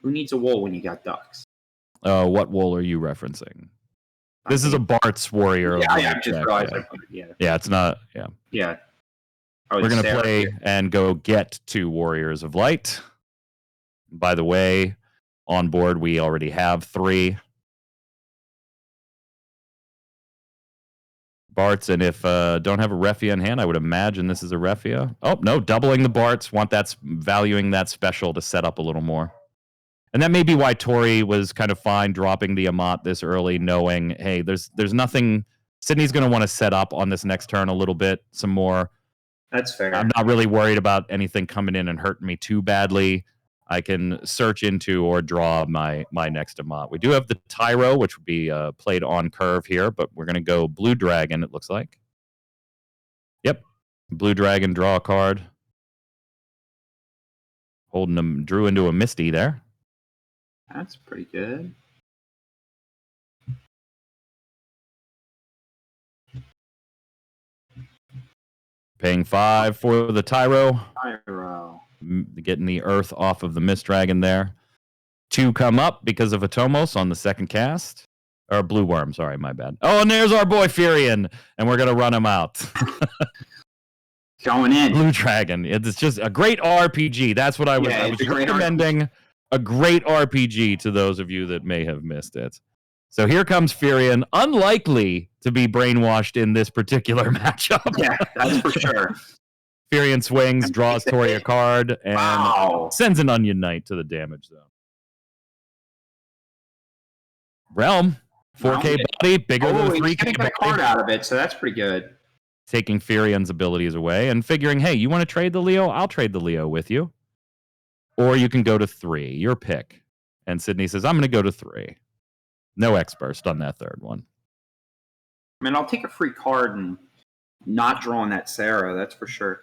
who needs a wool when you got ducks? What wool are you referencing? This is a Bart's Warrior. Yeah, I just realized. Yeah, it's not. Yeah. Yeah. We're going to play and go get 2 Warriors of Light. By the way, on board, we already have 3. Barts, and if don't have a Refia in hand, I would imagine this is a Refia. Oh, no, doubling the Barts. Valuing that special to set up a little more. And that may be why Tori was kind of fine dropping the Amat this early, knowing, hey, there's nothing. Sydney's going to want to set up on this next turn a little bit, some more. That's fair. I'm not really worried about anything coming in and hurting me too badly. I can search into or draw my next Amat. We do have the Tyro, which would be played on curve here, but we're going to go Blue Dragon, it looks like. Yep. Blue Dragon, draw a card. Holding him, drew into a Misty there. That's pretty good. Paying 5 for the Tyro. Pyro. Getting the Earth off of the Mist Dragon there. 2 come up because of Atomos on the second cast. Or Blue Worm, sorry, my bad. Oh, and there's our boy Furion, and we're going to run him out. Going in. Blue Dragon. It's just a great RPG. That's what I was, Yeah, I it's was a great recommending. A great RPG to those of you that may have missed it. So here comes Furion, unlikely to be brainwashed in this particular matchup. Yeah, that's for sure. Furion swings, draws Tori a card, and Wow. sends an Onion Knight to the damage zone. Realm, 4K body, bigger than a he's 3K getting body. a card out of it, so that's pretty good. Taking Furion's abilities away and figuring, hey, you want to trade the Leo? I'll trade the Leo with you. Or you can go to 3, your pick. And Sydney says, I'm going to go to 3. No X-Burst on that third one. I mean, I'll take a free card and not drawing that Sarah, that's for sure.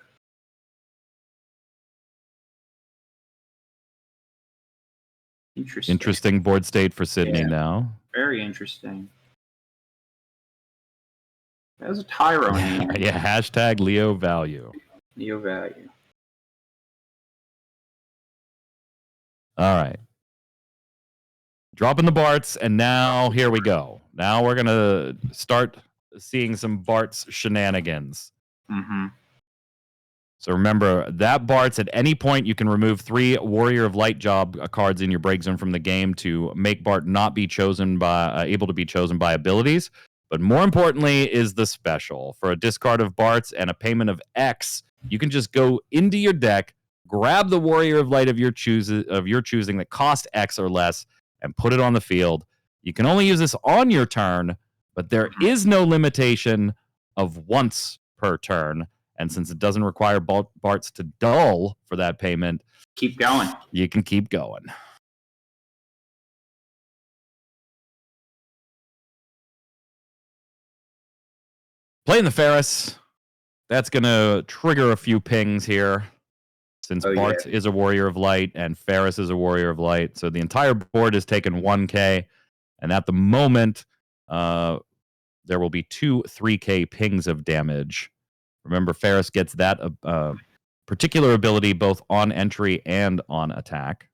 Interesting board state for Sydney now. Very interesting. That was a Tyro name. Yeah, hashtag Leo value. Leo value. All right. Dropping the Barts, and now here we go. Now we're going to start seeing some Bart's shenanigans. Mm-hmm. So remember, that Bart's at any point you can remove 3 Warrior of Light job cards in your break zone from the game to make Bart not be chosen by able to be chosen by abilities. But more importantly is the special. For a discard of Bart's and a payment of X, you can just go into your deck, grab the Warrior of Light of your choosing that cost X or less, and put it on the field. You can only use this on your turn, but there is no limitation of once per turn. And since it doesn't require Bart's to dull for that payment, keep going. You can keep going. Playing the Ferris. That's going to trigger a few pings here. Since Bart's is a Warrior of Light and Ferris is a Warrior of Light. So the entire board is taken 1K. And at the moment, there will be 2 3K pings of damage. Remember, Ferris gets that particular ability both on entry and on attack.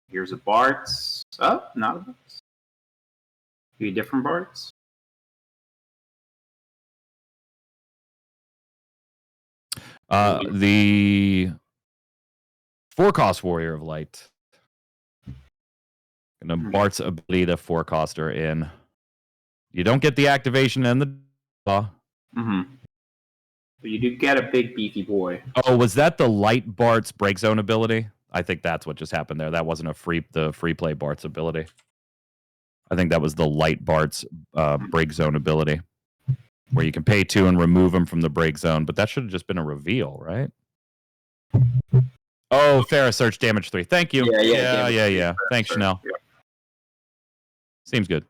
Here's a Bart's. Oh, not a Bart's. Be different Bart's. The 4-cost Warrior of Light. Gonna Bart's ability to 4-coster in. You don't get the activation and the Mm-hmm. But you do get a big beefy boy. Oh, was that the light Bart's break zone ability? I think that's what just happened there. That wasn't the free play Bart's ability. I think that was the light Bart's break zone ability, where you can pay 2 and remove them from the break zone. But that should have just been a reveal, right? Oh, Ferris search damage 3. Thank you. Yeah. Thanks, Chanel. Yeah. Seems good.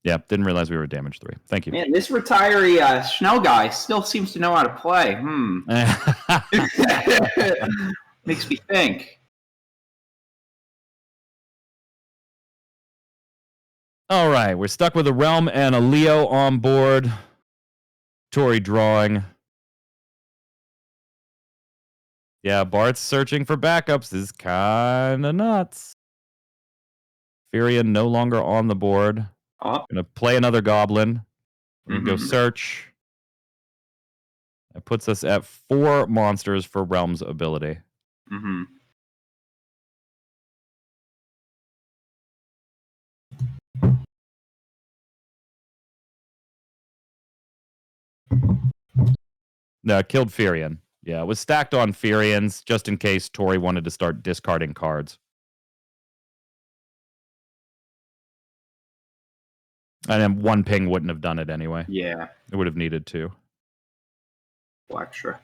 Yeah, didn't realize we were damage 3. Thank you. Man, this retiree Schnell guy still seems to know how to play. Makes me think. All right, we're stuck with a Realm and a Leo on board. Tori drawing. Yeah, Bart's searching for backups. This is kind of nuts. Furion no longer on the board. Gonna play another Goblin. We're gonna go search. That puts us at 4 monsters for Realm's ability. Mm-hmm. No, it killed Furion. Yeah, it was stacked on Furions just in case Tori wanted to start discarding cards. And then 1 ping wouldn't have done it anyway. Yeah. It would have needed 2. Extra.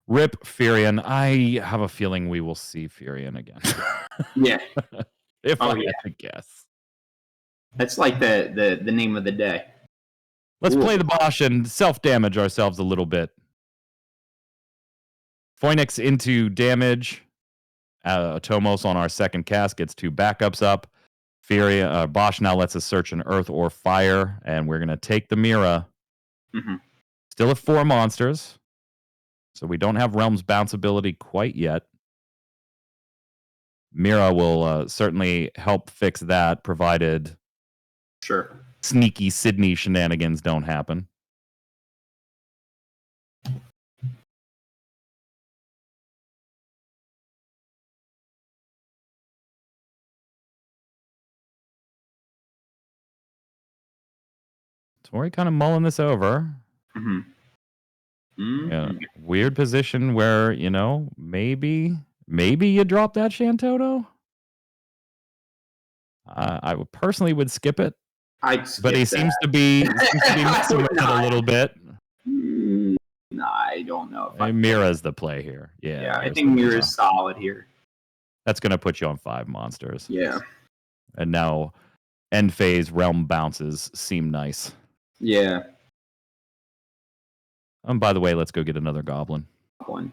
Rip Furion. I have a feeling we will see Furion again. Yeah. If Oh, I yeah. had to guess. That's like the name of the day. Let's Ooh. play the Bosch and self-damage ourselves a little bit. Phoenix into damage. Tomos on our second cast gets 2 backups up. Bosch now lets us search an earth or fire, and we're going to take the Mira. Mhm. Still have 4 monsters, so we don't have Realm's bounce ability quite yet. Mira will certainly help fix that, provided Sure. sneaky Sydney shenanigans don't happen. Tori kind of mulling this over. Mm-hmm. Mm-hmm. Yeah, weird position where, maybe you drop that Shantoto. I personally would skip it, but he seems to be messing with it a little bit. I don't know. Mira's the play here. Yeah, I think Mira's solid here. That's going to put you on 5 monsters. Yeah. And now end phase realm bounces seem nice. Yeah. By the way, let's go get another goblin. One.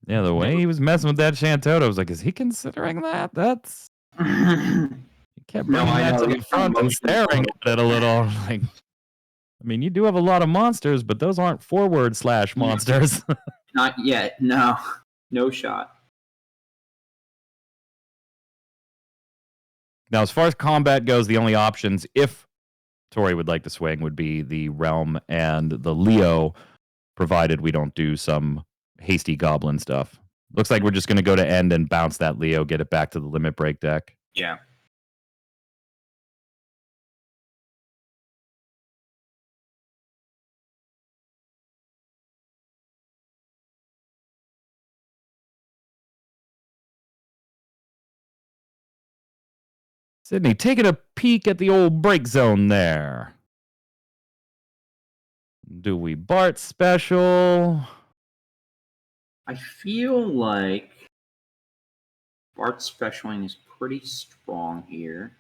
Yeah, the way he was messing with that Shantoto, I was like, is he considering that? That's... He kept bringing that to the front and staring at it a little. Like, I mean, you do have a lot of monsters, but those aren't forward / monsters. Not yet. No. No shot. Now, as far as combat goes, the only options, if Tori would like to swing, would be the Realm and the Leo, provided we don't do some hasty goblin stuff. Looks like we're just going to go to end and bounce that Leo, get it back to the limit break deck. Yeah. Sydney, taking a peek at the old break zone there. Do we Bart special? I feel like Bart specialing is pretty strong here.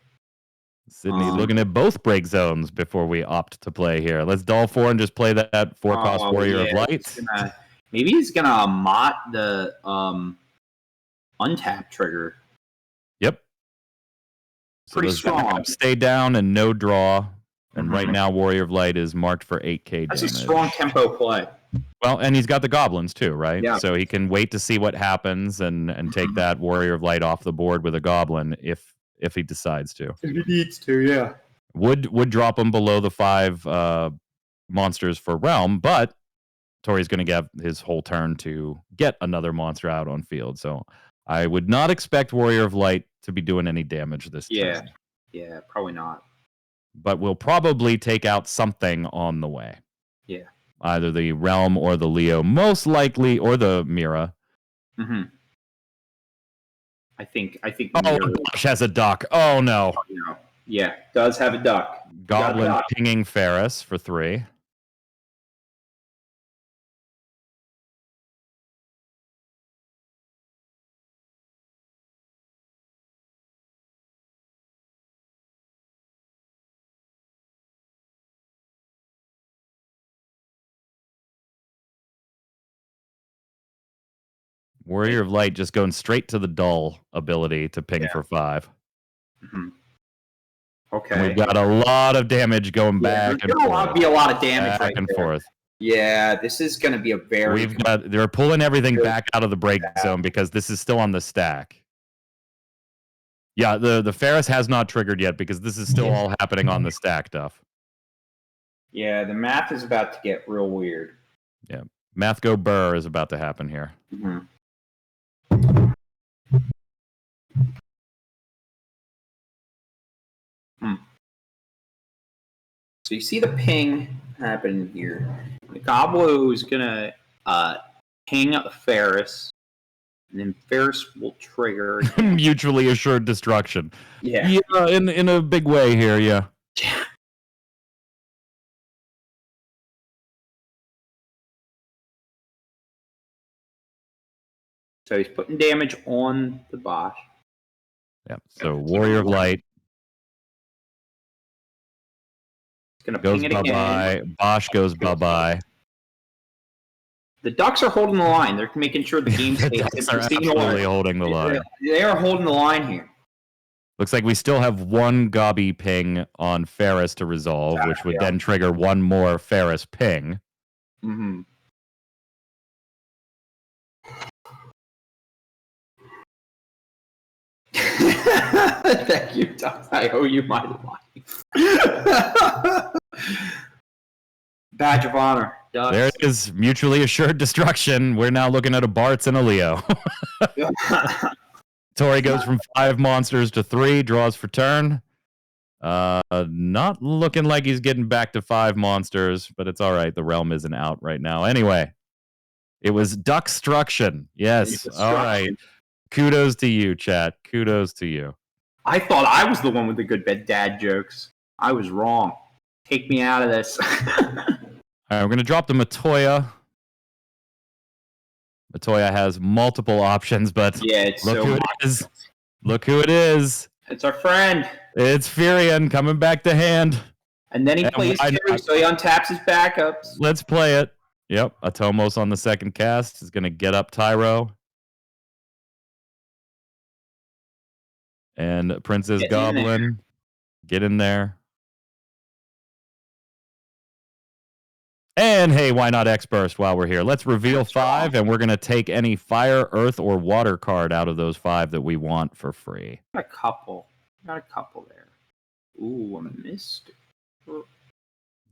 Sydney looking at both break zones before we opt to play here. Let's doll 4 and just play that 4-cost Warrior of Light. Maybe he's gonna mot the untap trigger. Yep. Pretty strong. Stay down and no draw. And right now, Warrior of Light is marked for 8k That's damage. a strong tempo play. Well, and he's got the goblins too, right? Yeah. So he can wait to see what happens and take that Warrior of Light off the board with a goblin if he decides to. If he needs to, yeah. Would drop him below the 5 monsters for Realm, but Tori's going to get his whole turn to get another monster out on field. So I would not expect Warrior of Light to be doing any damage this turn. Yeah, probably not. But we'll probably take out something on the way. Yeah. Either the Realm or the Leo, most likely, or the Mira. Mm-hmm. I think. Bosch has a duck. Oh no. Yeah, does have a duck. Goblin pinging Ferris for 3. Warrior of Light just going straight to the dull ability to ping for 5. Mm-hmm. Okay. And we've got a lot of damage going back and forth. There'll be a lot of damage back and forth. Yeah, this is going to be a very... They're pulling everything back out of the break zone because this is still on the stack. Yeah, the Ferris has not triggered yet because this is still all happening on the stack stuff. Yeah, the math is about to get real weird. Yeah, math go burr is about to happen here. Mm-hmm. So you see the ping happen here. The Goblo is going to ping Ferris. And then Ferris will trigger. Mutually assured destruction. Yeah. Yeah, in a big way here, yeah. So he's putting damage on the Bosch. Yeah. So Warrior of Light He's gonna goes ping it bye-bye. again. Bosch goes bye-bye. The Ducks are holding the line. They're making sure the game The stays. Ducks are absolutely holding the line. They are holding the line here. Looks like we still have one Gobby ping on Ferris to resolve, which would then trigger one more Ferris ping. Mm-hmm. Thank you, Ducks. I owe you my life. Badge of honor, Ducks. There it is. Mutually assured destruction. We're now looking at a Bartz and a Leo. Tori goes from 5 monsters to 3, draws for turn. Not looking like he's getting back to 5 monsters, but it's all right. The realm isn't out right now. Anyway, it was Duckstruction. Yes. All right. Kudos to you, chat. Kudos to you. I thought I was the one with the good dad jokes. I was wrong. Take me out of this. All right, we're going to drop the Matoya. Matoya has multiple options, but yeah, it's look so who it is. Look who it is. It's our friend. It's Furion coming back to hand. And then he plays two, so he untaps his backups. Let's play it. Yep, Atomos on the second cast is going to get up Tyro. And Princess Goblin, get in there. And hey, why not X-Burst while we're here? Let's reveal 5, and we're going to take any fire, earth, or water card out of those 5 that we want for free. Got a couple. Got a couple there. Ooh, a Mystic.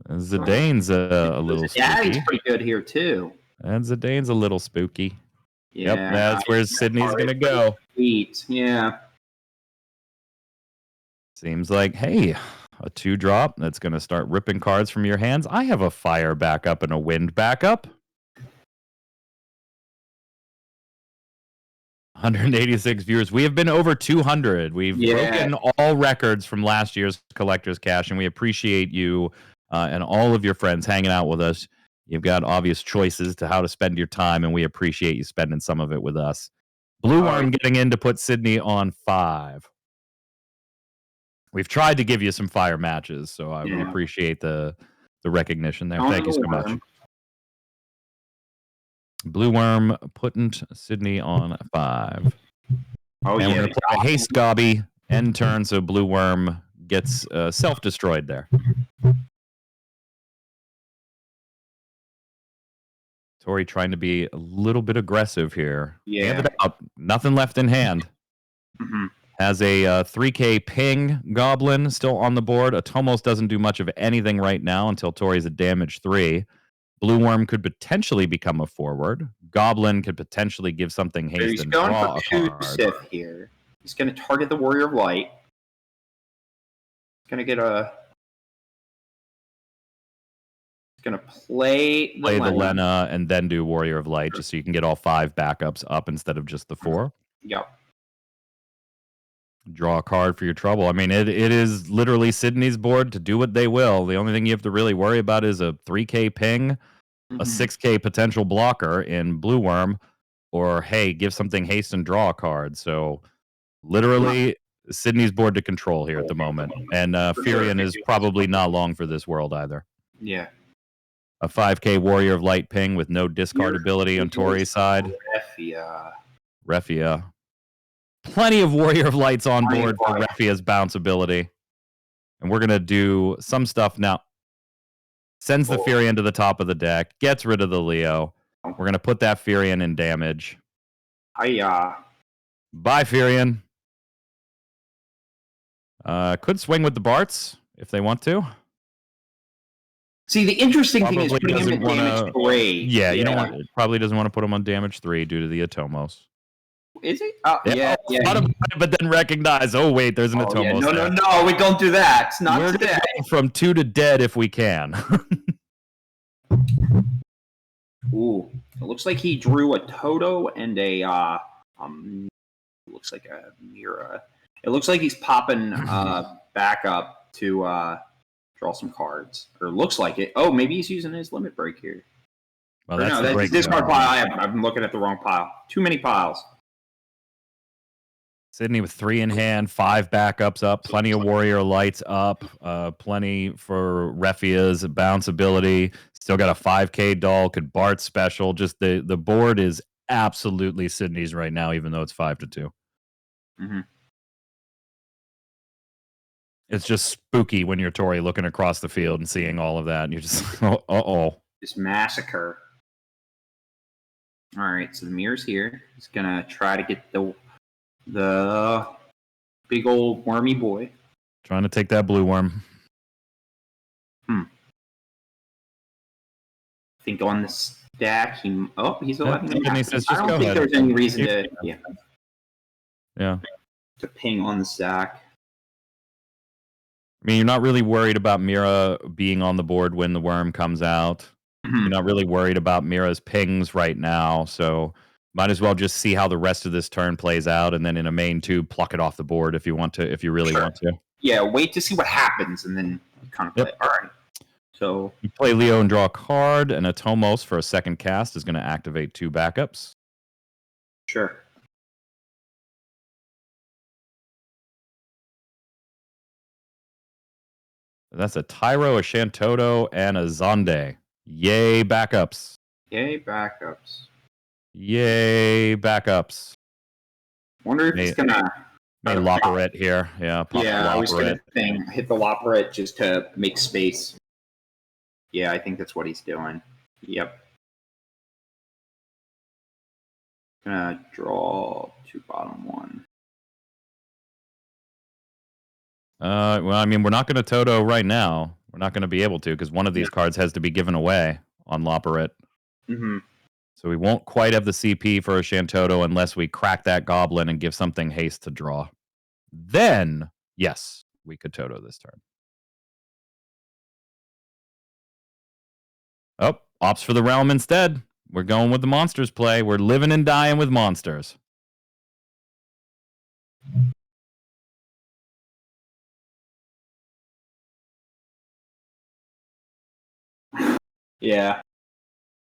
Zidane's a little spooky. Yeah, he's pretty good here, too. And Zidane's a little spooky. Yeah, yep, that's where Sydney's going to go. Sweet, yeah. Seems like, hey, a 2-drop that's going to start ripping cards from your hands. I have a fire backup and a wind backup. 186 viewers. We have been over 200. We've broken all records from last year's Collector's Cash, and we appreciate you and all of your friends hanging out with us. You've got obvious choices to how to spend your time, and we appreciate you spending some of it with us. Blue Worm getting in to put Sydney on 5. We've tried to give you some fire matches, so we appreciate the recognition there. Thank you so much. Blue Worm putting Sydney on 5. Oh, and we're going to play a haste Gobby end turn, so Blue Worm gets self-destroyed there. Tori trying to be a little bit aggressive here. Yeah. Hand it out. Nothing left in hand. Mm-hmm. Has a 3K ping goblin still on the board. Atomos doesn't do much of anything right now until Tori's at damage 3. Blue Worm could potentially become a forward. Goblin could potentially give something haste he's and going draw for a 2 card. Sith here. He's going to target the Warrior of Light. He's going to get a... He's going to play the Lena and then do Warrior of Light, just so you can get all 5 backups up instead of just the 4. Yep. Draw a card for your trouble. I mean, it is literally Sydney's board to do what they will. The only thing you have to really worry about is a 3K ping, a 6K potential blocker in Blue Worm, or, hey, give something haste and draw a card. So, literally, Sydney's board to control here at the moment. And Furion is probably not long for this world either. Yeah. A 5K Warrior of Light ping with no discard ability on Tori's side. Refia. Plenty of Warrior of Lights on board for Refia's bounce ability. And we're going to do some stuff now. Sends the Furion to the top of the deck. Gets rid of the Leo. We're going to put that Furion in damage. Bye, Furion. Could swing with the Bartz if they want to. See, the interesting thing is Probably putting him doesn't in damage 3. Yeah, you don't want. Probably doesn't want to put him on damage 3 due to the Atomos. Is he? Oh, yeah. But then recognize, oh, wait, there's an Atomos. No, we don't do that. It's not today. From 2 to dead if we can. Ooh. It looks like he drew a Toto and a Looks like a Mira. It looks like he's popping back up to draw some cards, or looks like it. Oh, maybe he's using his limit break here. Well, Or that's no, the that's break this card zone. pile. I'm looking at the wrong pile. Too many piles. Sydney with 3 in hand, 5 backups up, plenty of warrior lights up, plenty for Refia's bounce ability. Still got a 5K doll, could Bart special. Just the board is absolutely Sydney's right now, even though it's 5-2. Mm-hmm. It's just spooky when you're Tori looking across the field and seeing all of that, and you're just uh-oh. This massacre. All right, so the mirror's here. He's gonna try to get the big old wormy boy. Trying to take that blue worm. I think on the stack, he's letting him. And he says, I just don't go think ahead. there's any reason to Yeah. to ping on the stack. I mean, you're not really worried about Mira being on the board when the worm comes out. You're not really worried about Mira's pings right now, so might as well just see how the rest of this turn plays out, and then in a main 2, pluck it off the board if you want to, if you really want to. Yeah, wait to see what happens, and then kind of play. All right. So you play Leo and draw a card, and a Tomos for a second cast is going to activate 2 backups. Sure. That's a Tyro, a Shantoto, and a Zonde. Yay, backups. Yay, backups. Yay, backups. Wonder if he's gonna may Loporette here. Yeah, pop I was gonna hit the Loporette just to make space. Yeah, I think that's what he's doing. Yep. Gonna draw 2 bottom 1. Well, I mean, we're not going to Toto right now. We're not going to be able to because one of these cards has to be given away on Loporette. Mm-hmm. So we won't quite have the CP for a Shantoto unless we crack that Goblin and give something haste to draw. Then, yes, we could Toto this turn. Oh, opts for the Realm instead. We're going with the monsters play. We're living and dying with monsters. Yeah.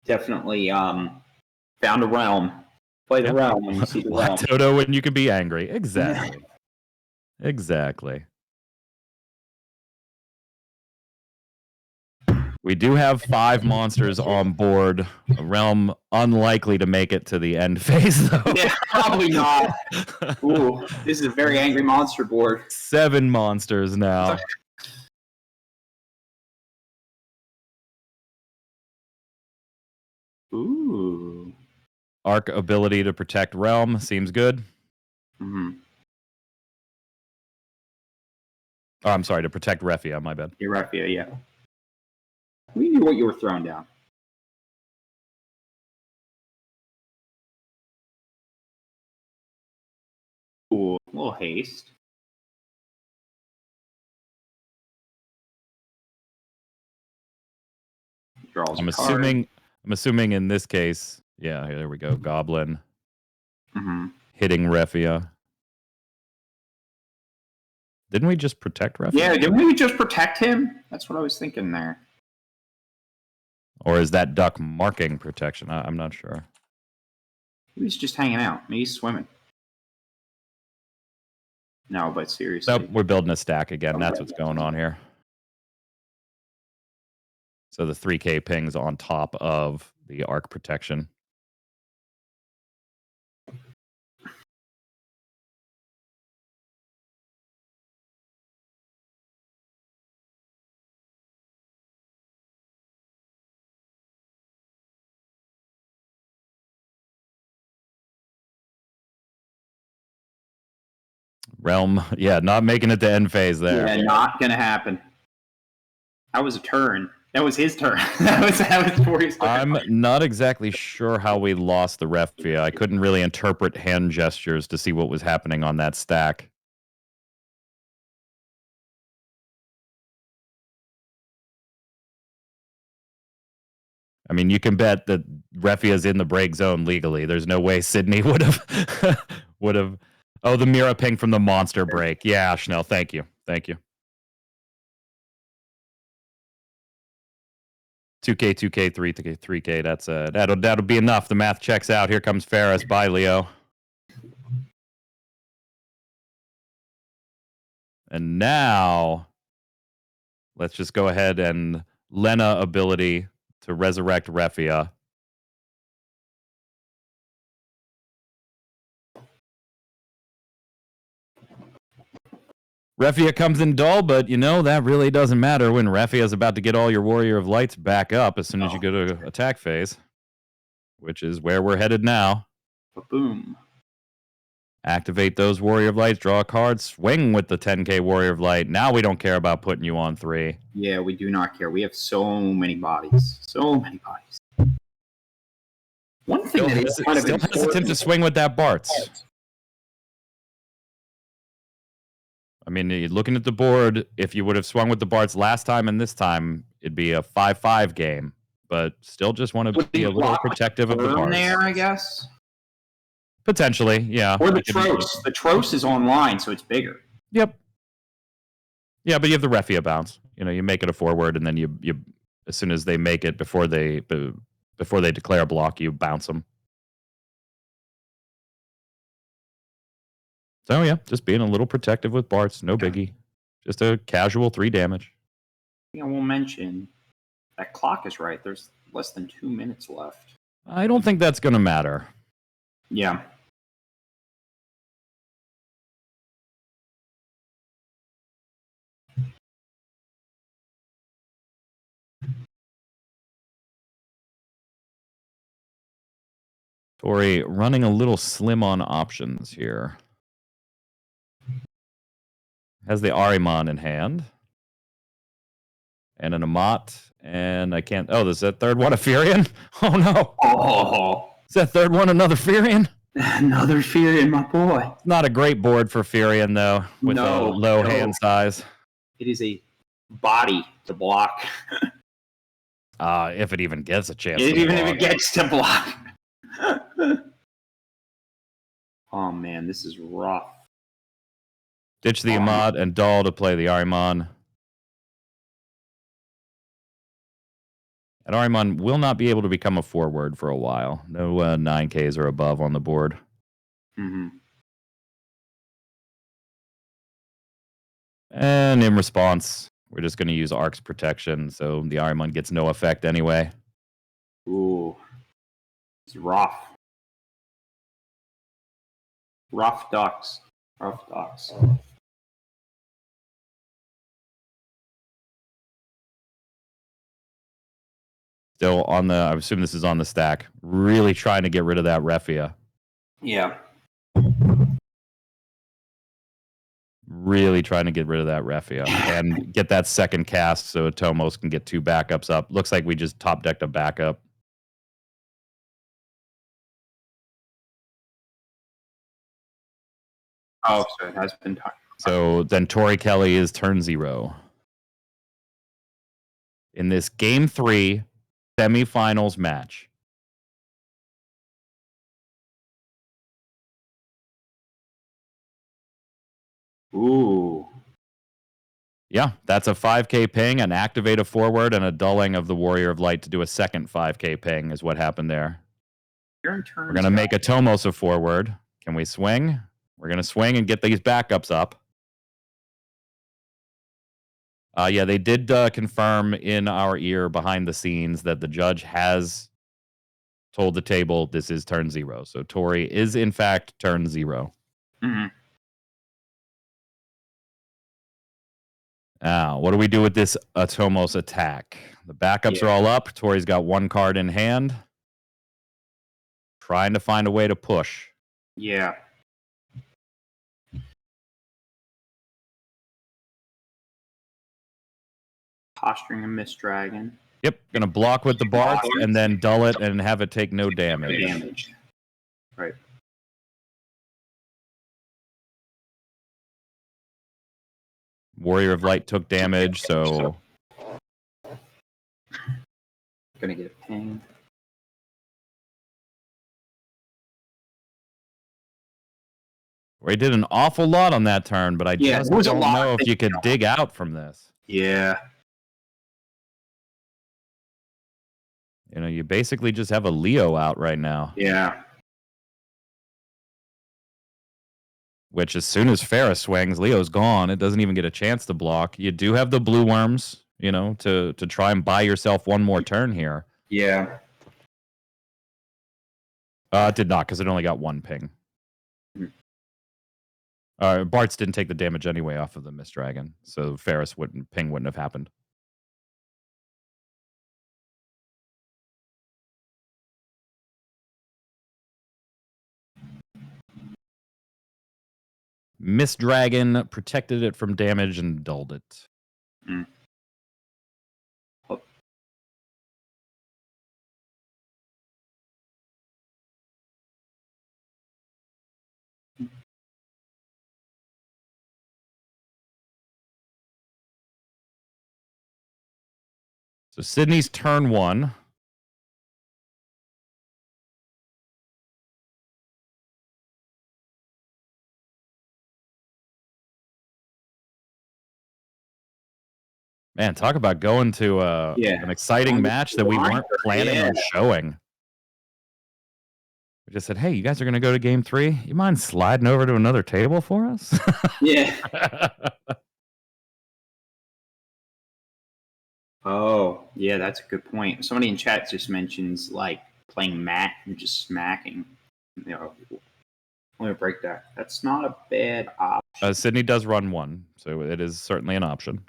Definitely found a realm. Play the realm when you see the realm. Toto when you can be angry. Exactly. Exactly. We do have 5 monsters on board. A realm unlikely to make it to the end phase, though. Yeah, probably not. Ooh, this is a very angry monster board. 7 monsters now. Ooh. Arc ability to protect realm seems good. Mm-hmm. Oh, I'm sorry, to protect Refia, my bad. Your Refia, yeah. We knew what you were throwing down. Ooh, a little haste. Draws I'm a card. assuming in this case, yeah, there we go. Goblin hitting Refia. Didn't we just protect Refia? Yeah, didn't we just protect him? That's what I was thinking there. Or is that duck marking protection? I'm not sure. He was just hanging out. Maybe he's swimming. No, but seriously. Nope, we're building a stack again. That's what's going on here. So the 3K pings on top of the arc protection. Realm, yeah, not making it to end phase there. Yeah, not gonna happen. That was a turn. That was his turn. that was Tori's turn. I'm not exactly sure how we lost the Refia. I couldn't really interpret hand gestures to see what was happening on that stack. I mean, you can bet that Refia's in the break zone legally. There's no way Sydney would have would have. Oh, the Mira ping from the monster break. Yeah, Schnell. Thank you. 2K, 2K, 3K, 3K. That's that'll be enough. The math checks out. Here comes Ferris. Bye, Leo. And now, let's just go ahead and Lena ability to resurrect Refia. Refia comes in dull, but that really doesn't matter when Refia is about to get all your Warrior of Lights back up as soon as you go to attack phase, which is where we're headed now. Boom. Activate those Warrior of Lights, draw a card, swing with the 10k Warrior of Light. Now we don't care about putting you on 3. Yeah, we do not care. We have so many bodies. So many bodies. One thing that is kind of still hesitant to swing with that Bartz. I mean, looking at the board, if you would have swung with the Bartz last time and this time, it'd be a 5-5 game. But still just want to be a little protective of the Bartz. There, I guess. Potentially, yeah. Or the Tros. The Tros is online, so it's bigger. Yep. Yeah, but you have the Refia bounce. You make it a forward, and then you as soon as they make it before they declare a block, you bounce them. So yeah, just being a little protective with Bartz, no biggie. Just a casual 3 damage. I will mention that clock is right. There's less than 2 minutes left. I don't think that's going to matter. Yeah. Tori running a little slim on options here. Has the Ahriman in hand. And an Amat. And I can't... Oh, is that third one a Furion? Oh, no. Oh. Is that third one another Furion? Another Furion, my boy. Not a great board for Furion, though, with a low hand size. It is a body to block. If it even gets a chance Even if it gets to block. Oh, man, this is rough. Ditch the Amat and Dahl to play the Ahriman. And Ahriman will not be able to become a forward for a while. No 9Ks or above on the board. Mm-hmm. And in response, we're just going to use Ark's protection, so the Ahriman gets no effect anyway. Ooh. It's rough. Rough ducks. Rough ducks. Still on the, I assume this is on the stack. Really trying to get rid of that Refia. Yeah. Really trying to get rid of that Refia and get that second cast so Tomos can get 2 backups up. Looks like we just top decked a backup. Oh, so it has been done. So then Tori Kelly is turn 0. In this game 3 semifinals match. Ooh. Yeah, that's a 5k ping, an activate a forward, and a dulling of the Warrior of Light to do a second 5k ping is what happened there. You're in turn. We're going to make a Tomos a forward. Can we swing? We're going to swing and get these backups up. Yeah, they did confirm in our ear behind the scenes that the judge has told the table this is turn 0. So Tori is, in fact, turn 0. Mm-hmm. Now, what do we do with this Atomos attack? The backups are all up. Tori's got 1 card in hand. Trying to find a way to push. Yeah. Posturing a Mist Dragon. Yep, gonna block with the Bartz and then dull it and have it take no damage. Right. Warrior of Light took damage, so Gonna get a ping. We did an awful lot on that turn, but I Yeah, just there was a don't lot know of if you things could going dig out from this. Yeah. You know, you basically just have a Leo out right now. Yeah. Which, as soon as Ferris swings, Leo's gone. It doesn't even get a chance to block. You do have the blue worms, you know, to try and buy yourself one more turn here. Yeah. It did not, because it only got one ping. Bart's didn't take the damage anyway off of the Mist Dragon, so Ferris ping wouldn't have happened. Mist Dragon protected it from damage and dulled it. Mm. Oh. So Sydney's turn 1. Man, talk about going to an exciting match that we weren't planning on showing. We just said, hey, you guys are going to go to game 3? You mind sliding over to another table for us? Yeah. Oh, yeah, that's a good point. Somebody in chat just mentions like playing mat and just smacking. You know, let me break that. That's not a bad option. Sydney does run 1, so it is certainly an option.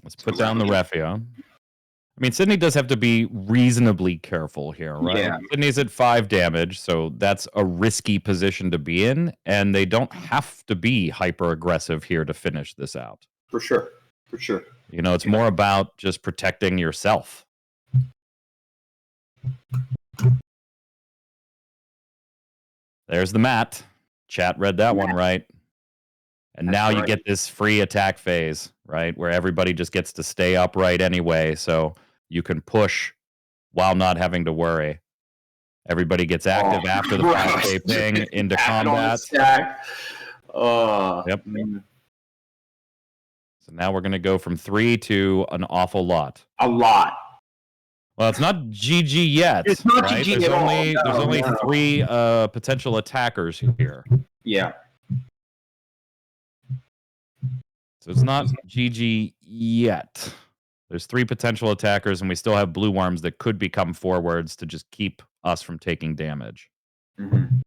Let's put down the Refia. I mean, Sydney does have to be reasonably careful here, right? Yeah. Sydney's at 5 damage, so that's a risky position to be in, and they don't have to be hyper-aggressive here to finish this out. For sure. For sure. You know, it's more about just protecting yourself. There's the mat. Chat read that one right. And now you get this free attack phase, right? Where everybody just gets to stay upright anyway, so you can push while not having to worry. Everybody gets active after the 5K ping into combat. Yep. So now we're going to go from 3 to an awful lot. A lot. Well, it's not GG yet. It's not right? GG There's at all. only, there's only 3 potential attackers here. Yeah. So it's not GG yet. There's 3 potential attackers, and we still have blue worms that could become forwards to just keep us from taking damage. Mm-hmm.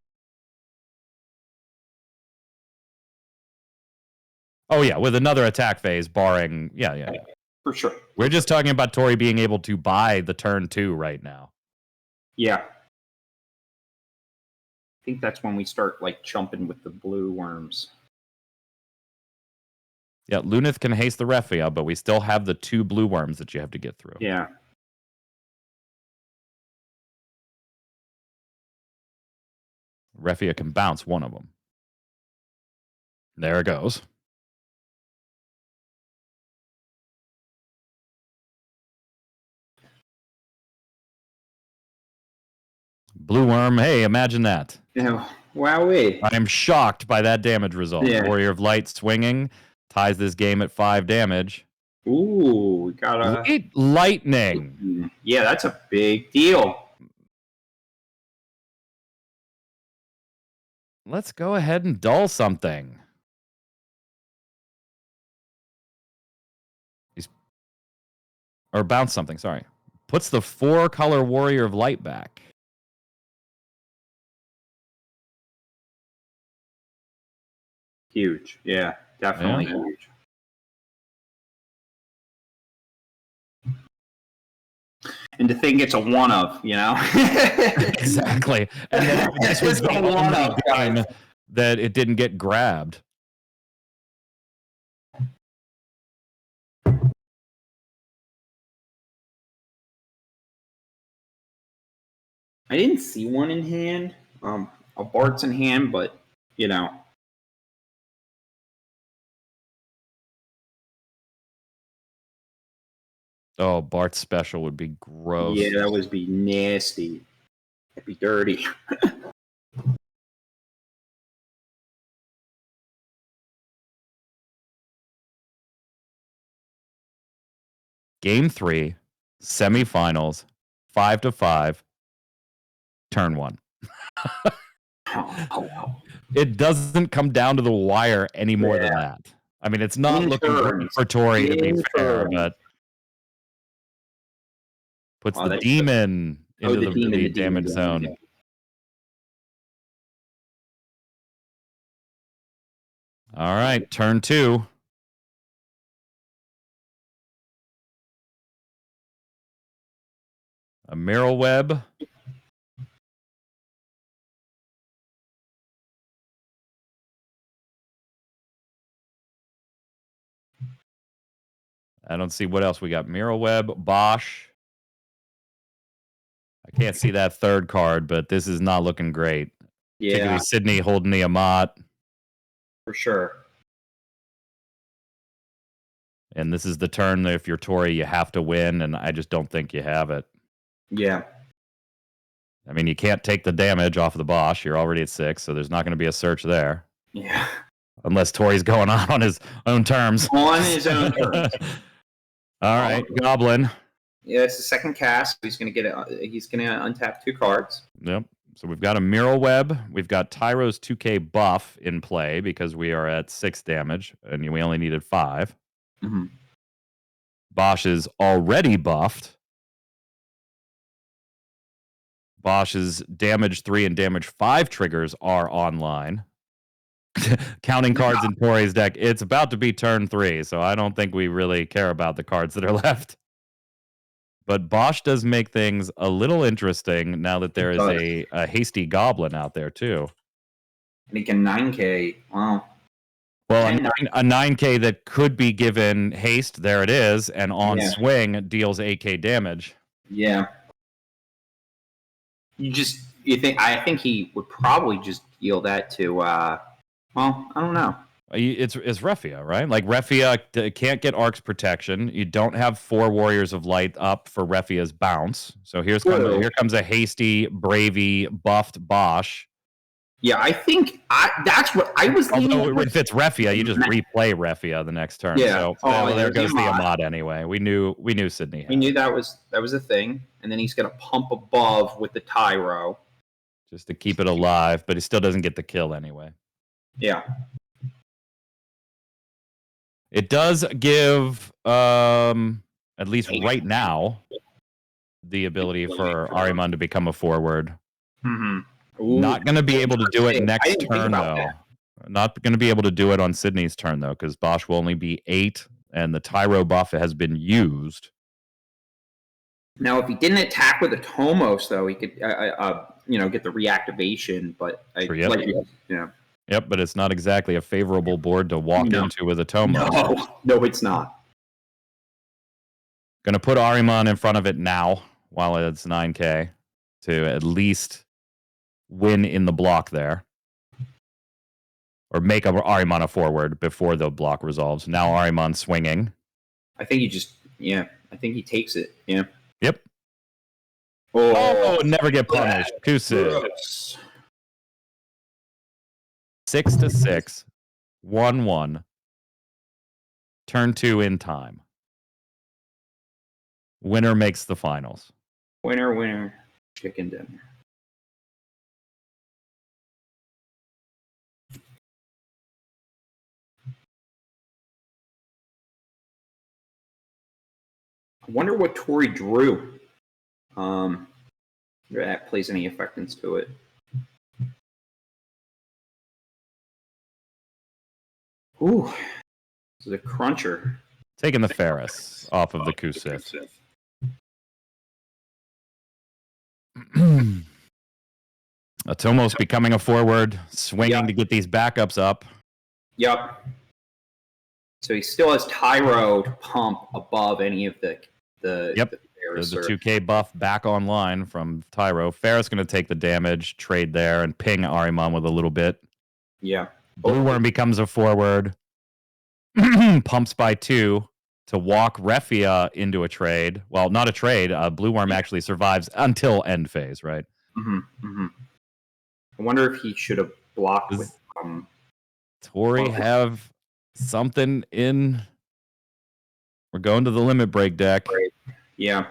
Oh, yeah, with another attack phase, barring... Yeah. For sure. We're just talking about Tori being able to buy the turn 2 right now. Yeah. I think that's when we start, like, jumping with the blue worms. Yeah, Lunith can haste the Refia, but we still have the 2 blue worms that you have to get through. Yeah. Refia can bounce one of them. There it goes. Blue worm, hey, imagine that. Yeah. Wowee. I am shocked by that damage result. Yeah. Warrior of Light swinging ties this game at 5 damage. Ooh, we got a... Lightning. Yeah, that's a big deal. Let's go ahead and dull something. Or bounce something, sorry. Puts the 4-color Warrior of Light back. Huge. Yeah, definitely huge. And to think it's a one of, you know? Exactly. And then this was the only time that it didn't get grabbed. I didn't see one in hand. A Bart's in hand, but you know. Oh, Bart's special would be gross. Yeah, that would be nasty. It'd be dirty. Game 3, semifinals, 5-5, turn 1. Oh. It doesn't come down to the wire any more than that. I mean, it's not looking great for Tori, to be fair, but puts the demon into the damage zone. Yeah. All right, turn 2. A Mirror Web. I don't see what else we got. Mirror Web, Bosch. I can't see that third card, but this is not looking great. Yeah, Particularly Sydney holding the Amat. for sure. And this is the turn that if you're Tori, you have to win, and I just don't think you have it. Yeah. I mean, you can't take the damage off of the Bosch. You're already at 6, so there's not going to be a search there. Yeah. Unless Tori's going on his own terms. On his own terms. All right, Goblin. Yeah, it's the second cast. He's gonna get it. He's gonna untap 2 cards. Yep. So we've got a Mirror Web. We've got Tyro's 2K buff in play because we are at 6 damage, and we only needed 5. Mm-hmm. Bosch is already buffed. Bosch's damage 3 and damage 5 triggers are online. Counting cards in Tori's deck, it's about to be turn 3, so I don't think we really care about the cards that are left. But Bosch does make things a little interesting now that there is a hasty goblin out there, too. And he can 9K. Wow. Well, a 9K that could be given haste, there it is, and on swing deals 8K damage. Yeah. I think he would probably just deal that to, well, I don't know. It's Refia, right? Like, Refia can't get Ark's protection. You don't have 4 Warriors of Light up for Refia's bounce. So here comes a hasty, bravey, buffed Bosch. Yeah, I think that's what I was thinking. Although if it's Refia, you just replay Refia the next turn. Yeah. So there goes the Amat anyway. We knew Sydney. We knew that was a thing. And then he's gonna pump above with the Tyro. Just to keep it alive, but he still doesn't get the kill anyway. Yeah. It does give, at least right now, the ability for Ahriman to become a forward. Mm-hmm. Not going to be able to do it next turn, though. Not going to be able to do it on Sydney's turn, though, because Bosch will only be 8, and the Tyro buff has been used. Now, if he didn't attack with a Tomos, though, he could, get the reactivation. But Yep, but it's not exactly a favorable board to walk into with a Tomos. No, it's not. Going to put Ahriman in front of it now while it's 9K to at least win in the block there. Or make Ahriman a forward before the block resolves. Now Ahriman swinging. I think I think he takes it. Yeah. Yep. Oh, never get punished. Kusid. 6-6. 1-1. Turn 2 in time. Winner makes the finals. Winner. Chicken dinner. I wonder what Tori drew. That plays any effect into it. Ooh, this is a cruncher. Taking the Ferris off of the Kusith. Atomos becoming a forward, swinging to get these backups up. Yep. So he still has Tyro to pump above any of the the sir. 2K buff back online from Tyro. Ferris going to take the damage, trade there, and ping Ariman with a little bit. Yeah. Blue Worm becomes a forward. Pumps by 2 to walk Refia into a trade. Well, not a trade. Blue Worm actually survives until end phase, right? I wonder if he should have blocked with. Tori have something in. We're going to the limit break deck. Yeah.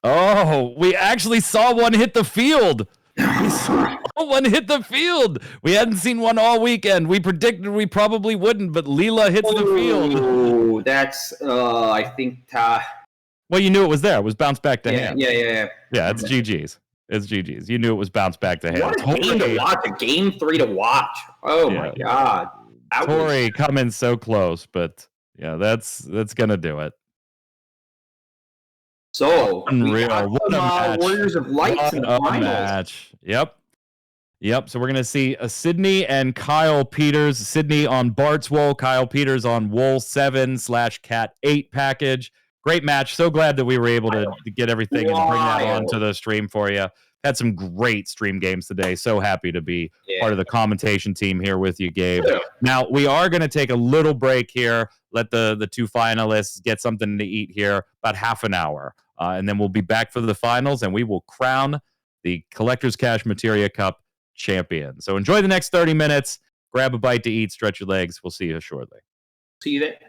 Oh, we actually saw one hit the field. We saw one hit the field. We hadn't seen one all weekend. We predicted we probably wouldn't, but Leela hits the field. Oh, that's I think. Well, you knew it was there. It was bounced back to hand. Yeah. Yeah, it's GG's. It's GG's. You knew it was bounced back to hand. What a game to watch! A game 3 to watch. Oh my god! Tori coming so close, but yeah, that's gonna do it. So Unreal. What a match. Warriors of Lights in the finals. Match. Yep. So we're gonna see Sydney and Kyle Peters. Sydney on Bart's Wool, Kyle Peters on Wool 7/Cat 8 package. Great match. So glad that we were able to get everything and bring that onto the stream for you. Had some great stream games today. So happy to be part of the commentation team here with you, Gabe. Yeah. Now, we are going to take a little break here, let the 2 finalists get something to eat here, about half an hour. And then we'll be back for the finals, and we will crown the Collector's Cash Materia Cup champion. So enjoy the next 30 minutes. Grab a bite to eat, stretch your legs. We'll see you shortly. See you there.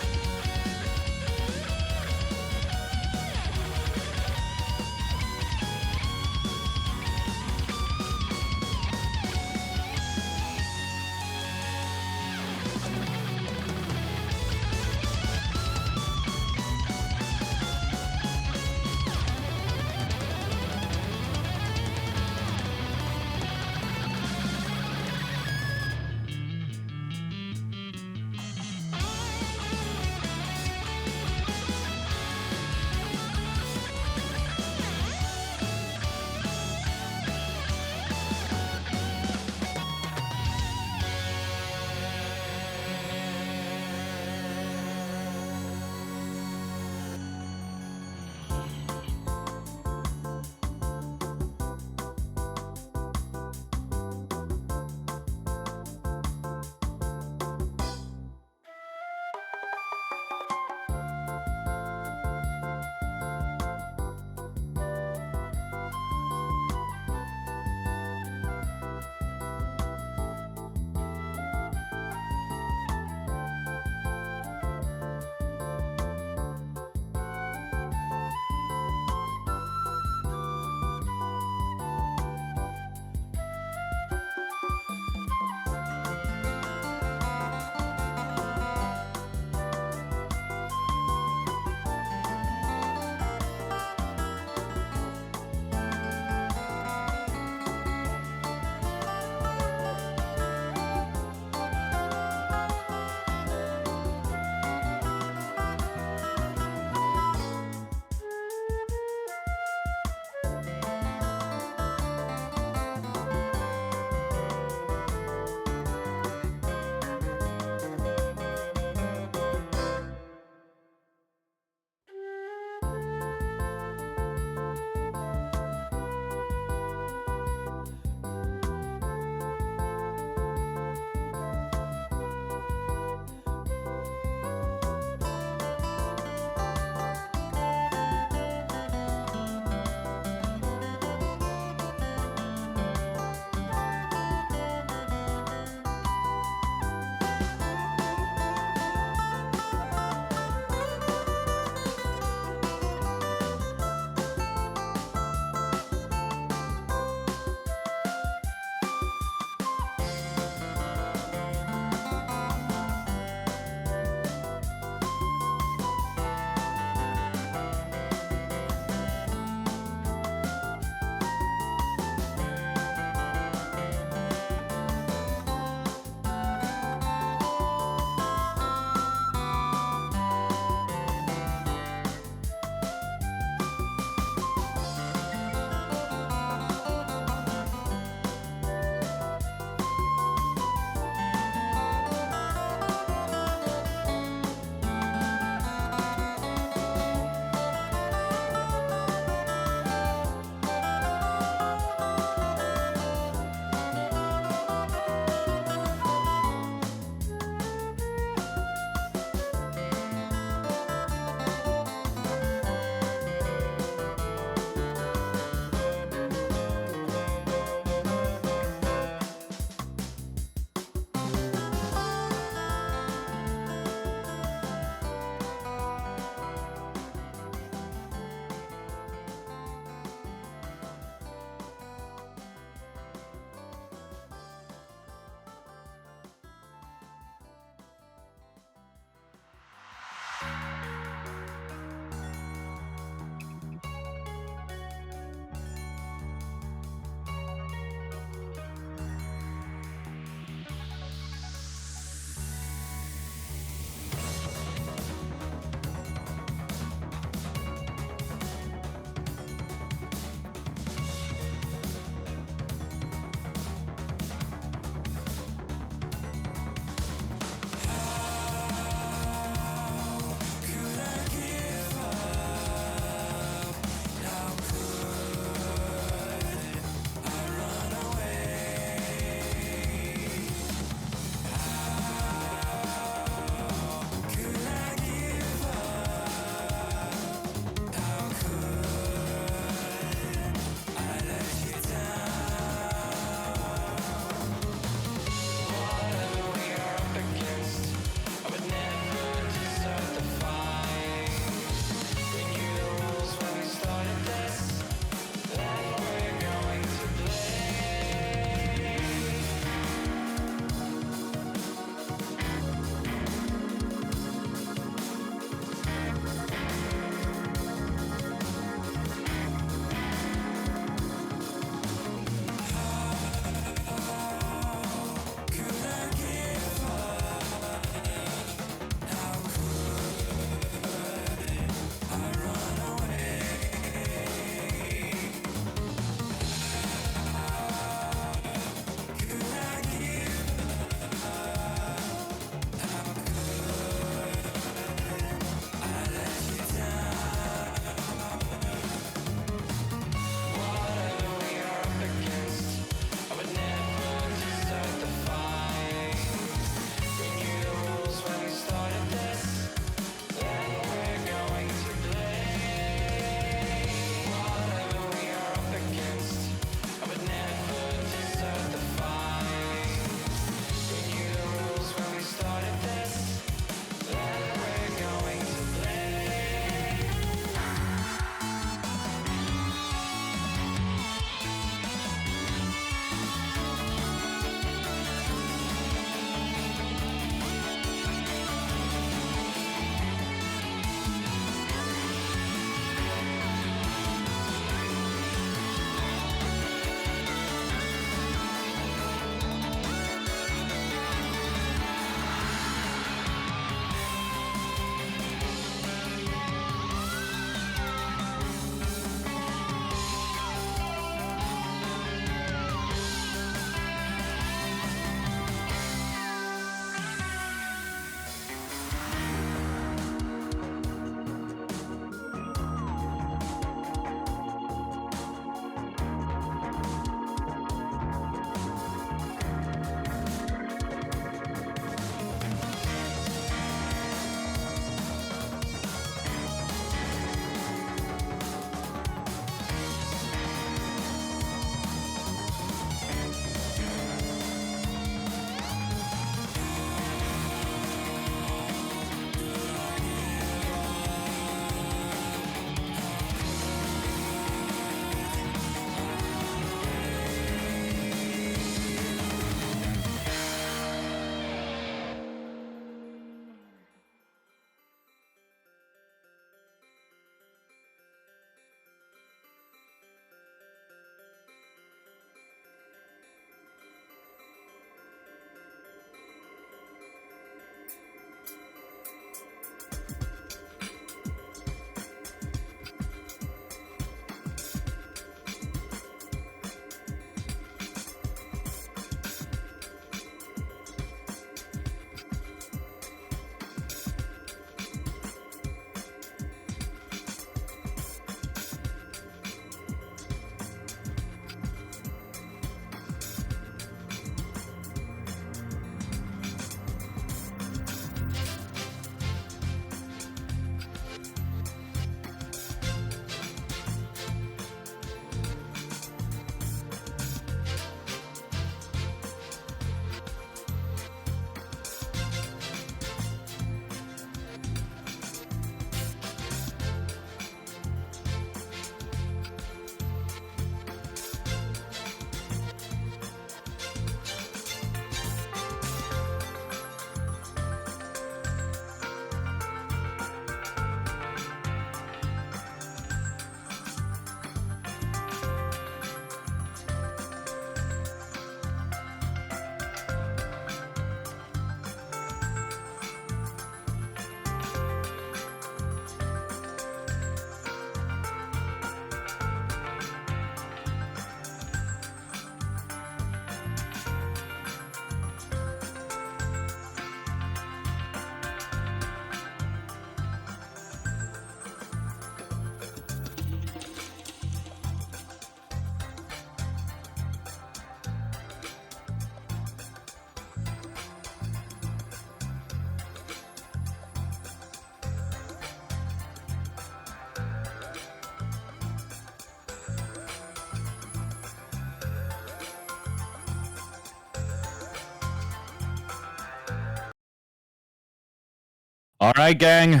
All right, gang.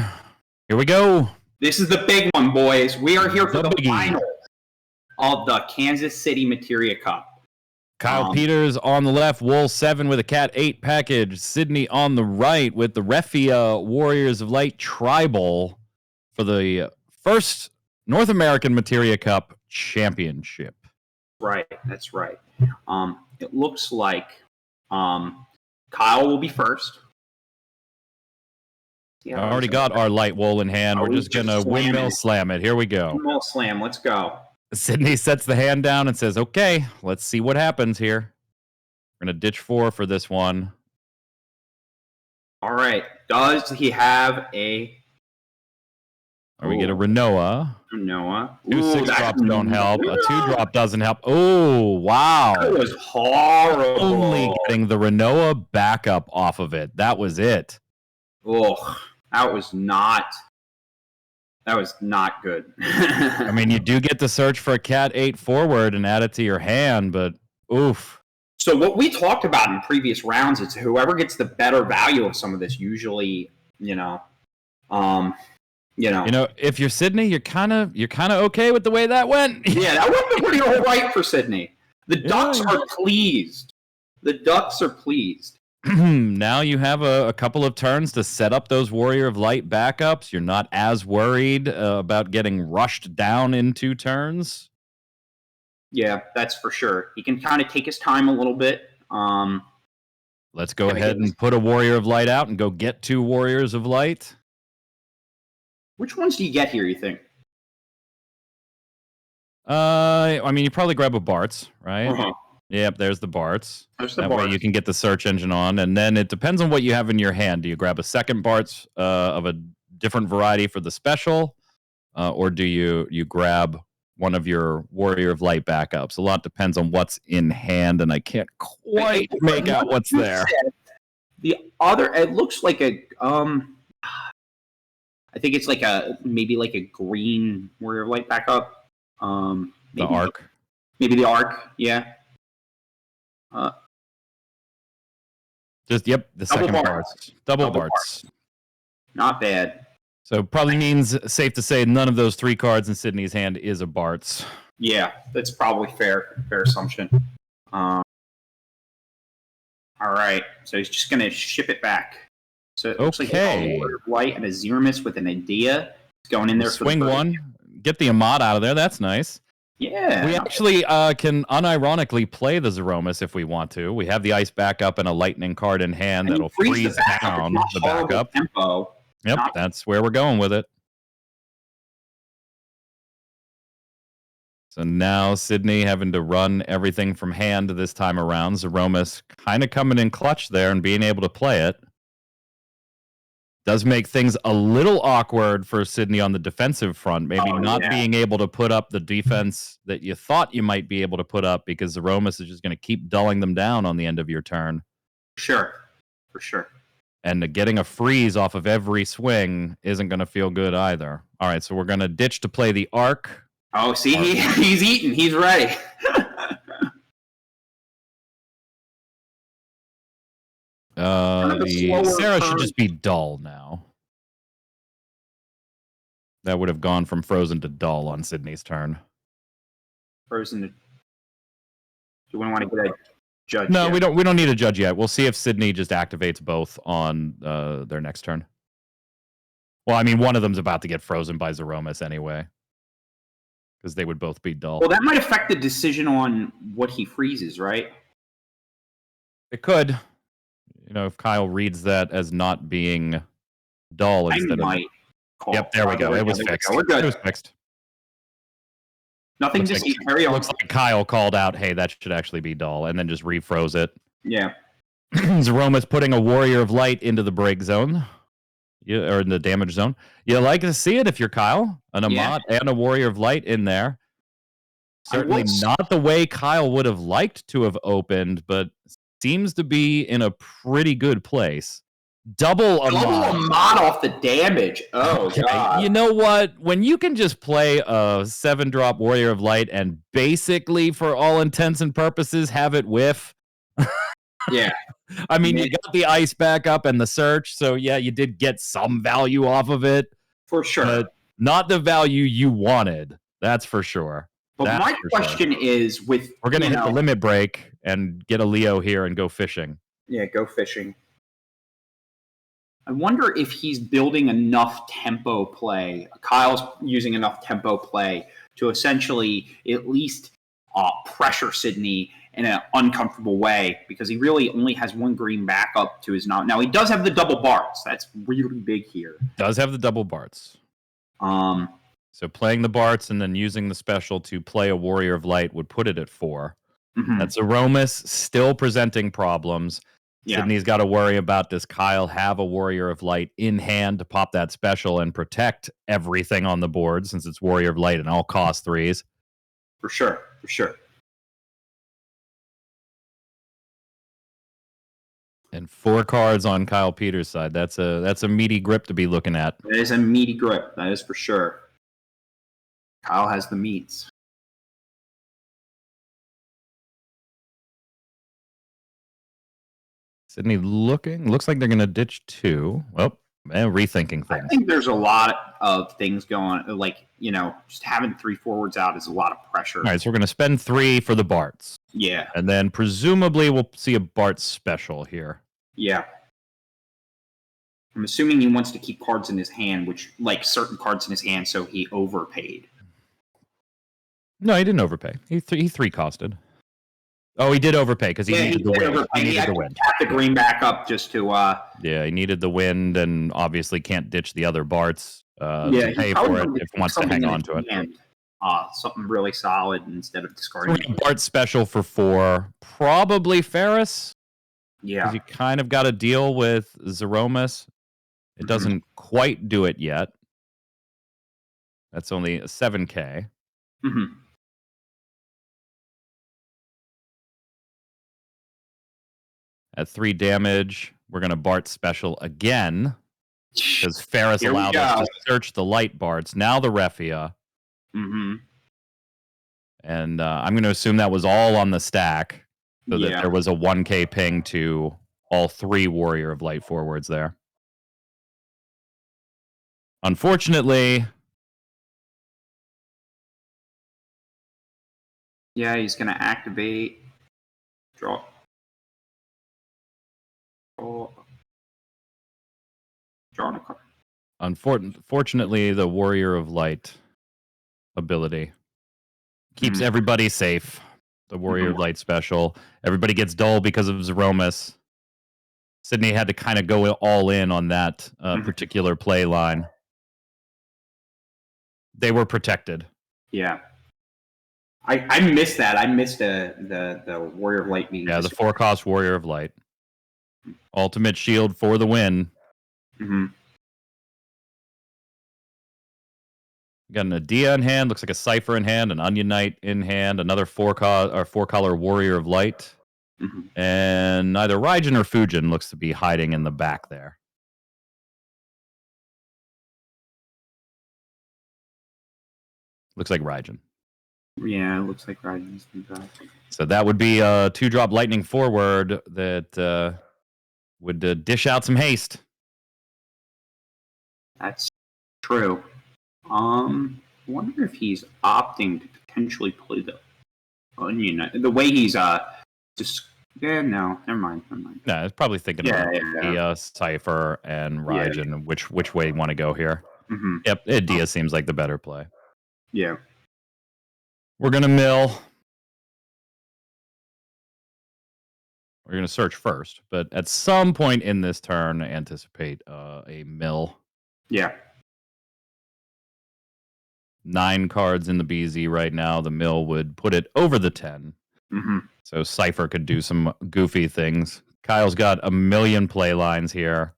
Here we go. This is the big one, boys. We are here for The the biggie. final of the Kansas City Materia Cup. Kyle Peters on the left, Wool 7 with a Cat 8 package. Sydney on the right with the Refia Warriors of Light Tribal for the first North American Materia Cup Championship. Right, that's right. It looks like Kyle will be first. I already got our light wool in hand. We're just going to windmill slam it. Here we go. Windmill slam, let's go. Sydney sets the hand down and says, okay, let's see what happens here. We're going to ditch 4 for this one. All right. Does he have a... Or we get a Renoa. Noah. 2 6-drops don't help. A 2-drop doesn't help. Oh, wow. That was horrible. Only getting the Renoa backup off of it. That was it. Oh, that was not good. I mean, you do get to search for a Cat 8 forward and add it to your hand, but oof. So what we talked about in previous rounds is whoever gets the better value of some of this usually, if you're Sydney, you're kind of okay with the way that went. Yeah, that would have been pretty all right for Sydney. The Ducks are pleased. Now you have a couple of turns to set up those Warrior of Light backups. You're not as worried about getting rushed down in 2 turns. Yeah, that's for sure. He can kind of take his time a little bit. Let's go ahead and put a Warrior of Light out and go get 2 Warriors of Light. Which ones do you get here, you think? I mean, you probably grab a Bart's, right? Uh-huh. Yep, there's the Bart's. That way you can get the search engine on, and then it depends on what you have in your hand. Do you grab a second Bart's of a different variety for the special, or do you grab one of your Warrior of Light backups? A lot depends on what's in hand, and I can't quite make out what's there. The other, it looks like a I think it's like maybe like a green Warrior of Light backup. The Arc. Maybe the Arc, yeah. The second Bart's. Double Bart's. Not bad. So probably means safe to say none of those 3 cards in Sydney's hand is a Bart's. Yeah, that's probably fair assumption. All right, so he's just going to ship it back. So it looks like a Warrior of Light and a Zermus with an idea. It's going in there. Swing 1. Get the Ahmad out of there. That's nice. Yeah. We actually can unironically play the Zeromus if we want to. We have the ice backup and a lightning card in hand that'll freeze down the backup. Tempo. Yep, that's where we're going with it. So now Sydney having to run everything from hand this time around. Zeromus kind of coming in clutch there and being able to play it. Does make things a little awkward for Sydney on the defensive front. Maybe being able to put up the defense that you thought you might be able to put up because Zeromus is just going to keep dulling them down on the end of your turn. For sure. And getting a freeze off of every swing isn't going to feel good either. All right, so we're going to ditch to play the Arc. Oh, see, he's eating. He's ready. The Sarah should just be dull now. That would have gone from frozen to dull on Sydney's turn. Frozen to... Do we want to get a judge? No, we don't need a judge yet. We'll see if Sydney just activates both on their next turn. Well, I mean, one of them's about to get frozen by Zeromus anyway. Because they would both be dull. Well, that might affect the decision on what he freezes, right? It could. If Kyle reads that as not being dull instead of... Yep, there we go. It was fixed. We're good. It was fixed. Nothing to see. Carry on. Looks like Kyle called out, hey, that should actually be dull, and then just refroze it. Yeah. Zeromus putting a Warrior of Light into the break zone. Or in the damage zone. You like to see it if you're Kyle. An Ahmad and a Warrior of Light in there. Certainly not the way Kyle would have liked to have opened, but seems to be in a pretty good place. Double Ahmad off the damage. Oh, God. You know what? When you can just play a 7-drop Warrior of Light and basically, for all intents and purposes, have it whiff. Yeah. I mean, you got the ice back up and the search, so yeah, you did get some value off of it, For sure. but not the value you wanted. That's for sure. But That's my for question is with We're going to hit the limit break and get a Leo here and go fishing. Yeah, go fishing. I wonder if he's building enough tempo play. Kyle's using enough tempo play to essentially at least pressure Sydney in an uncomfortable way, because he really only has one green backup to his knob. Now, he does have the double bars. That's really big here. Does have the double Barts. So playing the Barts and then using the special to play a Warrior of Light would put it at 4. Mm-hmm. That's Aromas still presenting problems. Yeah. Sydney's got to worry about, does Kyle have a Warrior of Light in hand to pop that special and protect everything on the board, since it's Warrior of Light and all cost 3s? For sure. And 4 cards on Kyle Peters' side. That's a meaty grip to be looking at. That is a meaty grip. That is for sure. Kyle has the meats. Sydney looks like they're going to ditch 2. Oh, man, rethinking things. I think there's a lot of things going, like, just having 3 forwards out is a lot of pressure. All right, so we're going to spend 3 for the Barts. Yeah. And then presumably we'll see a Bart special here. Yeah. I'm assuming he wants to keep cards in his hand, like certain cards in his hand, so he overpaid. No, he didn't overpay. He 3 costed. Oh, he did overpay because he needed the wind. He needed the wind. Tap the green back up just to. Yeah, he needed the wind, and obviously can't ditch the other Barts to pay for it if he wants to hang on to it. Something really solid instead of discarding. Bart special for 4. Probably Ferris. Yeah. Because you kind of got to deal with Zeromus. It doesn't quite do it yet. That's only a 7K. Mm-hmm. At 3 damage, we're going to Bart special again, because Ferris allowed us to search the light Barts. Now the Refia. Mm-hmm. And I'm going to assume that was all on the stack, so that there was a 1K ping to all 3 Warrior of Light forwards there. Unfortunately... Yeah, he's going to activate. Draw a card. Unfortunately, the Warrior of Light ability keeps everybody safe. The Warrior of Light special. Everybody gets dull because of Zeromus. Sydney had to kind of go all in on that particular play line. They were protected. Yeah. I missed that. I missed the Warrior of Light being. Yeah, the 4-cost Warrior of Light. Ultimate shield for the win. Mm-hmm. Got an Adia in hand, looks like a Cypher in hand, an Onion Knight in hand, another 4-color Warrior of Light. Mm-hmm. And neither Raijin or Fujin looks to be hiding in the back there. Looks like Raijin. Yeah, it looks like Raijin's been back. So that would be a 2-drop Lightning forward that would dish out some haste. That's true. I wonder if he's opting to potentially play the Onion. The way he's just no, never mind. No, it's probably thinking about Cypher and Raijin, which way you want to go here. Mm-hmm. Yep, Adia seems like the better play. Yeah. We're gonna mill. We're gonna search first, but at some point in this turn, anticipate a mill. Yeah. 9 cards in the BZ right now. The mill would put it over the 10. Mm-hmm. So Cypher could do some goofy things. Kyle's got a million play lines here.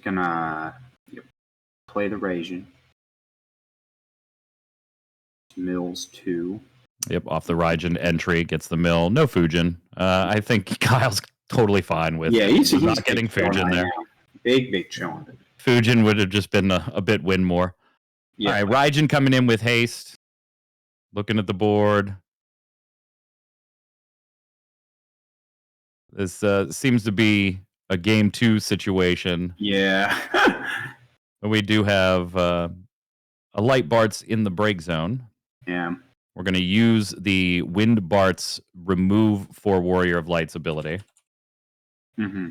Gonna play the Raijin. Mills 2. Yep, off the Raijin entry, gets the mill. No Fujin. I think Kyle's totally fine with he's not getting Fujin there. Now. Big challenge. Fujin would have just been a bit win more. Yeah. All right, Raijin coming in with haste. Looking at the board. This seems to be a game 2 situation. Yeah. We do have a light Bart's in the break zone. Yeah. We're going to use the Wind Bart's remove for Warrior of Light's ability. Mm-hmm.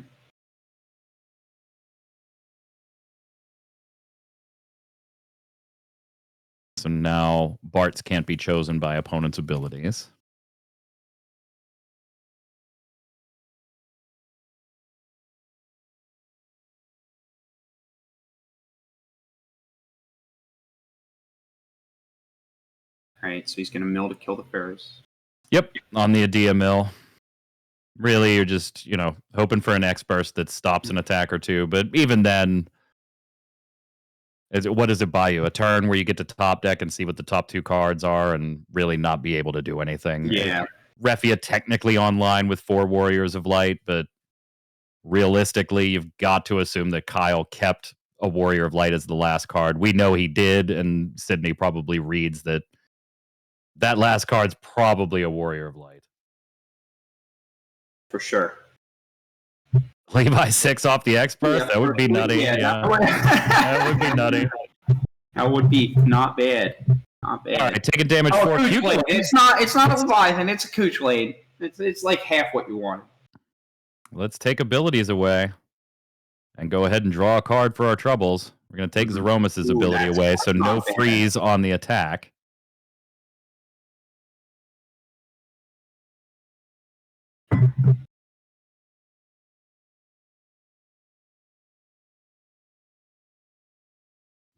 So now Bart's can't be chosen by opponent's abilities. All right, so he's going to mill to kill the fairies. Yep, on the Adia mill. Really, you're just, hoping for an X-Burst that stops an attack or two. But even then, what does it buy you? A turn where you get to top deck and see what the top 2 cards are and really not be able to do anything. Yeah. Refia technically online with 4 Warriors of Light, but realistically, you've got to assume that Kyle kept a Warrior of Light as the last card. We know he did, and Sydney probably reads that last card's probably a Warrior of Light. For sure. Levi 6 off the X-Burst? That would be nutty. Yeah. That would be nutty. That would be not bad. Not bad. All right, taking damage Oh, for Cuchulainn. It's not a Leviathan, it's a Cuchulainn. It's like half what you want. Let's take abilities away and go ahead and draw a card for our troubles. We're going to take Zeromus' ability away, so no freeze on the attack.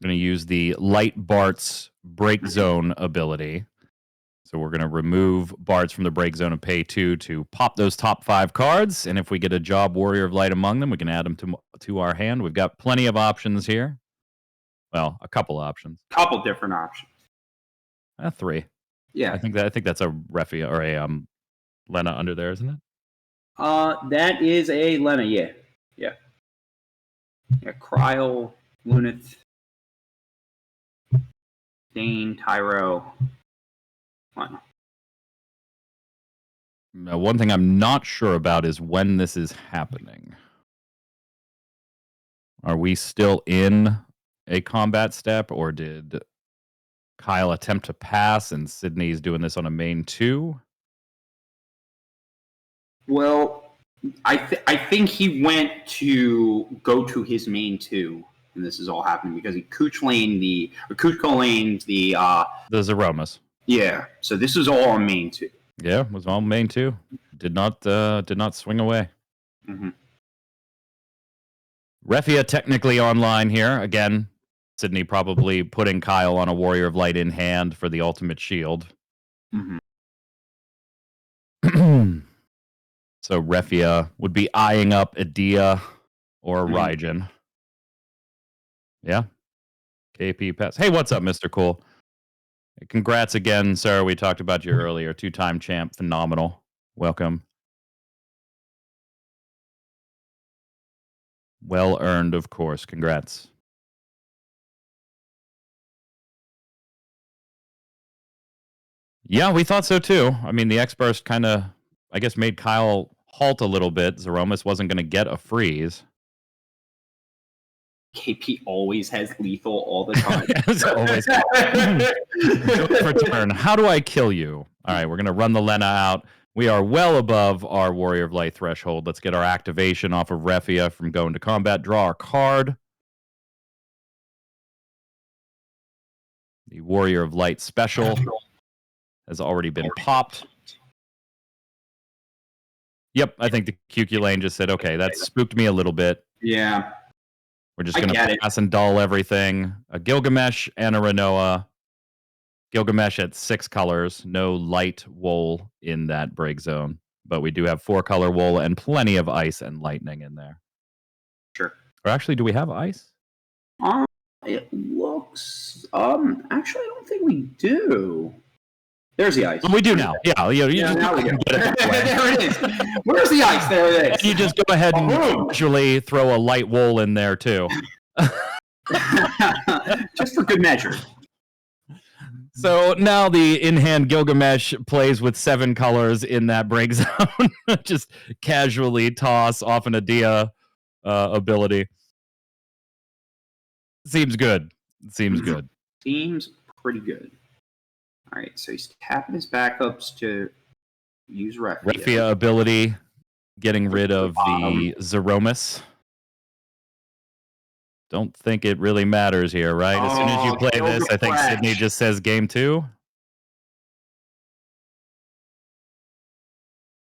Going to use the Light Bart's Break Zone ability. So we're going to remove Bart's from the Break Zone and pay 2 to pop those top 5 cards. And if we get a Job Warrior of Light among them, we can add them to our hand. We've got plenty of options here. Well, a couple options. Couple different options. 3. Yeah. I think that's a Refia or a Lena under there, isn't it? That is a Lena, yeah. Yeah. Yeah, Cryo, Lunith, Dane, Tyro. Lena. Now, one thing I'm not sure about is when this is happening. Are we still in a combat step, or did Kyle attempt to pass and Sydney's doing this on a main 2? Well, I think he went to go to his main 2, and this is all happening because he Cuchulainn the Zeromus. Yeah, so this is all on main 2. Yeah, it was all main 2. Did not swing away. Mm-hmm. Refia technically online here. Again, Sydney probably putting Kyle on a Warrior of Light in hand for the ultimate shield. Mm-hmm. So Refia would be eyeing up Adia or Raijin. Yeah. KP pass. Hey, what's up, Mr. Cool? Congrats again, sir. We talked about you earlier. 2-time champ. Phenomenal. Welcome. Well earned, of course. Congrats. Yeah, we thought so too. I mean, the X-Burst kind of, I guess, made Kyle halt a little bit. Zeromus wasn't going to get a freeze. KP always has lethal all the time. It's always for turn. How do I kill you? All right, we're going to run the Lena out. We are well above our Warrior of Light threshold. Let's get our activation off of Refia from going to combat. Draw our card. The Warrior of Light special has already been popped. Yep, I think the Cuchulainn just said, okay, that spooked me a little bit. Yeah. We're just going to pass and dull everything. A Gilgamesh and a Renoa. Gilgamesh at 6 colors. No light wool in that break zone. But we do have 4-color wool and plenty of ice and lightning in there. Sure. Or actually, do we have ice? It looks... actually, I don't think we do. There's the ice. We do now. Yeah, you just now we get do. it that way. There it is. Where's the ice? There it is. And you just go ahead and actually throw a light wool in there, too. Just for good measure. So now the in-hand Gilgamesh plays with 7 colors in that break zone. Just casually toss off an Adia ability. Seems good. Seems good. Seems pretty good. All right, so he's tapping his backups to use Refia. Refia ability, getting rid of the Zeromus. Don't think it really matters here, right? As soon as you play this, I think Sydney just says game 2.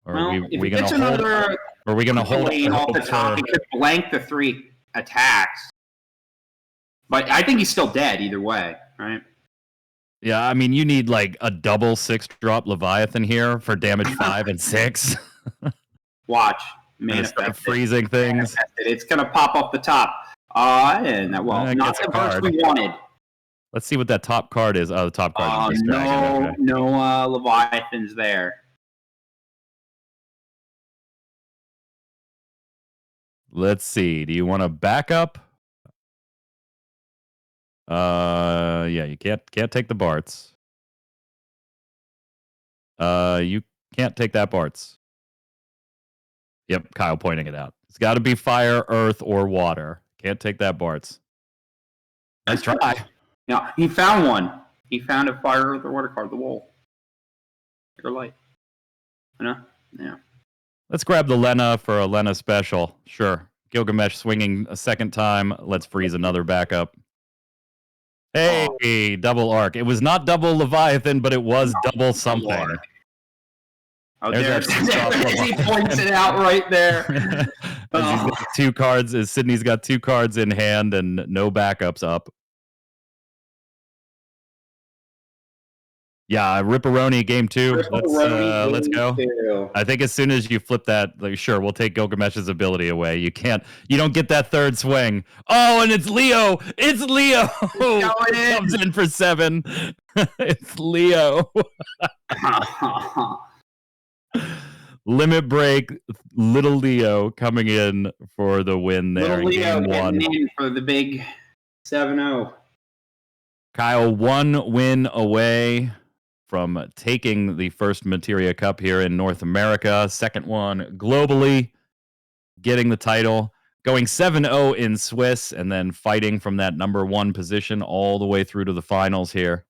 Or Well, are if we it going gets to hold? another Are we going to hold lane out off the hope top, for- he could blank the 3 attacks. But I think he's still dead either way, right? Yeah, I mean, you need like a double 6-drop Leviathan here for damage 5 and 6. Watch. Gonna start Manifest it. freezing things. Manifest it. It's going to pop off the top. And well, not gets a the burst card. we wanted. Let's see what that top card is. Oh, the top card is Dragon. Okay. No Leviathans there. Let's see. Do you want to back up? Yeah, you can't take the Barts. You can't take that Barts. Yep, Kyle pointing it out. It's got to be fire, earth, or water. Can't take that Barts. Nice try. Yeah, he found one. He found a fire or the water card, the wall. Or light. You know? Yeah. Let's grab the Lena for a Lena special. Sure. Gilgamesh swinging a second time. Let's freeze another backup. Hey, double arc. It was not double Leviathan, but it was double something. Oh, There's that he points it out right there. As he's got 2 cards, as Sydney's got 2 cards in hand and no backups up. Yeah, Ripperoni game 2. Let's go. I think as soon as you flip that, like, sure, we'll take Gilgamesh's ability away. You don't get that third swing. Oh, and it's Leo. It's Leo. Comes in for 7. It's Leo. Limit break, little Leo coming in for the win there in game 1. In for the big 7-0. Kyle 1 win away from taking the first Materia Cup here in North America. Second one globally, getting the title. Going 7-0 in Swiss and then fighting from that number 1 position all the way through to the finals here.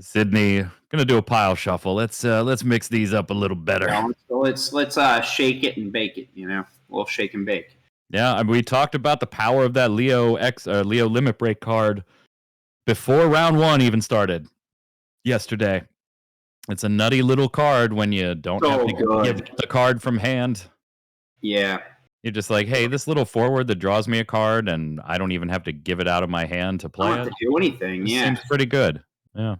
Sydney, gonna do a pile shuffle. Let's mix these up a little better. Yeah, let's shake it and bake it. You know, we'll shake and bake. Yeah, I mean, we talked about the power of that Leo limit break card before round 1 even started yesterday. It's a nutty little card when you don't have to give the card from hand. Yeah. You're just like, hey, this little forward that draws me a card, and I don't even have to give it out of my hand to play I don't have to do anything. This yeah. seems pretty good. Yeah.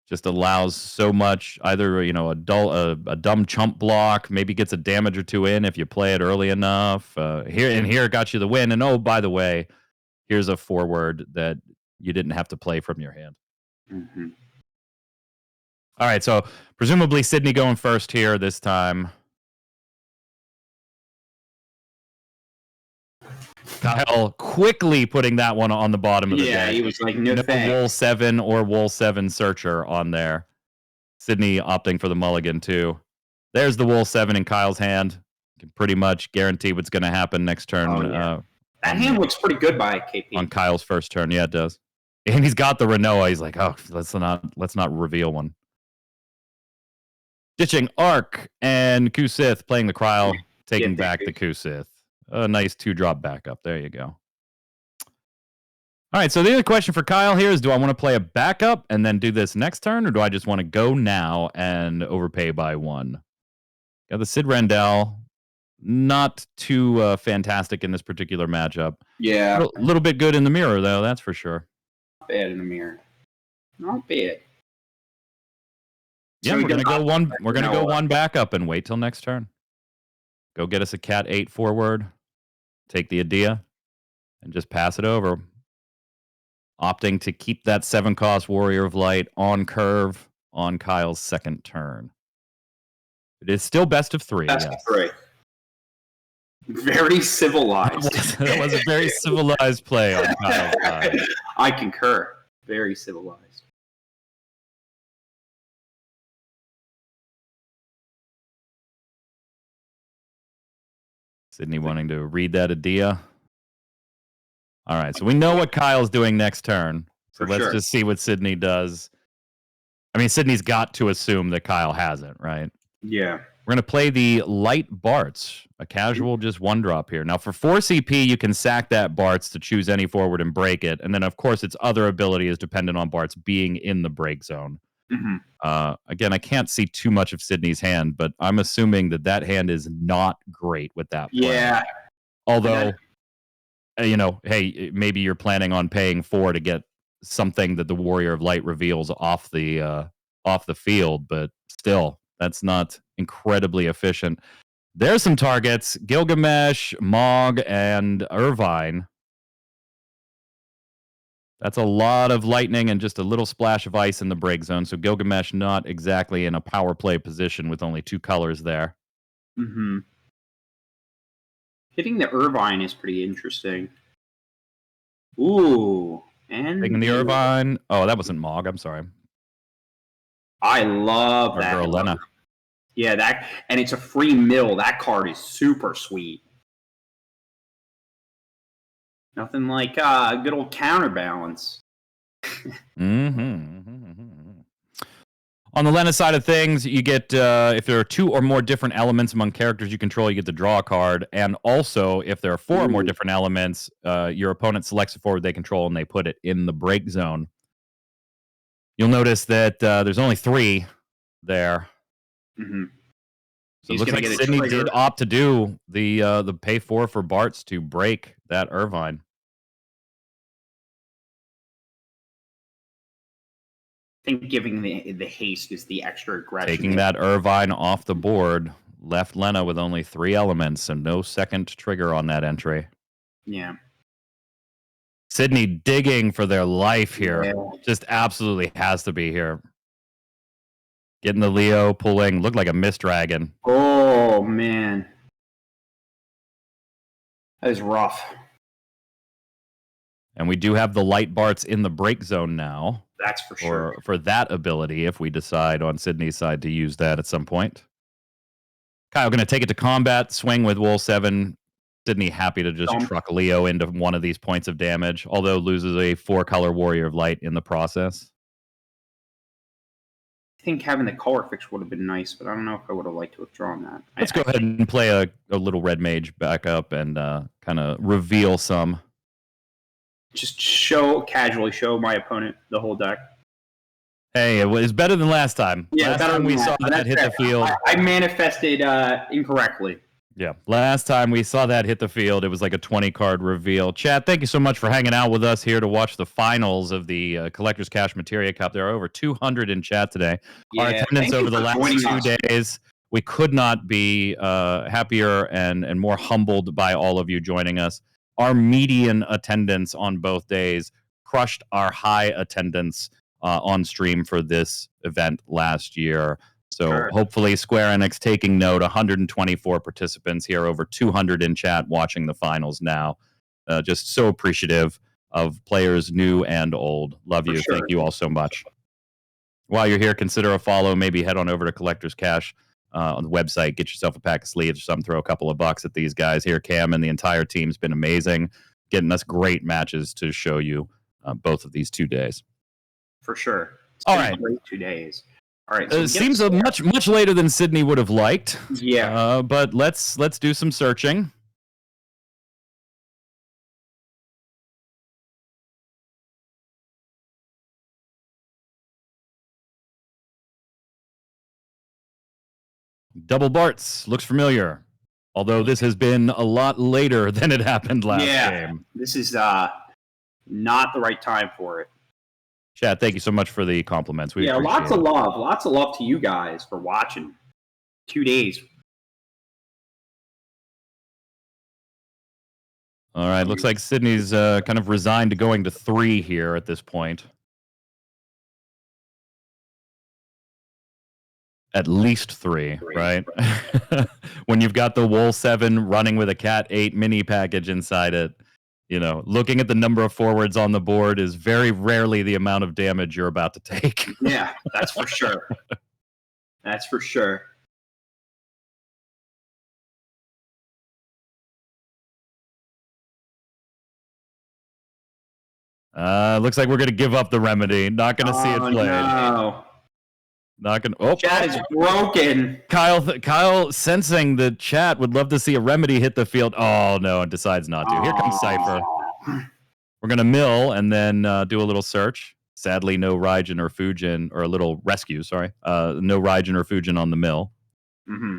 Just allows so much, either a dumb chump block, maybe gets a damage or 2 in if you play it early enough. Here got you the win. And oh, by the way, here's a forward that you didn't have to play from your hand. Mm-hmm. All right, so presumably Sydney going first here this time. Kyle quickly putting that one on the bottom of the deck. Yeah, he was like, no thanks. Wool 7 or Wool 7 Searcher on there. Sydney opting for the mulligan, too. There's the Wool 7 in Kyle's hand. You can pretty much guarantee what's going to happen next turn. Oh, yeah. That hand looks pretty good by KP. On Kyle's first turn. Yeah, it does. And he's got the Renoa. He's like, oh, let's not reveal one. Ditching Arc and Kusith playing the Cryo, taking back the Kusith. A nice 2-drop backup. There you go. All right, so the other question for Kyle here is, do I want to play a backup and then do this next turn, or do I just want to go now and overpay by 1? Got the Sid Rendell. Not too fantastic in this particular matchup. Yeah. A little bit good in the mirror, though, that's for sure. Not bad in the mirror. Not bad. Yeah, So we're gonna go one. We're gonna go 1 backup and wait till next turn. Go get us a Cat 8 forward. Take the Adia and just pass it over. Opting to keep that 7-cost Warrior of Light on curve on Kyle's second turn. It is still best of 3. Best of 3. Very civilized. That was a very civilized play on Kyle's side. I concur. Very civilized. Sydney wanting to read that Adia. All right, so we know what Kyle's doing next turn. So For let's sure. just see what Sydney does. I mean, Sydney's got to assume that Kyle hasn't, right? Yeah. We're going to play the Light Barts, a casual just one drop here. Now, for 4 CP, you can sack that Barts to choose any forward and break it. And then, of course, its other ability is dependent on Barts being in the break zone. Again, I can't see too much of Sydney's hand, but I'm assuming that hand is not great with that play. Yeah. Although, hey, maybe you're planning on paying 4 to get something that the Warrior of Light reveals off the field, but still, that's not incredibly efficient. There's some targets: Gilgamesh, Mog, and Irvine. That's a lot of lightning and just a little splash of ice in the break zone. So Gilgamesh not exactly in a power play position with only 2 colors there. Hitting the Irvine is pretty interesting. Ooh. And Taking the Irvine. Oh, that wasn't Mog. I'm sorry. I love Our that. girl Lena. Yeah, and it's a free mill. That card is super sweet. Nothing like a good old counterbalance. On the Lena side of things, you get, if there are 2 or more different elements among characters you control, you get to draw a card. And also, if there are 4 or more different elements, your opponent selects a forward they control and they put it in the break zone. You'll notice that there's only 3 there. So it looks like Sydney did opt to do the pay 4 for Barts to break that Irvine. I think giving the haste is the extra aggression. Taking that Irvine off the board left Lena with only 3 elements and no second trigger on that entry. Yeah. Sydney digging for their life here. Yeah. Just absolutely has to be here. Getting the Leo, pulling, looked like a Mist Dragon. Oh, man. That is rough. And we do have the Light Barts in the break zone now. That's for sure. For that ability, if we decide on Sydney's side to use that at some point. Kyle going to take it to combat, swing with Wool 7. Sydney happy to just truck Leo into one of these points of damage, although loses a 4-color Warrior of Light in the process. I think having the color fix would have been nice, but I don't know if I would have liked to have drawn that. Let's go ahead and play a little Red Mage back up and kind of reveal some. Just casually show my opponent the whole deck. Hey, it was better than last time. Yeah, last time we saw that hit the field. I manifested incorrectly. Yeah, last time we saw that hit the field, it was like a 20-card reveal. Chat, thank you so much for hanging out with us here to watch the finals of the Collector's Cash Materia Cup. There are over 200 in chat today. Yeah, our attendance over the last 2 days, we could not be happier and more humbled by all of you joining us. Our median attendance on both days crushed our high attendance on stream for this event last year. So hopefully Square Enix taking note. 124 participants here, over 200 in chat watching the finals now. Just so appreciative of players new and old. Love you. Thank you all so much. While you're here, consider a follow. Maybe head on over to Collector's Cash on the website. Get yourself a pack of sleeves or something. Throw a couple of bucks at these guys here. Cam and the entire team's been amazing, getting us great matches to show you both of these 2 days. For sure. All right. Great 2 days. All right. So it seems a much later than Sydney would have liked. Yeah. But let's do some searching. Double Barts looks familiar, although this has been a lot later than it happened last game. This is not the right time for it. Chad, thank you so much for the compliments. We appreciate lots of love. Lots of love to you guys for watching. 2 days. All right, looks like Sydney's kind of resigned to going to 3 here at this point. At least three, right? When you've got the Wool 7 running with a Cat 8 mini package inside it, looking at the number of forwards on the board is very rarely the amount of damage you're about to take. Yeah, that's for sure. That's for sure. Looks like we're going to give up the remedy. Not going to see it played. No. Not going. Oh, Chat is broken. Kyle, sensing the chat would love to see a remedy hit the field. Oh no, and decides not to. Here comes Cypher. We're going to mill and then do a little search. Sadly, no Raijin or Fujin, or a little rescue. Sorry, no Raijin or Fujin on the mill. Mm-hmm.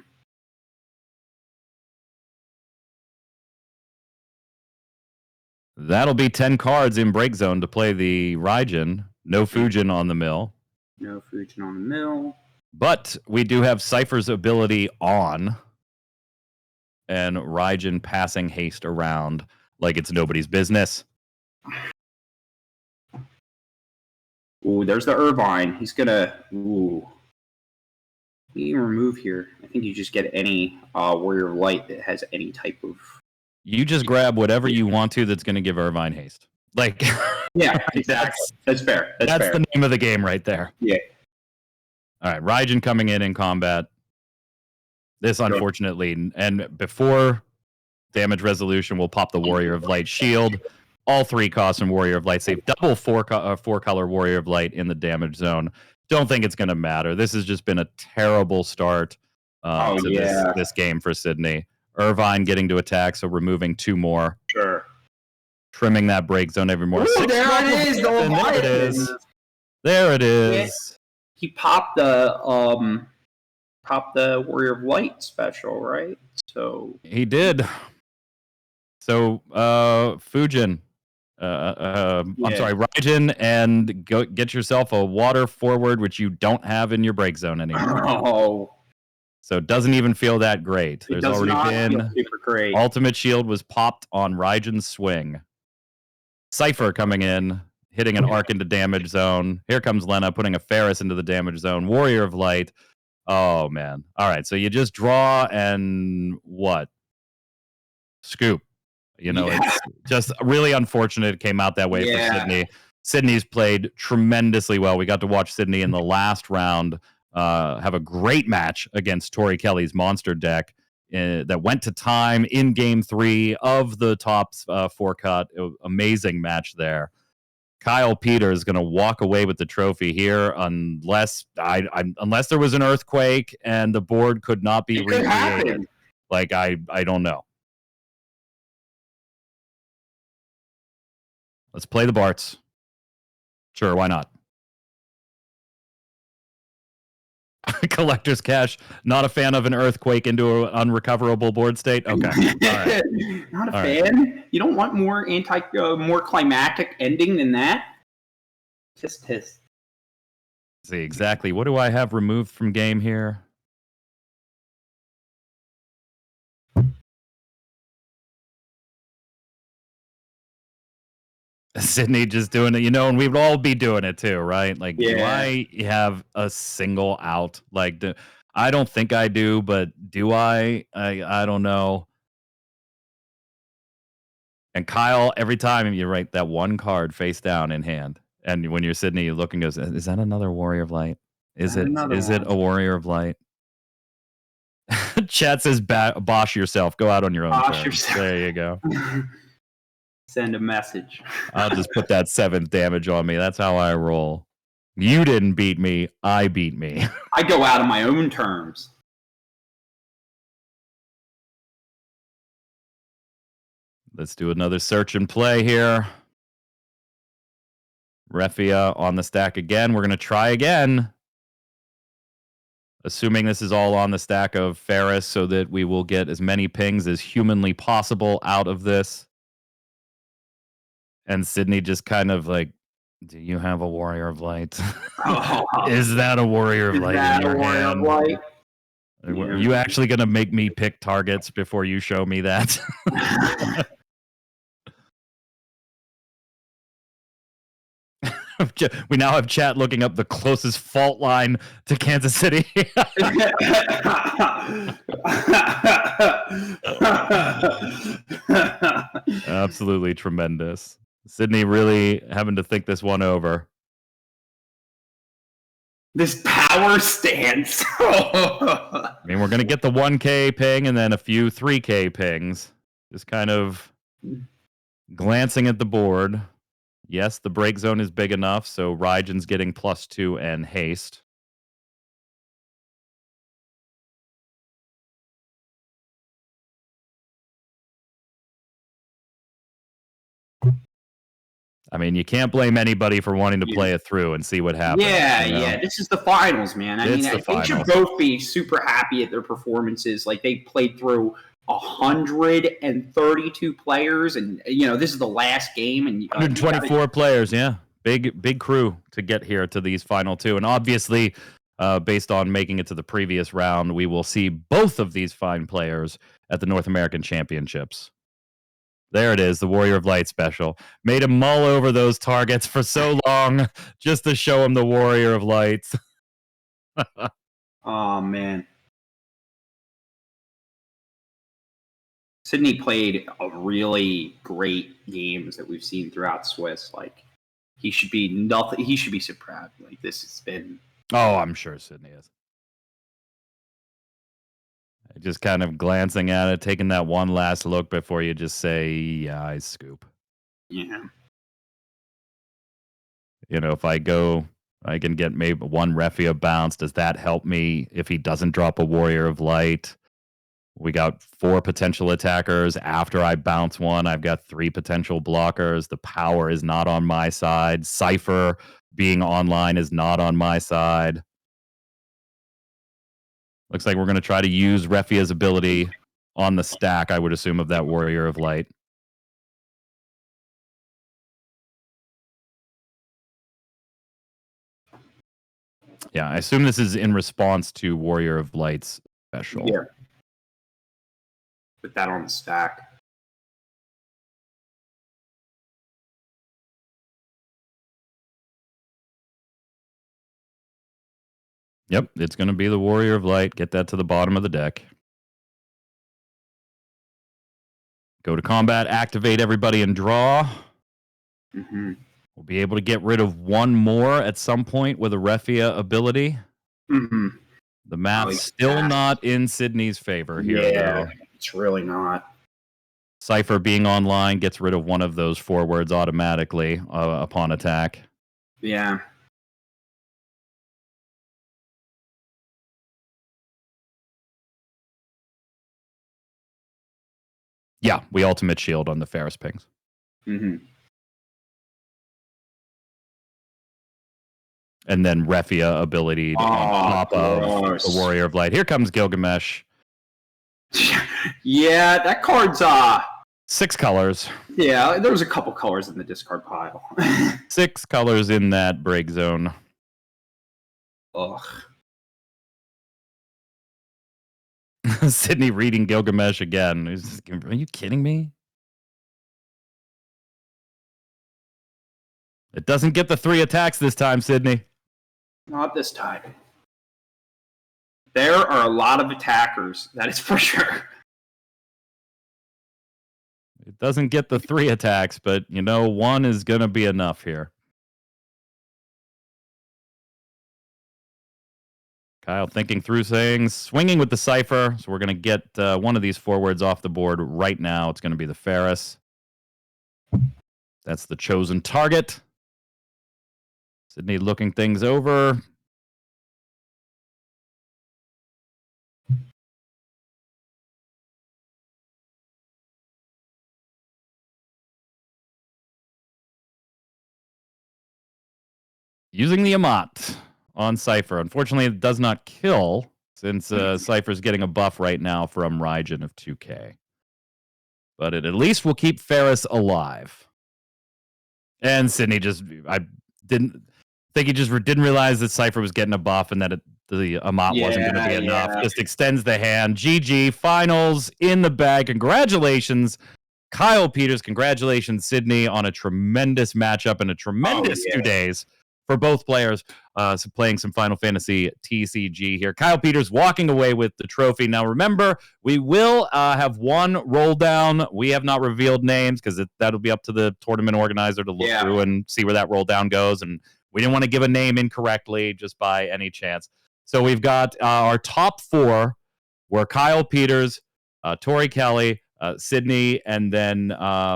That'll be 10 cards in break zone to play the Raijin. No Fujin on the mill. No Fujin on the mill. But we do have Cypher's ability on. And Raijin passing haste around like it's nobody's business. Ooh, there's the Irvine. He's gonna. Ooh. You remove here. I think you just get any Warrior of Light that has any type of. You just grab whatever you want to that's going to give Irvine haste. Like, yeah, exactly. That's fair. That's fair. The name of the game right there. Yeah. All right, Raijin coming in combat. This, unfortunately, and before damage resolution, we'll pop the Warrior of Light shield. All 3 costs in Warrior of Light save. Double 4-color Warrior of Light in the damage zone. Don't think it's going to matter. This has just been a terrible start to this game for Sydney. Irvine getting to attack, so removing 2 more. Sure. Trimming that break zone every more. Ooh, there it is. There it is. There it is. He popped the Warrior of Light special, right? So he did. So Fujin, I'm sorry, Raijin, and go get yourself a water forward, which you don't have in your break zone anymore. Oh. So it doesn't even feel that great. There's already been super great. Ultimate Shield was popped on Raijin's swing. Cypher coming in, hitting an arc into damage zone. Here comes Lena putting a Ferris into the damage zone. Warrior of Light. Oh man. All right. So you just draw and what? Scoop. It's just really unfortunate it came out that way for Sydney. Sydney's played tremendously well. We got to watch Sydney in the last round have a great match against Tori Kelly's monster deck that went to time in game 3 of the top 4 cut. Amazing match there. Kyle Peters is going to walk away with the trophy here unless there was an earthquake and the board could not be recreated. Like I don't know. Let's play the Barts. Sure, why not? Collector's Cash, not a fan of an earthquake into an unrecoverable board state. Okay, all right. Not a fan. Right. You don't want more more climactic ending than that. Just piss. See exactly. What do I have removed from game here? Sydney just doing it, and we would all be doing it too, right? Like, do I have a single out? Like, I don't think I do, but do I? I don't know. And Kyle, every time you write that one card face down in hand, and when you're Sydney, you look and goes, "Is that another Warrior of Light? Is it a Warrior of Light?" Chat says, "Bosh yourself. Go out on your own terms." There you go. Send a message. I'll just put that 7th damage on me. That's how I roll. You didn't beat me. I beat me. I go out on my own terms. Let's do another search and play here. Refia on the stack again. We're going to try again. Assuming this is all on the stack of Ferris so that we will get as many pings as humanly possible out of this. And Sydney just kind of like, do you have a Warrior of Light? Is that a Warrior of Light in your hand? Are you actually going to make me pick targets before you show me that? We now have chat looking up the closest fault line to Kansas City. Absolutely tremendous. Sydney really having to think this one over. This power stance. I mean, we're going to get the 1K ping and then a few 3K pings. Just kind of glancing at the board. Yes, the break zone is big enough, so Raijin's getting +2 and haste. I mean, you can't blame anybody for wanting to play it through and see what happens. Yeah, you know? yeah. This is the finals, man. I mean, they should both be super happy at their performances. Like, they played through 132 players, and this is the last game, and 124 players. Yeah, big crew to get here to these final two, and obviously, based on making it to the previous round, we will see both of these fine players at the North American Championships. There it is, the Warrior of Light special. Made him mull over those targets for so long just to show him the Warrior of Lights. Oh, man. Sydney played a really great games that we've seen throughout Swiss. Like, he should be nothing. He should be so proud. Like, this has been. Oh, I'm sure Sydney is. Just kind of glancing at it, taking that one last look before you just say, yeah, I scoop. Yeah. If I can get maybe one Refia bounce. Does that help me if he doesn't drop a Warrior of Light? We got 4 potential attackers. After I bounce one, I've got 3 potential blockers. The power is not on my side. Cypher being online is not on my side. Looks like we're going to try to use Refia's ability on the stack, I would assume, of that Warrior of Light. Yeah, I assume this is in response to Warrior of Light's special. Yeah. Put that on the stack. Yep, it's going to be the Warrior of Light. Get that to the bottom of the deck. Go to combat, activate everybody, and draw. Mm-hmm. We'll be able to get rid of one more at some point with a Refia ability. Mm-hmm. The math's still not in Sydney's favor here, though. It's really not. Cypher being online gets rid of one of those forwards automatically upon attack. Yeah. Yeah, we ultimate shield on the Ferris pings. Mm-hmm. And then Refia ability on top of the Warrior of Light. Here comes Gilgamesh. Yeah, that card's 6 colors. Yeah, there was a couple colors in the discard pile. 6 colors in that break zone. Ugh. Sydney reading Gilgamesh again. Are you kidding me? It doesn't get the 3 attacks this time, Sydney. Not this time. There are a lot of attackers, that is for sure. It doesn't get the 3 attacks, but, 1 is going to be enough here. Kyle thinking through things, swinging with the Cypher. So we're going to get one of these forwards off the board right now. It's going to be the Ferris. That's the chosen target. Sydney looking things over. Using the Amat on Cypher. Unfortunately, it does not kill, since Cypher's getting a buff right now from Raijin of 2K. But it at least will keep Ferris alive. And Sydney I didn't think he just didn't realize that Cypher was getting a buff and that the Amat wasn't going to be enough. Just extends the hand. GG, finals in the bag. Congratulations Kyle Peters. Congratulations, Sydney, on a tremendous matchup and a tremendous 2 days for both players. So playing some Final Fantasy TCG here. Kyle Peters walking away with the trophy. Now, remember, we will have one roll down. We have not revealed names because that'll be up to the tournament organizer to look through and see where that roll down goes. And we didn't want to give a name incorrectly just by any chance. So we've got our top 4 were Kyle Peters, Tori Kelly, Sydney, and then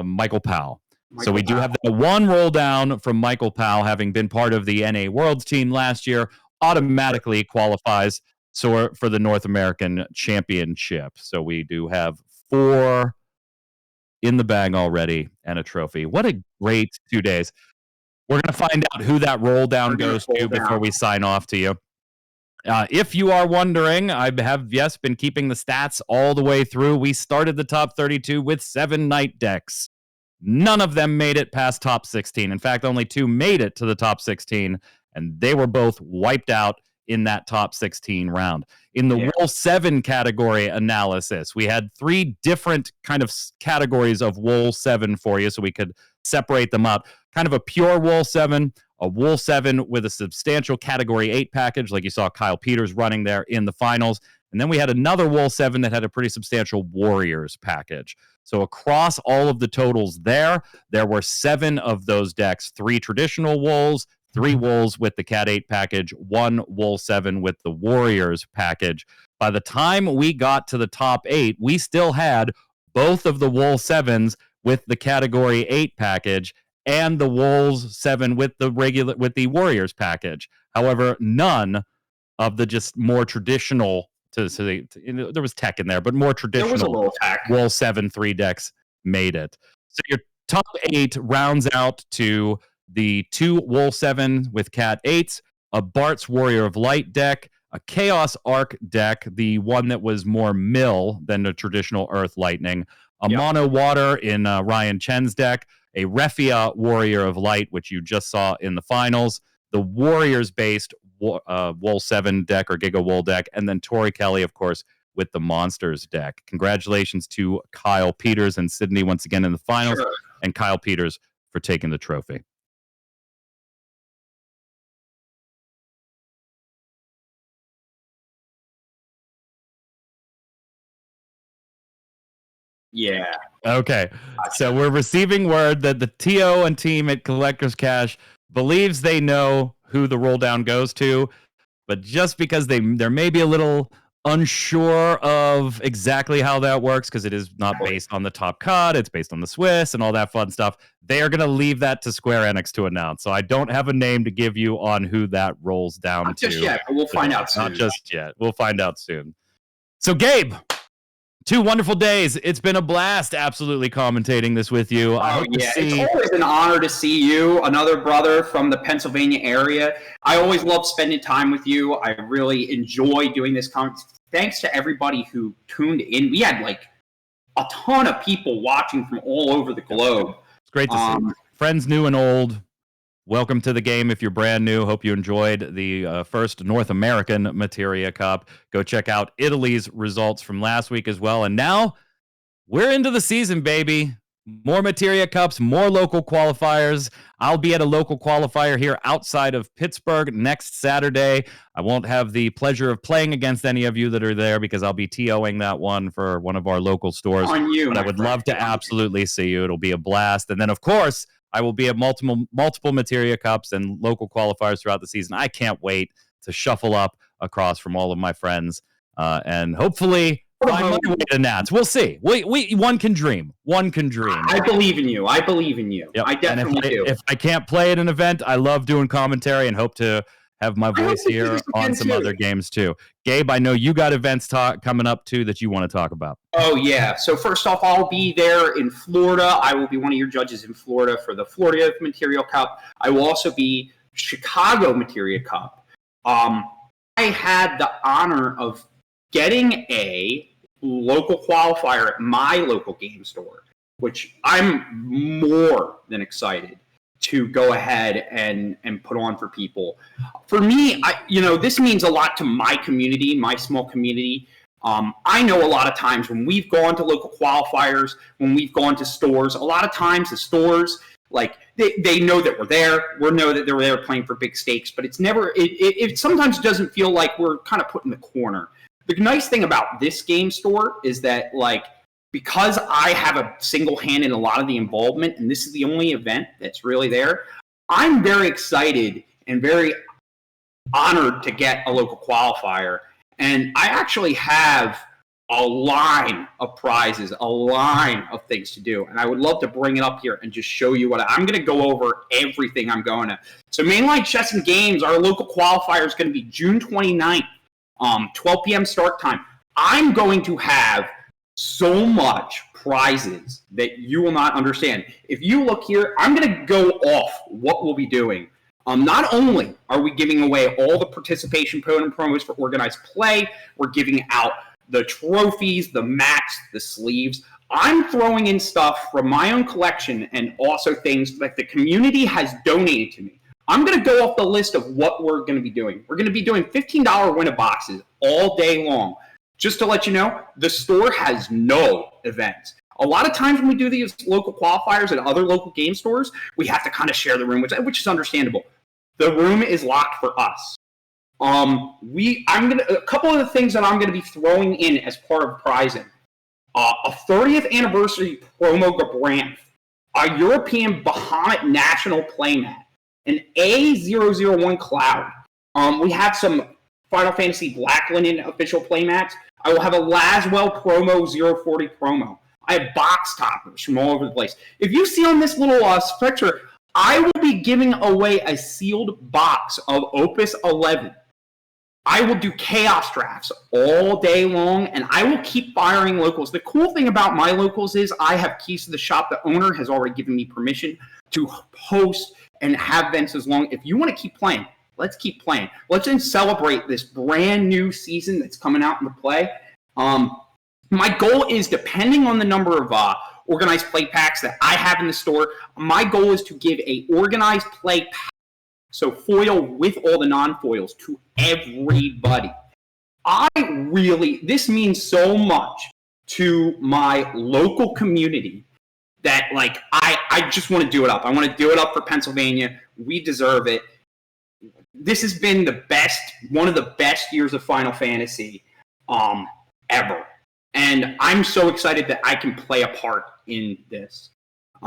Michael Powell. So we do have the one roll down from Michael Powell, having been part of the NA Worlds team last year, automatically qualifies for the North American Championship. So we do have 4 in the bag already and a trophy. What a great 2 days. We're going to find out who that roll down goes to before we sign off to you. If you are wondering, I have, been keeping the stats all the way through. We started the top 32 with 7 Knight decks. None of them made it past top 16. In fact, only 2 made it to the top 16, and they were both wiped out in that top 16 round. In the Wool 7 category analysis, we had 3 different kind of categories of Wool 7 for you, so we could separate them up. Kind of a pure Wool 7, a Wool 7 with a substantial Category 8 package, like you saw Kyle Peters running there in the finals. And then we had another Wool 7 that had a pretty substantial Warriors package. So across all of the totals there were 7 of those decks, 3 traditional Wools, 3 Wools with the Cat 8 package, 1 Wool 7 with the Warriors package. By the time we got to the top 8, we still had both of the Wool 7s with the Category 8 package and the Wools 7 with the Warriors package. However, none of the just more traditional there was tech in there, but more traditional Wool 7 3 decks made it. So your top 8 rounds out to the 2 Wool 7 with Cat 8s, a Bart's Warrior of Light deck, a Chaos Arc deck, the one that was more mill than the traditional Earth Lightning, a Mono Water in Ryan Chen's deck, a Refia Warrior of Light, which you just saw in the finals, the Warriors-based Wool 7 deck or Giga Wool deck, and then Tori Kelly, of course, with the Monsters deck. Congratulations to Kyle Peters and Sydney once again in the finals, and Kyle Peters for taking the trophy. Yeah. Okay. So we're receiving word that the TO and team at Collector's Cash believes they know who the roll down goes to, but just because they're maybe a little unsure of exactly how that works, because it is not based on the top cut, it's based on the Swiss and all that fun stuff, they are going to leave that to Square Enix to announce. So I don't have a name to give you on who that rolls down not to. Just yet, but we'll find out soon. Not just yet. We'll find out soon. So Gabe, 2 wonderful days. It's been a blast absolutely commentating this with you. It's always an honor to see you, another brother from the Pennsylvania area. I always love spending time with you. I really enjoy doing this. Thanks to everybody who tuned in. We had like a ton of people watching from all over the globe. It's great to see. Friends new and old, welcome to the game if you're brand new. Hope you enjoyed the first North American Materia Cup. Go check out Italy's results from last week as well. And now we're into the season, baby. More Materia Cups, more local qualifiers. I'll be at a local qualifier here outside of Pittsburgh next Saturday. I won't have the pleasure of playing against any of you that are there because I'll be TOing that one for one of our local stores. On you, but I would love to absolutely see you. It'll be a blast. And then, of course, I will be at multiple Materia Cups and local qualifiers throughout the season. I can't wait to shuffle up across from all of my friends and hopefully find my way to Nats. We'll see. One can dream. One can dream. I believe in you. I believe in you. Yep. I definitely do. If I can't play at an event, I love doing commentary and hope to have my voice here on some other games too. Gabe, I know you got events coming up too that you want to talk about. Oh, yeah. So first off, I'll be there in Florida. I will be one of your judges in Florida for the Florida Material Cup. I will also be Chicago Materia Cup. I had the honor of getting a local qualifier at my local game store, which I'm more than excited to go ahead and put on for people. For me, this means a lot to my community, my small community. I know a lot of times when we've gone to local qualifiers, when we've gone to stores, a lot of times the stores, like they know that we're there. We know that they're there playing for big stakes, but it's never. It sometimes doesn't feel like we're kind of put in the corner. The nice thing about this game store is that, like, because I have a single hand in a lot of the involvement, and this is the only event that's really there, I'm very excited and very honored to get a local qualifier. And I actually have a line of prizes, a line of things to do. And I would love to bring it up here and just show you what I'm going to go over everything I'm going to. So Mainline Chess and Games, our local qualifier is going to be June 29th, 12 p.m. start time. I'm going to have so much prizes that you will not understand. If you look here, I'm going to go off what we'll be doing. Not only are we giving away all the participation promos for organized play, we're giving out the trophies, the mats, the sleeves. I'm throwing in stuff from my own collection and also things that the community has donated to me. I'm going to go off the list of what we're going to be doing. We're going to be doing $15 winner boxes all day long. Just to let you know, the store has no events. A lot of times when we do these local qualifiers at other local game stores, we have to kind of share the room, which is understandable. The room is locked for us. A couple of the things that I'm gonna be throwing in as part of prizing: a 30th anniversary promo Gabranth, a European Bahamut national playmat, an A001 Cloud. We have some Final Fantasy Black Linen official playmats. I will have a Laswell promo 040 promo. I have box toppers from all over the place. If you see on this little picture, I will be giving away a sealed box of Opus 11. I will do chaos drafts all day long, and I will keep firing locals. The cool thing about my locals is I have keys to the shop. The owner has already given me permission to host and have events as long. If you want to keep playing, let's keep playing. Let's then celebrate this brand new season that's coming out into play. My goal is, depending on the number of organized play packs that I have in the store, my goal is to give a organized play pack, so foil with all the non-foils, to everybody. This means so much to my local community that, like, I just want to do it up. I want to do it up for Pennsylvania. We deserve it. This has been one of the best years of Final Fantasy ever. And I'm so excited that I can play a part in this.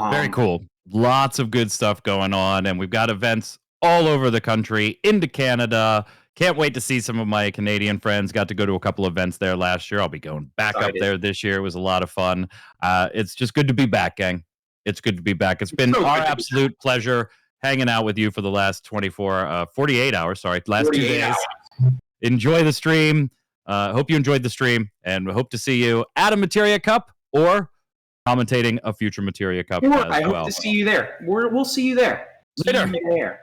Very cool. Lots of good stuff going on, and we've got events all over the country, into Canada. Can't wait to see some of my Canadian friends. Got to go to a couple events there last year. I'll be going back up there this year. It was a lot of fun. It's just good to be back, gang. It's good to be back. It's been our absolute pleasure hanging out with you for the last 48 hours. Sorry, last 2 days. Enjoy the stream. Hope you enjoyed the stream, and we hope to see you at a Materia Cup or commentating a future Materia Cup. I hope to see you there. We'll see you there. Later. See you there.